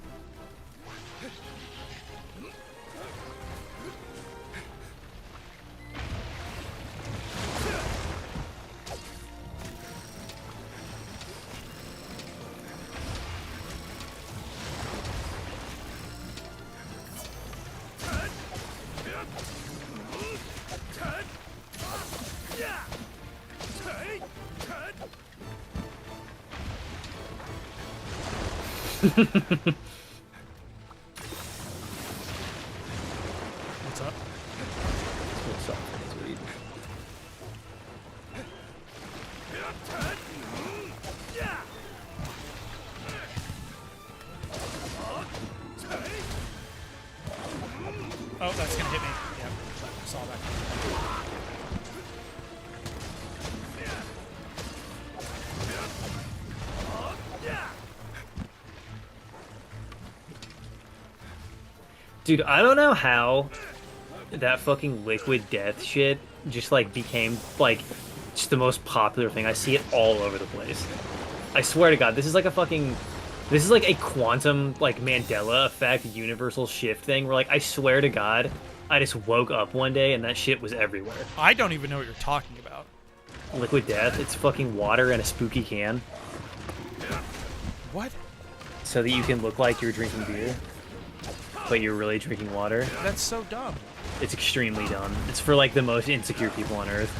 Speaker 1: What's up?
Speaker 5: What's up? Sweet.
Speaker 1: Oh, that's gonna hit me. Yep, saw that.
Speaker 5: Dude, I don't know how that fucking liquid death shit just like became like just the most popular thing. I see it all over the place. I swear to God, this is like a quantum like Mandela effect universal shift thing where like I swear to God, I just woke up one day and that shit was everywhere.
Speaker 1: I don't even know what you're talking about.
Speaker 5: Liquid death, it's fucking water in a spooky can
Speaker 1: What?
Speaker 5: so that you can look like you're drinking beer, but you're really drinking water.
Speaker 1: That's so dumb.
Speaker 5: It's extremely dumb. It's for like the most insecure people on earth.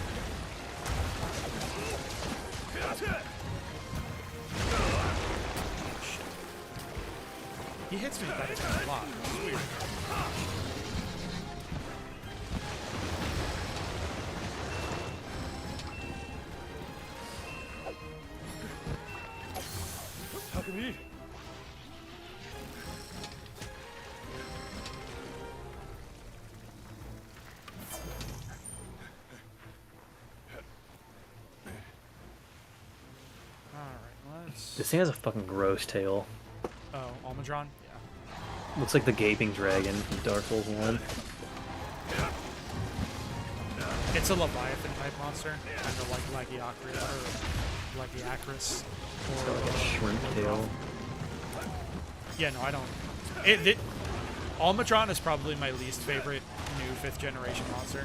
Speaker 1: He hits me that a lot. It's weird. How come he? Alright, let's...
Speaker 5: This thing has a fucking gross tail.
Speaker 1: Oh, Almudron? Yeah.
Speaker 5: Looks like the gaping dragon from Dark Souls 1.
Speaker 1: It's a Leviathan type monster, kind of like Lagiacrus,
Speaker 5: It's got like a shrimp tail.
Speaker 1: Yeah, no, I don't. Almudron is probably my least favorite new 5th generation monster.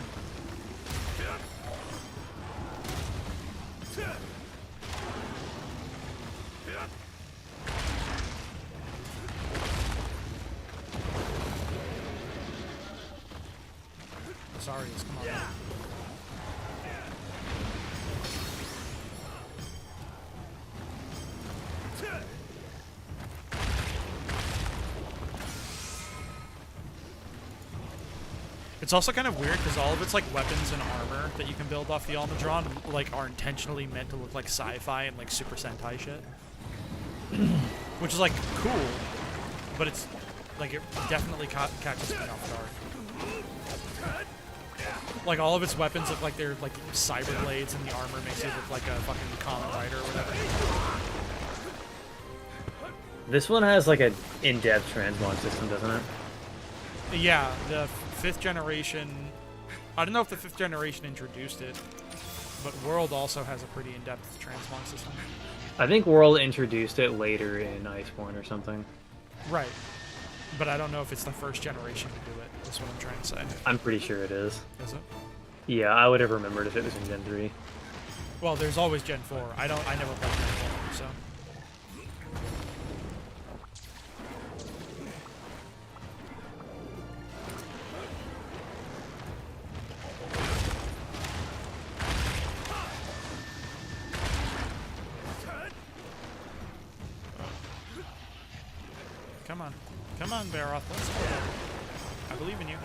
Speaker 1: Zarius, come on. It's also kind of weird because all of its like weapons and armor that you can build off the Almudron like are intentionally meant to look like sci-fi and like Super Sentai shit, which is like cool, but it's Like it definitely catches me off guard. Like all of its weapons look like they're like cyber blades, and the armor makes it look like a fucking common rider or whatever.
Speaker 2: This one has like a in-depth transmog system, doesn't it?
Speaker 1: Yeah, the 5th generation. I don't know if the 5th generation introduced it, but World also has a pretty in-depth transmog system.
Speaker 2: I think World introduced it later in Iceborne or something.
Speaker 1: Right. But I don't know if it's the 1st generation to do it. That's what I'm trying to say.
Speaker 2: I'm pretty sure it is.
Speaker 1: Is it?
Speaker 2: Yeah, I would have remembered if it was in Gen 3.
Speaker 1: Well, there's always Gen 4. I never played Gen 4, so. Come on. Come on, Baroth. Let's go. I believe in you.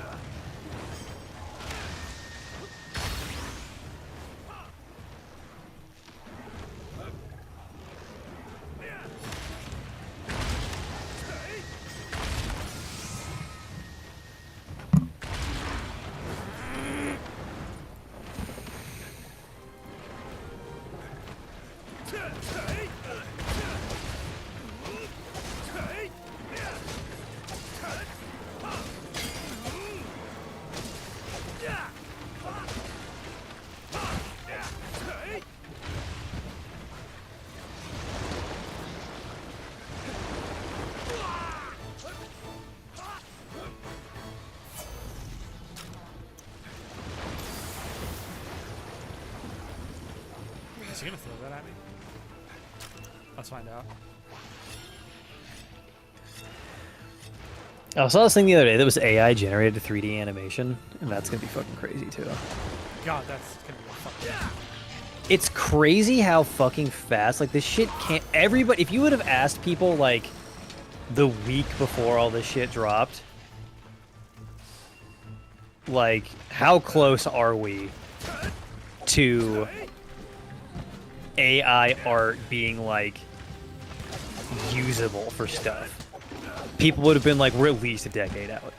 Speaker 1: Is he gonna throw that at me? Let's find out.
Speaker 5: I saw this thing the other day that was AI generated 3D animation, and that's gonna be fucking crazy too.
Speaker 1: God, that's gonna be a fucking.
Speaker 5: It's crazy how fucking fast, like, this shit can't. Everybody, if you would have asked people, like, the week before all this shit dropped, like, how close are we to AI art being, like, usable for stuff? People would have been like, we're at least a decade out.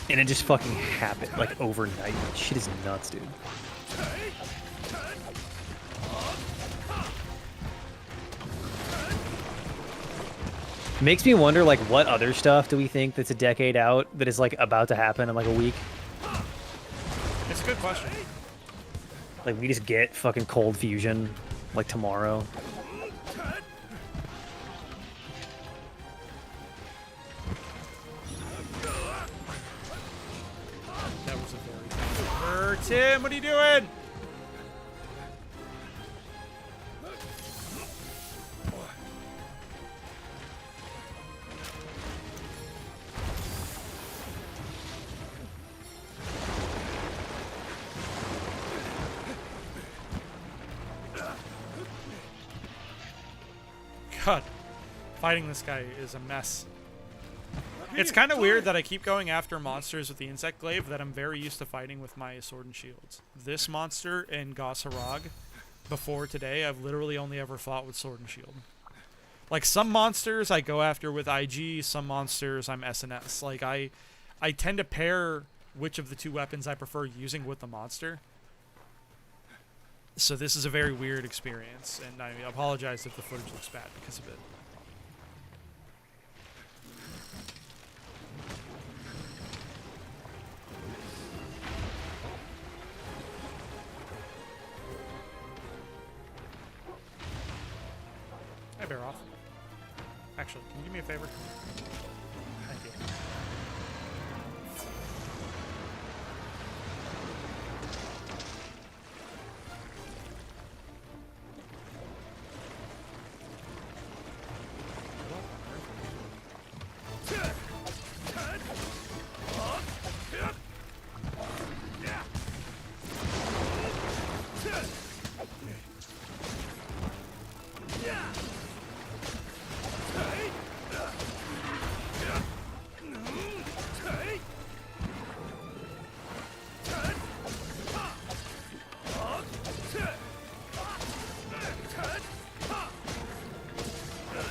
Speaker 5: And it just fucking happened, like, overnight. Shit is nuts, dude. Makes me wonder, like, what other stuff do we think that's a decade out that is, like, about to happen in, like, a week?
Speaker 1: It's a good question.
Speaker 5: Like, we just get fucking Cold Fusion, like, tomorrow.
Speaker 1: That was a very. Tim, what are you doing? God, fighting this guy is a mess. It's kind of weird that I keep going after monsters with the insect glaive that I'm very used to fighting with my sword and shields. This monster in Gos Harag, before today, I've literally only ever fought with sword and shield. Like, some monsters I go after with IG, some monsters I'm SNS. Like, I tend to pair which of the two weapons I prefer using with the monster. So this is a very weird experience, and I apologize if the footage looks bad because of it. Hey, bear off. Actually, can you do me a favor? Thank you.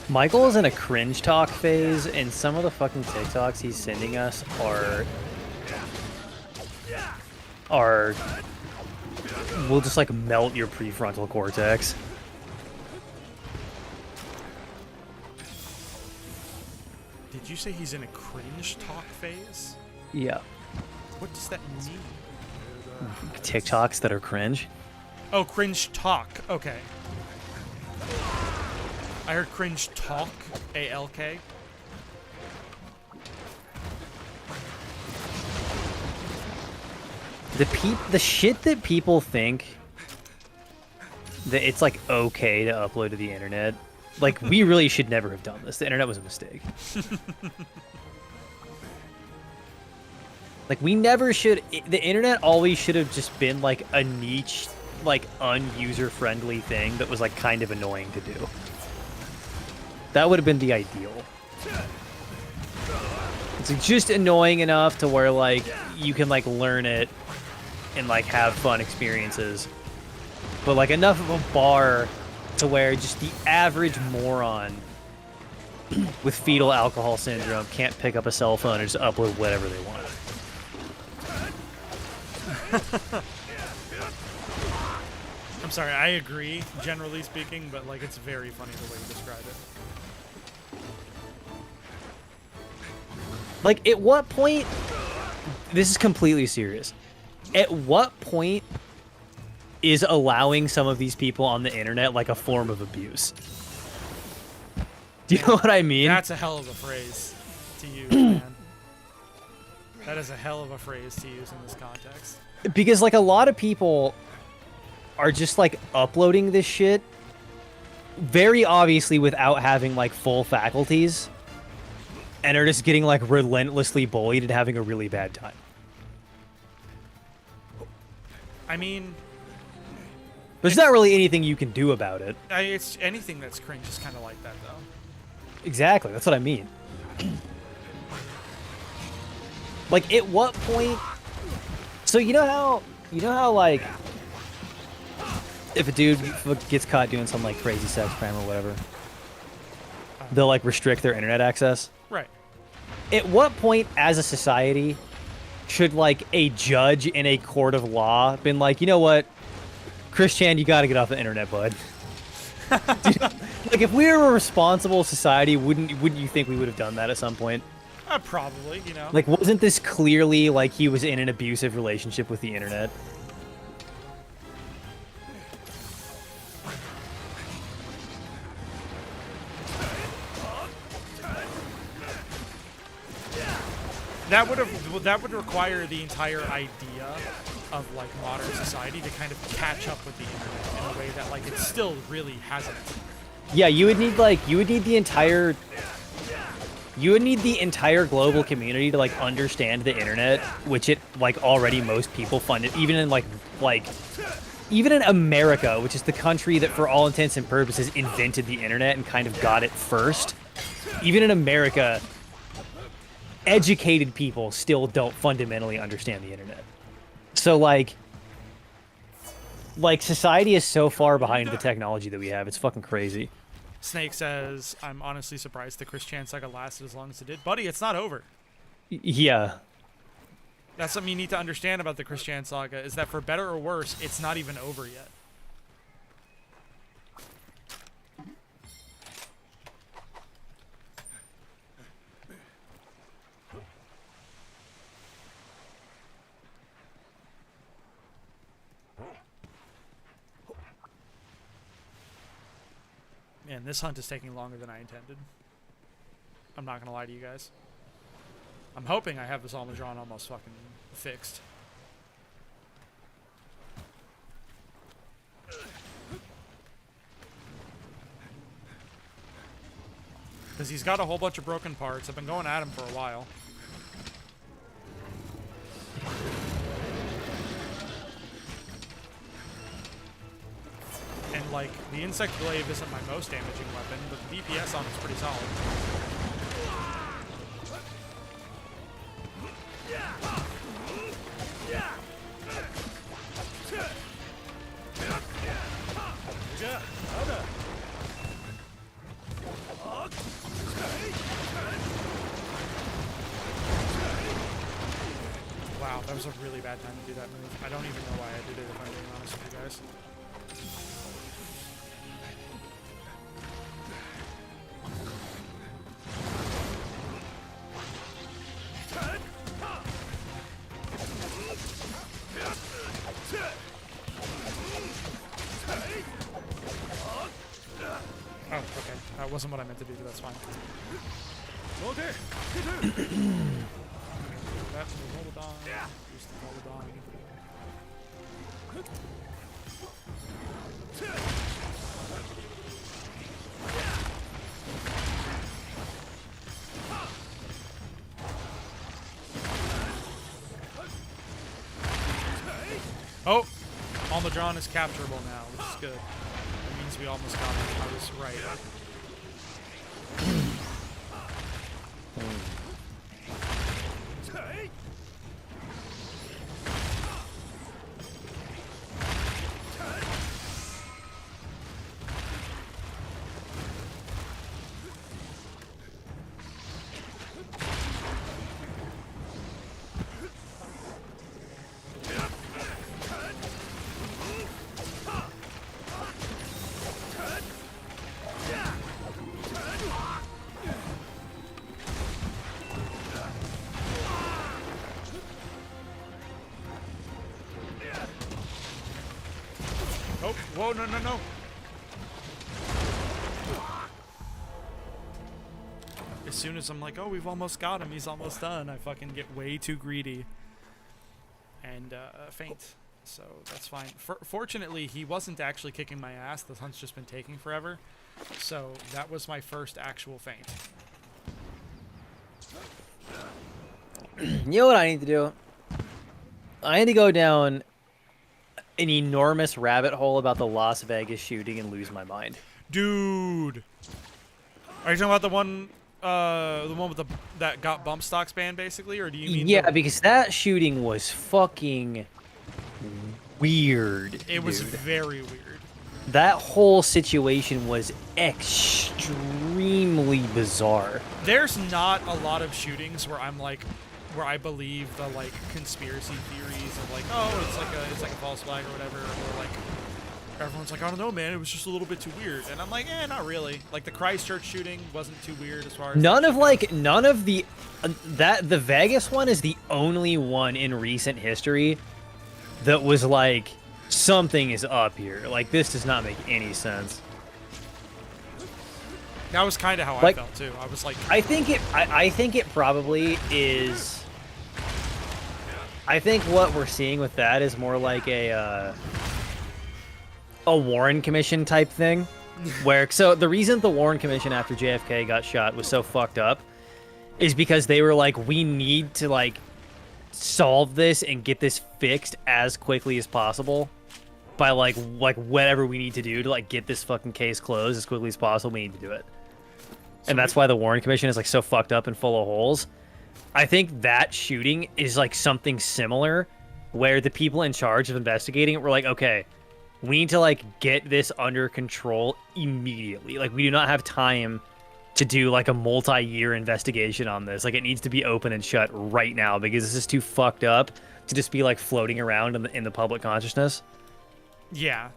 Speaker 5: Michael is in a cringe talk phase, and some of the fucking TikToks he's sending us are will just like melt your prefrontal cortex.
Speaker 1: Did you say he's in a cringe talk phase?
Speaker 5: Yeah,
Speaker 1: What does that mean?
Speaker 5: TikToks that are cringe.
Speaker 1: Oh, cringe talk. Okay. I heard cringe talk. ALK.
Speaker 5: The shit that people think that it's like okay to upload to the internet. Like, we really should never have done this. The internet was a mistake. Like, we never should. The internet always should have just been like a niche, like unuser friendly thing that was like kind of annoying to do. That would have been the ideal. It's just annoying enough to where like you can like learn it and like have fun experiences, but like enough of a bar to where just the average moron with fetal alcohol syndrome can't pick up a cell phone and just upload whatever they want.
Speaker 1: I'm sorry, I agree, generally speaking, but like it's very funny the way you describe it.
Speaker 5: Like, at what point, this is completely serious, at what point is allowing some of these people on the internet like a form of abuse? Do you know what I mean?
Speaker 1: That's a hell of a phrase to use, man. That is a hell of a phrase to use in this context.
Speaker 5: Because like a lot of people are just like uploading this shit very obviously without having like full faculties, and are just getting like relentlessly bullied and having a really bad time.
Speaker 1: I mean,
Speaker 5: There's not really anything you can do about it.
Speaker 1: it's anything that's cringe is kind of like that, though.
Speaker 5: Exactly, that's what I mean. Like, at what point? So you know how like if a dude gets caught doing some like crazy sex crime or whatever, they'll like restrict their internet access.
Speaker 1: Right.
Speaker 5: At what point, as a society, should like a judge in a court of law been like, you know what, Chris Chan, you got to get off the internet, bud? Like, if we were a responsible society, wouldn't you think we would have done that at some point?
Speaker 1: Probably, you know.
Speaker 5: Like, wasn't this clearly like he was in an abusive relationship with the internet?
Speaker 1: That would require the entire idea of like modern society to kind of catch up with the internet in a way that like it still really hasn't.
Speaker 5: Yeah, you would need the entire global community to like understand the internet, which it like already most people find it, even in even in America, which is the country that for all intents and purposes invented the internet and kind of got it first. Even in America, educated people still don't fundamentally understand the internet. So like society is so far behind the technology that we have, it's fucking crazy.
Speaker 1: Snake says, I'm honestly surprised the Chris Chan saga lasted as long as it did. Buddy, it's not over.
Speaker 5: Yeah.
Speaker 1: That's something you need to understand about the Chris Chan saga, is that for better or worse, it's not even over yet. Man, this hunt is taking longer than I intended. I'm not gonna lie to you guys. I'm hoping I have this Almudron almost fucking fixed. Because he's got a whole bunch of broken parts. I've been going at him for a while. And like, the Insect Glaive isn't my most damaging weapon, but the DPS on it's pretty solid. That was a really bad time to do that move. I don't even know why I did it, if I'm being honest with you guys. Oh, okay. That wasn't what I meant to do, but that's fine. Okay. That's the Moldon. Use the Moldon. Oh! Almadron is capturable now, which is good. That means we almost got him. I was right. Oh, whoa, no, no, no. As soon as I'm like, oh, we've almost got him, he's almost done, I fucking get way too greedy and faint. So that's fine. Fortunately, he wasn't actually kicking my ass. The hunt's just been taking forever. So that was my first actual faint.
Speaker 5: You know what I need to do? I need to go down an enormous rabbit hole about the Las Vegas shooting and lose my mind.
Speaker 1: Dude! Are you talking about the one with the that got bump stocks banned, basically, or do you mean?
Speaker 5: Yeah, because that shooting was fucking weird.
Speaker 1: It was
Speaker 5: dude.
Speaker 1: very weird.
Speaker 5: That whole situation was extremely bizarre.
Speaker 1: There's not a lot of shootings where I'm like, where I believe the like conspiracy theories of like, oh, it's like a false flag or whatever, or like everyone's like, I don't know, man, it was just a little bit too weird, and I'm like, not really. Like the Christchurch shooting wasn't too weird as far as
Speaker 5: None of the the Vegas one is the only one in recent history that was like, something is up here. Like, this does not make any sense.
Speaker 1: That was kind of how
Speaker 5: Like,
Speaker 1: I felt too. I was like,
Speaker 5: I think it probably is. I think what we're seeing with that is more like a Warren Commission type thing, where so the reason the Warren Commission after JFK got shot was so fucked up is because they were like, we need to like solve this and get this fixed as quickly as possible by like whatever we need to do to like get this fucking case closed as quickly as possible. We need to do it. And that's why the Warren Commission is like so fucked up and full of holes. I think that shooting is like something similar, where the people in charge of investigating it were like, okay, we need to like get this under control immediately. Like, we do not have time to do like a multi-year investigation on this. Like, it needs to be open and shut right now because this is too fucked up to just be like floating around in the public consciousness.
Speaker 1: yeah.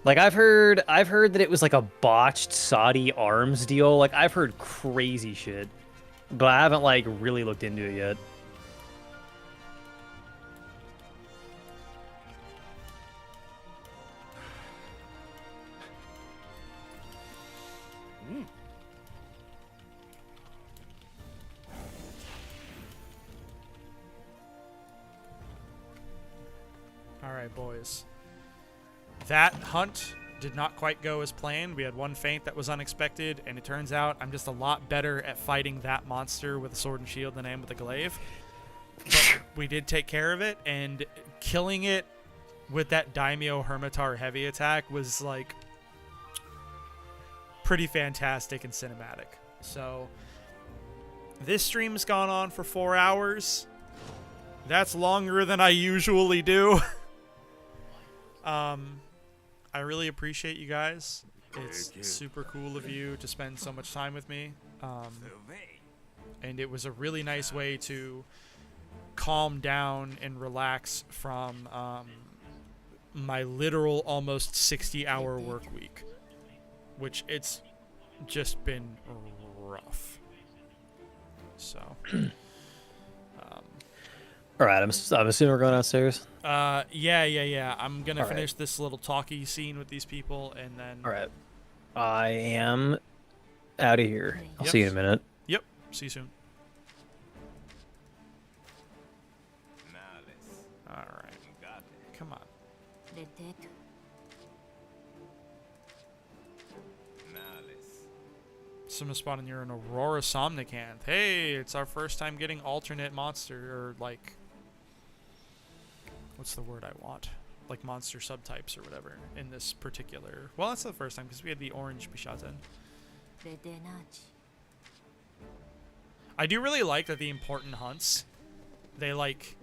Speaker 5: Like, I've heard that it was like a botched Saudi arms deal. Like, I've heard crazy shit, but I haven't like really looked into it yet.
Speaker 1: All right, boys. That hunt did not quite go as planned. We had one feint that was unexpected, and it turns out I'm just a lot better at fighting that monster with a sword and shield than I am with a glaive. But we did take care of it, and killing it with that Daimyo Hermitar heavy attack was like pretty fantastic and cinematic. So this stream's gone on for 4 hours. That's longer than I usually do. I really appreciate you guys. It's super cool of you to spend so much time with me. And it was a really nice way to calm down and relax from my literal almost 60-hour work week, which it's just been rough. So,
Speaker 5: All right, I'm assuming we're going downstairs.
Speaker 1: yeah. I'm gonna
Speaker 5: All right.
Speaker 1: finish this little talkie scene with these people, and then
Speaker 5: All right, I am out of here. I'll
Speaker 1: Yep.
Speaker 5: see you in a minute.
Speaker 1: Yep. See you soon. All right. Come on. Someone spotting you're an Aurora Somnicanth. Hey, it's our first time getting alternate monster, or like, what's the word I want? Like monster subtypes or whatever in this particular. Well, that's the first time because we had the orange Bishaten. I do really like that the important hunts, they like,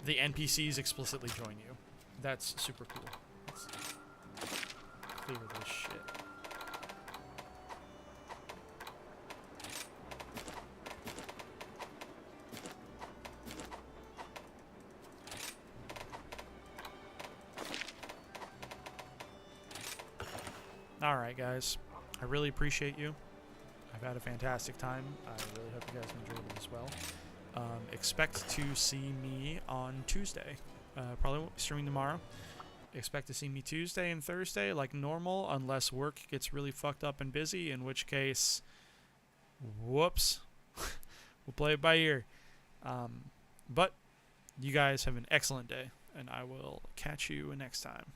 Speaker 1: the NPCs explicitly join you. That's super cool. Let's clear this shit. Alright, guys. I really appreciate you. I've had a fantastic time. I really hope you guys enjoyed it as well. Expect to see me on Tuesday. Probably won't be streaming tomorrow. Expect to see me Tuesday and Thursday like normal, unless work gets really fucked up and busy, in which case, whoops. We'll play it by ear. But you guys have an excellent day, and I will catch you next time.